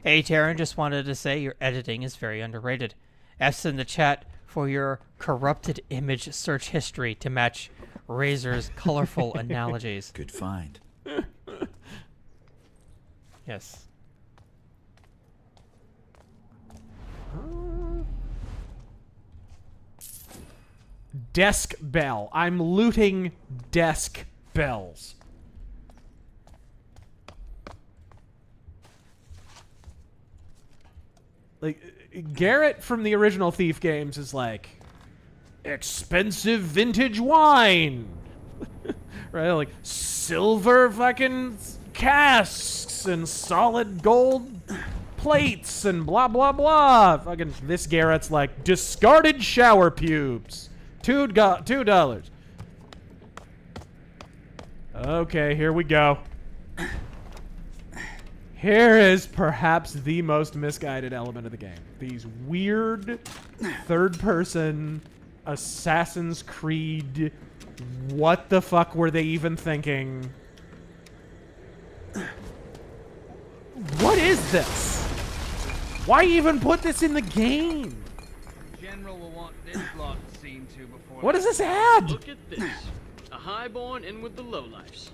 S2: Hey, Taryn, just wanted to say your editing is very underrated. F's in the chat for your corrupted image search history to match Razor's colorful analogies.
S3: Good find.
S2: Yes.
S1: Desk bell. I'm looting desk bells. Like, Garrett from the original Thief games is like, expensive vintage wine. Right? Like, silver fucking casks and solid gold plates and blah, blah, blah. Fucking, this Garrett's like, discarded shower pubes. $2. Okay, here we go. Here is perhaps the most misguided element of the game. These weird third-person Assassin's Creed, what the fuck were they even thinking? What is this? Why even put this in the game?
S16: General will want this block seen to before.
S1: What does this add?
S16: Look at this. A highborn in with the lowlifes.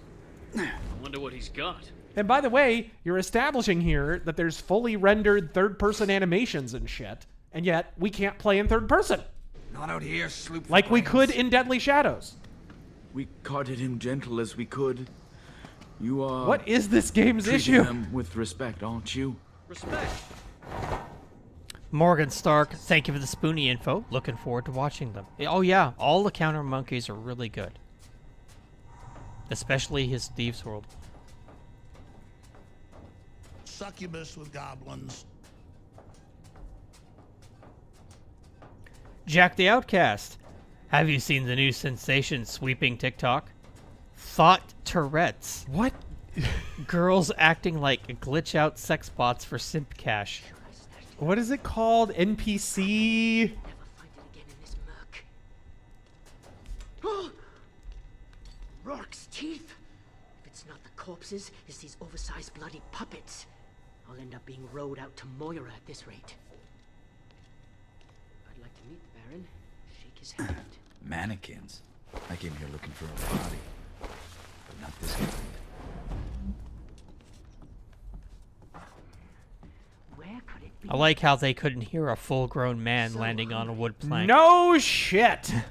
S16: I wonder what he's got.
S1: And by the way, you're establishing here that there's fully rendered third-person animations and shit, and yet we can't play in third person.
S18: Not out here, sloop.
S1: Like we could in Deadly Shadows.
S8: We carted him gentle as we could. You are...
S1: What is this game's
S8: treating
S1: issue?
S8: them with respect, aren't you?
S16: Respect.
S2: Morgan Stark, thank you for the Spoonie info. Looking forward to watching them. Oh yeah, all the counter monkeys are really good. Especially his Thieves World.
S9: Succubus with goblins.
S2: Jack the Outcast, have you seen the new sensation sweeping TikTok? Thought Tourette's.
S1: What?
S2: Girls acting like glitch out sex bots for simp cash.
S1: What is it called? NPC?
S10: forces is these oversized bloody puppets. I'll end up being rowed out to Moira at this rate. I'd like to meet the Baron, shake his hand.
S3: Mannequins? I came here looking for a body, but not this kind.
S10: Where could it be?
S2: I like how they couldn't hear a full-grown man landing on a wood plank.
S1: No shit! Of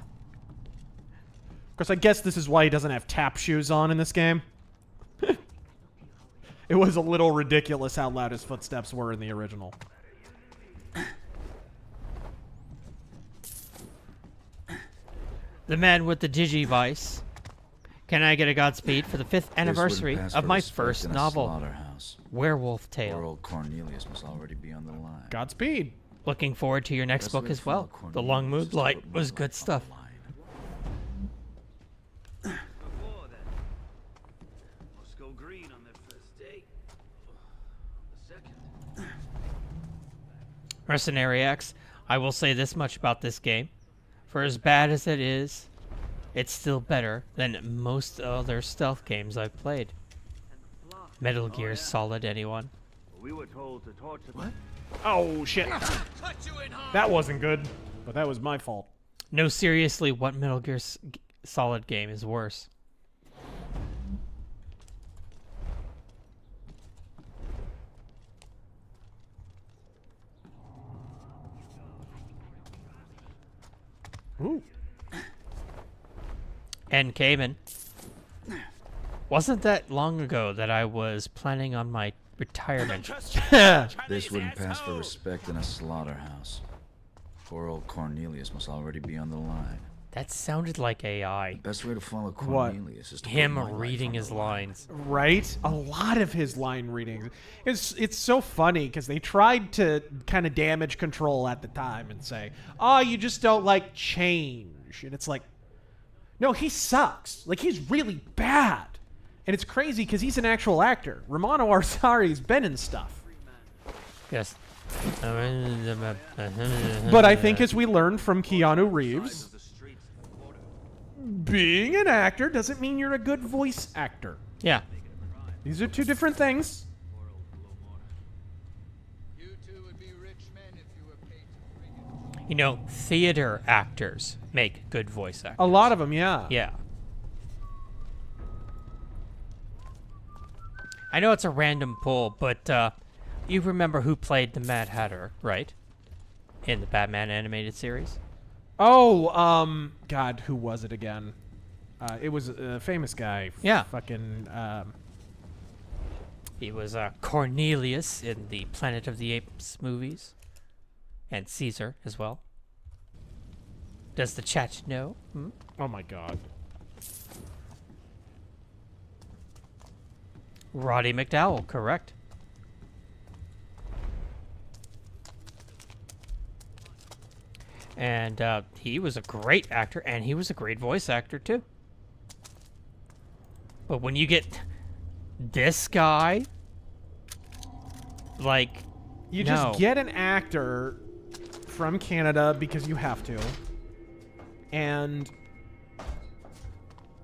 S1: course, I guess this is why he doesn't have tap shoes on in this game. It was a little ridiculous how loud his footsteps were in the original.
S2: The man with the digivice. Can I get a Godspeed for the 5th anniversary of my first novel, Werewolf Tale?
S3: Poor old Cornelius must already be on the line.
S1: Godspeed.
S2: Looking forward to your next book as well. The Long Moonlight was good stuff.
S18: Must go green on their first date. The second.
S2: Mercenary X, I will say this much about this game. For as bad as it is, it's still better than most other stealth games I've played. Metal Gear Solid, anyone?
S18: We were told to torture.
S1: What? Oh, shit. That wasn't good, but that was my fault.
S2: No, seriously, what Metal Gear Solid game is worse?
S1: Ooh.
S2: And Cayman. Wasn't that long ago that I was planning on my retirement?
S3: This wouldn't pass for respect in a slaughterhouse. Poor old Cornelius must already be on the line.
S2: That sounded like AI.
S3: The best way to follow Cornelius is to
S2: him
S3: put my life
S2: reading
S3: on the
S2: his
S3: line.
S2: lines.
S1: Right? A lot of his line readings. It's so funny because they tried to kind of damage Control at the time and say, oh, you just don't like change. And it's like, no, he sucks. Like, he's really bad. And it's crazy because he's an actual actor. Romano Arsari's been in stuff.
S2: Yes.
S1: But I think as we learned from Keanu Reeves, being an actor doesn't mean you're a good voice actor.
S2: Yeah.
S1: These are two different things.
S2: You know, theater actors make good voice actors.
S1: A lot of them, yeah.
S2: Yeah. I know it's a random pull, but you remember who played the Mad Hatter, right? In the Batman animated series?
S1: Oh, God, who was it again? It was a famous guy.
S2: Yeah.
S1: Fucking,
S2: He was Cornelius in the Planet of the Apes movies. And Caesar as well. Does the chat know? Hmm?
S1: Oh my God.
S2: Roddy McDowell, correct. And he was a great actor, and he was a great voice actor too. But when you get this guy, like,
S1: you just get an actor from Canada because you have to, and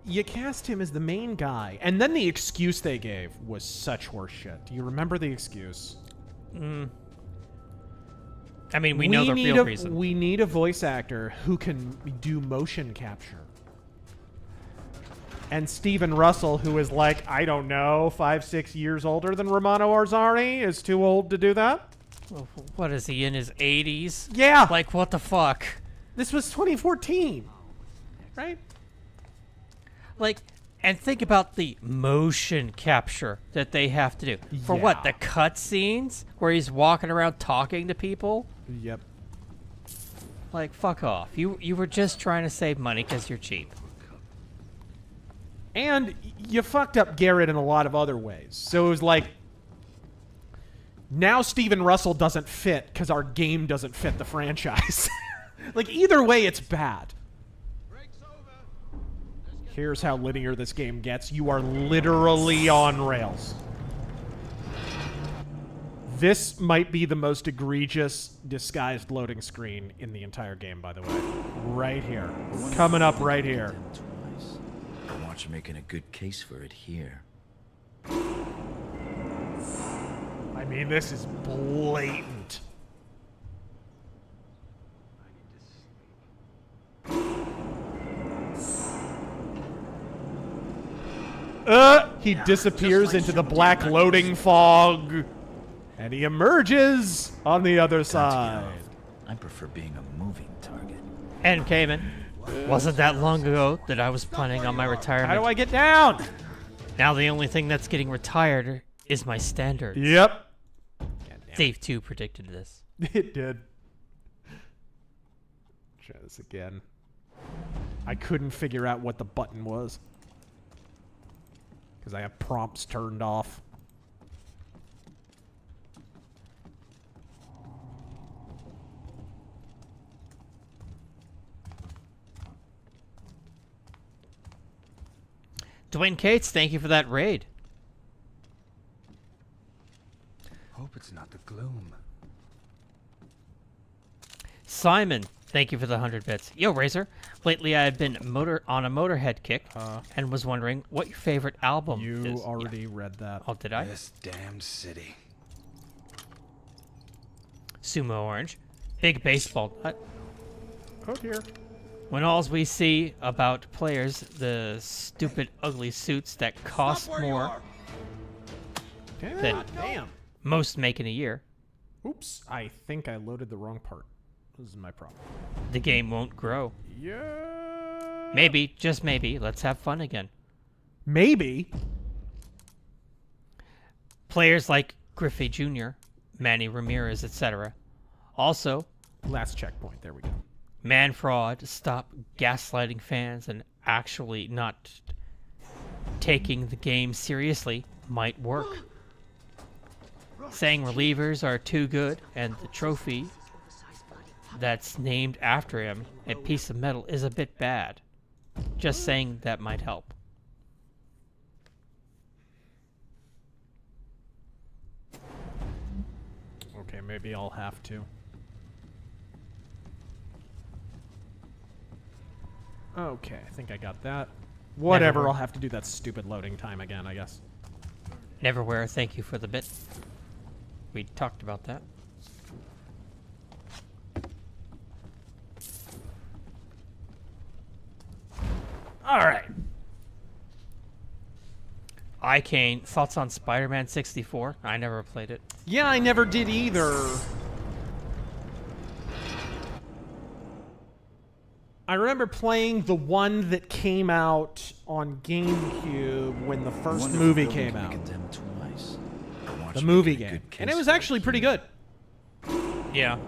S1: you cast him as the main guy. And then the excuse they gave was such horse shit. Do you remember the excuse?
S2: I mean, we know the real reason.
S1: We need a voice actor who can do motion capture. And Steven Russell, who is like, I don't know, 5-6 years older than Romano Arzari, is too old to do that?
S2: Well, what is he, in his 80s?
S1: Yeah.
S2: Like, what the fuck?
S1: This was 2014. Right?
S2: Like, and think about the motion capture that they have to do. For what, the cutscenes? Where he's walking around talking to people?
S1: Yep.
S2: Like, fuck off. You were just trying to save money because you're cheap.
S1: And you fucked up Garrett in a lot of other ways. So it was like, now Steven Russell doesn't fit because our game doesn't fit the franchise. Like, either way, it's bad. Here's how linear this game gets. You are literally on rails. This might be the most egregious disguised loading screen in the entire game, by the way. Right here. Coming up right here.
S3: I want you making a good case for it here.
S1: mean, this is blatant. He disappears into the black loading fog, and he emerges on the other side.
S18: I prefer being a moving target.
S2: And Cayman, wasn't that long ago that I was planning on my retirement.
S1: How do I get down?
S2: Now the only thing that's getting retired is my standards.
S1: Yep.
S2: Thief 2 predicted this.
S1: It did. Try this again. I couldn't figure out what the button was. Because I have prompts turned off.
S2: Dwayne Cates, thank you for that raid.
S8: Hope it's not the gloom.
S2: Simon, thank you for the 100 bits. Yo, Razor. Lately, I have been on a Motorhead kick and was wondering what your favorite album is.
S1: You already read that.
S2: Oh, did I?
S8: This damned city.
S2: Sumo Orange. Big baseball nut.
S1: Oh, dear.
S2: When alls we see about players, the stupid, ugly suits that cost more than most make in a year.
S1: Oops, I think I loaded the wrong part. This is my problem.
S2: The game won't grow.
S1: Yeah.
S2: Maybe, just maybe, let's have fun again.
S1: Maybe.
S2: Players like Griffey Jr., Manny Ramirez, etc. Also,
S1: last checkpoint, there we go.
S2: Man Fraud, stop gaslighting fans and actually not taking the game seriously might work. Saying relievers are too good and the trophy that's named after him, a piece of metal, is a bit bad. Just saying that might help.
S1: Okay, maybe I'll have to. Okay, I think I got that. Whatever,
S2: Neverwhere.
S1: I'll have to do that stupid loading time again, I guess.
S2: Neverwhere, thank you for the bit. We talked about that. Alright. Icane, thoughts on Spider-Man 64? I never played it.
S1: Yeah, I never did either. I remember playing the one that came out on GameCube when the first movie came out. The movie game. And it was actually pretty good.
S2: Yeah.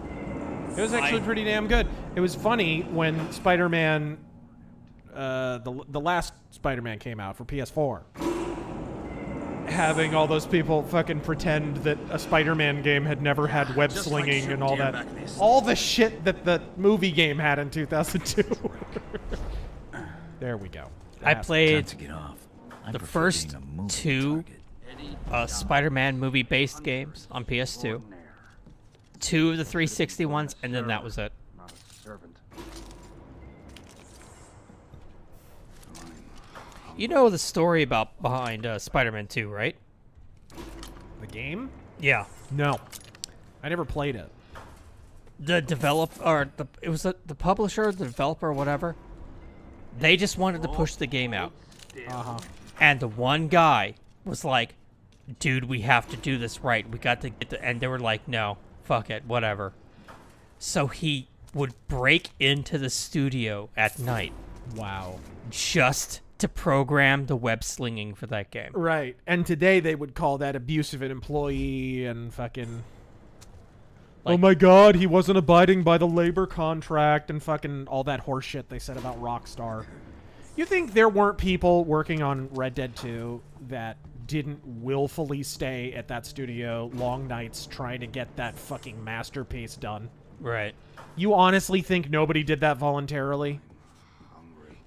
S1: It was actually pretty damn good. It was funny when Spider-Man, the last Spider-Man came out for PS4. Having all those people fucking pretend that a Spider-Man game had never had web slinging and all that. All the shit that the movie game had in 2002. There we go.
S2: I played
S18: to get off.
S2: the first two Spider-Man movie-based games on PS2. Two of the 360 ones, and then that was it.
S11: Not a servant.
S2: You know the story behind Spider-Man 2, right?
S1: The game?
S2: Yeah.
S1: No. I never played it.
S2: The the publisher, the developer, whatever. They just wanted to push the game out. And the one guy was like, dude, we have to do this right. We got to get the... And they were like, no, fuck it, whatever. So he would break into the studio at night.
S1: Wow.
S2: Just to program the web slinging for that game.
S1: Right. And today they would call that abuse of an employee and fucking... oh my god, he wasn't abiding by the labor contract and fucking all that horse shit they said about Rockstar. You think there weren't people working on Red Dead 2 that didn't willfully stay at that studio long nights trying to get that fucking masterpiece done?
S2: Right.
S1: You honestly think nobody did that voluntarily?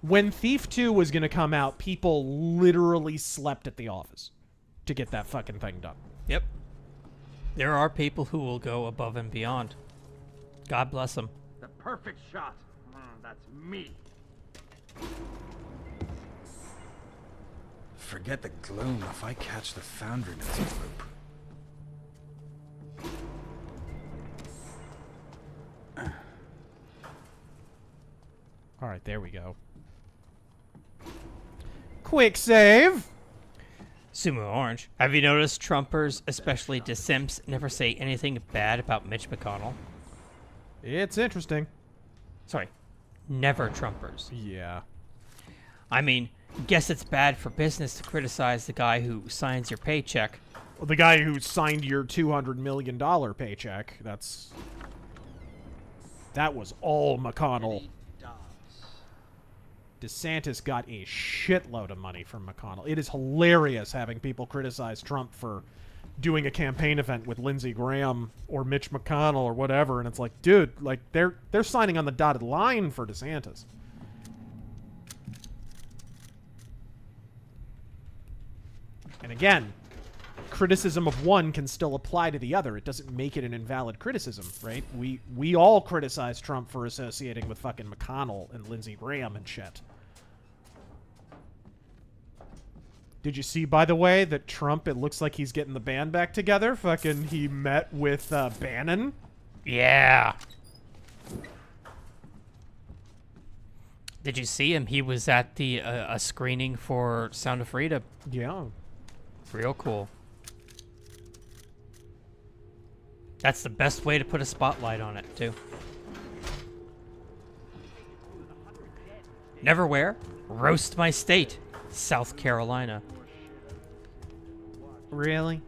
S1: When Thief 2 was going to come out, people literally slept at the office to get that fucking thing done.
S2: Yep. There are people who will go above and beyond. God bless them.
S11: The perfect shot. That's me.
S8: Forget the gloom if I catch the Foundryman's group.
S1: All right, there we go. Quick save.
S2: Sumo Orange. Have you noticed Trumpers, especially DeSimps, never say anything bad about Mitch McConnell?
S1: It's interesting.
S2: Sorry, never Trumpers.
S1: Yeah.
S2: I mean, guess it's bad for business to criticize the guy who signs your paycheck.
S1: Well, the guy who signed your $200 million paycheck. That was all McConnell. DeSantis got a shitload of money from McConnell. It is hilarious having people criticize Trump for doing a campaign event with Lindsey Graham or Mitch McConnell or whatever, and it's like, dude, like they're signing on the dotted line for DeSantis. And again, criticism of one can still apply to the other. It doesn't make it an invalid criticism, right? We all criticize Trump for associating with fucking McConnell and Lindsey Graham and shit. Did you see, by the way, that Trump, it looks like he's getting the band back together? Fucking, he met with Bannon.
S2: Yeah. Did you see him? He was at the a screening for Sound of Freedom.
S1: Yeah.
S2: Real cool. That's the best way to put a spotlight on it, too. Neverwhere, roast my state, South Carolina.
S1: Really?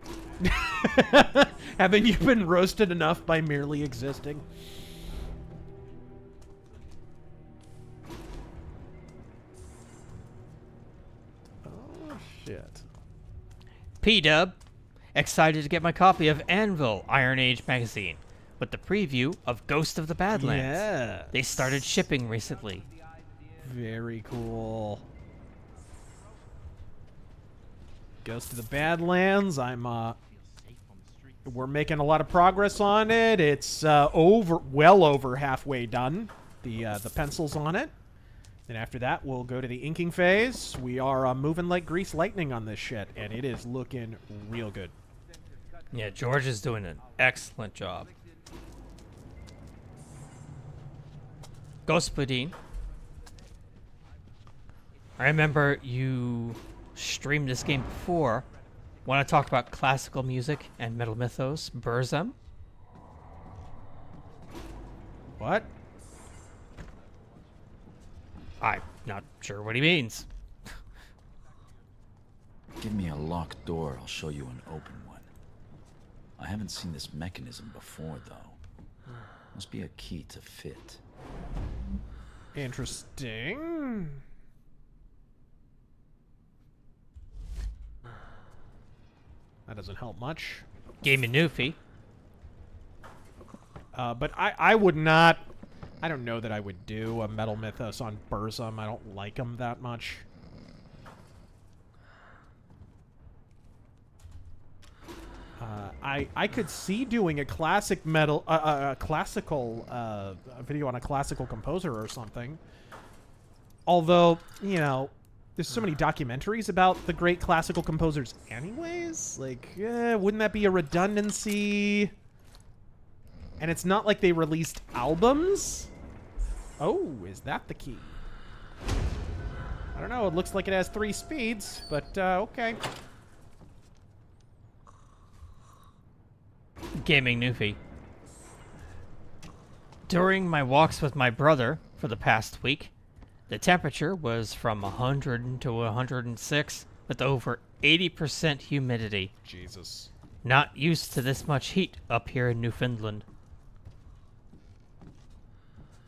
S1: Haven't you been roasted enough by merely existing? Oh, shit.
S2: P-Dub, excited to get my copy of Anvil Iron Age magazine with the preview of Ghost of the Badlands.
S1: Yeah.
S2: They started shipping recently.
S1: Very cool. Ghost of the Badlands. We're making a lot of progress on it. It's well over halfway done. The pencils on it. Then after that, we'll go to the inking phase. We are moving like grease lightning on this shit, and it is looking real good.
S2: Yeah, George is doing an excellent job. Ghost Pudding. I remember you streamed this game before. Want to talk about classical music and metal mythos? Burzum?
S1: What?
S2: I'm not sure what he means.
S3: Give me a locked door, I'll show you an open one. I haven't seen this mechanism before, though. Must be a key to fit.
S1: Interesting. That doesn't help much.
S2: Game of Newfie.
S1: But I would not... I don't know that I would do a metal mythos on Burzum. I don't like him that much. I could see doing a classic metal... a classical... a video on a classical composer or something. Although, you know... There's so many documentaries about the great classical composers anyways. Like, wouldn't that be a redundancy? And it's not like they released albums? Oh, is that the key? I don't know. It looks like it has 3 speeds, but okay.
S2: Gaming Newfie. During my walks with my brother for the past week, the temperature was from 100 to 106 with over 80% humidity.
S1: Jesus.
S2: Not used to this much heat up here in Newfoundland.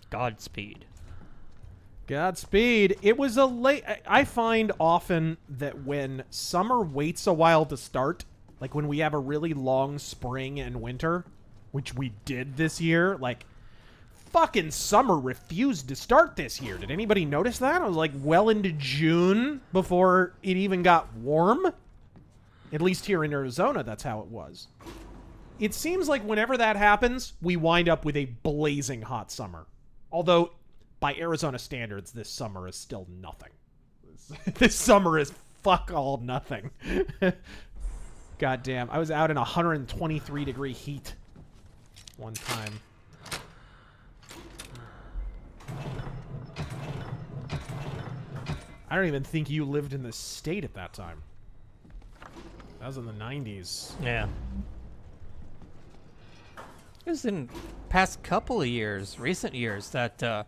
S2: Godspeed.
S1: Godspeed. It was a late... I find often that when summer waits a while to start, like when we have a really long spring and winter, which we did this year, like... Fucking summer refused to start this year. Did anybody notice that? I was like well into June before it even got warm. At least here in Arizona, that's how it was. It seems like whenever that happens, we wind up with a blazing hot summer. Although, by Arizona standards, this summer is still nothing. This summer is fuck all nothing. God damn. I was out in 123-degree heat one time. I don't even think you lived in the state at that time. That was in the 90s.
S2: Yeah. It was in past couple of years, recent years, that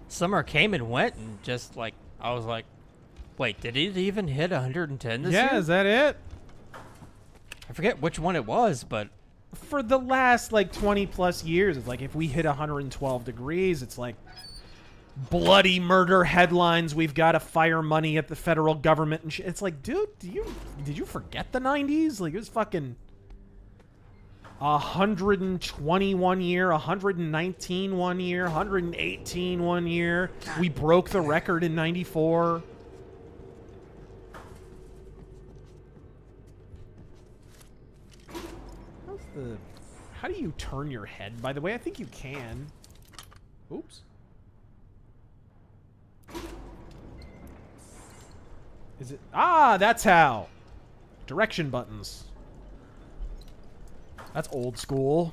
S2: summer came and went, and just like I was like, wait, did it even hit 110 this year?
S1: Yeah, is that it?
S2: I forget which one it was, but
S1: for the last like 20 plus years, it's like if we hit 112 degrees, it's like bloody murder headlines. We've got to fire money at the federal government and shit. It's like, dude, did you forget the 90s? Like, it was fucking 121 year, 119 one year, 118 one year. We broke the record in 94. How do you turn your head, by the way? I think you can. Oops. Is it? Ah, that's how. Direction buttons. That's old school.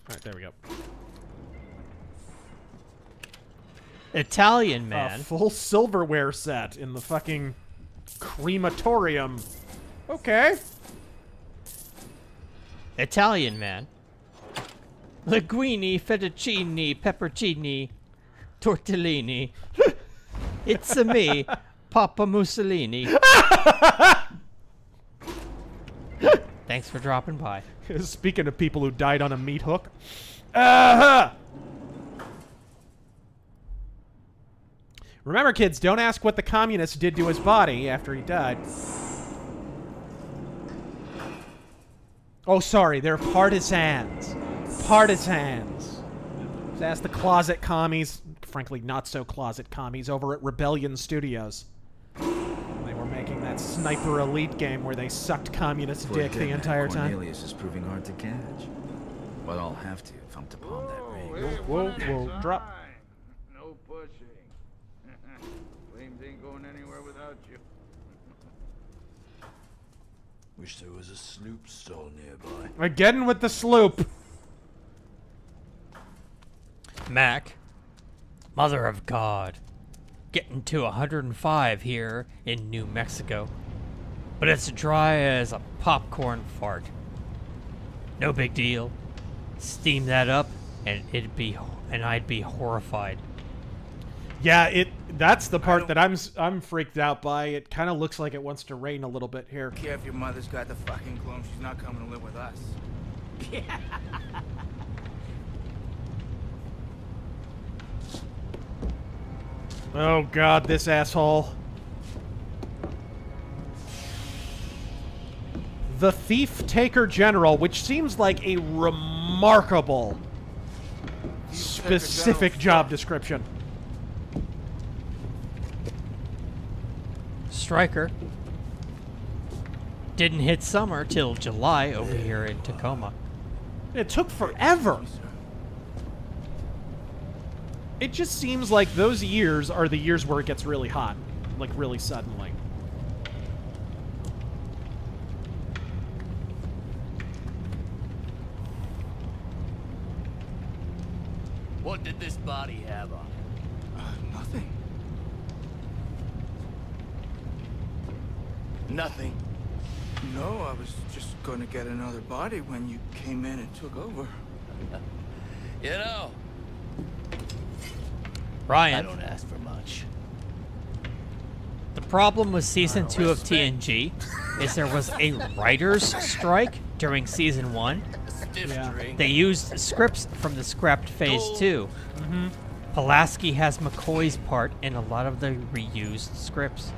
S1: Alright, there we go.
S2: Italian man.
S1: A full silverware set in the fucking crematorium. Okay.
S2: Italian man. Linguine, fettuccine, peppercini, tortellini. It's a me, Papa Mussolini. Thanks for dropping by.
S1: Speaking of people who died on a meat hook. Remember, kids, don't ask what the communists did to his body after he died. Oh, sorry, they're partisans. Partisans. Just ask the closet commies, frankly, not so closet commies, over at Rebellion Studios. They were making that Sniper Elite game where they sucked communist dick the entire time.
S3: Cornelius is proving hard to catch. But I'll have to if I'm to palm that ring.
S1: Whoa, whoa, drop.
S5: No pushing. Flames ain't going anywhere without you.
S4: Wish there was a sloop stall nearby.
S1: Again with the sloop.
S2: Mac, mother of God, getting to 105 here in New Mexico, but it's dry as a popcorn fart. No big deal. Steam that up, and I'd be horrified.
S1: Yeah, that's the part that I'm freaked out by. It kind of looks like it wants to rain a little bit here.
S5: Care if your mother's got the fucking clone, she's not coming to live with us.
S1: Oh god, this asshole. The Thief Taker General, which seems like a remarkable specific job description.
S2: Striker didn't hit summer till July over here in Tacoma.
S1: It took forever. It just seems like those years are the years where it gets really hot, like really suddenly.
S18: What did this body have on it?
S5: Nothing.
S18: Nothing.
S5: No, I was just going to get another body when you came in and took over.
S18: You know,
S2: Ryan.
S18: I don't ask for much.
S2: The problem with season 2 of TNG is there was a writer's strike during season 1.
S18: Yeah.
S2: They used scripts from the scrapped phase 2. Pulaski has McCoy's part in a lot of the reused scripts.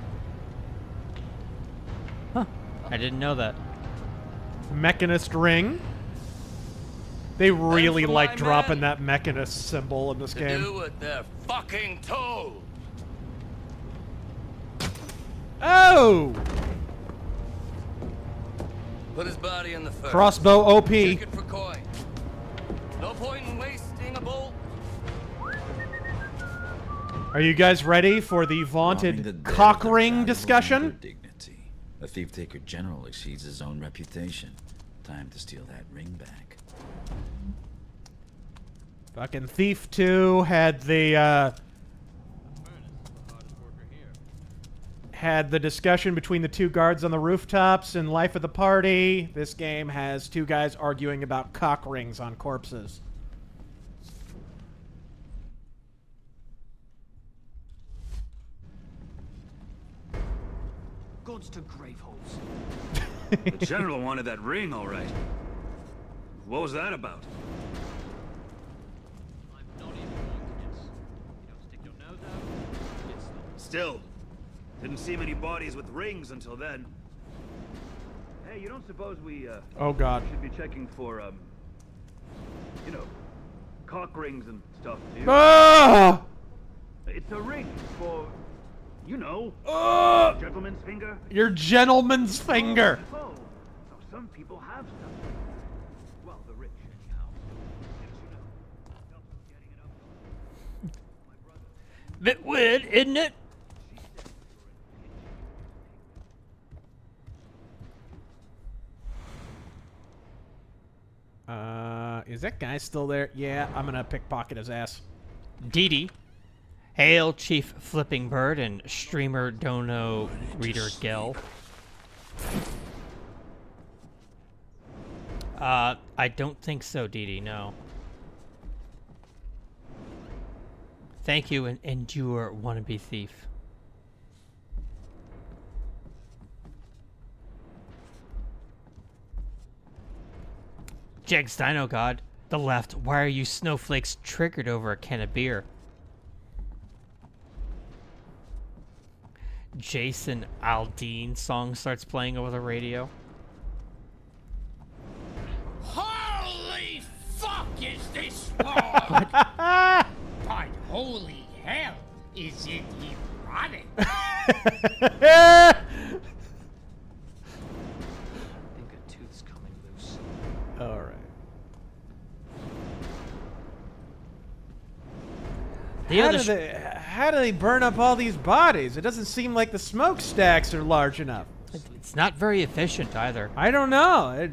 S2: Huh. I didn't know that.
S1: Mechanist ring. They really like dropping that mechanist symbol in this game.
S18: Do what they're fucking told.
S1: Oh!
S18: Put his body in the furnace.
S1: Crossbow OP.
S18: Check it for coin. No point in wasting a bolt.
S1: Are you guys ready for the vaunted cock ring discussion?
S3: Dignity. A thief taker general exceeds his own reputation. Time to steal that ring back.
S1: Fucking Thief 2 had the had the discussion between the two guards on the rooftops in Life of the Party. This game has two guys arguing about cock rings on corpses.
S12: Goes to grave holes.
S8: The general wanted that ring, all right. What was that about?
S16: I'm not even going to guess. You don't stick your nose out, it's
S8: Still, didn't see many bodies with rings until then. Hey, you don't suppose we,
S1: oh God,
S8: should be checking for, you know, cock rings and stuff, do you?
S1: Ah!
S8: It's a ring for, you know, gentleman's finger.
S1: Your gentleman's finger.
S8: Oh, so some people have stuff. Well, the rich, anyhow. Yes, you know. Helps with getting it up.
S2: Bit weird, isn't it?
S1: Is that guy still there? Yeah, I'm gonna pickpocket his ass.
S2: Dee Hail, Chief Flipping Bird and Streamer Dono Reader Gel. I don't think so, Dee, no. Thank you, and endure, wannabe thief. Jegs Dino God, the left, why are you snowflakes triggered over a can of beer? Jason Aldean song starts playing over the radio.
S19: Holy fuck is this world? But holy hell, is it erotic?
S12: I think a tooth's coming loose.
S1: All right. How do they burn up all these bodies? It doesn't seem like the smokestacks are large enough.
S2: It's not very efficient either.
S1: I don't know.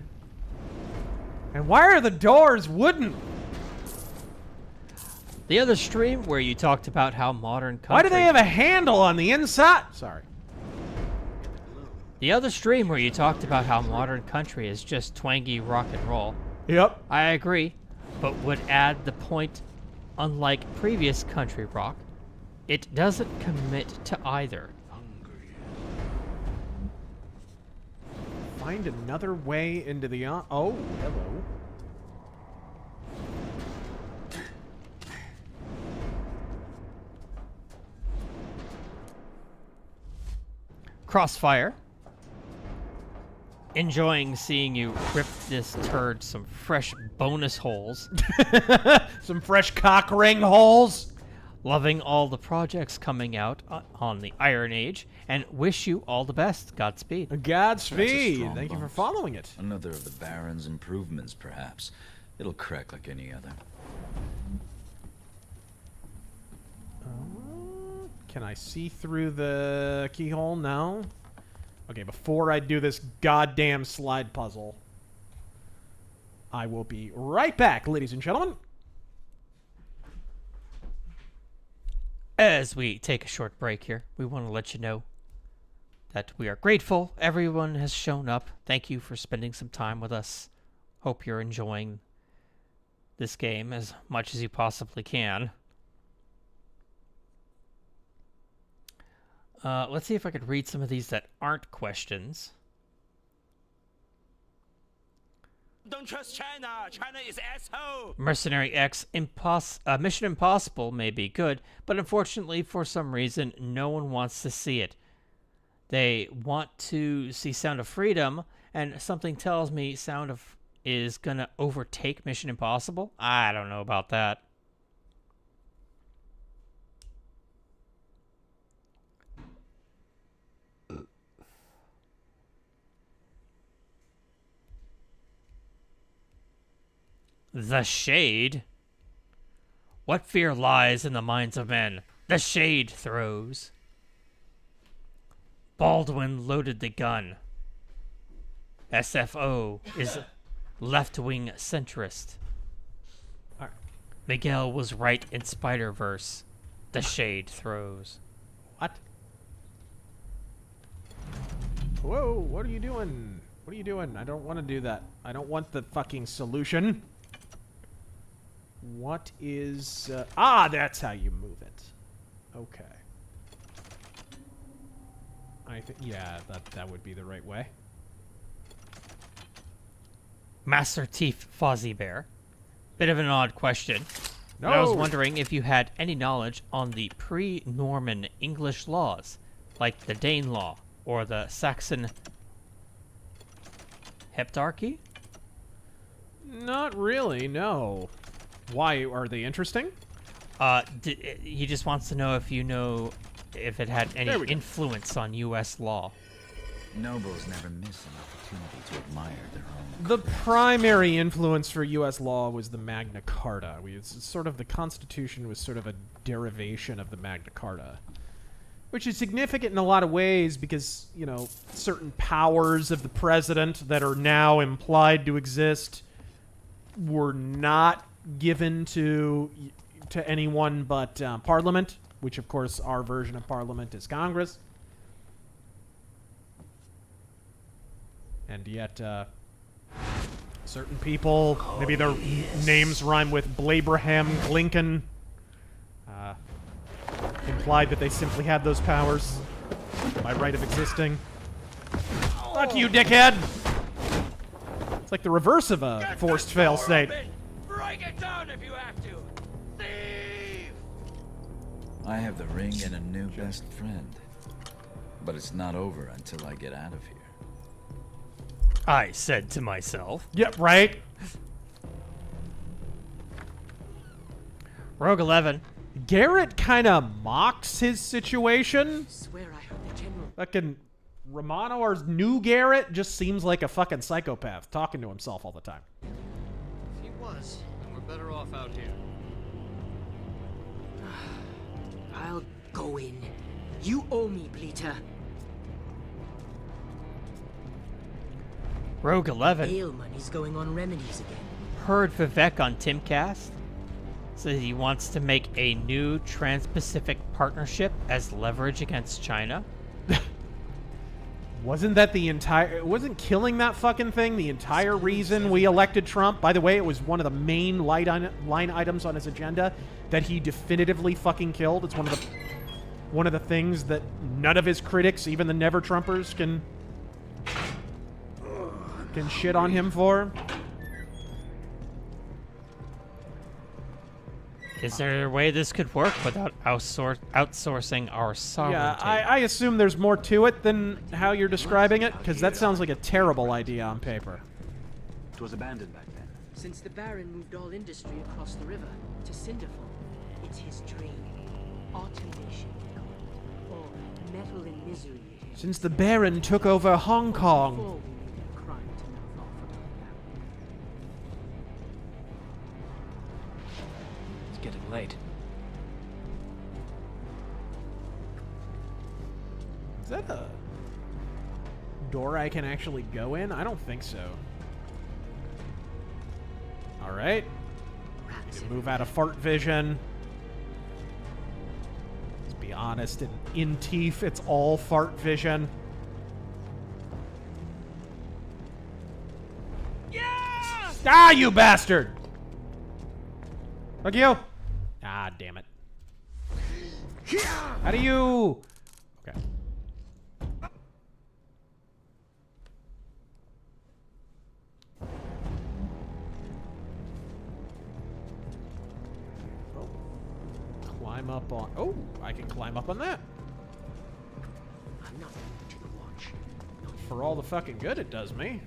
S1: And why are the doors wooden?
S2: The other stream where you talked about how modern country...
S1: Why do they have a handle on the inside? Sorry.
S2: The other stream where you talked about how modern country is just twangy rock and roll.
S1: Yep.
S2: I agree, but would add the point, unlike previous country rock, it doesn't commit to either.
S1: Find another way into the... Oh, hello.
S2: Crossfire. Enjoying seeing you rip this turd some fresh bonus holes.
S1: Some fresh cock ring holes.
S2: Loving all the projects coming out on the Iron Age, and wish you all the best. Godspeed.
S1: Godspeed. Thank you for following it.
S3: Another of the Baron's improvements, perhaps. It'll crack like any other.
S1: Can I see through the keyhole? No. Okay, before I do this goddamn slide puzzle, I will be right back, ladies and gentlemen.
S2: As we take a short break here, we want to let you know that we are grateful everyone has shown up. Thank you for spending some time with us. Hope you're enjoying this game as much as you possibly can. Let's see if I could read some of these that aren't questions.
S19: Don't trust China. China is asshole.
S2: Mercenary X, Mission Impossible may be good, but unfortunately, for some reason, no one wants to see it. They want to see Sound of Freedom, and something tells me Sound of is gonna overtake Mission Impossible. I don't know about that. The Shade? What fear lies in the minds of men? The Shade throws. Baldwin loaded the gun. SFO is left-wing centrist. Miguel was right in Spider-Verse. The Shade throws.
S1: What? Whoa, what are you doing? What are you doing? I don't want to do that. I don't want the fucking solution. What is... that's how you move it. Okay. I think... Yeah, that would be the right way.
S2: Masser Teef Fozzie Bear. Bit of an odd question.
S1: No!
S2: But I was wondering if you had any knowledge on the pre-Norman English laws, like the Dane Law, or the Saxon Heptarchy?
S1: Not really, no. Why? Are they interesting?
S2: He just wants to know if you know if it had any influence on U.S. law.
S3: Nobles never miss an opportunity to admire their own.
S1: The primary influence for U.S. law was the Magna Carta. It's sort of the Constitution was sort of a derivation of the Magna Carta, which is significant in a lot of ways because, you know, certain powers of the president that are now implied to exist were not given to anyone but Parliament, which, of course, our version of Parliament is Congress. And yet, certain people, maybe their names rhyme with Blabraham Lincoln, implied that they simply had those powers by right of existing. Fuck you, dickhead! It's like the reverse of a forced fail state.
S19: Break it down if you have to. Thief!
S3: I have the ring and a new best friend. But it's not over until I get out of here.
S2: I said to myself.
S1: Yep, right?
S2: Rogue 11.
S1: Garrett kind of mocks his situation.
S10: Swear I heard the general.
S1: Fucking Romano, or new Garrett, just seems like a fucking psychopath talking to himself all the time.
S15: If he was, then we're better off out here.
S10: I'll go in. You owe me, Bleater.
S2: Rogue 11.
S10: Bail money's going on remedies again.
S2: Heard Vivek on Timcast. Says he wants to make a new Trans-Pacific partnership as leverage against China.
S1: Wasn't that the entire... Wasn't killing that fucking thing the entire reason we elected Trump? By the way, it was one of the main line items on his agenda that he definitively fucking killed. It's one of the things that none of his critics, even the never-Trumpers, can shit on him for.
S2: Is there a way this could work without outsourcing our sovereignty?
S1: Yeah, I assume there's more to it than how you're describing it, because that sounds like a terrible idea on paper.
S8: It was abandoned back then.
S10: Since the Baron moved all industry across the river to Cinderfall, it's his dream. Automation, or metal in misery.
S1: Since the Baron took over Hong Kong.
S15: It's getting late.
S1: Is that a door I can actually go in? I don't think so. Alright. Move out of fart vision. Let's be honest, in Teef, it's all fart vision.
S19: Yeah!
S1: Ah, you bastard! Fuck you! Ah, damn it. How do you... Okay. Climb up on... Oh, I can climb up on that.
S10: I'm not to the watch.
S1: For all the fucking good it does me.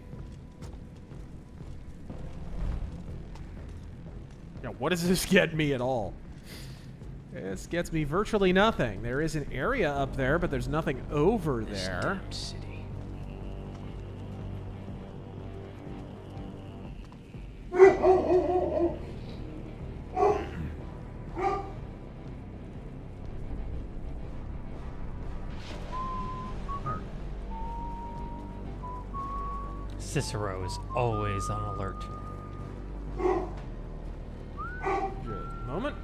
S1: Yeah, what does this get me at all? This gets me virtually nothing. There is an area up there, but there's nothing over there.
S15: City.
S2: Cicero is always on alert.
S1: Good moment.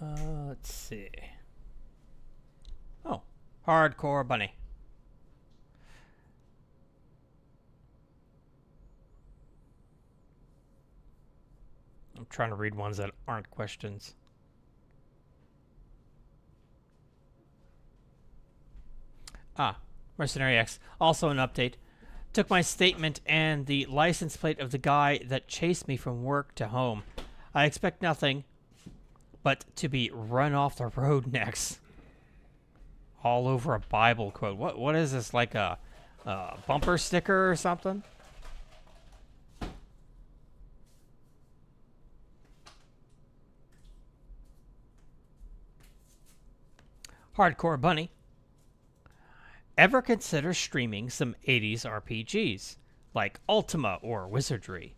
S2: Let's see. Hardcore bunny. I'm trying to read ones that aren't questions. Mercenary X. Also an update. Took my statement and the license plate of the guy that chased me from work to home. I expect nothing but to be run off the road next. All over a Bible quote. What is this, like a bumper sticker or something? Hardcore Bunny. Ever consider streaming some 80s RPGs, like Ultima or Wizardry?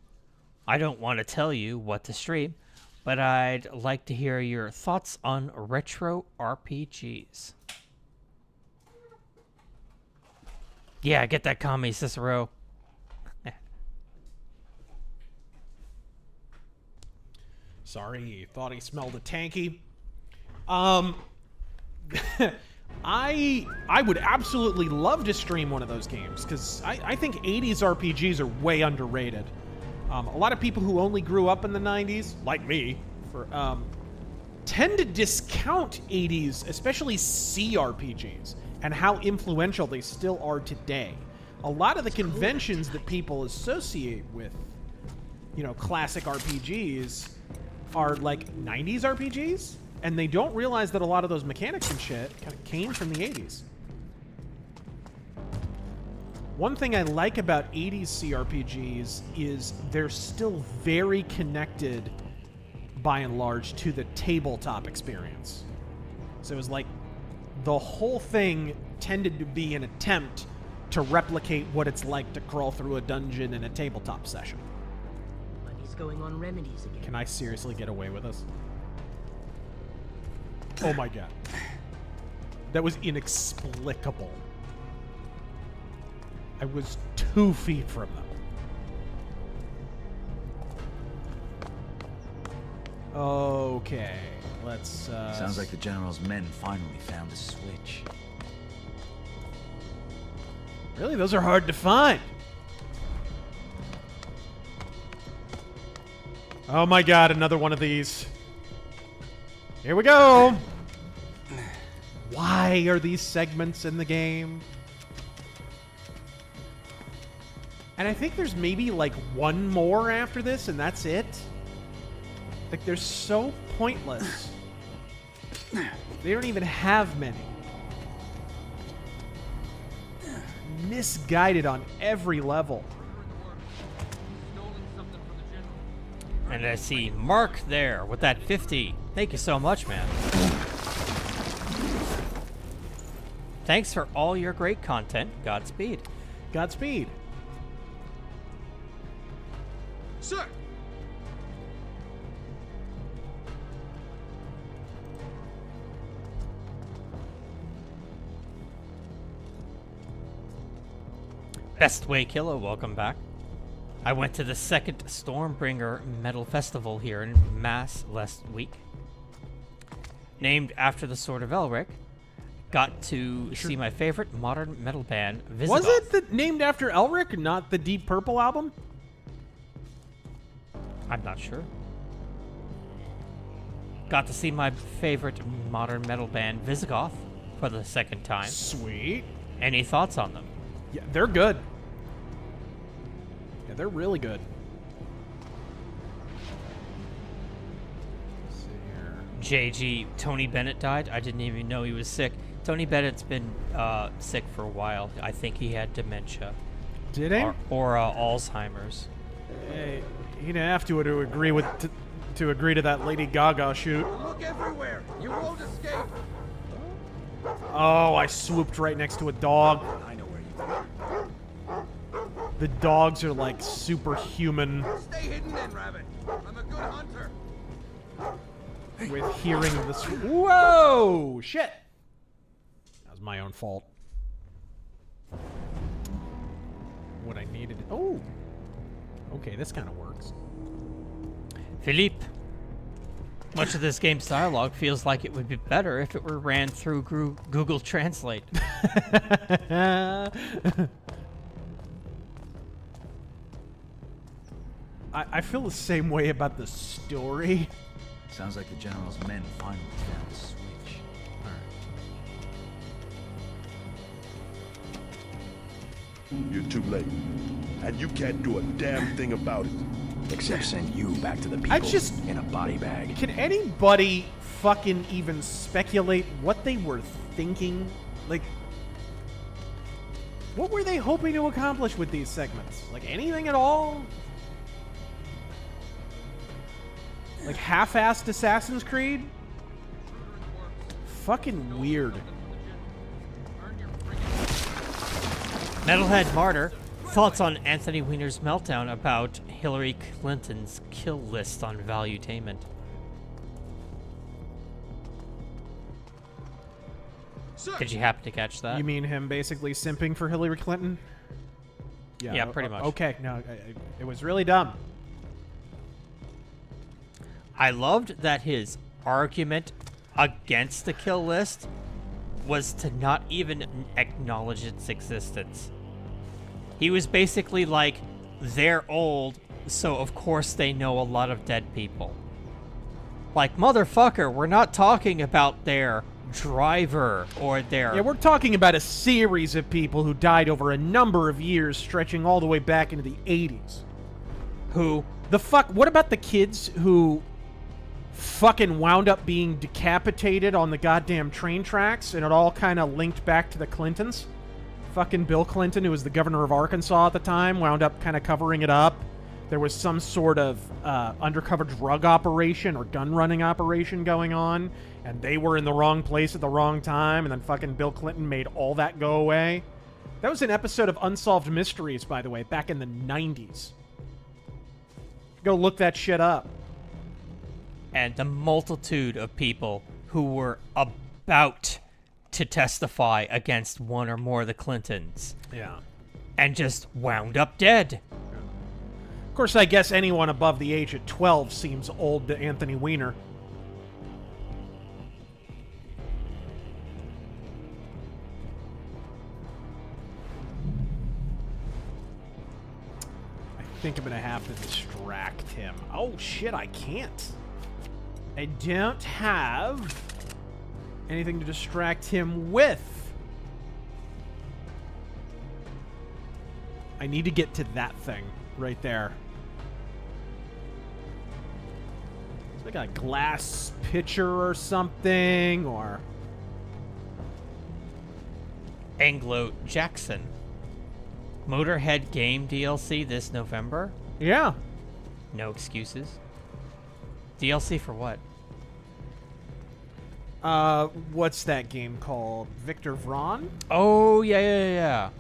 S2: I don't want to tell you what to stream, but I'd like to hear your thoughts on retro RPGs. Yeah, get that commie, Cicero.
S1: Sorry, he thought he smelled a tanky. I would absolutely love to stream one of those games, because I think 80s RPGs are way underrated. A lot of people who only grew up in the 90s, like me, tend to discount 80s, especially CRPGs, and how influential they still are today. A lot of the conventions that people associate with, you know, classic RPGs are like 90s RPGs, and they don't realize that a lot of those mechanics and shit kind of came from the 80s. One thing I like about 80s CRPGs is they're still very connected, by and large, to the tabletop experience. So it was like the whole thing tended to be an attempt to replicate what it's like to crawl through a dungeon in a tabletop session.
S10: But he's going on remedies again.
S1: Can I seriously get away with this? Oh my god. That was inexplicable. I was 2 feet from them. Okay, let's
S3: Sounds like the General's men finally found a switch.
S1: Really? Those are hard to find. Oh my god, another one of these. Here we go. Why are these segments in the game? And I think there's maybe like one more after this, and that's it. Like, they're so pointless. They don't even have many. Misguided on every level.
S2: And I see Mark there with that 50. Thank you so much, man. Thanks for all your great content. Godspeed.
S1: Godspeed.
S5: Sir!
S2: Best Way Killer, welcome back. I went to the second Stormbringer Metal Festival here in Mass last week. Named after the Sword of Elric. Got to see my favorite modern metal band, Visigoth.
S1: Was it named after Elric, not the Deep Purple album?
S2: I'm not sure. Got to see my favorite modern metal band, Visigoth, for the second time.
S1: Sweet.
S2: Any thoughts on them?
S1: Yeah, they're good. Yeah, they're really good. Let's see here.
S2: JG, Tony Bennett died. I didn't even know he was sick. Tony Bennett's been sick for a while. I think he had dementia.
S1: Did he?
S2: Or Alzheimer's.
S1: Hey, he didn't have to agree with to agree to that Lady Gaga shoot.
S5: Look everywhere. You won't escape.
S1: Oh, I swooped right next to a dog.
S5: I know where you are.
S1: The dogs are like superhuman.
S5: Stay hidden then, Rabbit. I'm a good hunter.
S1: With hearing this. Whoa! Shit! That was my own fault. What I needed. Oh! Okay, this kind of works.
S2: Philippe. Much of this game's dialogue feels like it would be better if it were ran through Google Translate.
S1: I feel the same way about the story.
S3: Sounds like the General's men finally found the switch.
S14: You're too late. And you can't do a damn thing about it.
S18: Except send you back to the people in a body bag.
S1: Can anybody fucking even speculate what they were thinking? Like, what were they hoping to accomplish with these segments? Like, anything at all? Like, half-assed Assassin's Creed? Fucking weird.
S2: Metalhead Martyr. Thoughts on Anthony Weiner's meltdown about Hillary Clinton's kill list on Valuetainment. Did you happen to catch that?
S1: You mean him basically simping for Hillary Clinton?
S2: Yeah, pretty much.
S1: Okay, no, it was really dumb.
S2: I loved that his argument against the kill list was to not even acknowledge its existence. He was basically like, they're old, so of course they know a lot of dead people. Like, motherfucker, we're not talking about their driver or their...
S1: Yeah, we're talking about a series of people who died over a number of years, stretching all the way back into the 80s.
S2: Who?
S1: The fuck? What about the kids who fucking wound up being decapitated on the goddamn train tracks, and it all kind of linked back to the Clintons? Fucking Bill Clinton, who was the governor of Arkansas at the time, wound up kind of covering it up. There was some sort of undercover drug operation or gun running operation going on, and they were in the wrong place at the wrong time, and then fucking Bill Clinton made all that go away. That was an episode of Unsolved Mysteries, by the way, back in the 90s. Go look that shit up.
S2: And the multitude of people who were about to testify against one or more of the Clintons.
S1: Yeah.
S2: And just wound up dead.
S1: Of course, I guess anyone above the age of 12 seems old to Anthony Weiner. I think I'm gonna have to distract him. Oh shit, I can't. I don't have anything to distract him with. I need to get to that thing right there. It's like a glass pitcher or something, or...
S2: Anglo-Jackson. Motorhead game DLC this November?
S1: Yeah.
S2: No excuses. DLC for what?
S1: What's that game called? Victor Vron?
S2: Oh, yeah.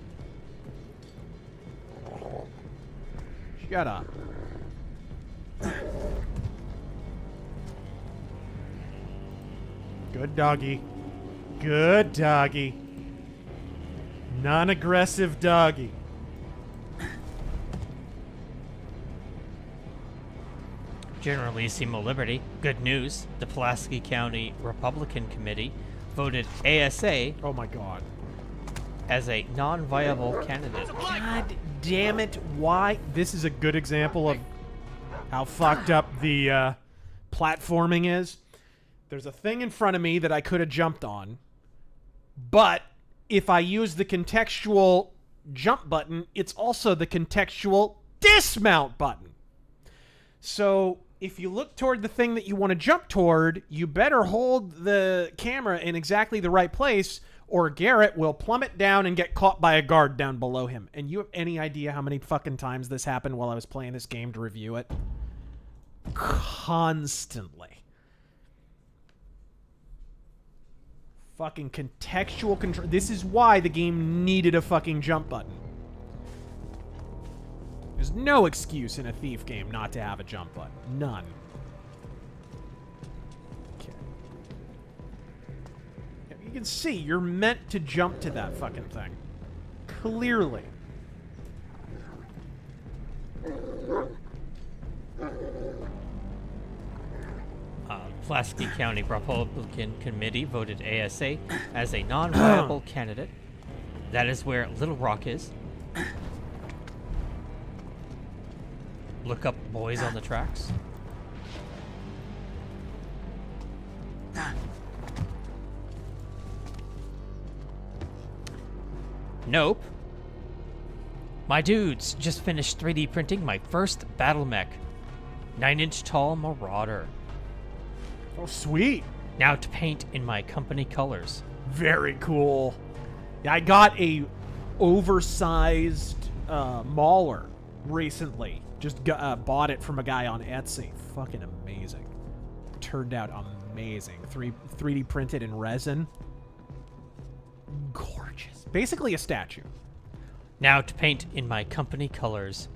S1: Shut up. Good doggy. Good doggy. Non-aggressive doggy.
S2: Generalissimo Liberty. Good news. The Pulaski County Republican Committee voted ASA.
S1: Oh my god.
S2: As a non-viable candidate.
S1: God damn it. Why? This is a good example of how fucked up the platforming is. There's a thing in front of me that I could have jumped on, but if I use the contextual jump button, it's also the contextual dismount button. So if you look toward the thing that you want to jump toward, you better hold the camera in exactly the right place, or Garrett will plummet down and get caught by a guard down below him. And you have any idea how many fucking times this happened while I was playing this game to review it? Constantly. Fucking contextual control. This is why the game needed a fucking jump button. There's no excuse in a Thief game not to have a jump button. None. Okay. Yeah, you can see, you're meant to jump to that fucking thing. Clearly.
S2: Pulaski County Republican Committee voted ASA as a non-viable candidate. That is where Little Rock is. Look up Boys on the Tracks. Nope. My dudes just finished 3D printing my first battle mech. 9-inch tall Marauder.
S1: Oh, sweet.
S2: Now to paint in my company colors.
S1: Very cool. Yeah, I got a oversized Mauler recently. Just bought it from a guy on Etsy. Fucking amazing. Turned out amazing. 3D printed in resin. Gorgeous. Basically a statue.
S2: Now to paint in my company colors.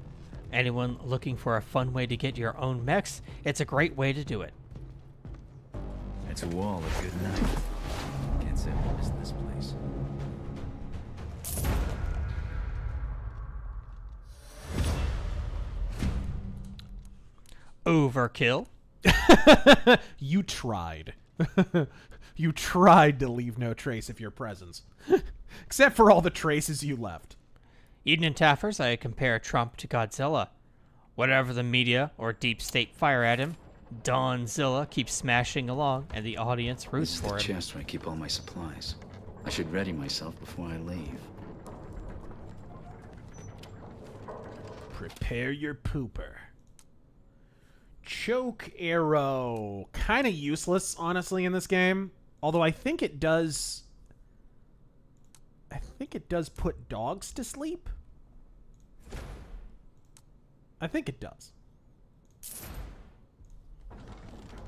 S2: Anyone looking for a fun way to get your own mechs, it's a great way to do it.
S3: It's a wall of good night. Can't say I'm missing this place.
S2: Overkill.
S1: You tried. You tried to leave no trace of your presence. Except for all the traces you left.
S2: Eden and Taffers, I compare Trump to Godzilla. Whatever the media or deep state fire at him, Donzilla keeps smashing along and the audience roots for him.
S3: This is the chest where I keep all my supplies. I should ready myself before I leave.
S1: Prepare your pooper. Choke arrow. Kind of useless, honestly, in this game. Although I think it does... put dogs to sleep. I think it does.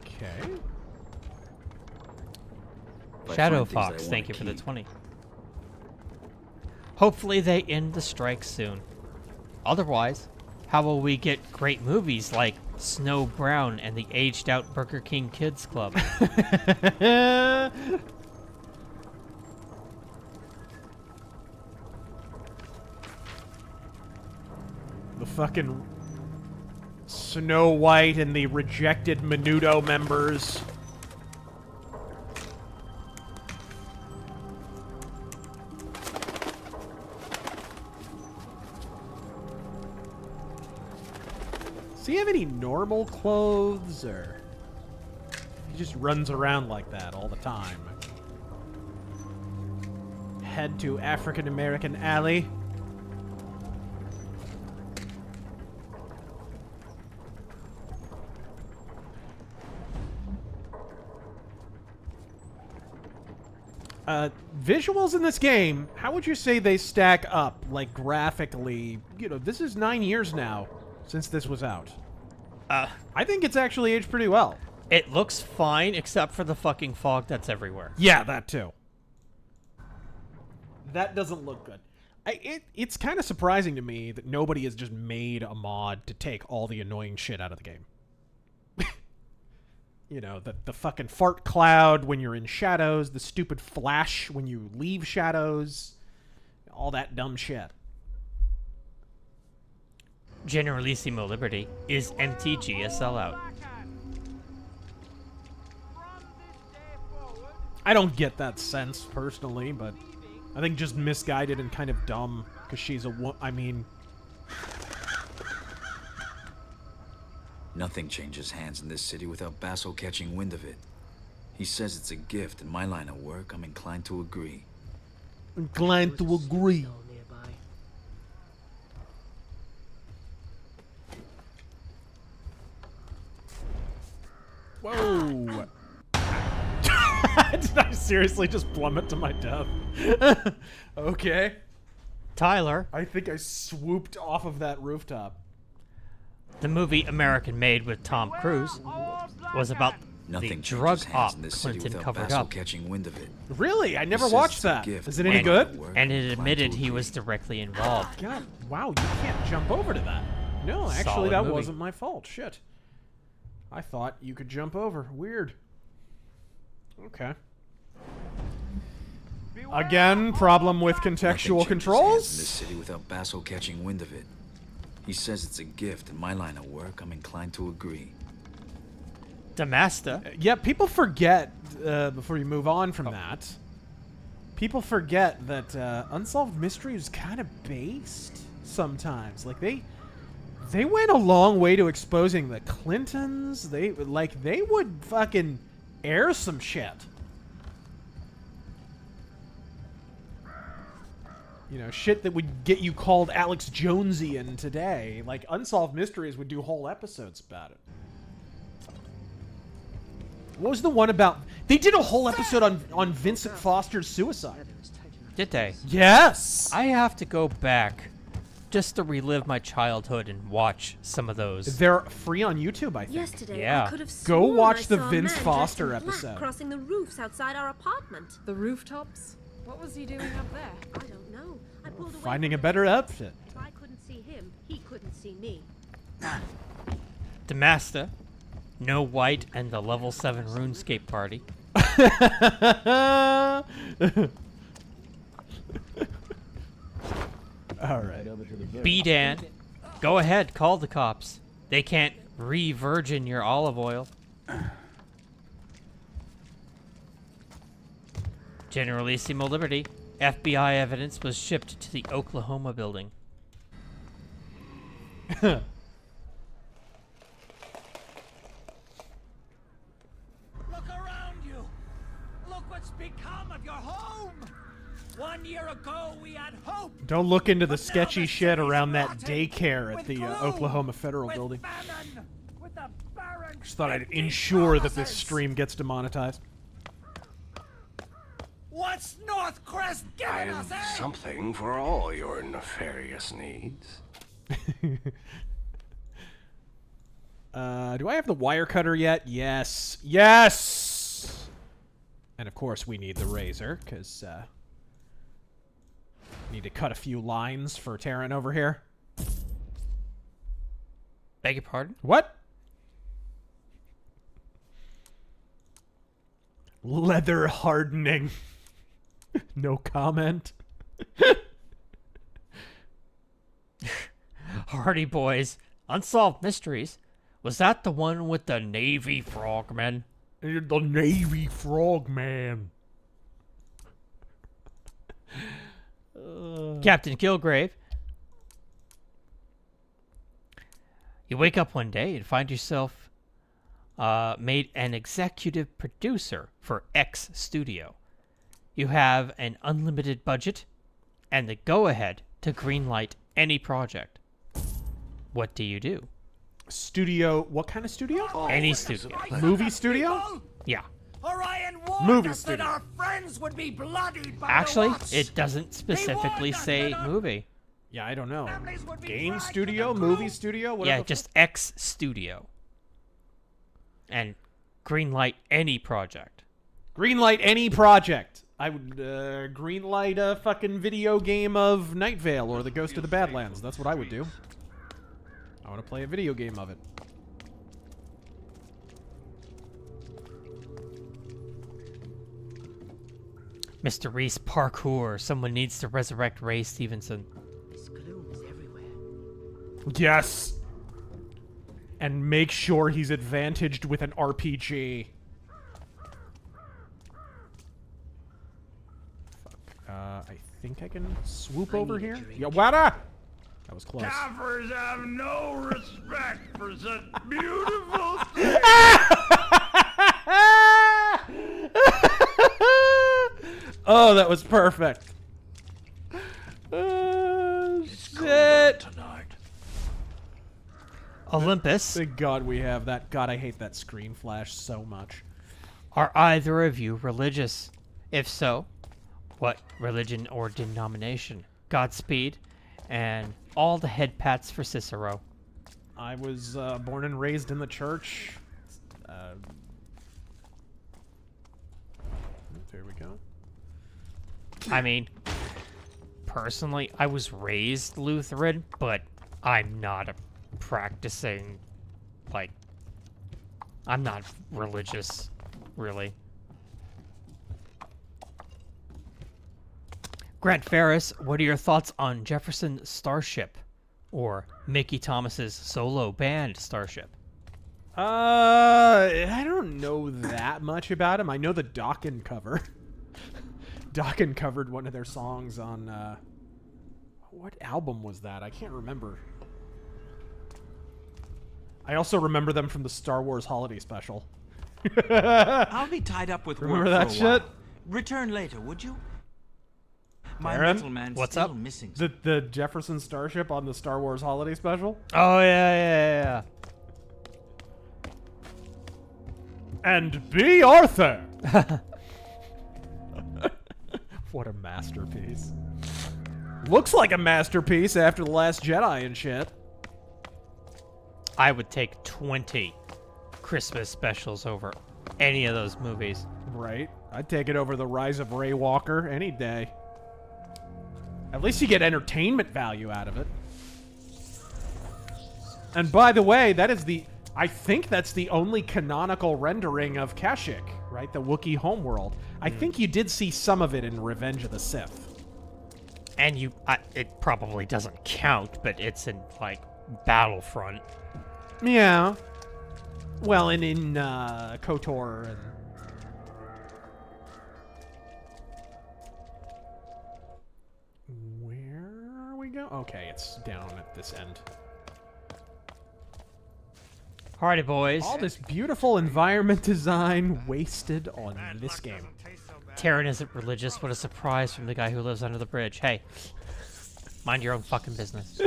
S1: Okay.
S2: Shadow Fox, thank you for the 20. Hopefully they end the strike soon. Otherwise, how will we get great movies like Snow Brown and the Aged Out Burger King Kids Club?
S1: The fucking Snow White and the rejected Menudo members. Does he have any normal clothes, or he just runs around like that all the time? Head to African American Alley. Visuals in this game, how would you say they stack up, like, graphically? You know, this is 9 years now since this was out. I think it's actually aged pretty well.
S2: It looks fine, except for the fucking fog that's everywhere.
S1: Yeah, that too. That doesn't look good. It's kind of surprising to me that nobody has just made a mod to take all the annoying shit out of the game. You know, the fucking fart cloud when you're in shadows, the stupid flash when you leave shadows, all that dumb shit.
S2: Generalissimo Liberty, is MTG a sellout?
S1: I don't get that sense, personally, but I think just misguided and kind of dumb, because she's I mean...
S3: Nothing changes hands in this city without Basso catching wind of it. He says it's a gift. In my line of work, I'm inclined to agree.
S1: Inclined to agree. Whoa! Did I seriously just plummet to my death? Okay.
S2: Tyler.
S1: I think I swooped off of that rooftop.
S2: The movie American Made with Tom Cruise was about the drug op Clinton covered up.
S3: Catching wind of it.
S1: Really? I never watched that. Is it any good?
S2: And it admitted he was directly involved.
S1: God, wow, you can't jump over to that. No, actually, that wasn't my fault. Shit. I thought you could jump over. Weird. Okay. Again, problem with contextual controls?
S3: In this city without Basso catching wind of it. He says it's a gift. In my line of work, I'm inclined to agree.
S2: Damasta.
S1: Yeah, people forget, before you move on from that, people forget that Unsolved Mystery is kind of based sometimes. Like, they went a long way to exposing the Clintons. They would fucking air some shit. You know, shit that would get you called Alex Jonesian today. Like, Unsolved Mysteries would do whole episodes about it. What was the one about... They did a whole episode on Vincent Foster's suicide.
S2: Did they?
S1: Yes!
S2: I have to go back just to relive my childhood and watch some of those.
S1: They're free on YouTube, I think.
S17: Yesterday,
S2: Yeah.
S17: I could have
S1: Go
S17: sworn
S1: watch
S17: I
S1: the
S17: saw a
S1: Vince
S17: man
S1: Foster
S17: dressed in black
S1: episode.
S17: crossing the roofs outside our apartment.
S21: The rooftops? What was he doing up there?
S17: I don't know. I pulled away
S1: Finding
S17: from
S1: a better outfit.
S17: If I couldn't see him, he couldn't see me.
S2: Damasta, No White, and the Level 7 RuneScape party.
S1: Alright.
S2: B-Dan, go ahead, call the cops. They can't re-virgin your olive oil. Generalissimo Liberty, FBI evidence was shipped to the Oklahoma building.
S12: Look around you. Look what's become of your home. 1 year ago, we had hope.
S1: Don't look into the sketchy shit around that daycare at the Oklahoma Federal building. Just thought I'd ensure that this stream gets demonetized.
S12: What's North Crest giving us, eh?
S6: Something for all your nefarious needs.
S1: Do I have the wire cutter yet? Yes. Yes! And of course we need the razor, because, need to cut a few lines for Terran over here.
S2: Beg your pardon?
S1: What? Leather hardening. No comment.
S2: Hardy Boys, Unsolved Mysteries. Was that the one with the Navy Frogmen?
S1: The Navy Frogman.
S2: Captain Kilgrave. You wake up one day and find yourself made an executive producer for X Studio. You have an unlimited budget and the go-ahead to greenlight any project. What do you do?
S1: Studio, what kind of studio?
S2: Any studio.
S1: Movie studio?
S2: Yeah.
S12: Orion warned
S1: Movie
S12: us
S1: studio.
S12: that our friends would be bloodied by
S2: Actually,
S12: the Watts.
S2: it doesn't specifically say movie.
S1: Yeah, I don't know. Game studio? Movie studio? Whatever.
S2: Yeah, just X Studio. And greenlight any project.
S1: Greenlight any project. I would greenlight a fucking video game of Night Vale or The Ghost of the Badlands. That's what I would do. I want to play a video game of it.
S2: Mr. Reese parkour. Someone needs to resurrect Ray Stevenson.
S17: This gloom is everywhere.
S1: Yes! And make sure he's advantaged with an RPG. Fuck. I think I can swoop over here. Yeah, wada! That was close.
S19: Gaffers have no respect for such beautiful things.
S1: Oh, that was perfect. Shit.
S19: Tonight.
S2: Olympus.
S1: Thank God we have that. God, I hate that screen flash so much.
S2: Are either of you religious? If so, what religion or denomination? Godspeed, and all the head pats for Cicero.
S1: I was born and raised in the church. There we go.
S2: I mean, personally, I was raised Lutheran, but I'm not a practicing, like, I'm not religious, really. Grant Ferris, what are your thoughts on Jefferson Starship, or Mickey Thomas's solo band Starship?
S1: I don't know that much about him. I know the Dokken cover. Dokken covered one of their songs on, what album was that? I can't remember. I also remember them from the Star Wars Holiday Special.
S12: I'll be tied up with
S1: Remember
S12: work
S1: that
S12: for a
S1: shit?
S12: while. Return later, would you? My
S1: Aaron?
S12: metal man's
S2: What's
S12: still
S2: up?
S12: missing.
S1: The Jefferson Starship on the Star Wars Holiday Special?
S2: Oh, yeah.
S1: And be Arthur! What a masterpiece. Looks like a masterpiece after The Last Jedi and shit.
S2: I would take 20 Christmas specials over any of those movies.
S1: Right. I'd take it over The Rise of Ray Walker any day. At least you get entertainment value out of it. And by the way, that is I think that's the only canonical rendering of Kashyyyk, right? The Wookiee homeworld. I think you did see some of it in Revenge of the Sith.
S2: And it probably doesn't count, but it's in, like, Battlefront.
S1: Yeah. Well, and in KOTOR and... Where are we going? Okay, it's down at this end.
S2: Hardy boys.
S1: All this beautiful environment design wasted on this game.
S2: Terran isn't religious. What a surprise from the guy who lives under the bridge. Hey, mind your own fucking business.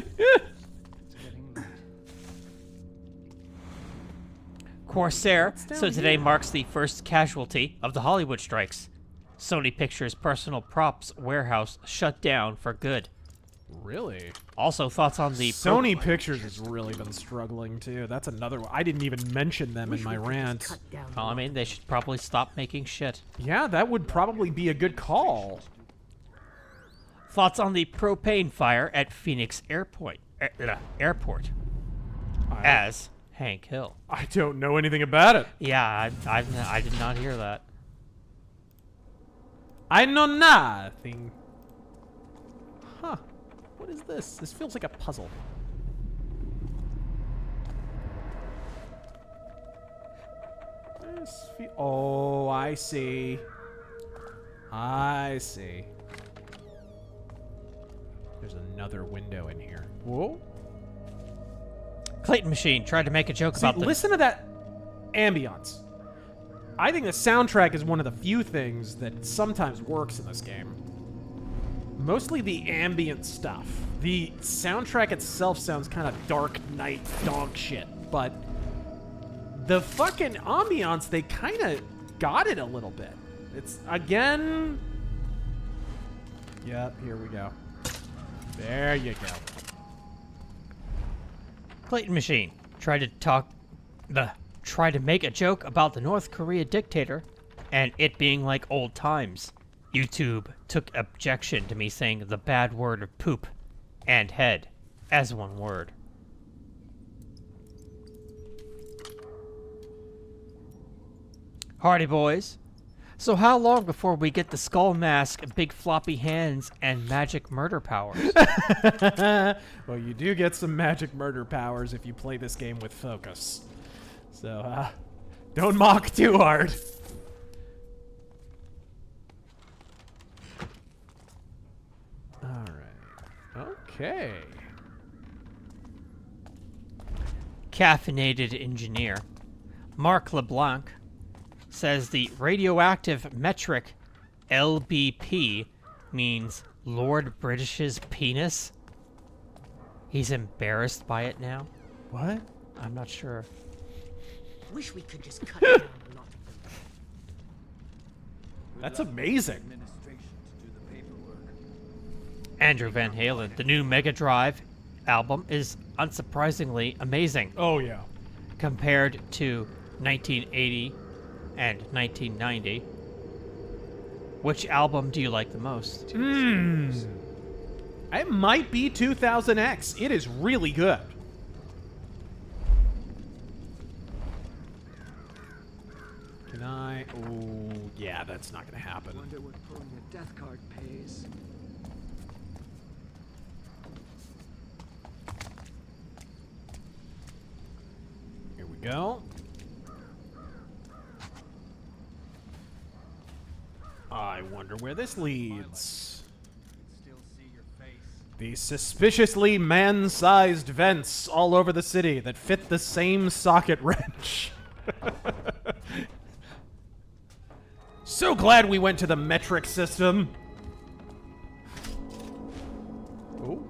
S2: Corsair. So today marks the first casualty of the Hollywood strikes. Sony Pictures' personal props warehouse shut down for good.
S1: Really?
S2: Also, thoughts on the...
S1: Sony Pictures has really been struggling, too. That's another one. I didn't even mention them in my rant.
S2: Well, I mean, they should probably stop making shit.
S1: Yeah, that would probably be a good call.
S2: Thoughts on the propane fire at Phoenix Airport. As Hank Hill.
S1: I don't know anything about it.
S2: Yeah, I did not hear that.
S1: I know nothing. Huh. What is this? This feels like a puzzle. Oh, I see. I see. There's another window in here. Whoa.
S2: Clayton Machine tried to make a joke about the...
S1: Listen to that ambiance. I think the soundtrack is one of the few things that sometimes works in this game. Mostly the ambient stuff. The soundtrack itself sounds kind of Dark Knight dog shit, but the fucking ambiance, they kind of got it a little bit. It's, again... Yep, here we go. There you go.
S2: Clayton Machine tried to make a joke about the North Korea dictator and it being like old times. YouTube took objection to me saying the bad word of poop and head as one word. Hardy boys. So how long before we get the skull mask, big floppy hands, and magic murder powers?
S1: Well, you do get some magic murder powers if you play this game with focus. So, don't mock too hard. Alright. Okay.
S2: Caffeinated engineer Mark LeBlanc says the radioactive metric LBP means Lord British's penis. He's embarrassed by it now.
S1: What?
S2: I'm not sure.
S10: Wish we could just cut down a lot of them.
S1: That's amazing.
S2: Andrew Van Halen, the new Mega Drive album is unsurprisingly amazing.
S1: Oh, yeah.
S2: Compared to 1980 and 1990. Which album do you like the most?
S1: It might be 2000X. It is really good. Can I? Oh, yeah, that's not going to happen.
S11: Wonder what pulling a death card pays.
S1: Here we go. I wonder where this leads. These suspiciously man-sized vents all over the city that fit the same socket wrench. So glad we went to the metric system. Oh,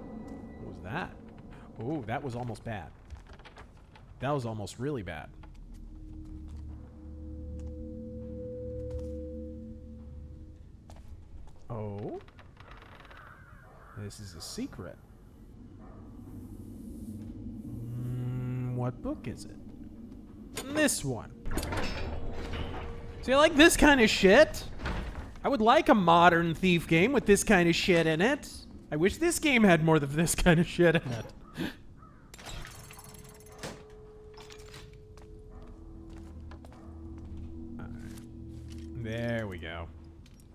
S1: what was that? Oh, that was almost bad. That was almost really bad. Oh. This is a secret. What book is it? This one. See, I like this kind of shit. I would like a modern Thief game with this kind of shit in it. I wish this game had more of this kind of shit in it. There we go.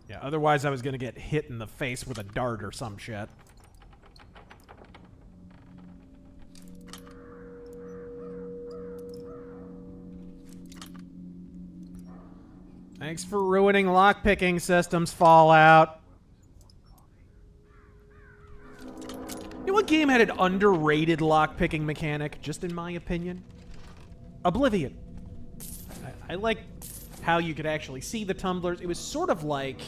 S1: Yeah, otherwise I was gonna get hit in the face with a dart or some shit. Thanks for ruining lockpicking systems, Fallout. You know what game had an underrated lockpicking mechanic, just in my opinion? Oblivion. I like how you could actually see the tumblers. It was sort of like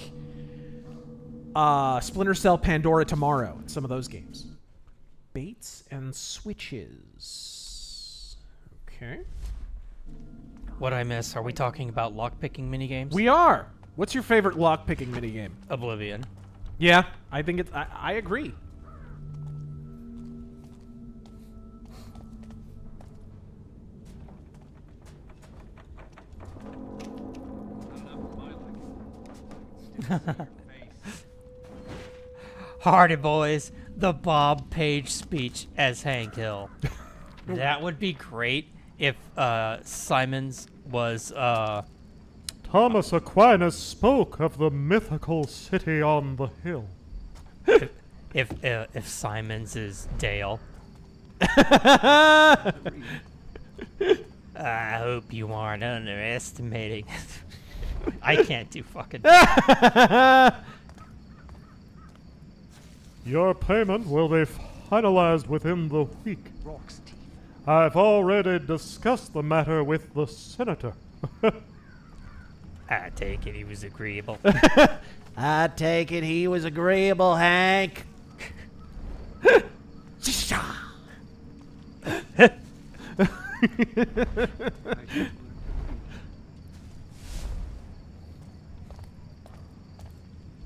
S1: Splinter Cell Pandora Tomorrow in some of those games. Baits and switches. Okay.
S2: What'd I miss? Are we talking about lockpicking minigames?
S1: We are. What's your favorite lockpicking minigame?
S2: Oblivion.
S1: Yeah, I think it's... I agree.
S2: Hardy boys, the Bob Page speech as Hank Hill. That would be great if Simons was
S7: Thomas Aquinas spoke of the mythical city on the hill.
S2: if Simons is Dale. I hope you aren't underestimating. I can't do fucking.
S7: Your payment will be finalized within the week. I've already discussed the matter with the senator.
S2: I take it he was agreeable.
S1: I take it he was agreeable, Hank.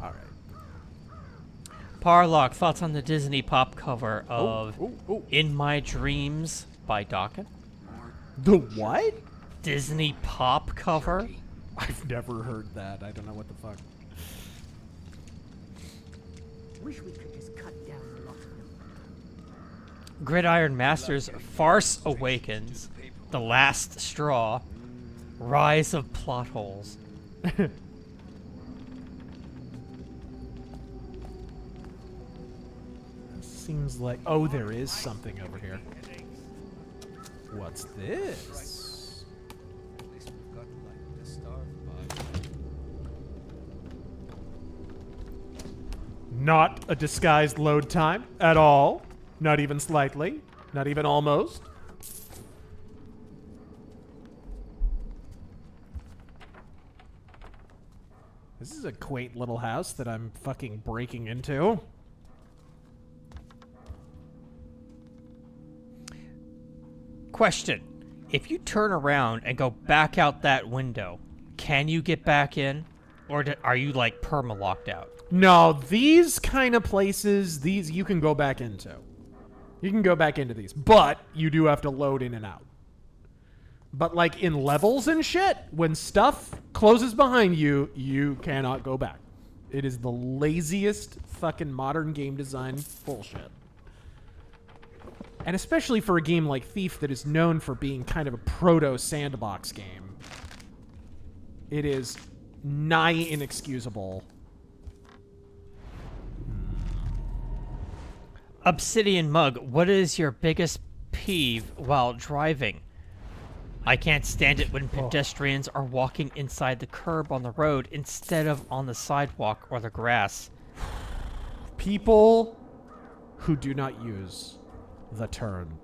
S1: All right.
S2: Parlock, thoughts on the Disney pop cover of In My Dreams by Dokken?
S1: The what?
S2: Disney pop cover?
S1: I've never heard that. I don't know what the fuck.
S10: Wish we could just cut down a lot of them.
S2: Gridiron Masters Farce Awakens, The Last Straw, Rise of Plot Holes.
S1: Seems like... Oh, there is something over here. What's this? Not a disguised load time at all. Not even slightly. Not even almost. This is a quaint little house that I'm fucking breaking into.
S2: Question. If you turn around and go back out that window, can you get back in? Or are you, like, perma-locked out?
S1: No, these kind of places, these you can go back into. You can go back into these. But you do have to load in and out. But, like, in levels and shit, when stuff closes behind you, you cannot go back. It is the laziest fucking modern game design bullshit. And especially for a game like Thief that is known for being kind of a proto-sandbox game. It is nigh inexcusable.
S2: Obsidian Mug, what is your biggest peeve while driving? I can't stand it when pedestrians are walking inside the curb on the road instead of on the sidewalk or the grass.
S1: People who do not use the turn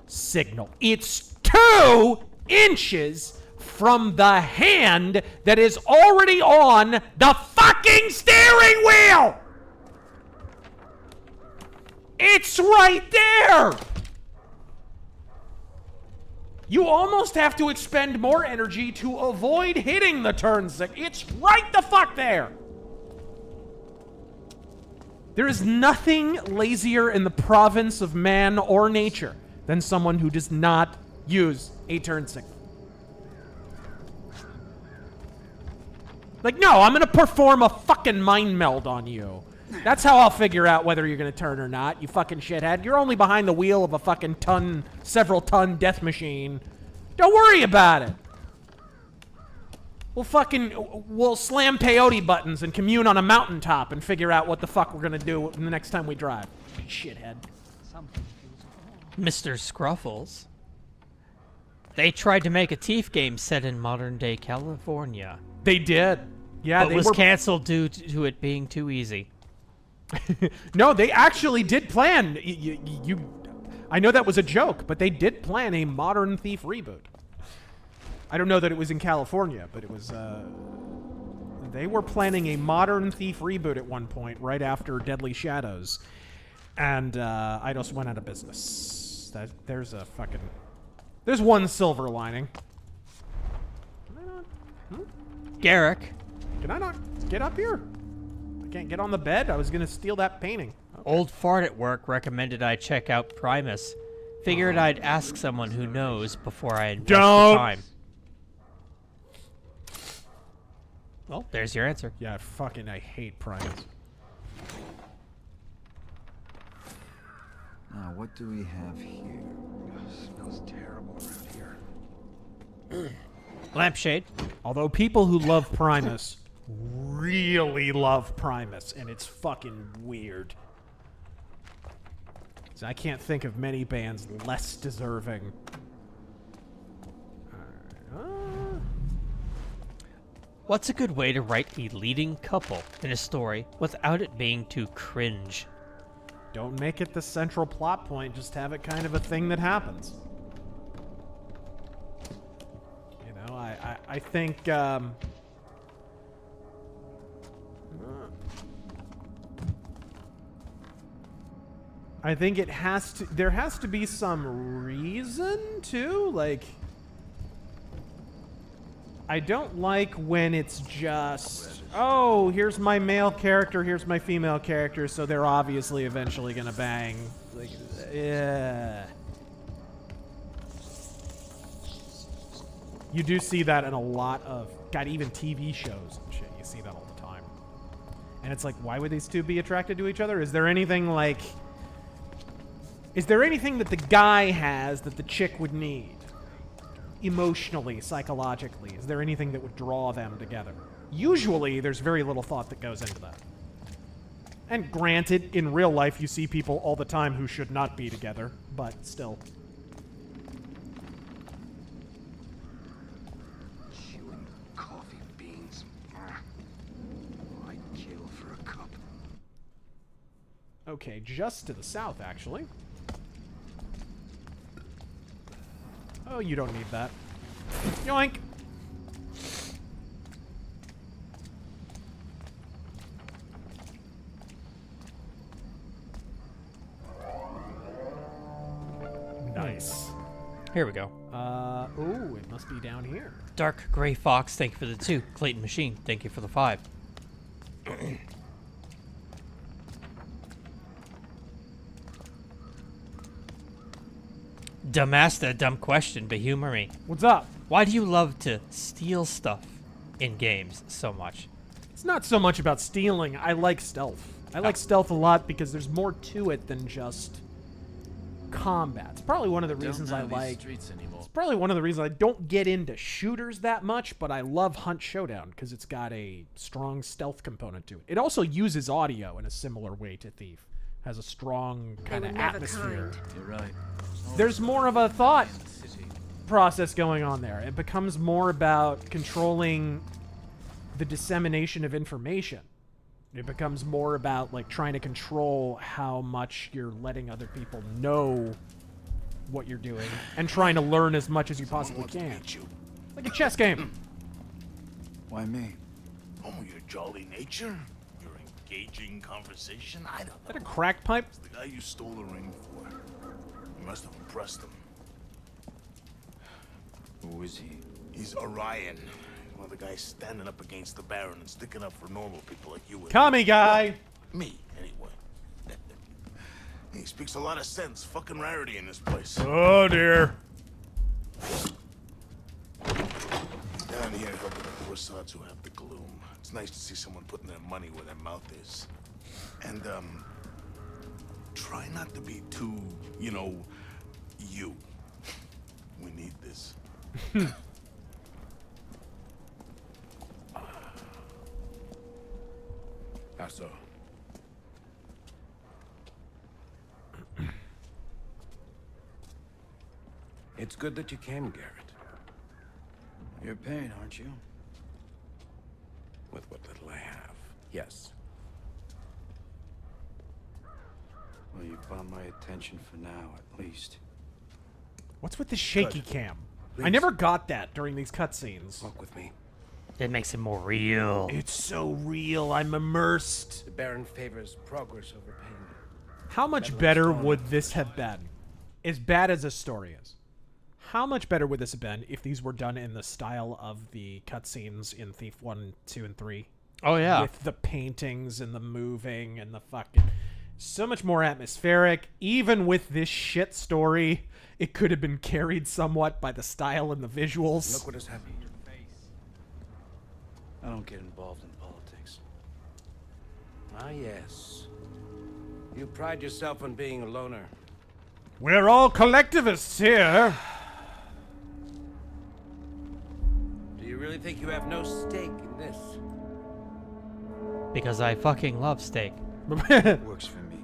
S1: signal. It's 2 inches from the hand that is already on the fucking steering wheel! It's right there! You almost have to expend more energy to avoid hitting the turn signal. It's right the fuck there! There is nothing lazier in the province of man or nature than someone who does not use a turn signal. Like, no, I'm gonna perform a fucking mind meld on you. That's how I'll figure out whether you're gonna turn or not, you fucking shithead. You're only behind the wheel of a fucking several ton death machine. Don't worry about it. We'll slam peyote buttons and commune on a mountaintop and figure out what the fuck we're gonna do the next time we drive. Shithead.
S2: Mr. Scruffles. They tried to make a Teef game set in modern-day California.
S1: They did. Yeah,
S2: but
S1: they
S2: was canceled due to it being too easy.
S1: No, they actually did plan. I know that was a joke, but they did plan a modern Thief reboot. I don't know that it was in California, but it was. They were planning a modern Thief reboot at one point, right after Deadly Shadows, and Eidos went out of business. There's one silver lining.
S2: Garrick.
S1: Can I not get up here? I can't get on the bed? I was gonna steal that painting. Okay.
S2: Old Fart at work recommended I check out Primus. Figured I'd ask someone who knows before I invest the time. Well, there's your answer.
S1: Yeah, I hate Primus.
S3: Now, what do we have here? It smells terrible around here.
S2: Lampshade.
S1: Although people who love Primus really love Primus, and it's fucking weird. So I can't think of many bands less deserving.
S2: What's a good way to write a leading couple in a story without it being too cringe?
S1: Don't make it the central plot point, just have it kind of a thing that happens. I think, I think there has to be some reason too, like, I don't like when it's just, oh, here's my male character, here's my female character, so they're obviously eventually gonna bang. Like, yeah. You do see that in a lot of, God, even TV shows and shit. You see that all the time. And it's like, why would these two be attracted to each other? Is there anything that the guy has that the chick would need? Emotionally, psychologically. Is there anything that would draw them together? Usually, there's very little thought that goes into that. And granted, in real life, you see people all the time who should not be together, but still. Okay, just to the south, actually. Oh, you don't need that. Yoink! Nice.
S2: Here we go.
S1: Ooh, it must be down here.
S2: Dark Gray Fox, thank you for the 2. Clayton Machine, thank you for the 5. Dumbass, dumb question, but humor me.
S1: What's up?
S2: Why do you love to steal stuff in games so much?
S1: It's not so much about stealing. I like stealth. I like stealth a lot because there's more to it than just combat. It's probably one of the reasons I like. It's probably one of the reasons I don't get into shooters that much, but I love Hunt Showdown because it's got a strong stealth component to it. It also uses audio in a similar way to Thief. Has a strong kind of atmosphere.
S3: You're right.
S1: There's more of a thought. process going on there. It becomes more about controlling the dissemination of information. It becomes more about like trying to control how much you're letting other people know what you're doing and trying to learn as much as you possibly can. Like a chess game.
S20: Why me? Oh, your jolly nature? Your engaging conversation? I don't know.
S1: Is that a crack pipe?
S20: It's the guy you stole the ring for. You must have impressed him.
S3: Who is he?
S20: He's Orion. One of the guys standing up against the Baron and sticking up for normal people like you and
S1: Commie guy!
S20: Well, me, anyway. He speaks a lot of sense. Fucking rarity in this place.
S7: Oh dear.
S20: Down here helping the poor sods who have the gloom. It's nice to see someone putting their money where their mouth is. And, try not to be too, you know, you. We need this.
S6: Razör. It's good that you came, Garrett.
S3: You're paying, aren't you?
S6: With what little I have, yes.
S3: Well, you've caught my attention for now, at least.
S1: What's with the shaky cam? I
S6: Please.
S1: never got that during these cutscenes.
S6: Walk with me.
S2: It makes it more real.
S1: It's so real. I'm immersed.
S6: The Baron favors progress over pain.
S1: How much better would this have been? As bad as this story is. How much better would this have been if these were done in the style of the cutscenes in Thief 1, 2, and 3?
S2: Oh, yeah.
S1: With the paintings and the moving and the fucking... So much more atmospheric. Even with this shit story, it could have been carried somewhat by the style and the visuals.
S6: Look what has happened.
S3: I don't get involved in politics.
S6: Ah, yes. You pride yourself on being a loner.
S1: We're all collectivists here.
S6: Do you really think you have no stake in this?
S2: Because I fucking love steak.
S3: Works for me.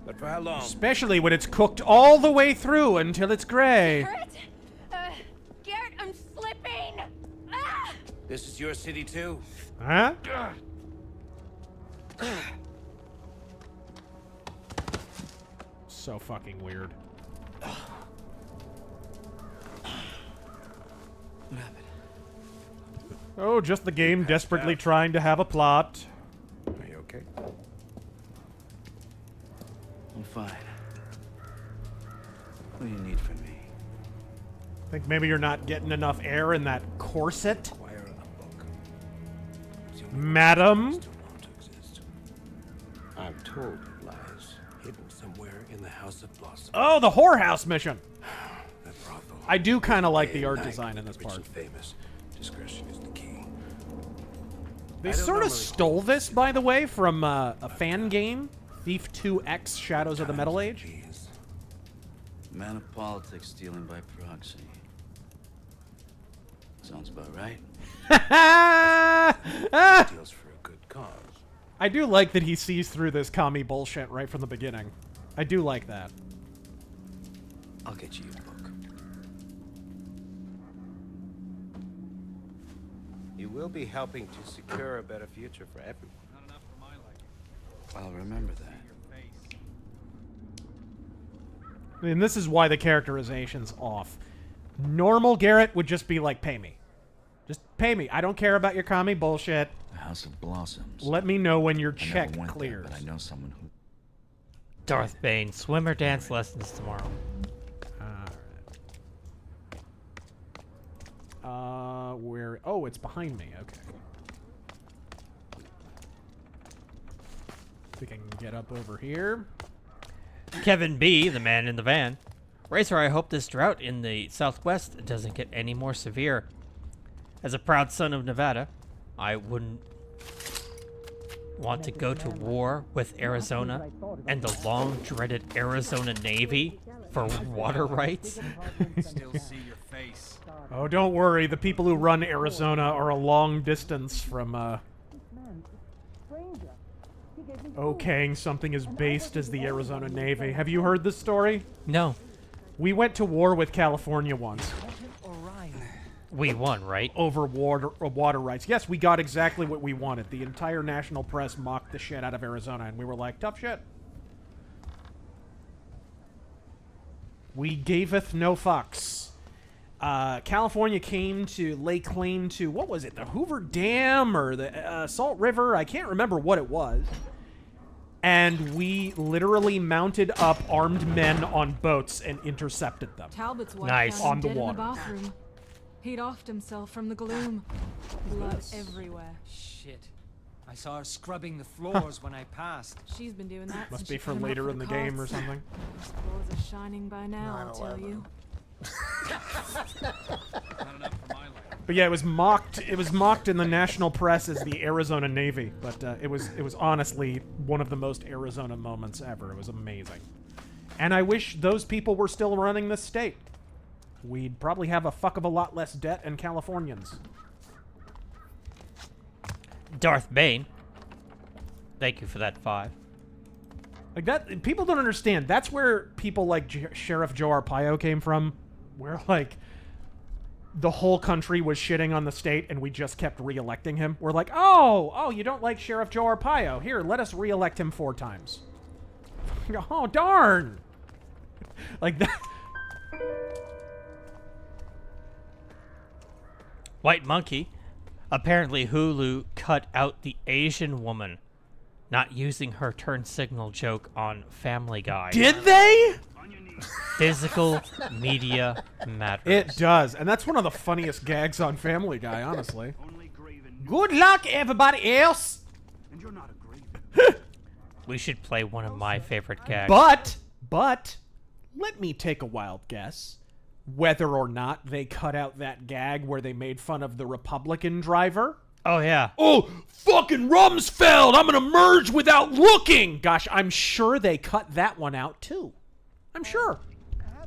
S6: But for how long?
S1: Especially when it's cooked all the way through until it's gray.
S13: Garrett, I'm slipping! Ah!
S6: This is your city too?
S1: Huh? So fucking weird.
S3: What happened?
S1: Oh, just the game desperately trying to have a plot.
S6: Are you okay?
S3: I'm fine. What do you need from me?
S1: Think maybe you're not getting enough air in that corset?
S6: Acquire a book.
S1: Madam?
S6: I'm told it lies hidden somewhere in the House of Blossom.
S1: Oh, the whorehouse mission.
S6: That brothel.
S1: I do kind of like the art
S6: Night,
S1: design in this
S6: rich
S1: part.
S6: and famous. Discretion is the key.
S1: They
S6: I don't
S1: sort of
S6: normally
S1: stole this, by the way, from a fan game, Thief 2X Shadows of the Metal Age.
S3: Man of politics stealing by proxy. Sounds about right.
S6: Deals for a good cause.
S1: I do like that he sees through this commie bullshit right from the beginning. I do like that.
S3: I'll get you a book.
S6: You will be helping to secure a better future for everyone.
S11: Not enough for my liking.
S3: I'll remember that.
S1: I mean, this is why the characterization's off. Normal Garrett would just be like, pay me. Just pay me. I don't care about your commie bullshit.
S3: The House of Blossoms.
S1: Let me know when your
S3: I never
S1: check
S3: went there,
S1: clears.
S3: but I know someone who...
S2: Darth Bane, swim or dance lessons tomorrow.
S1: Where... Oh, it's behind me. Okay. Think I can get up over here.
S2: Kevin B., the man in the van. Razör, I hope this drought in the Southwest doesn't get any more severe. As a proud son of Nevada, I wouldn't want to go to war with Arizona and the long-dreaded Arizona Navy for water rights.
S11: Still see your face.
S1: Oh, don't worry. The people who run Arizona are a long distance from, okaying something as based as the Arizona Navy. Have you heard this story?
S2: No.
S1: We went to war with California once.
S2: We won, right?
S1: Over water rights. Yes, we got exactly what we wanted. The entire national press mocked the shit out of Arizona, and we were like, tough shit. We gaveth no fucks. California laid claim to, what was it, the Hoover Dam or the Salt River? I can't remember what it was. And we literally mounted up armed men on boats and intercepted them.
S21: Talbot's wife
S1: Nice.
S21: found
S1: On
S21: him
S1: the
S21: dead
S1: water.
S21: in the bathroom. He'd offed himself from the gloom. Blood everywhere.
S12: Shit. I saw her scrubbing the floors when I passed.
S21: She's been doing that
S1: Must
S21: since
S1: be
S21: she
S1: for
S21: put him up
S1: later
S21: for
S1: in the
S21: the
S1: game or
S21: cops.
S1: something.
S21: Those floors are shining by now, I'll tell you.
S1: But yeah, it was mocked. It was mocked in the national press as the Arizona Navy. But it was honestly one of the most Arizona moments ever. It was amazing. And I wish those people were still running this state. We'd probably have a fuck of a lot less debt and Californians.
S2: Darth Bane. Thank you for that 5.
S1: Like that, people don't understand. That's where people like Sheriff Joe Arpaio came from, where like the whole country was shitting on the state, and we just kept re-electing him. We're like, oh, you don't like Sheriff Joe Arpaio? Here, let us re-elect him 4 times. Oh darn! Like that.
S2: White Monkey. Apparently Hulu cut out the Asian woman not using her turn signal joke on Family Guy.
S1: Did they?
S2: Physical media matters.
S1: It does, and that's one of the funniest gags on Family Guy, honestly. Good luck, everybody else.
S8: And you're not a Graven.
S2: We should play one of my favorite gags.
S1: But, let me take a wild guess whether or not they cut out that gag where they made fun of the Republican driver.
S2: Oh, yeah.
S1: Oh, fucking Rumsfeld! I'm gonna merge without looking! Gosh, I'm sure they cut that one out, too. I'm sure.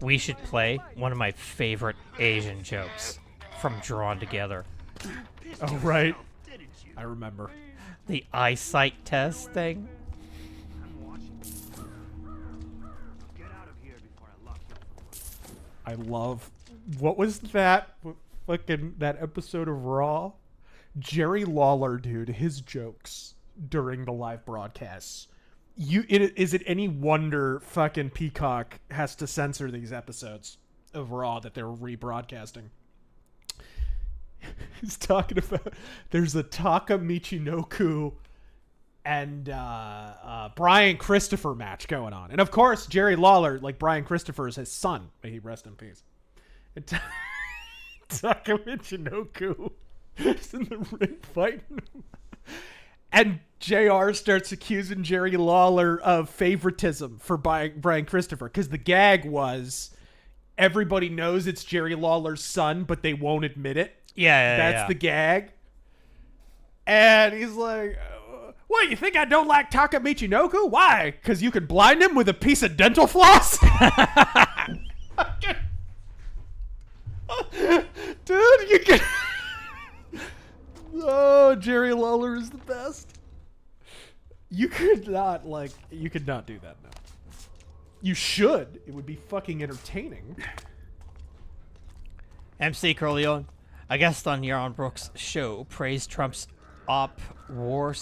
S2: We should play one of my favorite Asian jokes from Drawn Together.
S1: Oh, right. I remember.
S2: The eyesight test thing.
S1: I love... What was that? Fucking that episode of Raw? Jerry Lawler, dude, his jokes during the live broadcasts. Is it any wonder fucking Peacock has to censor these episodes of Raw that they're rebroadcasting? He's talking about there's a Taka Michinoku and Brian Christopher match going on. And of course, Jerry Lawler, like Brian Christopher, is his son. May he rest in peace. And Taka Michinoku is in the ring fighting him. And JR starts accusing Jerry Lawler of favoritism for Brian Christopher, because the gag was everybody knows it's Jerry Lawler's son, but they won't admit it.
S2: Yeah,
S1: That's the gag. And he's like, what, you think I don't like Taka Michinoku? Why? Because you could blind him with a piece of dental floss? Dude, you can... Oh, Jerry Lawler is the best. You could not do that now. You should. It would be fucking entertaining.
S2: MC Corleone, a guest on Yaron Brooks' show, praised Trump's warp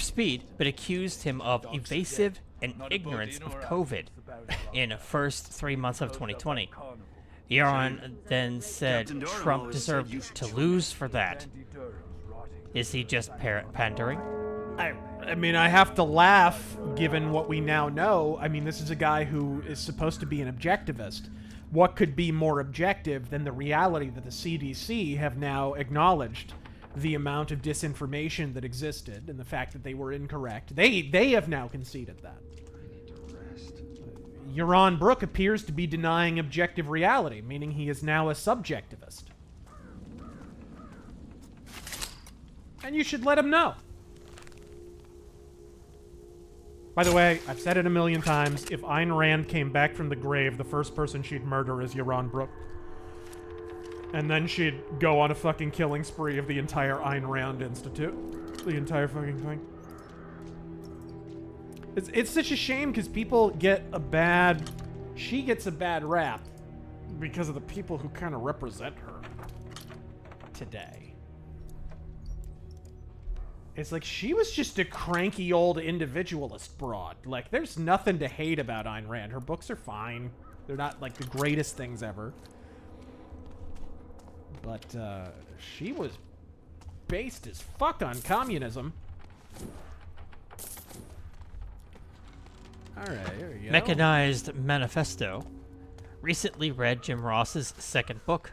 S2: speed, but accused him of evasive and ignorance of COVID in the first 3 months of 2020. Yaron then said Trump deserved to lose for that. Is he just pandering?
S1: I mean, I have to laugh, given what we now know. I mean, this is a guy who is supposed to be an objectivist. What could be more objective than the reality that the CDC have now acknowledged the amount of disinformation that existed and the fact that they were incorrect? They have now conceded that. Yaron Brook appears to be denying objective reality, meaning he is now a subjectivist. And you should let him know. By the way, I've said it a million times, if Ayn Rand came back from the grave, the first person she'd murder is Yaron Brook. And then she'd go on a fucking killing spree of the entire Ayn Rand Institute. The entire fucking thing. It's such a shame because people get she gets a bad rap because of the people who kind of represent her today. It's like she was just a cranky old individualist broad. Like, there's nothing to hate about Ayn Rand. Her books are fine. They're not, like, the greatest things ever. But, she was based as fuck on communism. Alright, here we go.
S2: Mechanized Manifesto. Recently read Jim Ross's second book.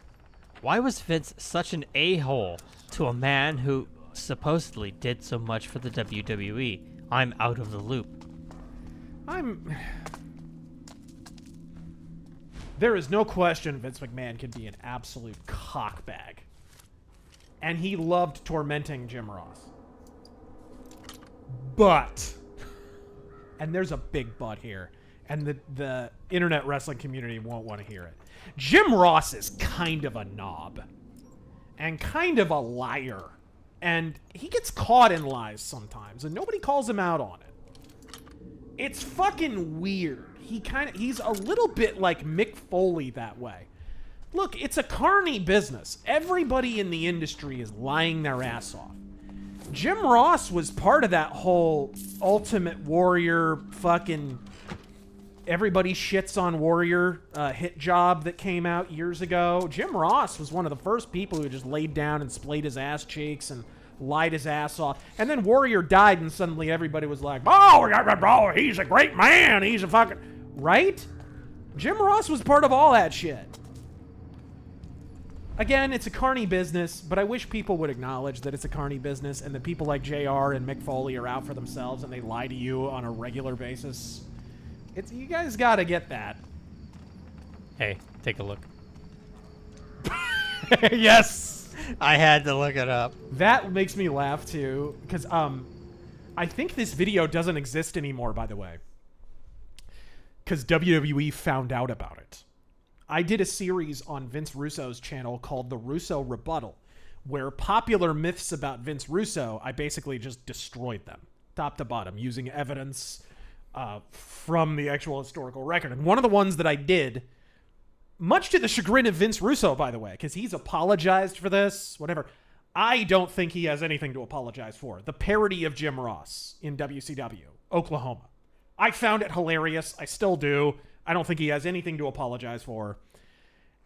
S2: Why was Vince such an a-hole to a man who supposedly did so much for the WWE? I'm out of the loop.
S1: There is no question Vince McMahon can be an absolute cockbag. And he loved tormenting Jim Ross. But, and there's a big but here, and the internet wrestling community won't want to hear it. Jim Ross is kind of a knob. And kind of a liar. And he gets caught in lies sometimes, and nobody calls him out on it. It's fucking weird. He's a little bit like Mick Foley that way. Look, it's a carny business. Everybody in the industry is lying their ass off. Jim Ross was part of that whole Ultimate Warrior fucking everybody shits on Warrior hit job that came out years ago. Jim Ross was one of the first people who just laid down and splayed his ass cheeks and lied his ass off. And then Warrior died and suddenly everybody was like, oh, he's a great man. He's a fucking... Right? Jim Ross was part of all that shit. Again, it's a carny business, but I wish people would acknowledge that it's a carny business and that people like JR and Mick Foley are out for themselves and they lie to you on a regular basis. You guys gotta get that.
S2: Hey, take a look.
S1: Yes!
S2: I had to look it up.
S1: That makes me laugh too, because I think this video doesn't exist anymore, by the way. Because WWE found out about it. I did a series on Vince Russo's channel called The Russo Rebuttal, where popular myths about Vince Russo, I basically just destroyed them, top to bottom, using evidence from the actual historical record. And one of the ones that I did, much to the chagrin of Vince Russo, by the way, because he's apologized for this, whatever, I don't think he has anything to apologize for. The parody of Jim Ross in WCW, Oklahoma. I found it hilarious. I still do. I don't think he has anything to apologize for.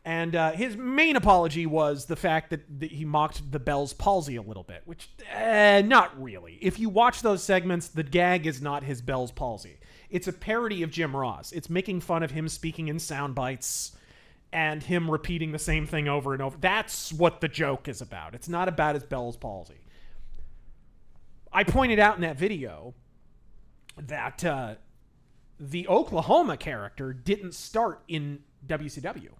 S1: And his main apology was the fact that he mocked the Bell's palsy a little bit, which, not really. If you watch those segments, the gag is not his Bell's palsy. It's a parody of Jim Ross. It's making fun of him speaking in sound bites and him repeating the same thing over and over. That's what the joke is about. It's not about his Bell's palsy. I pointed out in that video that the Oklahoma character didn't start in WCW.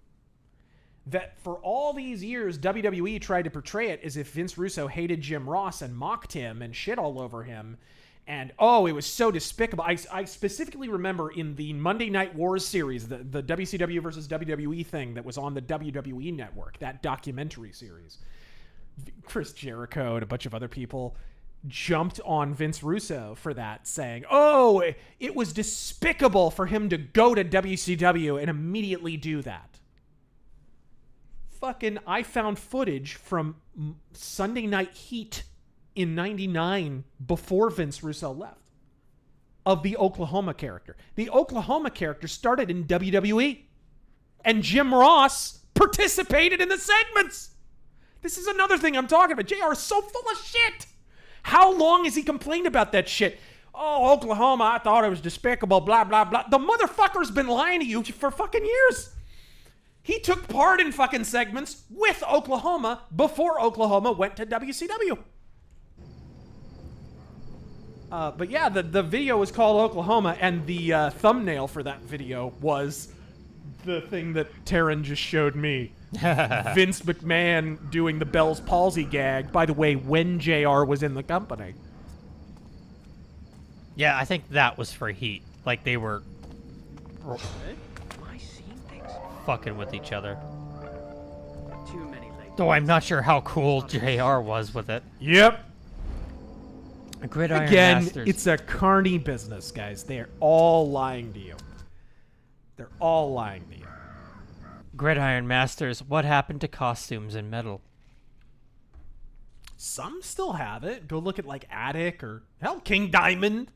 S1: That for all these years, WWE tried to portray it as if Vince Russo hated Jim Ross and mocked him and shit all over him. And, oh, it was so despicable. I specifically remember in the Monday Night Wars series, the WCW versus WWE thing that was on the WWE network, that documentary series, Chris Jericho and a bunch of other people jumped on Vince Russo for that, saying, oh, it was despicable for him to go to WCW and immediately do that. Fucking, I found footage from Sunday Night Heat in '99 before Vince Russo left of the Oklahoma character. The Oklahoma character started in WWE, and Jim Ross participated in the segments. This is another thing I'm talking about. JR is so full of shit. How long has he complained about that shit? Oh, Oklahoma, I thought it was despicable, blah, blah, blah. The motherfucker's been lying to you for fucking years. He took part in fucking segments with Oklahoma before Oklahoma went to WCW. But yeah, the video was called Oklahoma, and the thumbnail for that video was the thing that Taryn just showed me. Vince McMahon doing the Bell's palsy gag, by the way, when JR was in the company.
S2: Yeah, I think that was for Heat. Like, they were fucking with each other.
S16: Too many late.
S2: Though I'm not sure how cool JR was with it.
S1: Yep.
S2: Gridiron
S1: Again,
S2: Masters.
S1: it's a carny business, guys. They're all lying to you. They're all lying to you.
S2: Gridiron Masters, what happened to costumes and metal?
S1: Some still have it. Go look at like Attic or hell, King Diamond.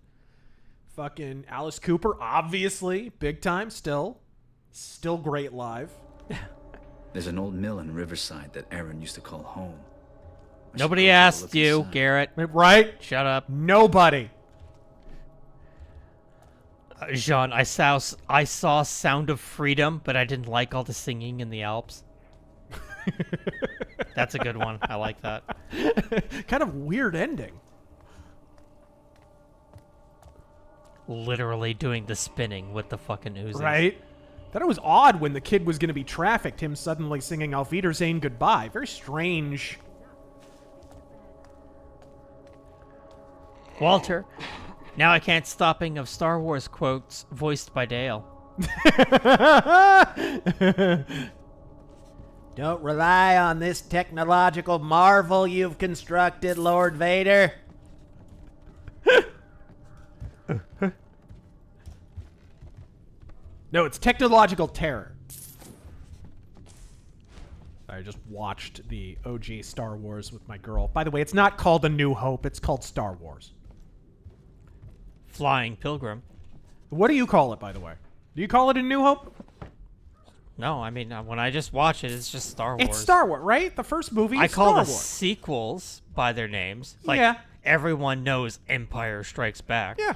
S1: Fucking Alice Cooper, obviously, big time. Still great live.
S3: There's an old mill in Riverside that Aaron used to call home.
S2: Nobody asked you, Garrett.
S1: Right?
S2: Shut up.
S1: Nobody.
S2: Jean, I saw Sound of Freedom, but I didn't like all the singing in the Alps. That's a good one. I like that.
S1: Kind of weird ending.
S2: Literally doing the spinning with the fucking Uzis.
S1: Right? Thought it was odd when the kid was going to be trafficked, him suddenly singing Auf Wiedersehen Goodbye. Very strange.
S2: Walter, now I can't stopping of Star Wars quotes voiced by Dale.
S9: Don't rely on this technological marvel you've constructed, Lord Vader.
S1: No, it's technological terror. I just watched the OG Star Wars with my girl. By the way, it's not called A New Hope. It's called Star Wars.
S2: Flying Pilgrim.
S1: What do you call it, by the way? Do you call it A New Hope?
S2: No, I mean, when I just watch it, it's just Star Wars.
S1: It's Star Wars, right? The first movie is
S2: I call
S1: Star
S2: the
S1: Wars.
S2: sequels by their names. Like,
S1: yeah.
S2: Everyone knows Empire Strikes Back.
S1: Yeah.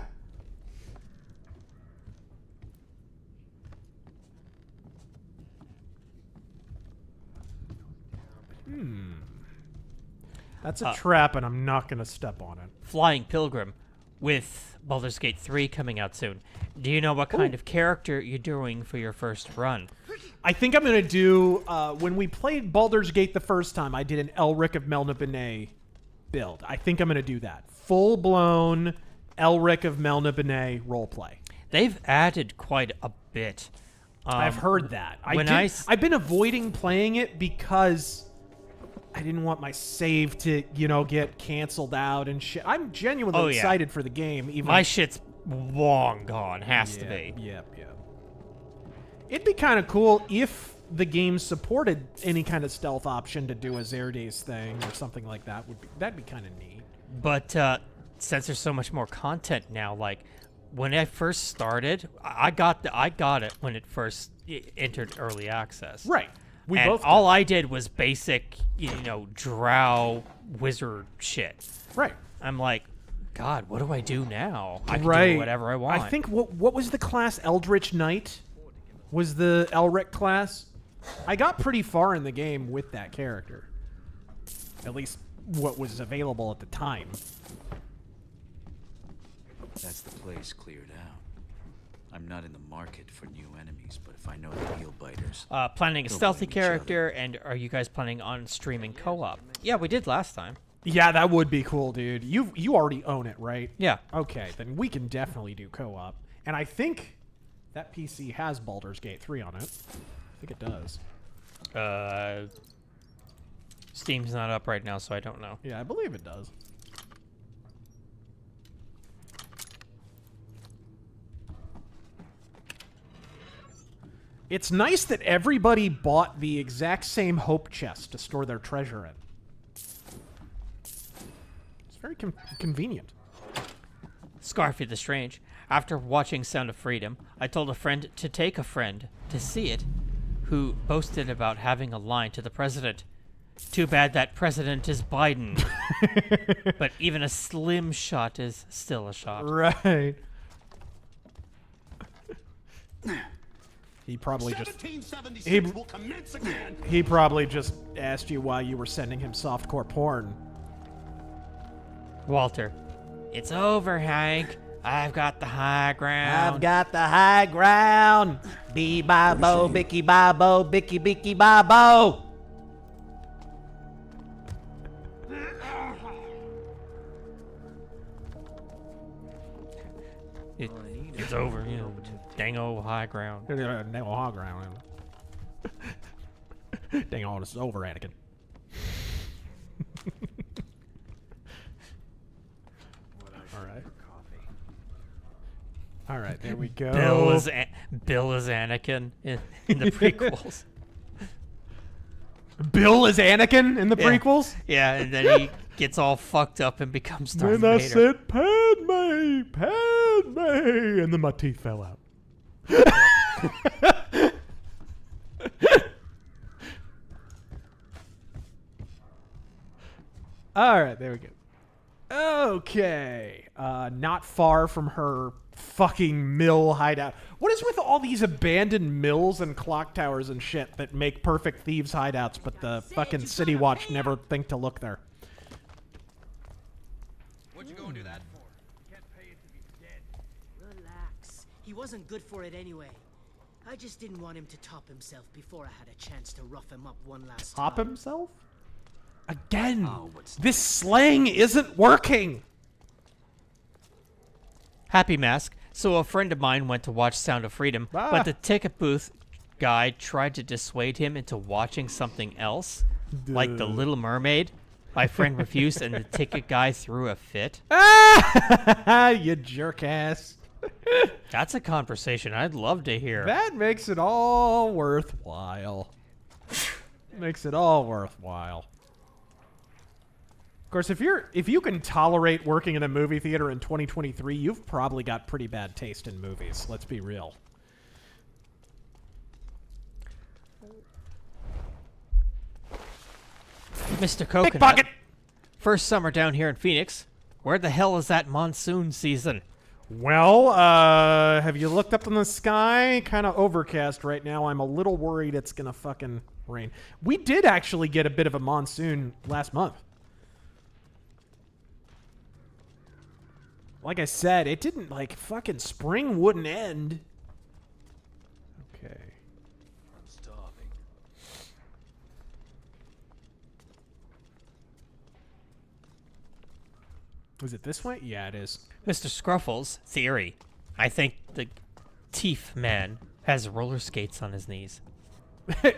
S1: That's a trap, and I'm not going to step on it.
S2: Flying Pilgrim, with Baldur's Gate 3 coming out soon. Do you know what kind of character you're doing for your first run?
S1: I think I'm going to do... when we played Baldur's Gate the first time, I did an Elric of Melna Benet build. I think I'm going to do that. Full-blown Elric of Melna Benet roleplay.
S2: They've added quite a bit.
S1: I've heard that. I've been avoiding playing it because... I didn't want my save to, get canceled out and shit. I'm genuinely excited for the game. Even
S2: my shit's long gone. Has to be.
S1: Yep. It'd be kind of cool if the game supported any kind of stealth option to do a Zerdes thing or something like that. That'd be kind of neat.
S2: But since there's so much more content now, like when I first started, I got it when it first entered early access.
S1: Right.
S2: All I did was basic, drow wizard shit.
S1: Right.
S2: I'm like, God, what do I do now? I can do whatever I want.
S1: I think what was the class? Eldritch Knight was the Elric class. I got pretty far in the game with that character. At least what was available at the time.
S3: That's the place cleared out. I'm not in the market for new enemies, but if I know the heel biters...
S2: planning a stealthy character, and are you guys planning on streaming co-op? Yeah, we did last time.
S1: Yeah, that would be cool, dude. You already own it, right?
S2: Yeah.
S1: Okay, then we can definitely do co-op. And I think that PC has Baldur's Gate 3 on it. I think it does.
S2: Steam's not up right now, so I don't know.
S1: Yeah, I believe it does. It's nice that everybody bought the exact same hope chest to store their treasure in. It's very convenient.
S2: Scarfy the Strange. After watching Sound of Freedom, I told a friend to take a friend to see it who boasted about having a line to the president. Too bad that president is Biden. But even a slim shot is still a shot.
S1: Right. He probably he probably just asked you why you were sending him softcore porn.
S2: Walter, it's over, Hank. I've got the high ground.
S9: I've got the high ground. Bee-bye-bo, bicky-bye-bo, bicky-bicky-bye-bo.
S2: It's over, Dang old high ground.
S1: Dang old high ground. Dang old, it's over, Anakin.
S2: All
S1: right, there we go.
S2: Bill is Anakin in the prequels.
S1: Bill is Anakin in the
S2: Yeah.
S1: prequels?
S2: Yeah, and then he gets all fucked up and becomes Darth
S7: Then I
S2: Vader.
S7: said, Padme, Padme, and then my teeth fell out.
S1: All right, there we go. Okay. Not far from her fucking mill hideout. What is with all these abandoned mills and clock towers and shit that make perfect thieves' hideouts, but the fucking City Watch never think to look there?
S15: What'd you go and do that for?
S8: Can't pay it to be dead.
S10: Relax. He wasn't good for it anyway. I just didn't want him to top himself before I had a chance to rough him up one last time.
S1: Top himself? Again, this slang isn't working.
S2: Happy Mask. So a friend of mine went to watch Sound of Freedom, but the ticket booth guy tried to dissuade him into watching something else, like The Little Mermaid. My friend refused, and the ticket guy threw a fit.
S1: You jerk ass.
S2: That's a conversation I'd love to hear.
S1: That makes it all worthwhile. Makes it all worthwhile. Of course, if you can tolerate working in a movie theater in 2023, you've probably got pretty bad taste in movies. Let's be real.
S2: Mr. Coconut.
S1: Pickpocket!
S2: First summer down here in Phoenix. Where the hell is that monsoon season?
S1: Well, have you looked up in the sky? Kind of overcast right now. I'm a little worried it's gonna fucking rain. We did actually get a bit of a monsoon last month. Like I said, it didn't, like, fucking spring wouldn't end. Okay.
S15: I'm starving.
S1: Is it this way? Yeah, it is.
S2: Mr. Scruffle's theory. I think the Teef man has roller skates on his knees.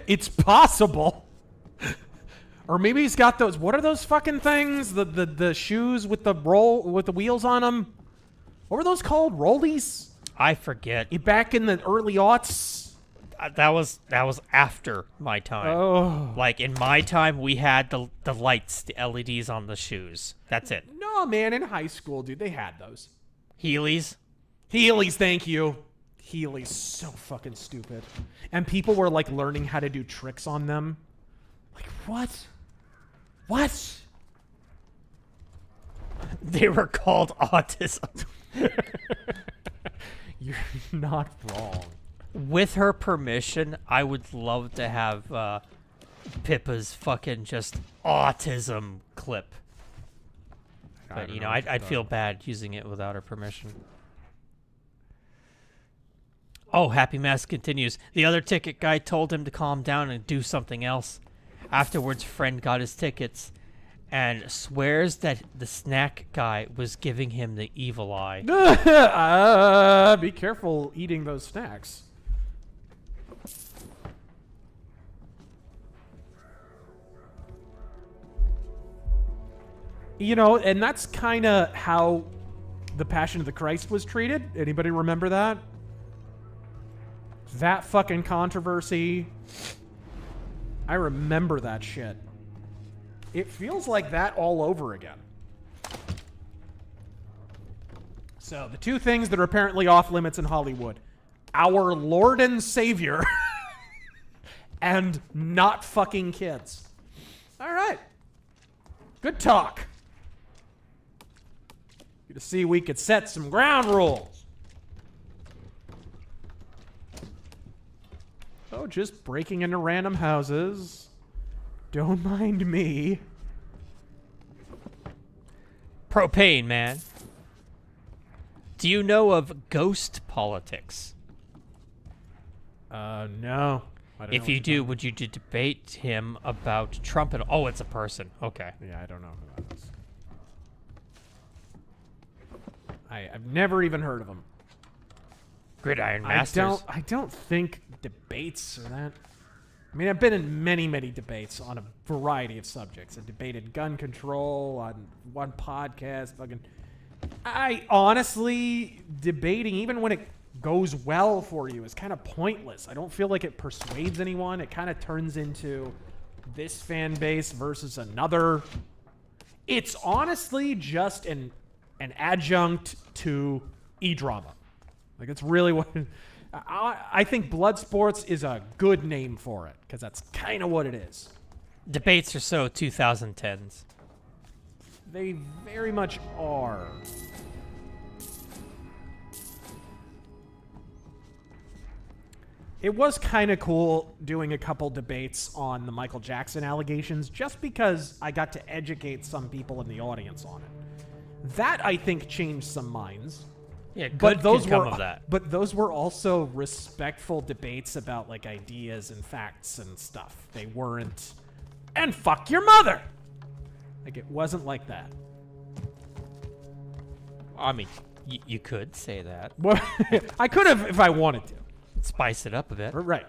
S1: It's possible. Or maybe he's got those, what are those fucking things? The shoes with the wheels on them? What were those called? Rollies?
S2: I forget.
S1: Back in the early aughts?
S2: That was after my time.
S1: Oh.
S2: Like in my time, we had the lights, the LEDs on the shoes. That's it.
S1: No, man, in high school, dude, they had those.
S2: Heelys?
S1: Heelys, thank you. Heelys, so fucking stupid. And people were like learning how to do tricks on them. Like, what? What?
S2: They were called autism.
S1: You're not wrong.
S2: With her permission, I would love to have Pippa's fucking just autism clip. But, you know, I'd feel bad using it without her permission. Oh, Happy Mask continues. The other ticket guy told him to calm down and do something else. Afterwards, friend got his tickets and swears that the snack guy was giving him the evil eye.
S1: Be careful eating those snacks. You know, and that's kind of how the Passion of the Christ was treated. Anybody remember that? That fucking controversy. I remember that shit. It feels like that all over again. So, the two things that are apparently off limits in Hollywood. Our Lord and Savior and not fucking kids. All right. Good talk. Good to see we could set some ground rules. Oh, just breaking into random houses. Don't mind me.
S2: Propane, man. Do you know of ghost politics?
S1: No. I don't
S2: If
S1: know
S2: you do, would you debate him about Trump and... Oh, it's a person. Okay.
S1: Yeah, I don't know who that is. I've never even heard of him.
S2: Gridiron Masters.
S1: I don't think debates are that... I mean, I've been in many, many debates on a variety of subjects. I debated gun control on one podcast. I honestly, debating, even when it goes well for you, is kind of pointless. I don't feel like it persuades anyone. It kind of turns into this fan base versus another. It's honestly just an adjunct to e-drama. Like, it's really what... I think Bloodsports is a good name for it, because that's kind of what it is.
S2: Debates are so 2010s.
S1: They very much are. It was kind of cool doing a couple debates on the Michael Jackson allegations, just because I got to educate some people in the audience on it. That, I think, changed some minds.
S2: Yeah, good
S1: but those
S2: can come
S1: were
S2: of that.
S1: But those were also respectful debates about like ideas and facts and stuff. They weren't, and fuck your mother. Like, it wasn't like that.
S2: I mean, you could say that.
S1: Well, I could have if I wanted to.
S2: Spice it up a bit.
S1: Right.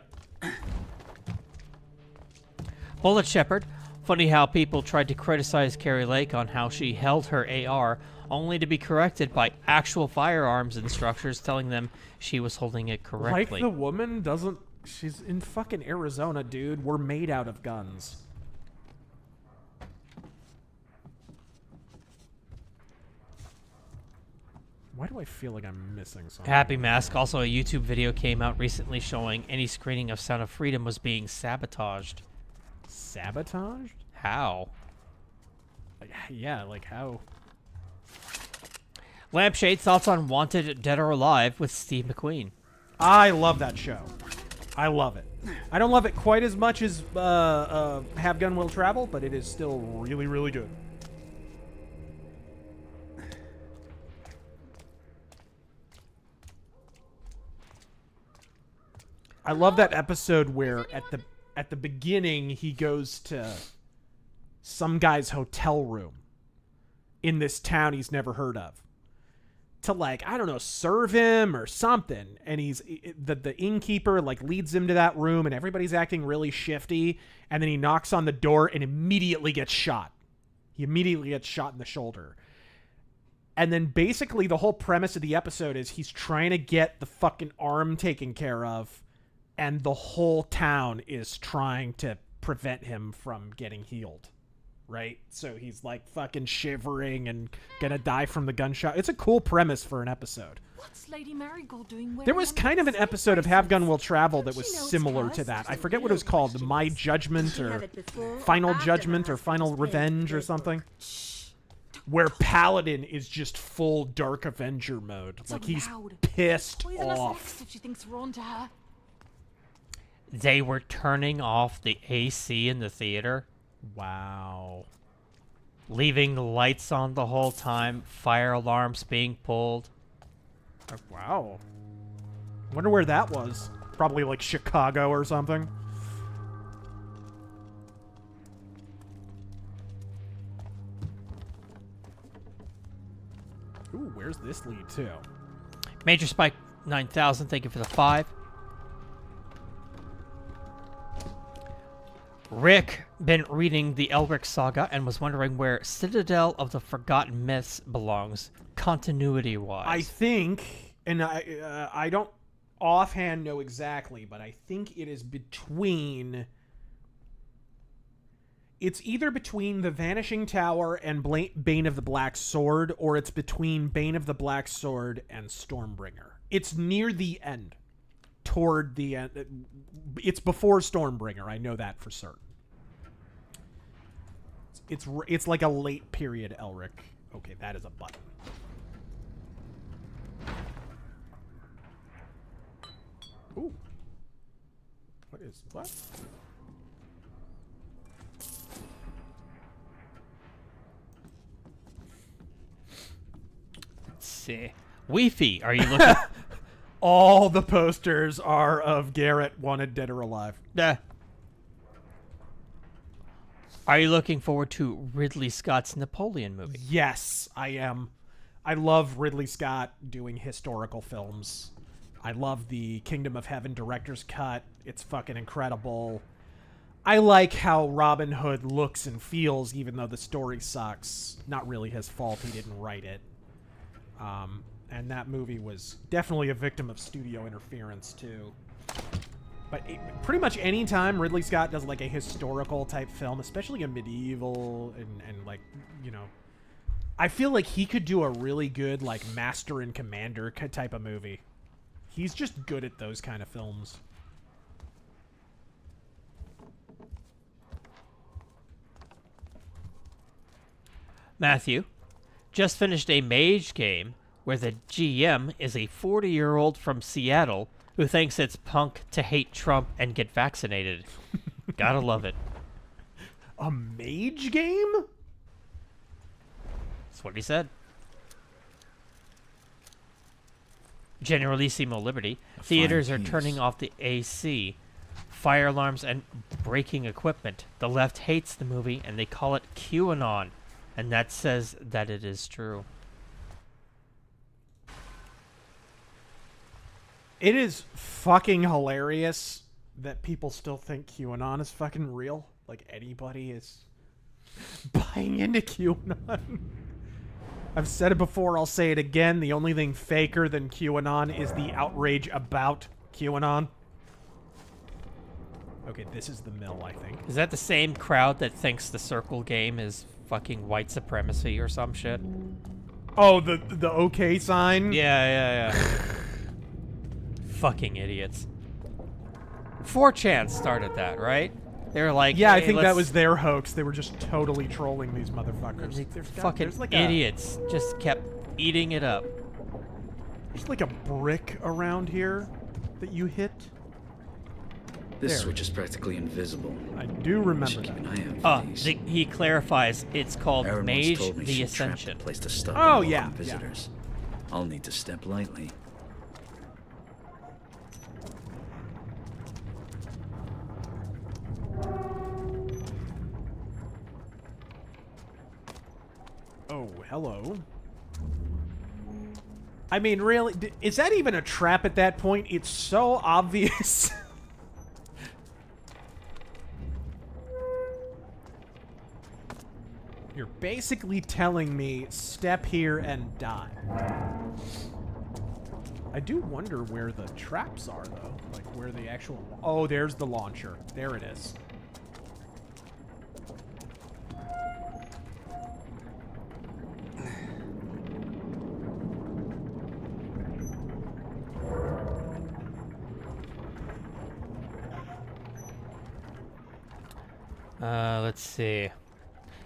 S2: Bullet Shepherd. Funny how people tried to criticize Carrie Lake on how she held her AR, only to be corrected by actual firearms instructors telling them she was holding it correctly.
S1: Like, the woman doesn't... She's in fucking Arizona, dude. We're made out of guns. Why do I feel like I'm missing something?
S2: Happy Mask. Also, a YouTube video came out recently showing any screening of Sound of Freedom was being sabotaged.
S1: Sabotaged?
S2: How?
S1: Yeah, like how?
S2: Lampshade, thoughts on Wanted, Dead or Alive with Steve McQueen.
S1: I love that show. I love it. I don't love it quite as much as Have Gun Will Travel, but it is still really, really good. I love that episode where at the beginning he goes to some guy's hotel room in this town he's never heard of to, like, I don't know, serve him or something, and the innkeeper like leads him to that room and everybody's acting really shifty, and then he knocks on the door and immediately gets shot. He immediately gets shot in the shoulder. And then basically the whole premise of the episode is he's trying to get the fucking arm taken care of, and the whole town is trying to prevent him from getting healed, right? So he's like fucking shivering and gonna die from the gunshot. It's a cool premise for an episode.
S21: What's Lady Marigold doing?
S1: There was kind of an episode of Have Gun Will Travel that was similar to that. I forget what it was called. My Judgment or Final Judgment or Final Revenge or something. Where Paladin is just full Dark Avenger mode. Like, he's pissed off.
S21: If she thinks we're on to her.
S2: They were turning off the AC in the theater.
S1: Wow.
S2: Leaving the lights on the whole time. Fire alarms being pulled.
S1: Wow. Wonder where that was. Probably like Chicago or something. Ooh, where's this lead to?
S2: Major Spike 9000, thank you for the 5. Rick been reading the Elric saga and was wondering where Citadel of the Forgotten Myths belongs, continuity-wise.
S1: I think, and I don't offhand know exactly, but I think it is between... It's either between the Vanishing Tower and Bane of the Black Sword, or it's between Bane of the Black Sword and Stormbringer. It's near the end. Toward the end. It's before Stormbringer. I know that for certain. It's like a late period Elric. Okay, that is a button. Ooh. What?
S2: Let's see. Wi-Fi, are you looking?
S1: All the posters are of Garrett wanted dead or alive.
S2: Yeah. Are you looking forward to Ridley Scott's Napoleon movie?
S1: Yes, I am. I love Ridley Scott doing historical films. I love the Kingdom of Heaven director's cut. It's fucking incredible. I like how Robin Hood looks and feels, even though the story sucks. Not really his fault. He didn't write it. And that movie was definitely a victim of studio interference, too. But pretty much any time Ridley Scott does like a historical type film, especially a medieval and like, you know, I feel like he could do a really good like Master and Commander type of movie. He's just good at those kind of films.
S2: Matthew just finished a mage game where the GM is a 40-year-old from Seattle who thinks it's punk to hate Trump and get vaccinated. Gotta love it.
S1: A mage game?
S2: That's what he said. Generalissimo Liberty. Theaters are turning off the AC, fire alarms, and braking equipment. The left hates the movie, and they call it QAnon. And that says that it is true.
S1: It is fucking hilarious that people still think QAnon is fucking real. Like anybody is buying into QAnon. I've said it before, I'll say it again. The only thing faker than QAnon is the outrage about QAnon. Okay, this is the mill, I think.
S2: Is that the same crowd that thinks the circle game is fucking white supremacy or some shit?
S1: Oh, the okay sign?
S2: Yeah. Fucking idiots. 4chan started that, right? They were like,
S1: yeah,
S2: hey,
S1: I think that was their hoax. They were just totally trolling these motherfuckers.
S2: Fucking like idiots just kept eating it up.
S1: There's like a brick around here that you hit.
S3: This switch is practically invisible.
S1: I do remember
S3: Should keep an eye out for these.
S2: He clarifies it's called
S3: Aaron once
S2: Mage
S3: told me
S2: the
S3: she
S2: Ascension.
S3: trapped a place to stop
S1: Oh, yeah,
S3: visitors. I'll need to step lightly.
S1: Oh, hello. I mean, really? Is that even a trap at that point? It's so obvious. You're basically telling me, step here and die. I do wonder where the traps are, though. Like, where the actual... Oh, there's the launcher. There it is.
S2: Let's see.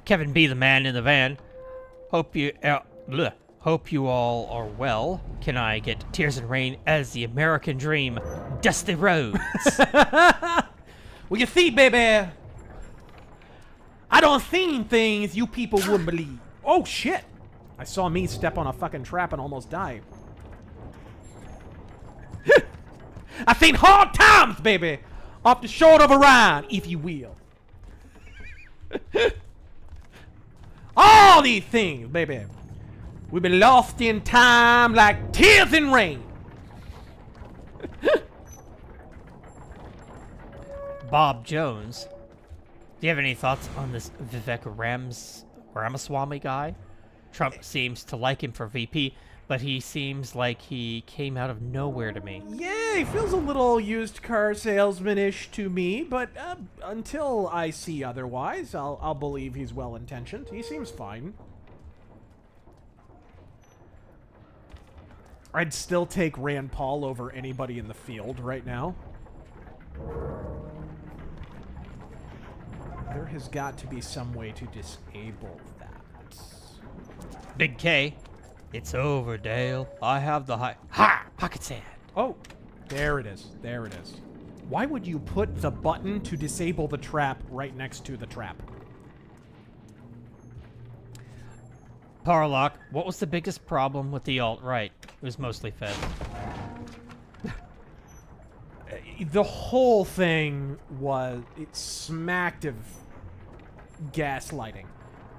S2: Kevin B, the man in the van. Hope you all are well. Can I get Tears and Rain as the American Dream? Dusty Roads.
S1: Well, you see, baby, I don't seen things you people wouldn't believe. Oh, shit. I saw me step on a fucking trap and almost die. I seen hard times, baby. Off the shoulder of Orion, if you will. All these things, baby. We've been lost in time like tears in rain.
S2: Bob Jones. Do you have any thoughts on this Vivek Ramaswamy guy? Trump seems to like him for VP, but he seems like he came out of nowhere to me.
S1: Yeah, he feels a little used car salesman-ish to me, but until I see otherwise, I'll believe he's well-intentioned. He seems fine. I'd still take Rand Paul over anybody in the field right now. There has got to be some way to disable that.
S2: Big K. It's over, Dale. I have the pocket sand.
S1: Oh, there it is. There it is. Why would you put the button to disable the trap right next to the trap?
S2: Parlock, what was the biggest problem with the alt-right? It was mostly fed.
S1: The whole thing was... It smacked of gaslighting.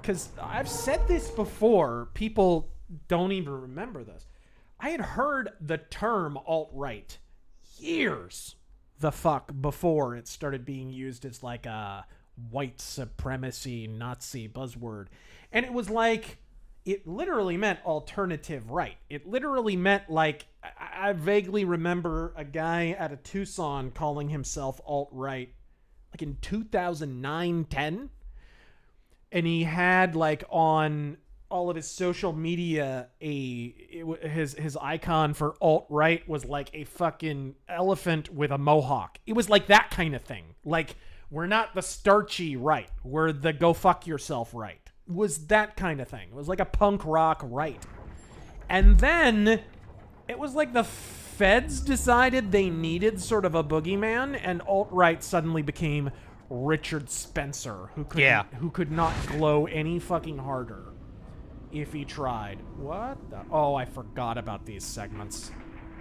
S1: Because I've said this before. People don't even remember this. I had heard the term alt-right years the fuck before it started being used as like a white supremacy Nazi buzzword. And it was like... it literally meant alternative right. It literally meant, like, I vaguely remember a guy at a Tucson calling himself alt-right, like in 2009-10. And he had, like, on all of his social media, his icon for alt-right was like a fucking elephant with a mohawk. It was like that kind of thing. Like, we're not the starchy right. We're the go fuck yourself right. It was that kind of thing. It was like a punk rock right. And then it was like the feds decided they needed sort of a boogeyman, and alt-right suddenly became Richard Spencer, who could not glow any fucking harder if he tried. What the? Oh, I forgot about these segments.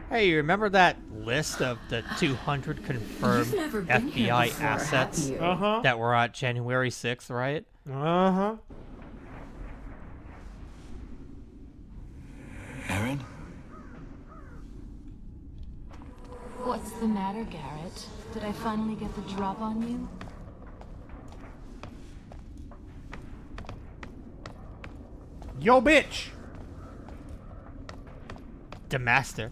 S2: Hey, you remember that list of the 200 confirmed FBI assets that were on January 6th, right?
S1: Uh-huh.
S3: Aaron?
S21: What's the matter, Garrett? Did I finally get the drop on you?
S1: Yo, bitch!
S2: Demaster.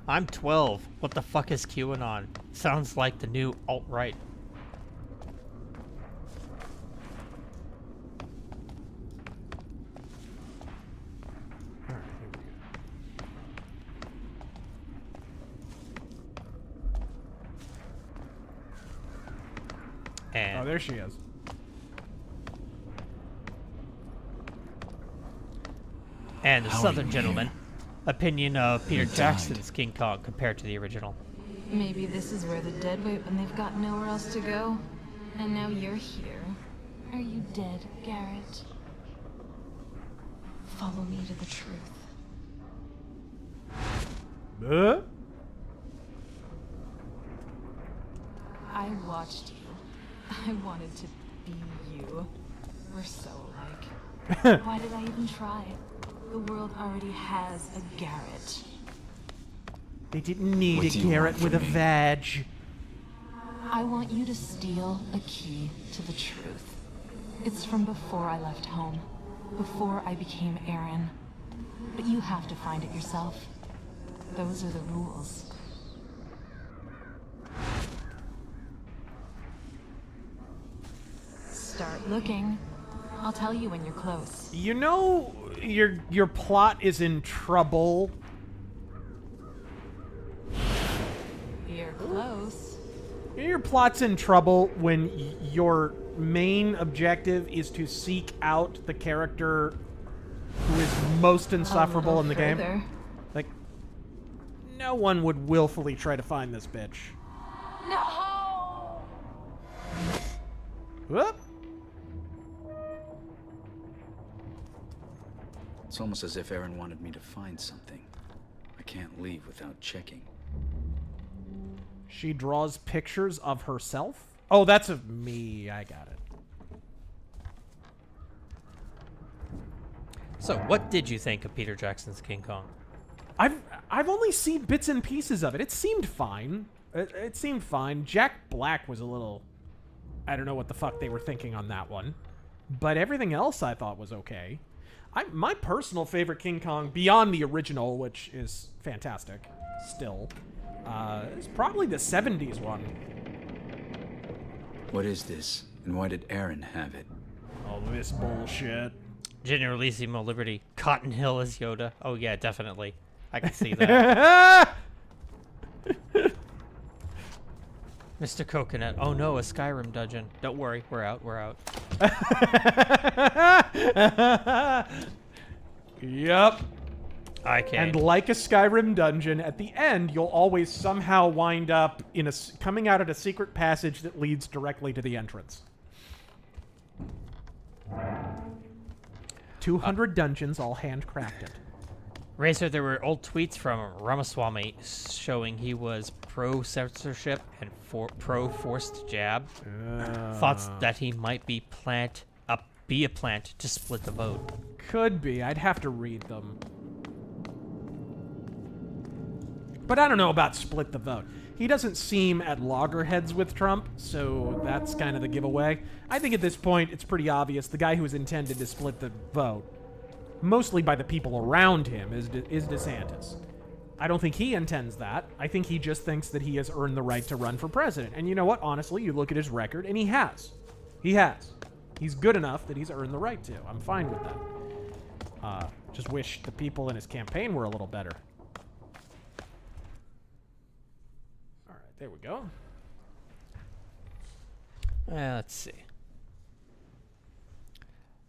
S2: I'm 12. What the fuck is QAnon? Sounds like the new alt-right. And
S1: oh, there she is.
S2: And the Southern gentleman. Opinion of Peter Jackson's King Kong compared to the original.
S21: Maybe this is where the dead wait when they've got nowhere else to go. And now you're here. Are you dead, Garrett? Follow me to the truth. I watched you. I wanted to be you. We're so alike. Why did I even try? The world already has a Garrett.
S1: They didn't need a Garrett with a vag.
S21: I want you to steal a key to the truth. It's from before I left home, before I became Aaron. But you have to find it yourself. Those are the rules. Start looking. I'll tell you when you're close.
S1: You know your plot is in trouble.
S21: You're close.
S1: Your plot's in trouble when your main objective is to seek out the character who is most insufferable in the game. Like, no one would willfully try to find this bitch.
S21: No!
S1: Whoop.
S3: It's almost as if Aaron wanted me to find something. I can't leave without checking.
S1: She draws pictures of herself? Oh, that's of me. I got it.
S2: So, what did you think of Peter Jackson's King Kong?
S1: I've only seen bits and pieces of it. It seemed fine. It seemed fine. Jack Black was a little... I don't know what the fuck they were thinking on that one. But everything else I thought was okay. My personal favorite King Kong, beyond the original, which is fantastic still, is probably the 70s one.
S3: What is this? And why did Aaron have it?
S1: Oh, this bullshit.
S2: Generalissimo Liberty. Cotton Hill is Yoda. Oh yeah, definitely. I can see that. Mr. Coconut. Oh no, a Skyrim dungeon. Don't worry, we're out, we're out.
S1: Yep.
S2: I can.
S1: And like a Skyrim dungeon, at the end, you'll always somehow wind up in coming out at a secret passage that leads directly to the entrance. 200 dungeons, all handcrafted.
S2: Razor, there were old tweets from Ramaswamy showing he was pro-censorship and pro-forced jab. Thoughts that he might be a plant to split the vote.
S1: Could be. I'd have to read them. But I don't know about split the vote. He doesn't seem at loggerheads with Trump, so that's kind of the giveaway. I think at this point, it's pretty obvious the guy who's intended to split the vote mostly by the people around him, is DeSantis. I don't think he intends that. I think he just thinks that he has earned the right to run for president. And you know what? Honestly, you look at his record, and he has. He has. He's good enough that he's earned the right to. I'm fine with that. Just wish the people in his campaign were a little better. All right, there we go.
S2: Let's see.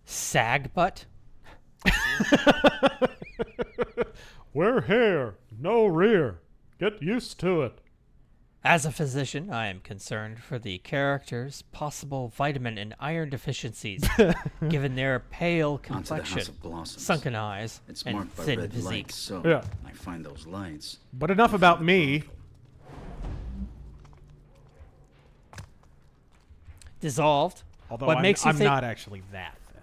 S2: Sag butt?
S7: Wear hair, no rear. Get used to it.
S2: As a physician, I am concerned for the character's possible vitamin and iron deficiencies, given their pale complexion, sunken eyes,
S3: It's
S2: and
S3: marked by
S2: thin
S3: red
S2: physique.
S3: lights, so
S1: Yeah.
S3: I find those lights.
S1: But enough about me.
S2: Dissolved.
S1: Although
S2: What
S1: I'm,
S2: makes you
S1: I'm
S2: think-
S1: not actually that thin.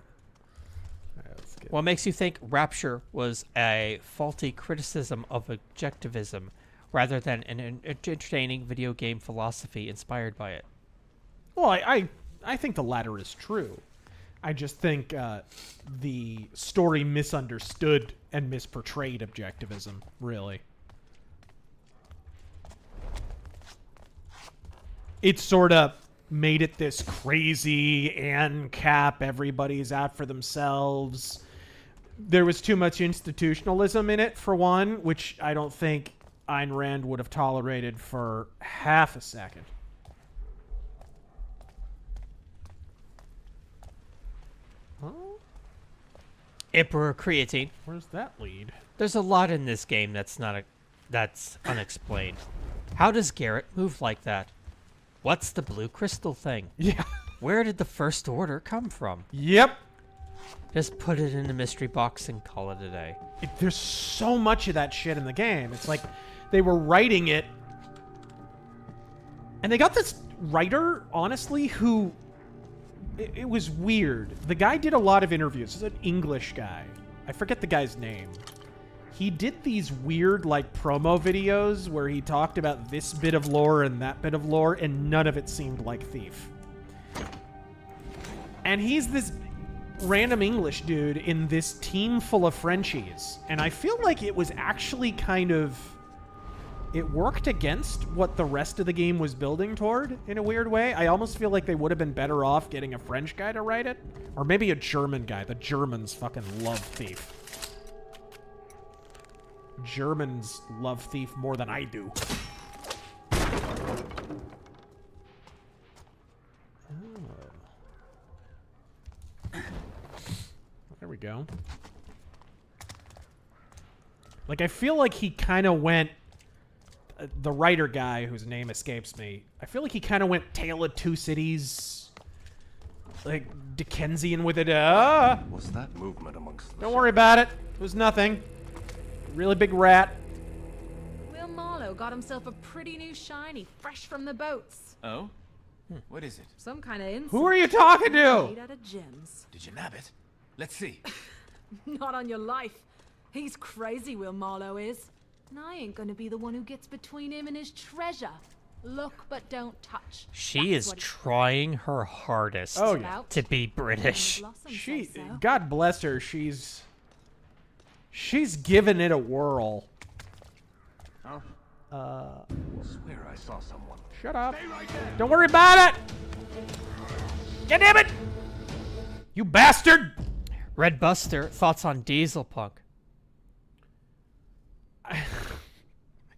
S1: All right, let's get
S2: What makes you think Rapture was a faulty criticism of objectivism rather than an entertaining video game philosophy inspired by it?
S1: Well, I think the latter is true. I just think the story misunderstood and misportrayed objectivism, really. It sort of made it this crazy ANCAP, everybody's out for themselves. There was too much institutionalism in it, for one, which I don't think Ayn Rand would have tolerated for half a second.
S2: Emperor Creatine.
S1: Where's that lead?
S2: There's a lot in this game that's unexplained. How does Garrett move like that? What's the blue crystal thing?
S1: Yeah.
S2: Where did the First Order come from?
S1: Yep.
S2: Just put it in a mystery box and call it a day.
S1: There's so much of that shit in the game. It's like they were writing it, and they got this writer, honestly, who... It was weird. The guy did a lot of interviews. He's an English guy. I forget the guy's name. He did these weird, like, promo videos where he talked about this bit of lore and that bit of lore, and none of it seemed like Thief. And he's this random English dude in this team full of Frenchies. And I feel like it was actually kind of... It worked against what the rest of the game was building toward, in a weird way. I almost feel like they would have been better off getting a French guy to write it. Or maybe a German guy. The Germans fucking love Thief. Germans love Thief more than I do. Oh. There we go. Like, I feel like he kind of went... the writer guy, whose name escapes me, I feel like he kind of went Tale of Two Cities, like Dickensian with it.
S6: What's that movement amongst the...
S1: Don't worry about it. It was nothing. Really big rat.
S4: Will Marlowe got himself a pretty new shiny, fresh from the boats.
S18: Oh? What is it?
S4: Some kind of insect.
S1: Who are you talking to?
S4: Made out of gems.
S18: Did you nab it? Let's see.
S4: Not on your life. He's crazy, Will Marlowe is. And I ain't gonna be the one who gets between him and his treasure. Look, but don't touch.
S2: She is trying her hardest to be British.
S1: She, God bless her, she's given it a whirl.
S6: Oh. I swear I saw someone.
S1: Shut up. Don't worry about it. God damn it. You bastard.
S2: Red Buster, thoughts on Diesel Punk?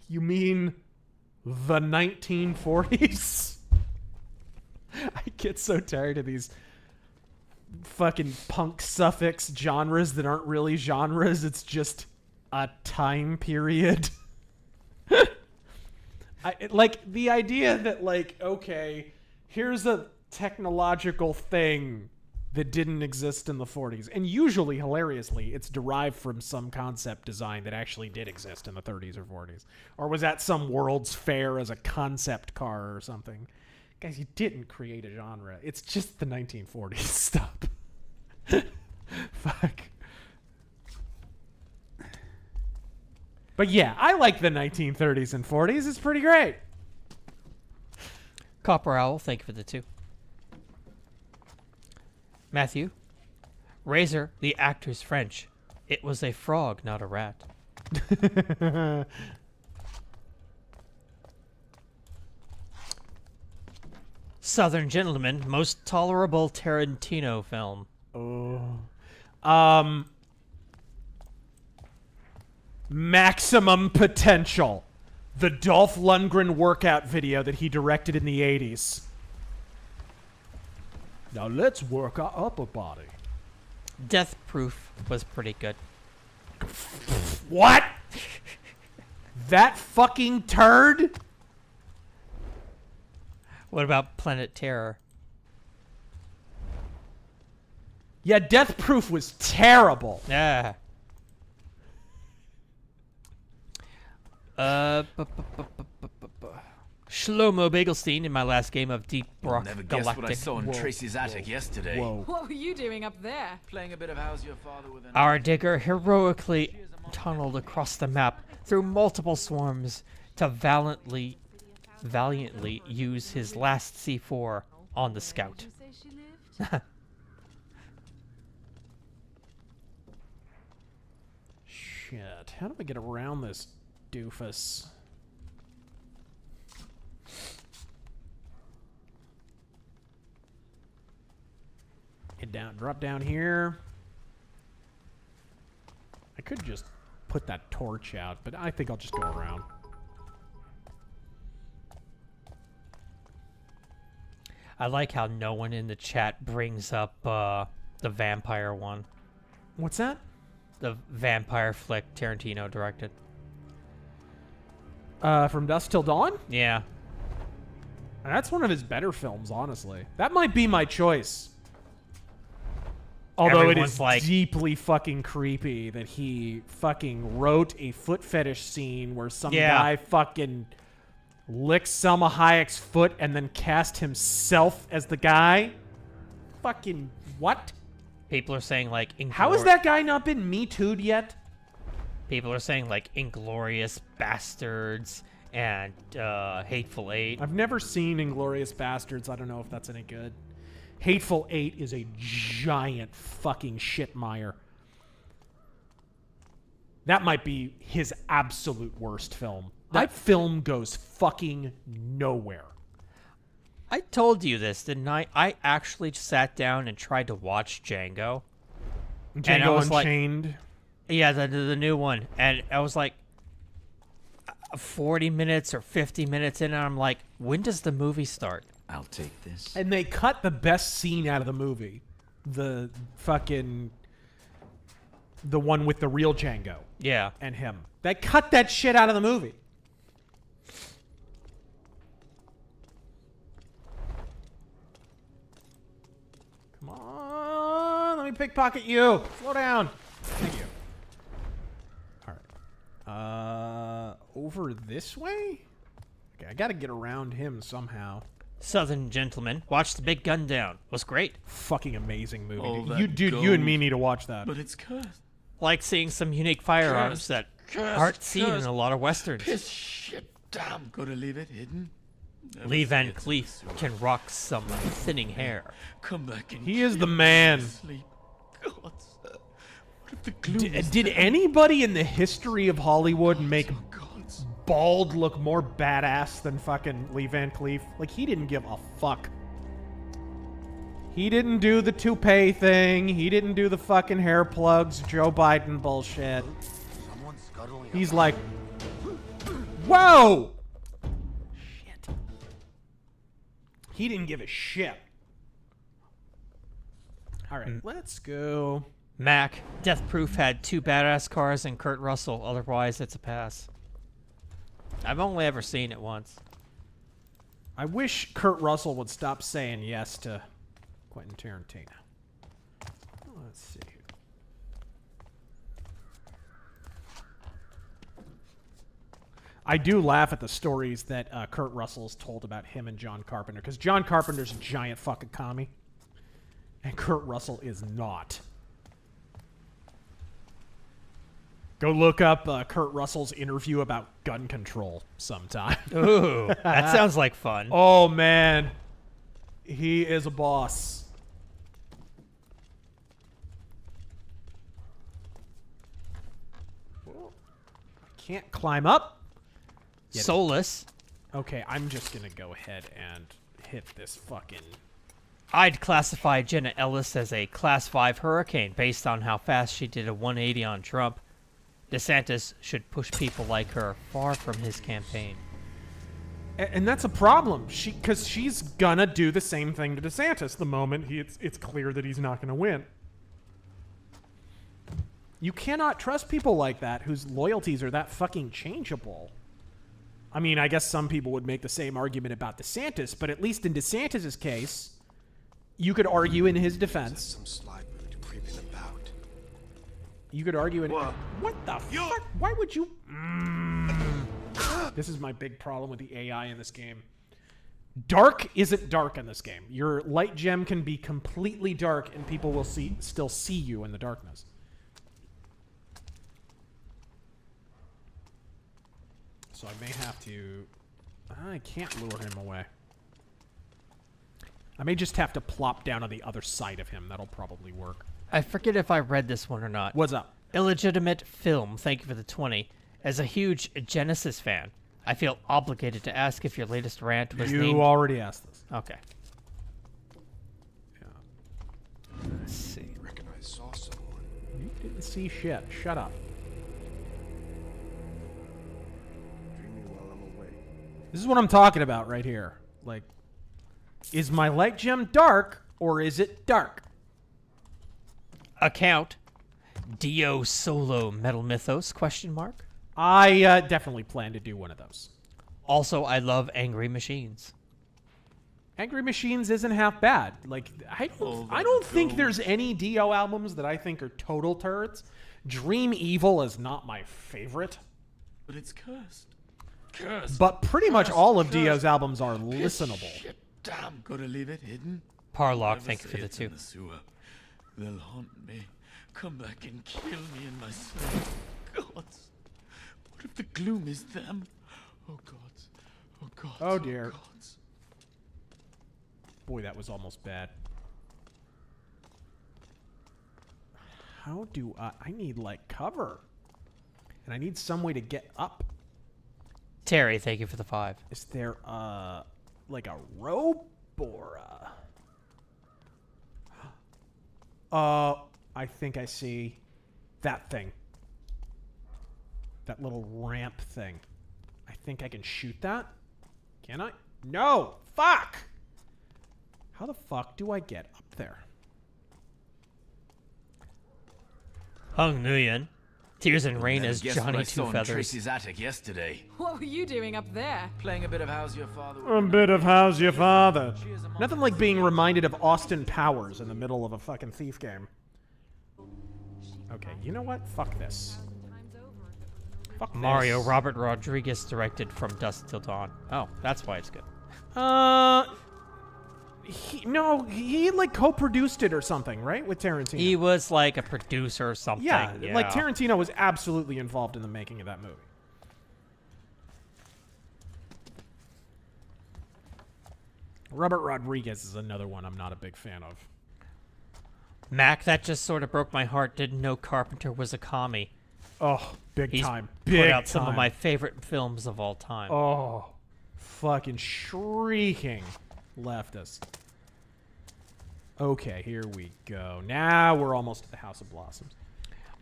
S1: You mean the 1940s? I get so tired of these fucking punk suffix genres that aren't really genres. It's just a time period. Like, the idea that, like, okay, here's a technological thing that didn't exist in the 40s. And usually, hilariously, it's derived from some concept design that actually did exist in the 30s or 40s. Or was at some World's Fair as a concept car or something. Guys, you didn't create a genre. It's just the 1940s. Stop. Fuck. But yeah, I like the 1930s and 40s. It's pretty great.
S2: Copper Owl, thank you for the 2. Matthew, Razor, the actor's French. It was a frog, not a rat. Southern Gentleman, most tolerable Tarantino film.
S1: Maximum Potential. The Dolph Lundgren workout video that he directed in the 80s. Now let's work our upper body.
S2: Death Proof was pretty good.
S1: What? That fucking turd?
S2: What about Planet Terror?
S1: Yeah, Death Proof was terrible.
S2: Yeah. Shlomo Bagelstein in my last game of Deep Rock
S18: Never
S2: Galactic.
S18: guessed what I saw in Tracy's attic yesterday.
S4: What were you doing up there?
S18: Playing a bit of How's Your Father with an...
S2: Our digger heroically tunneled across the map through multiple swarms to valiantly use his last C4 on the scout.
S1: Shit. How do I get around this doofus? Head down, drop down here. I could just put that torch out, but I think I'll just go around.
S2: I like how no one in the chat brings up the vampire one.
S1: What's that?
S2: The vampire flick Tarantino directed.
S1: From Dusk Till Dawn?
S2: Yeah.
S1: That's one of his better films, honestly. That might be my choice. Although it is deeply fucking creepy that he fucking wrote a foot fetish scene where some guy fucking licked Selma Hayek's foot and then cast himself as the guy. Fucking what?
S2: People are saying like...
S1: How has that guy not been Me Too'd yet?
S2: People are saying like Inglourious Bastards and Hateful Eight.
S1: I've never seen Inglourious Bastards. I don't know if that's any good. Hateful Eight is a giant fucking shitmire. That might be his absolute worst film. That film goes fucking nowhere.
S2: I told you this, didn't I? I actually sat down and tried to watch Django.
S1: Django Unchained?
S2: Yeah, the new one. And I was like 40 minutes or 50 minutes in, and I'm like, when does the movie start?
S18: I'll take this.
S1: And they cut the best scene out of the movie. The fucking... The one with the real Django.
S2: Yeah.
S1: And him. They cut that shit out of the movie. Come on. Let me pickpocket you. Slow down. Thank you. Alright. Over this way? Okay, I gotta get around him somehow.
S2: Southern Gentleman. Watch The Big Gun Down. Was great.
S1: Fucking amazing movie.
S18: Oh,
S1: You and me need to watch that.
S18: But it's cursed.
S2: Like seeing some unique firearms that aren't seen in a lot of westerns.
S18: Piss shit damn. Gotta leave it hidden.
S2: Lee Van Cleef can rock some thinning hair.
S18: Come back and
S1: he is the man.
S18: Sleep. God, sir. What if the gloom
S1: did anybody in the history of Hollywood make Bald look more badass than fucking Lee Van Cleef? Like, he didn't give a fuck. He didn't do the toupee thing. He didn't do the fucking hair plugs, Joe Biden bullshit. He's like, whoa! Shit. He didn't give a shit. Alright, let's go.
S2: Mac, Death Proof had 2 badass cars and Kurt Russell. Otherwise, it's a pass. I've only ever seen it once.
S1: I wish Kurt Russell would stop saying yes to Quentin Tarantino. Let's see here. I do laugh at the stories that Kurt Russell's told about him and John Carpenter, because John Carpenter's a giant fucking commie, and Kurt Russell is not. Go look up Kurt Russell's interview about gun control sometime.
S2: Ooh, that sounds like fun.
S1: Oh, man. He is a boss. Can't climb up.
S2: Soulless.
S1: Okay, I'm just gonna go ahead and hit this fucking...
S2: I'd classify Jenna Ellis as a Class 5 hurricane based on how fast she did a 180 on Trump. DeSantis should push people like her far from his campaign.
S1: And that's a problem, because she's gonna do the same thing to DeSantis the moment it's clear that he's not gonna win. You cannot trust people like that whose loyalties are that fucking changeable. I mean, I guess some people would make the same argument about DeSantis, but at least in DeSantis' case, you could argue in his defense.
S3: Some sly bird creeping about.
S1: You could argue in... What the fuck? Why would you... This is my big problem with the AI in this game. Dark isn't dark in this game. Your light gem can be completely dark and people will still see you in the darkness. So I may have to... I can't lure him away. I may just have to plop down on the other side of him. That'll probably work.
S2: I forget if I read this one or not.
S1: What's up?
S2: Illegitimate Film, thank you for the 20. As a huge Genesis fan, I feel obligated to ask if your latest rant was named...
S1: You already asked this.
S2: Okay.
S1: Yeah.
S2: Let's see.
S3: I reckon I saw someone.
S1: You didn't see shit. Shut up. This is what I'm talking about right here. Like, is my light gem dark or is it dark?
S2: Account. Dio Solo Metal Mythos, question mark.
S1: I definitely plan to do one of those.
S2: Also, I love Angry Machines.
S1: Angry Machines isn't half bad. Like, I don't think there's any Dio albums that I think are total turds. Dream Evil is not my favorite.
S18: But it's cursed.
S1: But pretty much all of Dio's albums are listenable.
S18: Shit, damn, gotta leave it hidden.
S2: Parlock, thank you for the 2.
S18: They'll haunt me, come back and kill me in my sleep. Gods, what if the gloom is them? Oh gods, oh gods,
S1: oh dear.
S18: Oh gods.
S1: Boy, that was almost bad. How do I need like cover, and I need some way to get up.
S2: Terry, thank you for the 5.
S1: Is there like a rope or I think I see that thing. That little ramp thing. I think I can shoot that. Can I? No! Fuck! How the fuck do I get up there?
S2: Hung Nguyen. Tears and Rain as
S18: Guess
S2: Johnny
S18: what I
S2: Two
S18: saw in
S2: Feathers.
S18: Tracy's attic yesterday.
S4: What were you doing up there?
S18: Playing a bit of How's Your Father.
S1: A bit of How's Your Father. Nothing like being reminded of Austin Powers in the middle of a fucking Thief game. Okay, you know what? Fuck this. Fuck
S2: Mario
S1: this.
S2: Robert Rodriguez directed From Dusk Till Dawn. Oh, that's why it's good.
S1: He like co-produced it or something, right? With Tarantino.
S2: He was like a producer or something.
S1: Yeah, like Tarantino was absolutely involved in the making of that movie. Robert Rodriguez is another one I'm not a big fan of.
S2: Mac, that just sort of broke my heart. Didn't know Carpenter was a commie.
S1: Oh, big time.
S2: He's put out some of my favorite films of all time.
S1: Oh, fucking shrieking leftist. Okay, here we go. Now we're almost at the House of Blossoms.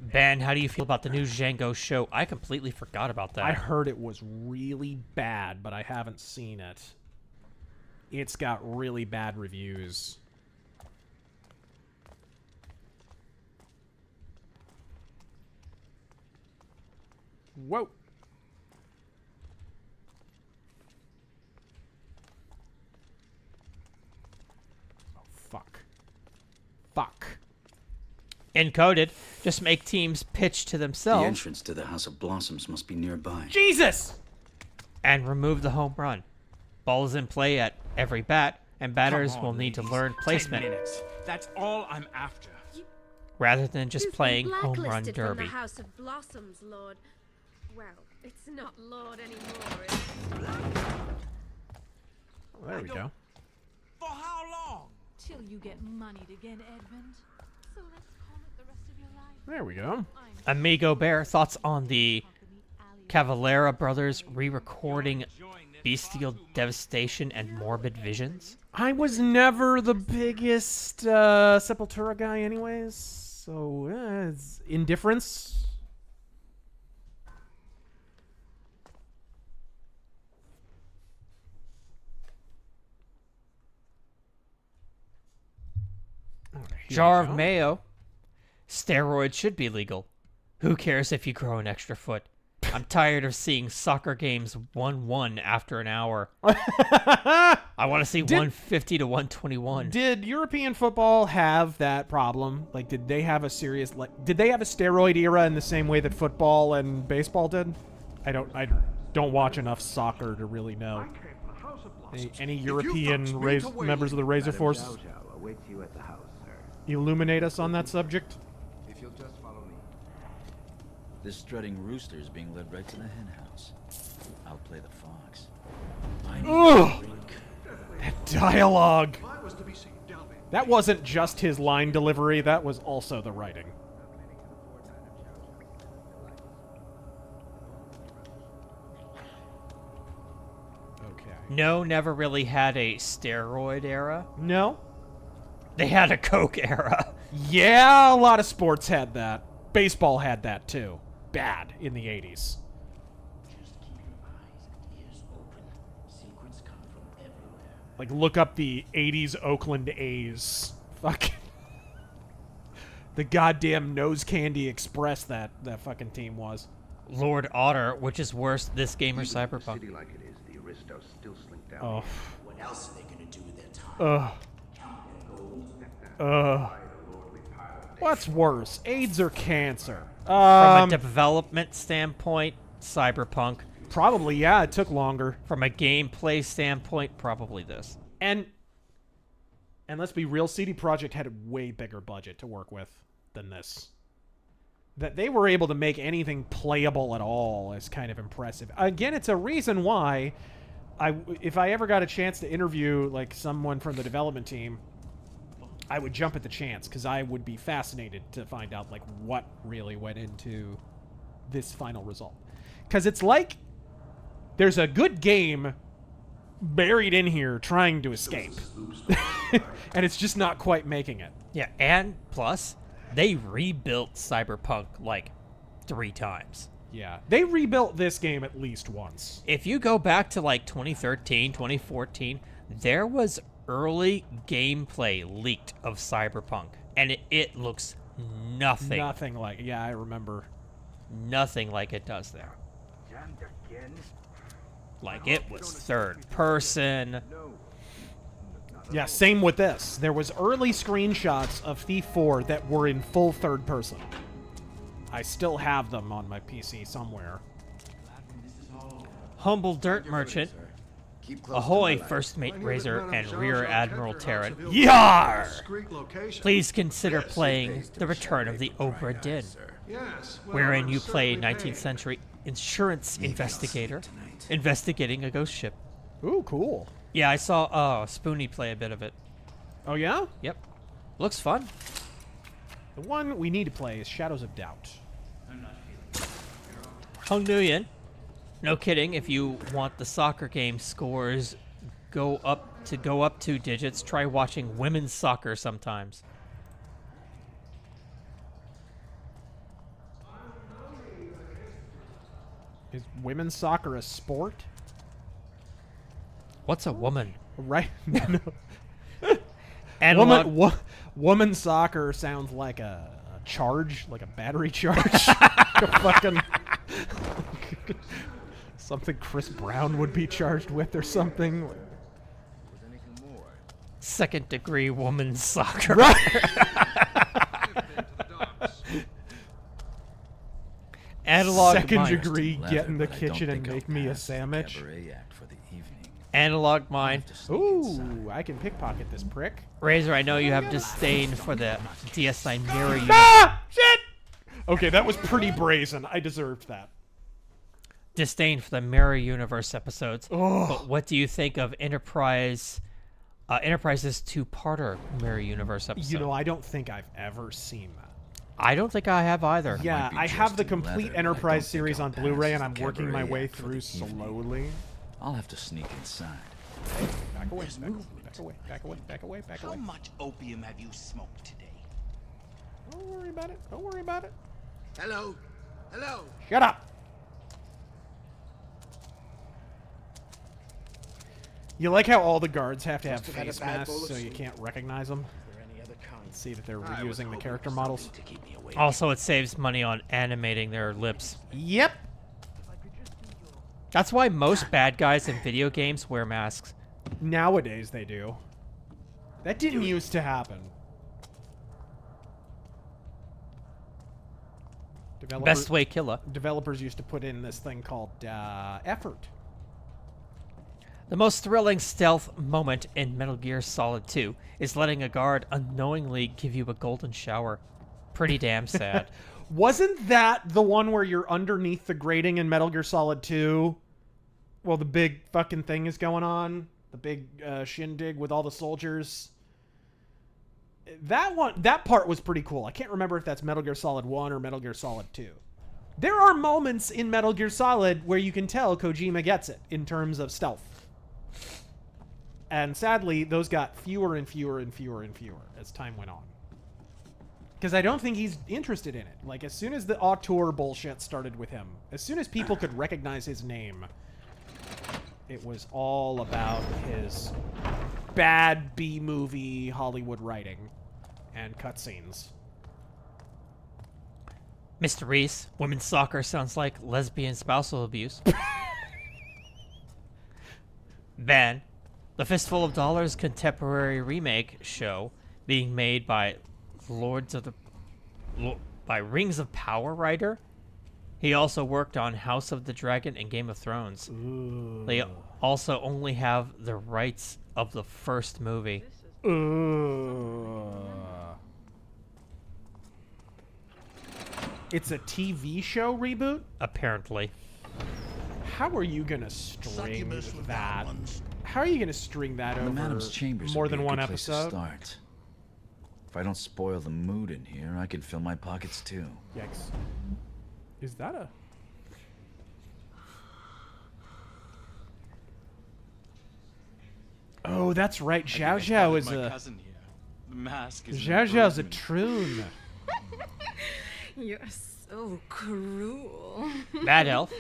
S2: Ben, how do you feel about the new Django show? I completely forgot about that.
S1: I heard it was really bad, but I haven't seen it. It's got really bad reviews. Whoa. Oh, fuck. Fuck.
S2: Encoded. Just make teams pitch to themselves.
S3: The entrance to the House of Blossoms must be nearby.
S1: Jesus!
S2: And remove the home run. Ball is in play at every bat, and batters will need to learn placement.
S5: 10 minutes. That's all I'm after.
S2: Rather than just playing home run
S17: Blacklisted
S2: derby.
S17: from the House of Blossoms, Lord. Well, it's not Lord anymore, is it?
S1: Well, there we go.
S12: For how long?
S4: Till you get moneyed again, Edmund. So let's call it the rest of your life.
S1: There we go.
S2: Amigo Bear, thoughts on the Cavalera brothers re-recording Bestial Devastation and Morbid Visions?
S1: I was never the biggest Sepultura guy anyways, so it's indifference.
S2: Jar of Mayo. Steroids should be legal. Who cares if you grow an extra foot? I'm tired of seeing soccer games 1-1 after an hour. I want to see 150 to 121.
S1: Did European football have that problem? Like, did they have a serious did they have a steroid era in the same way that football and baseball did? I don't watch enough soccer to really know. Any European members of the RazörForce illuminate us on that subject?
S3: If you'll just follow me. This strutting rooster is being led right to the hen house. I'll play the fox.
S1: Ugh! That dialogue! That wasn't just his line delivery, that was also the writing. Okay.
S2: No, never really had a steroid era.
S1: No?
S2: They had a coke era.
S1: Yeah, a lot of sports had that. Baseball had that too. Bad in the 80s. Like, look up the 80s Oakland A's. Fuck. The goddamn Nose Candy Express that fucking team was.
S2: Lord Otter, which is worse, this game or Cyberpunk?
S8: City like it is, the Aristos still slink down.
S1: Oh.
S8: What else are they gonna do with their time?
S1: What's worse, AIDS or cancer?
S2: From a development standpoint, Cyberpunk.
S1: Probably, yeah, it took longer.
S2: From a gameplay standpoint, probably this.
S1: And let's be real, CD Projekt had a way bigger budget to work with than this. That they were able to make anything playable at all is kind of impressive. Again, it's a reason why if I ever got a chance to interview like someone from the development team, I would jump at the chance because I would be fascinated to find out like what really went into this final result. Because it's like there's a good game buried in here trying to escape. And it's just not quite making it.
S2: Yeah, and plus, they rebuilt Cyberpunk like 3 times.
S1: Yeah, they rebuilt this game at least once.
S2: If you go back to like 2013, 2014, there was early gameplay leaked of Cyberpunk, and it looks nothing.
S1: Nothing like, yeah, I remember.
S2: Nothing like it does there. Like it was third person.
S1: Yeah, same with this. There was early screenshots of Thief 4 that were in full third person. I still have them on my PC somewhere.
S2: Humble Dirt Merchant. Ahoy, First Mate Razor and Rear Admiral Terran.
S1: Yar!
S2: Please consider playing The Return of the Obra Dinn, wherein you play a 19th century insurance investigator investigating a ghost ship.
S1: Ooh, cool.
S2: Yeah, I saw Spoonie play a bit of it.
S1: Oh, yeah?
S2: Yep. Looks fun.
S1: The one we need to play is Shadows of Doubt.
S2: Hung Nguyen. No kidding, if you want the soccer game scores go up 2 digits, try watching women's soccer sometimes.
S1: Is women's soccer a sport?
S2: What's a woman?
S1: Right? No. Woman soccer sounds like a charge, like a battery charge. A fucking something Chris Brown would be charged with or something.
S2: Second degree woman soccer. Analog
S1: Second
S2: Mind.
S1: degree, get in the kitchen and make me a sandwich.
S2: Analog Mind.
S1: Ooh, I can pickpocket this prick.
S2: Razor, I know you have disdain for the DSi mirror unit.
S1: Ah! Shit! Okay, that was pretty brazen. I deserved that.
S2: Disdain for the Mirror Universe episodes.
S1: Oh.
S2: But what do you think of Enterprise's two-parter Mirror Universe episode?
S1: You know, I don't think I've ever seen that.
S2: I don't think I have either.
S1: Yeah, I have the complete Enterprise series on Blu-ray, and I'm working my way through slowly.
S3: I'll have to sneak inside.
S1: Back away, back away, back away, back away, back away.
S12: How much opium have you smoked today?
S1: Don't worry about it. Don't worry about it.
S12: Hello? Hello?
S1: Shut up! You like how all the guards have to have face masks so you can't recognize them? See that they're reusing the character models.
S2: Also, it saves money on animating their lips.
S1: Yep.
S2: That's why most bad guys in video games wear masks.
S1: Nowadays they do. That didn't used to happen.
S2: Best way killer.
S1: Developers used to put in this thing called effort.
S2: The most thrilling stealth moment in Metal Gear Solid 2 is letting a guard unknowingly give you a golden shower. Pretty damn sad.
S1: Wasn't that the one where you're underneath the grating in Metal Gear Solid 2? Well, the big fucking thing is going on. The big shindig with all the soldiers. That part was pretty cool. I can't remember if that's Metal Gear Solid 1 or Metal Gear Solid 2. There are moments in Metal Gear Solid where you can tell Kojima gets it in terms of stealth. And sadly, those got fewer and fewer and fewer and fewer as time went on. Because I don't think he's interested in it. Like, as soon as the auteur bullshit started with him, as soon as people could recognize his name, it was all about his bad B-movie Hollywood writing and cutscenes.
S2: Mr. Reese, women's soccer sounds like lesbian spousal abuse. Ban. The Fistful of Dollars contemporary remake show being made by Rings of Power writer. He also worked on House of the Dragon and Game of Thrones.
S1: Ooh.
S2: They also only have the rights of the first movie.
S1: It's a TV show reboot?
S2: Apparently.
S1: How are you gonna string that? How are you gonna string that over
S3: Madam's chambers
S1: more
S3: would be
S1: than
S3: a
S1: one
S3: good place to
S1: episode?
S3: start. If I don't spoil the mood in here, I could fill my pockets too.
S1: Yikes. Is that a... Oh, that's right. Zhao Zhao is a... Zhao Zhao's a troon.
S17: You're so cruel.
S2: Bad Elf.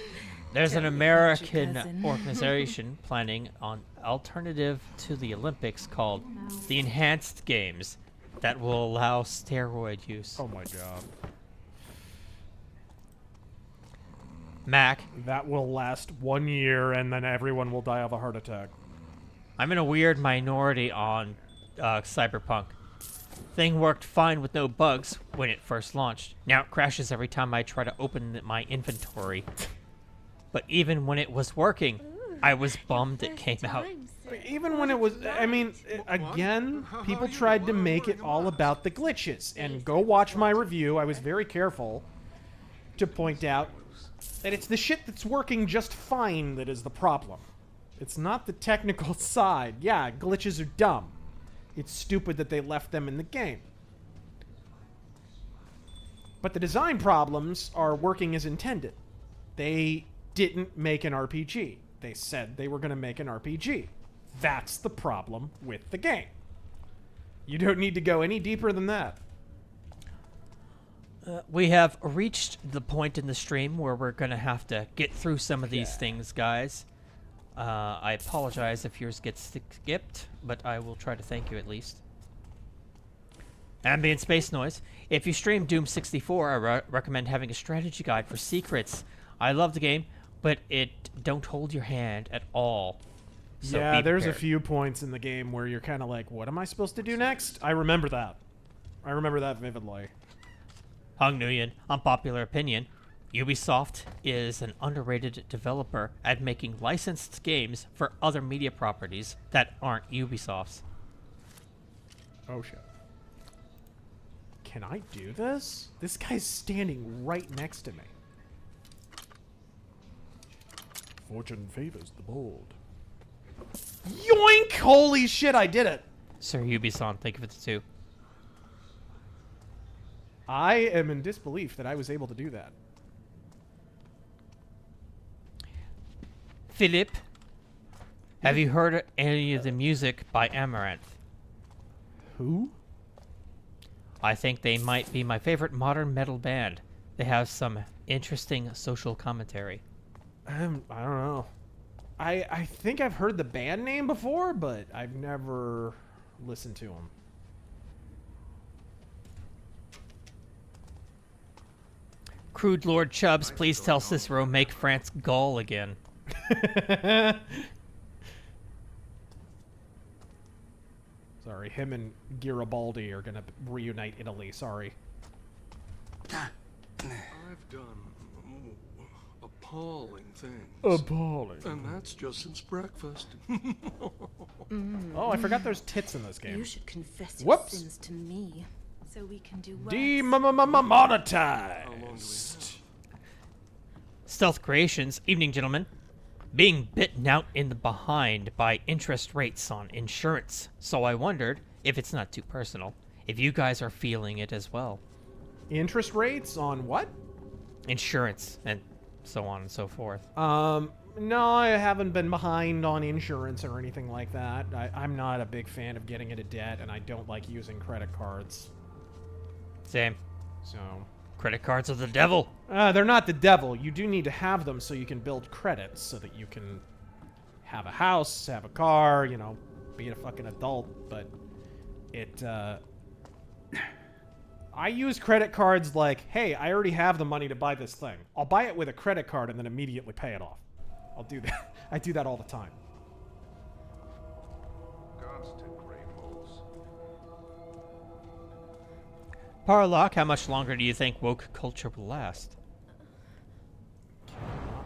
S2: There's an
S17: Tell me about your
S2: American
S17: cousin.
S2: organization planning on alternative to the Olympics called the Enhanced Games that will allow steroid use.
S1: Oh my god.
S2: Mac.
S1: That will last 1 year and then everyone will die of a heart attack.
S2: I'm in a weird minority on Cyberpunk. Thing worked fine with no bugs when it first launched. Now it crashes every time I try to open my inventory. But even when it was working, I was bummed it came out.
S1: Even when it was, I mean, again, people tried to make it all about the glitches. And go watch my review. I was very careful to point out that it's the shit that's working just fine that is the problem. It's not the technical side. Yeah, glitches are dumb. It's stupid that they left them in the game. But the design problems are working as intended. They didn't make an RPG. They said they were going to make an RPG. That's the problem with the game. You don't need to go any deeper than that.
S2: We have reached the point in the stream where we're going to have to get through some of these things, guys. I apologize if yours gets skipped, but I will try to thank you at least. Ambient Space Noise. If you stream Doom 64, I recommend having a strategy guide for secrets. I love the game, but it don't hold your hand at all. So
S1: yeah, there's a
S2: prepared.
S1: few points in the game where you're kind of like, what am I supposed to do next? I remember that. I remember that vividly.
S2: Hung Nguyen, unpopular opinion. Ubisoft is an underrated developer at making licensed games for other media properties that aren't Ubisoft's.
S1: Oh shit. Can I do this? This guy's standing right next to me. Fortune favors the bold. Yoink! Holy shit, I did it!
S2: Sir Ubisoft, think of it too.
S1: I am in disbelief that I was able to do that.
S2: Philip, have you heard any of the music by Amaranth?
S1: Who?
S2: I think they might be my favorite modern metal band. They have some interesting social commentary.
S1: I don't know. I think I've heard the band name before, but I've never listened to them.
S2: Crude Lord Chubbs, please tell Cicero make France Gaul again.
S1: Sorry, him and Garibaldi are gonna reunite Italy. Sorry.
S14: I've done appalling things.
S1: Appalling.
S14: And that's just since breakfast.
S1: Oh, I forgot there's tits in this game.
S17: You should confess your
S1: Whoops.
S17: sins to me, so we can do worse.
S1: Demonetized.
S2: Stealth Creations, evening gentlemen. Being bitten out in the behind by interest rates on insurance. So I wondered, if it's not too personal, if you guys are feeling it as well.
S1: Interest rates on what?
S2: Insurance, and so on and so forth.
S1: No, I haven't been behind on insurance or anything like that. I'm not a big fan of getting into debt, and I don't like using credit cards.
S2: Same.
S1: So...
S2: Credit cards are the devil.
S1: They're not the devil. You do need to have them so you can build credits, so that you can have a house, have a car, you know, be a fucking adult. But it, I use credit cards like, hey, I already have the money to buy this thing. I'll buy it with a credit card and then immediately pay it off. I'll do that. I do that all the time.
S2: Parlock, how much longer do you think woke culture will last?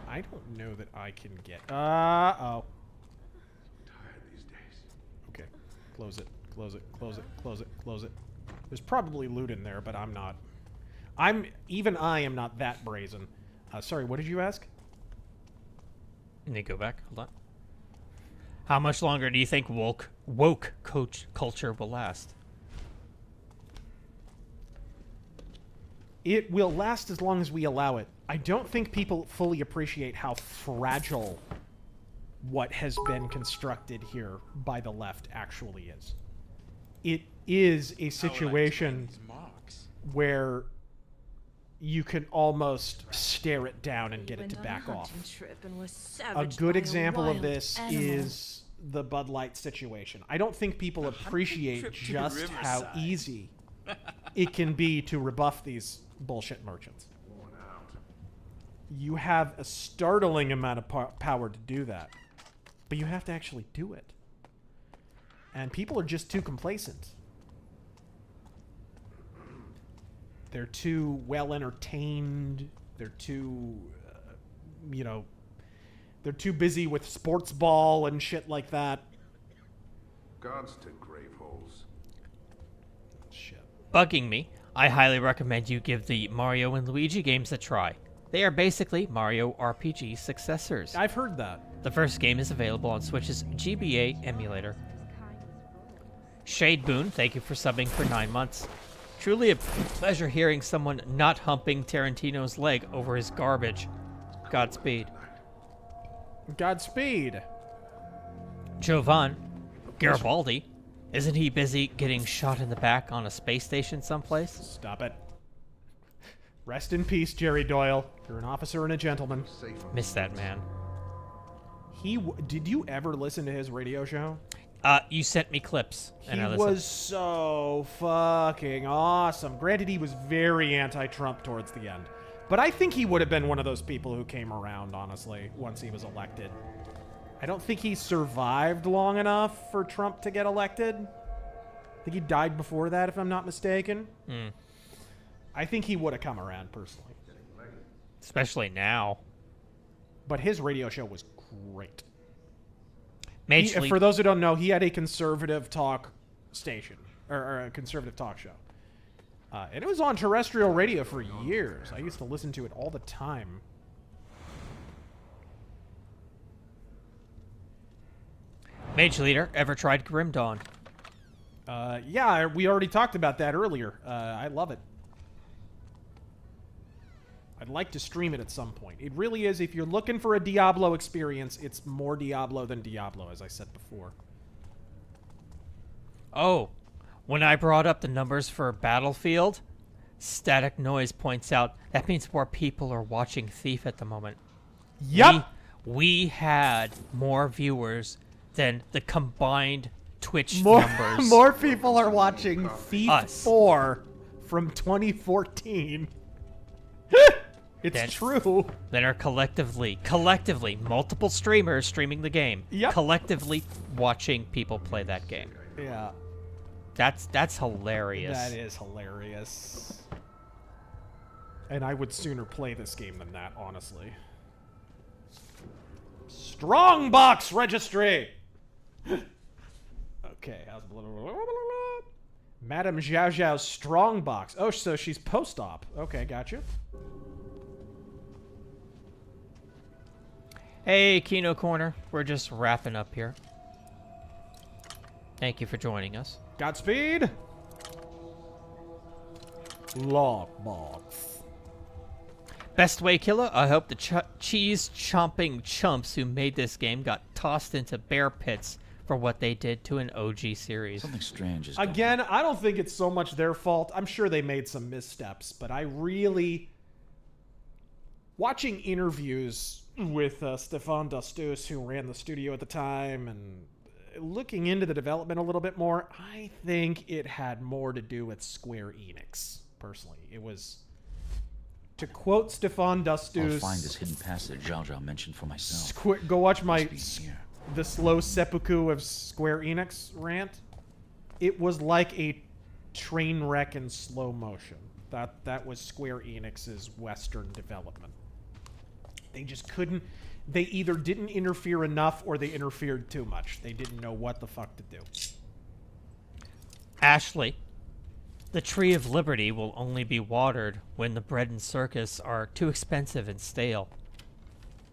S1: I don't know that I can get... oh.
S14: Tired these days.
S1: Okay. Close it. Close it. Close it. Close it. Close it. There's probably loot in there, but I'm not. Even I am not that brazen. Sorry, what did you ask?
S2: Let me go back. Hold on. How much longer do you think woke culture will last?
S1: It will last as long as we allow it. I don't think people fully appreciate how fragile what has been constructed here by the left actually is. It is a situation where you can almost stare it down and get it to back off. A good example of this is the Bud Light situation. I don't think people appreciate just how easy it can be to rebuff these bullshit merchants. You have a startling amount of power to do that, but you have to actually do it. And people are just too complacent. They're too well entertained. They're too, you know, they're too busy with sports ball and shit like that.
S14: Gods to grave holes.
S1: Shit.
S2: Bugging me, I highly recommend you give the Mario and Luigi games a try. They are basically Mario RPG successors.
S1: I've heard that.
S2: The first game is available on Switch's GBA emulator. Shade Boone, thank you for subbing for 9 months. Truly a pleasure hearing someone not humping Tarantino's leg over his garbage. Godspeed.
S1: Godspeed.
S2: Jovan, Garibaldi, isn't he busy getting shot in the back on a space station someplace?
S1: Stop it. Rest in peace, Jerry Doyle. You're an officer and a gentleman.
S2: Miss that man.
S1: Did you ever listen to his radio show?
S2: You sent me clips.
S1: He was so fucking awesome. Granted, he was very anti-Trump towards the end. But I think he would have been one of those people who came around, honestly, once he was elected. I don't think he survived long enough for Trump to get elected. I think he died before that, if I'm not mistaken. I think he would have come around, personally.
S2: Especially now.
S1: But his radio show was great.
S2: Major
S1: For those who don't know, he had a conservative talk station, or a conservative talk show. And it was on terrestrial radio for years. I used to listen to it all the time.
S2: Mage Leader, ever tried Grim Dawn?
S1: Yeah, we already talked about that earlier. I love it. I'd like to stream it at some point. It really is. If you're looking for a Diablo experience, it's more Diablo than Diablo, as I said before.
S2: Oh, when I brought up the numbers for Battlefield, Static Noise points out that means more people are watching Thief at the moment.
S1: Yep.
S2: We had more viewers than the combined Twitch numbers.
S1: More people are watching Thief 4 from 2014. It's true.
S2: That are collectively, multiple streamers streaming the game.
S1: Yep.
S2: Collectively watching people play that game.
S1: Yeah.
S2: That's hilarious.
S1: That is hilarious. And I would sooner play this game than that, honestly. Strongbox registry! Okay, how's Madame Zhao Zhao's Strongbox. Oh, so she's post-op. Okay, gotcha.
S2: Hey, Kino Corner. We're just wrapping up here. Thank you for joining us.
S1: Godspeed. Lockbox.
S2: Best Way Killer, I hope the cheese-chomping chumps who made this game got tossed into bear pits for what they did to an OG series.
S3: Something strange is
S1: Again, I don't think it's so much their fault. I'm sure they made some missteps, but I really... Watching interviews with Stefan Dostus, who ran the studio at the time, and looking into the development a little bit more, I think it had more to do with Square Enix, personally. It was... To quote Stefan Dostus...
S3: I'll find this hidden passage Zhao Zhao mentioned for myself.
S1: Go watch the slow seppuku of Square Enix rant. It was like a train wreck in slow motion. That was Square Enix's Western development. They just couldn't... They either didn't interfere enough or they interfered too much. They didn't know what the fuck to do.
S2: Ashley, the Tree of Liberty will only be watered when the bread and circus are too expensive and stale.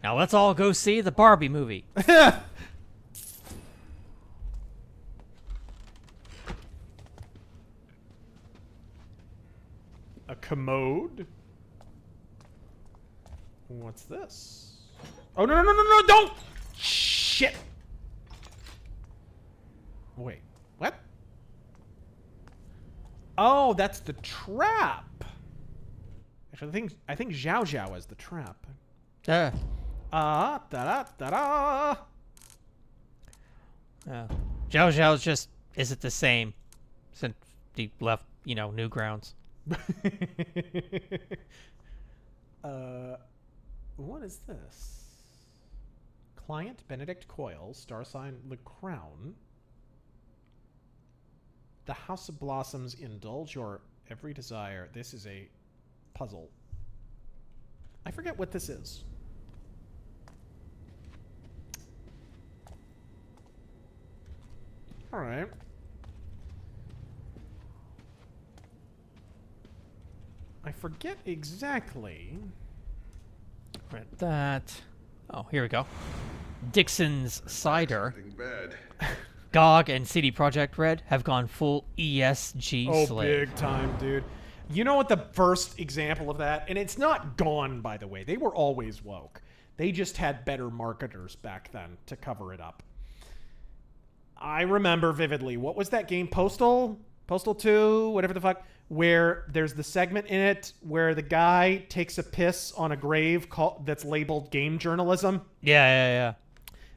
S2: Now let's all go see the Barbie movie.
S1: A commode? What's this? Oh, no, don't! Shit! Wait, what? Oh, that's the trap! Actually, I think Zhao Zhao is the trap. Da-da-da-da!
S2: Zhao Zhao's just isn't the same since he left, Newgrounds.
S1: What is this? Client Benedict Coyle, star sign The Crown. The House of Blossoms, indulge your every desire. This is a puzzle. I forget what this is. All right. I forget exactly.
S2: Right, that. Oh, here we go. Dixon's Cider.
S14: Bad.
S2: GOG and CD Projekt Red have gone full ESG slave.
S1: Big time, dude. You know what the first example of that? And it's not gone, by the way. They were always woke. They just had better marketers back then to cover it up. I remember vividly. What was that game? Postal 2? Whatever the fuck. Where there's the segment in it where the guy takes a piss on a grave that's labeled game journalism.
S2: Yeah.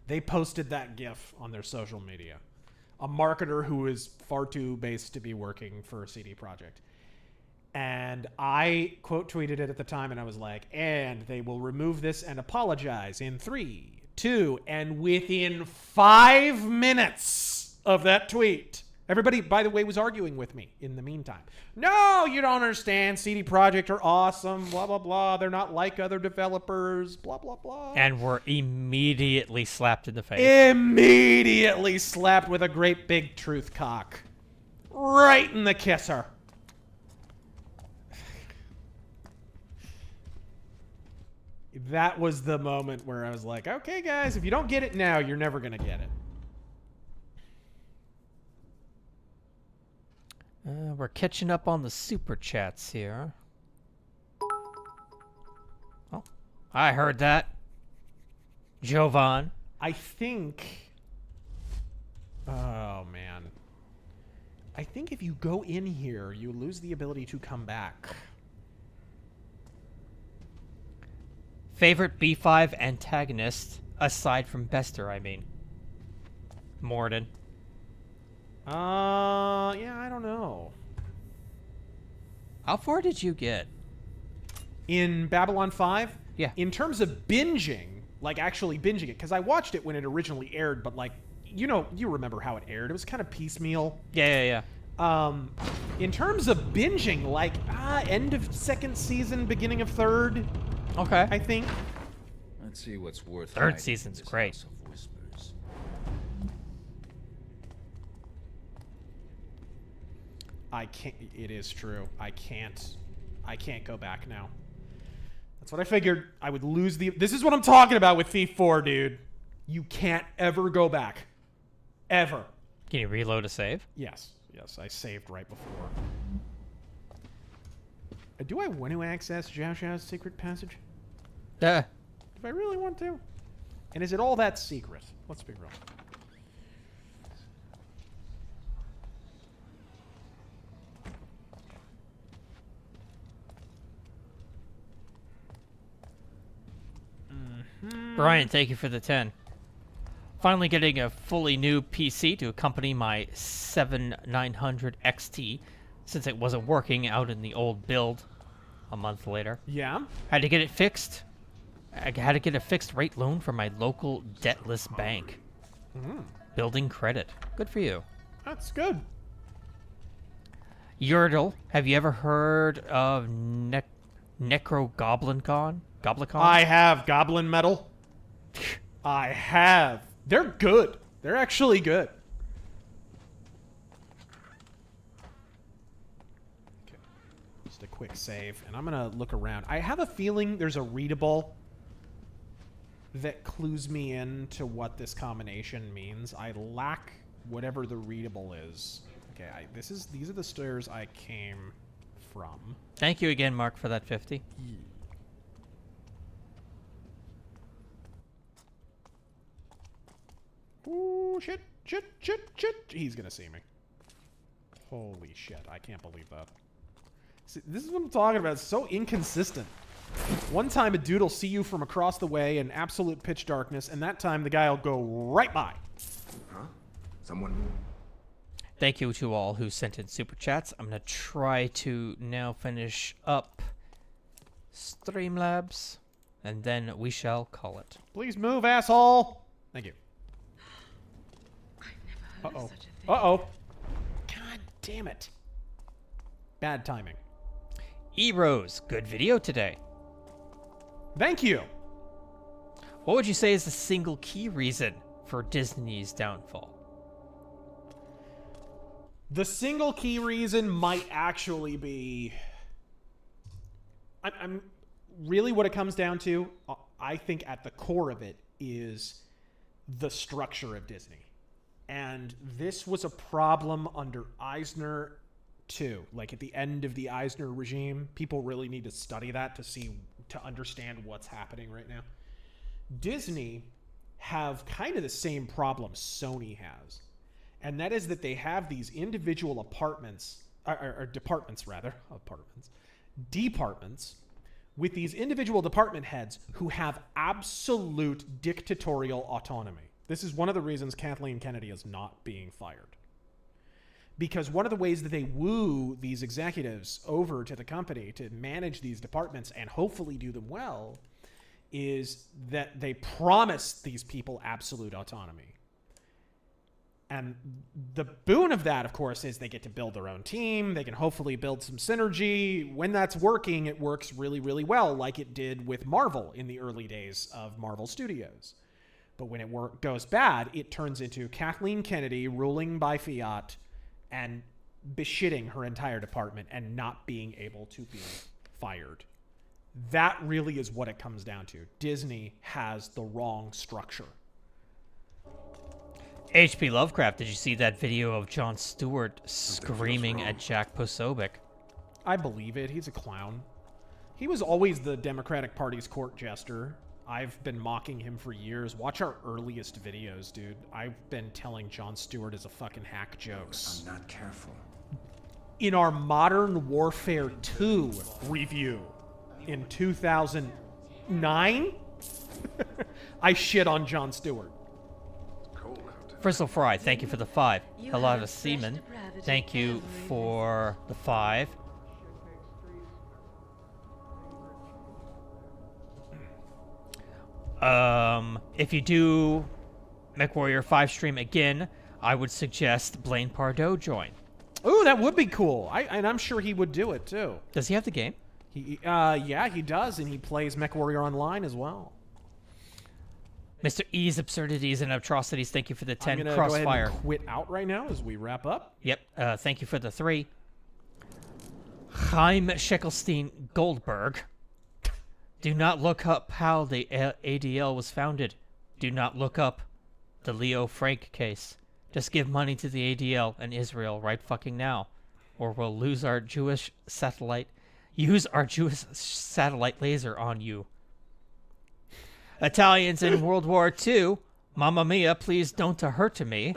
S1: They posted that GIF on their social media. A marketer who is far too based to be working for CD Projekt. And I quote tweeted it at the time and I was like, and they will remove this and apologize in 3, 2, and within 5 minutes of that tweet, everybody, by the way, was arguing with me in the meantime. No, you don't understand. CD Projekt are awesome, blah, blah, blah. They're not like other developers, blah, blah, blah.
S2: And were immediately slapped in the face.
S1: Immediately slapped with a great big truth cock. Right in the kisser. That was the moment where I was like, okay, guys, if you don't get it now, you're never going to get it.
S2: We're catching up on the super chats here. Oh, I heard that. Jovan.
S1: I think... Oh, man. I think if you go in here, you lose the ability to come back.
S2: Favorite B5 antagonist, aside from Bester, I mean. Morden.
S1: Yeah, I don't know.
S2: How far did you get?
S1: In Babylon 5?
S2: Yeah.
S1: In terms of binging, like actually binging it, because I watched it when it originally aired, but like, you remember how it aired. It was kind of piecemeal.
S2: Yeah.
S1: In terms of binging, like, end of second season, beginning of third.
S2: Okay.
S1: I think.
S3: Let's see what's worth.
S2: Third season's great.
S1: I can't. It is true. I can't go back now. That's what I figured. I would lose the... This is what I'm talking about with Thief 4, dude. You can't ever go back. Ever.
S2: Can you reload a save?
S1: Yes. Yes, I saved right before. Do I want to access Zhao Zhao's secret passage?
S2: Yeah.
S1: If I really want to. And is it all that secret? Let's be real.
S2: Brian, thank you for the 10. Finally getting a fully new PC to accompany my 7900 XT, since it wasn't working out in the old build a month later.
S1: Yeah?
S2: Had to get it fixed. I had to get a fixed rate loan from my local debtless bank. Building credit. Good for you.
S1: That's good.
S2: Yurdle, have you ever heard of Necrogoblicon?
S1: I have Goblin Metal. I have. They're good. They're actually good. Okay. Just a quick save. And I'm going to look around. I have a feeling there's a readable that clues me in to what this combination means. I lack whatever the readable is. Okay, these are the stairs I came from.
S2: Thank you again, Mark, for that 50.
S1: Ooh, shit. He's gonna see me. Holy shit, I can't believe that. See, this is what I'm talking about. It's so inconsistent. One time a dude will see you from across the way in absolute pitch darkness, and that time the guy will go right by.
S3: Huh? Someone...
S2: Thank you to all who sent in super chats. I'm going to try to now finish up Streamlabs, and then we shall call it.
S1: Please move, asshole. Thank you. Uh-oh. Uh-oh. God damn it. Bad timing.
S2: E-Rose, good video today.
S1: Thank you.
S2: What would you say is the single key reason for Disney's downfall?
S1: The single key reason might actually be... I'm really what it comes down to, I think at the core of it, is the structure of Disney. And this was a problem under Eisner, too. Like, at the end of the Eisner regime, people really need to study that to understand what's happening right now. Disney have kind of the same problem Sony has. And that is that they have these individual departments with these individual department heads who have absolute dictatorial autonomy. This is one of the reasons Kathleen Kennedy is not being fired. Because one of the ways that they woo these executives over to the company to manage these departments and hopefully do them well is that they promise these people absolute autonomy. And the boon of that, of course, is they get to build their own team. They can hopefully build some synergy. When that's working, it works really, really well, like it did with Marvel in the early days of Marvel Studios. But when it goes bad, it turns into Kathleen Kennedy ruling by fiat and beshitting her entire department and not being able to be fired. That really is what it comes down to. Disney has the wrong structure.
S2: H.P. Lovecraft, did you see that video of Jon Stewart screaming at Jack Posobiec?
S1: I believe it. He's a clown. He was always the Democratic Party's court jester. I've been mocking him for years. Watch our earliest videos, dude. I've been telling Jon Stewart is a fucking hack jokes.
S6: I'm not careful.
S1: In our Modern Warfare 2 review in 2009, I shit on Jon Stewart.
S2: Bristol Fry, thank you for the 5. Hello to Seaman, thank you for the 5. If you do MechWarrior 5 stream again, I would suggest Blaine Pardoe join.
S1: Ooh, that would be cool. And I'm sure he would do it too.
S2: Does he have the game?
S1: Yeah, he does, and he plays MechWarrior Online as well.
S2: Mr. E's Absurdities and Atrocities, thank you for the 10.
S1: I'm gonna
S2: Crossfire.
S1: go ahead and quit out right now as we wrap up.
S2: Yep, thank you for the 3. Chaim Sheckelstein Goldberg. Do not look up how the ADL was founded. Do not look up the Leo Frank case. Just give money to the ADL and Israel right fucking now, or we'll lose our Jewish satellite. Use our Jewish satellite laser on you. Italians in World War II. Mamma mia, please don't hurt me.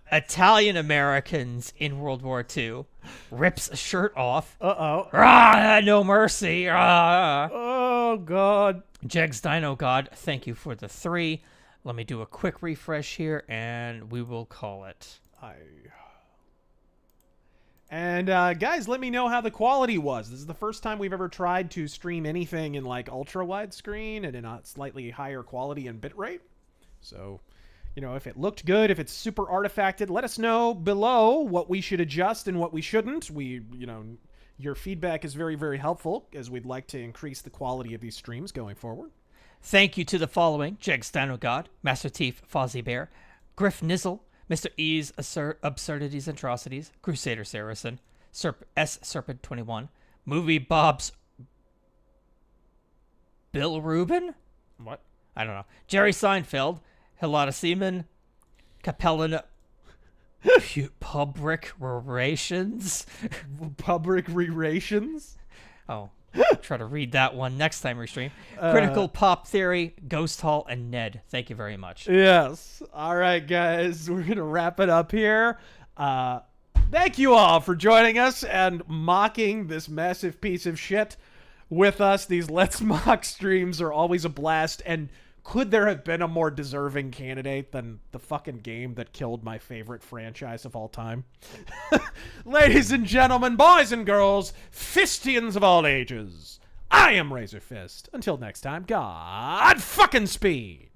S2: Italian Americans in World War II. Rips a shirt off.
S1: Uh-oh.
S2: Ah, no mercy. Ah.
S1: Oh, God.
S2: Jegs Dino God, thank you for the 3. Let me do a quick refresh here, and we will call it.
S1: And guys, let me know how the quality was. This is the first time we've ever tried to stream anything in like ultra widescreen and in a slightly higher quality and bitrate. So, you know, if it looked good, if it's super artifacted, let us know below what we should adjust and what we shouldn't. Your feedback is very, very helpful as we'd like to increase the quality of these streams going forward.
S2: Thank you to the following: Jegs Dino God, Masser Teef, Fozzie Bear, Griff Nizzle, Mr. E's Absurdities and Atrocities, Crusader Saracen, Serpent 21, Movie Bob's Bill Rubin?
S1: What?
S2: I don't know. Jerry Seinfeld, Hilada Seaman, Capellan Public Relations.
S1: Public Relations?
S2: Oh. Try to read that one next time we stream. Critical Pop Theory, Ghost Hall, and Ned. Thank you very much.
S1: Yes. All right, guys. We're going to wrap it up here. Thank you all for joining us and mocking this massive piece of shit with us. These Let's Mock streams are always a blast. And could there have been a more deserving candidate than the fucking game that killed my favorite franchise of all time? Ladies and gentlemen, boys and girls, Fistians of all ages, I am Razor Fist. Until next time, God fucking speed.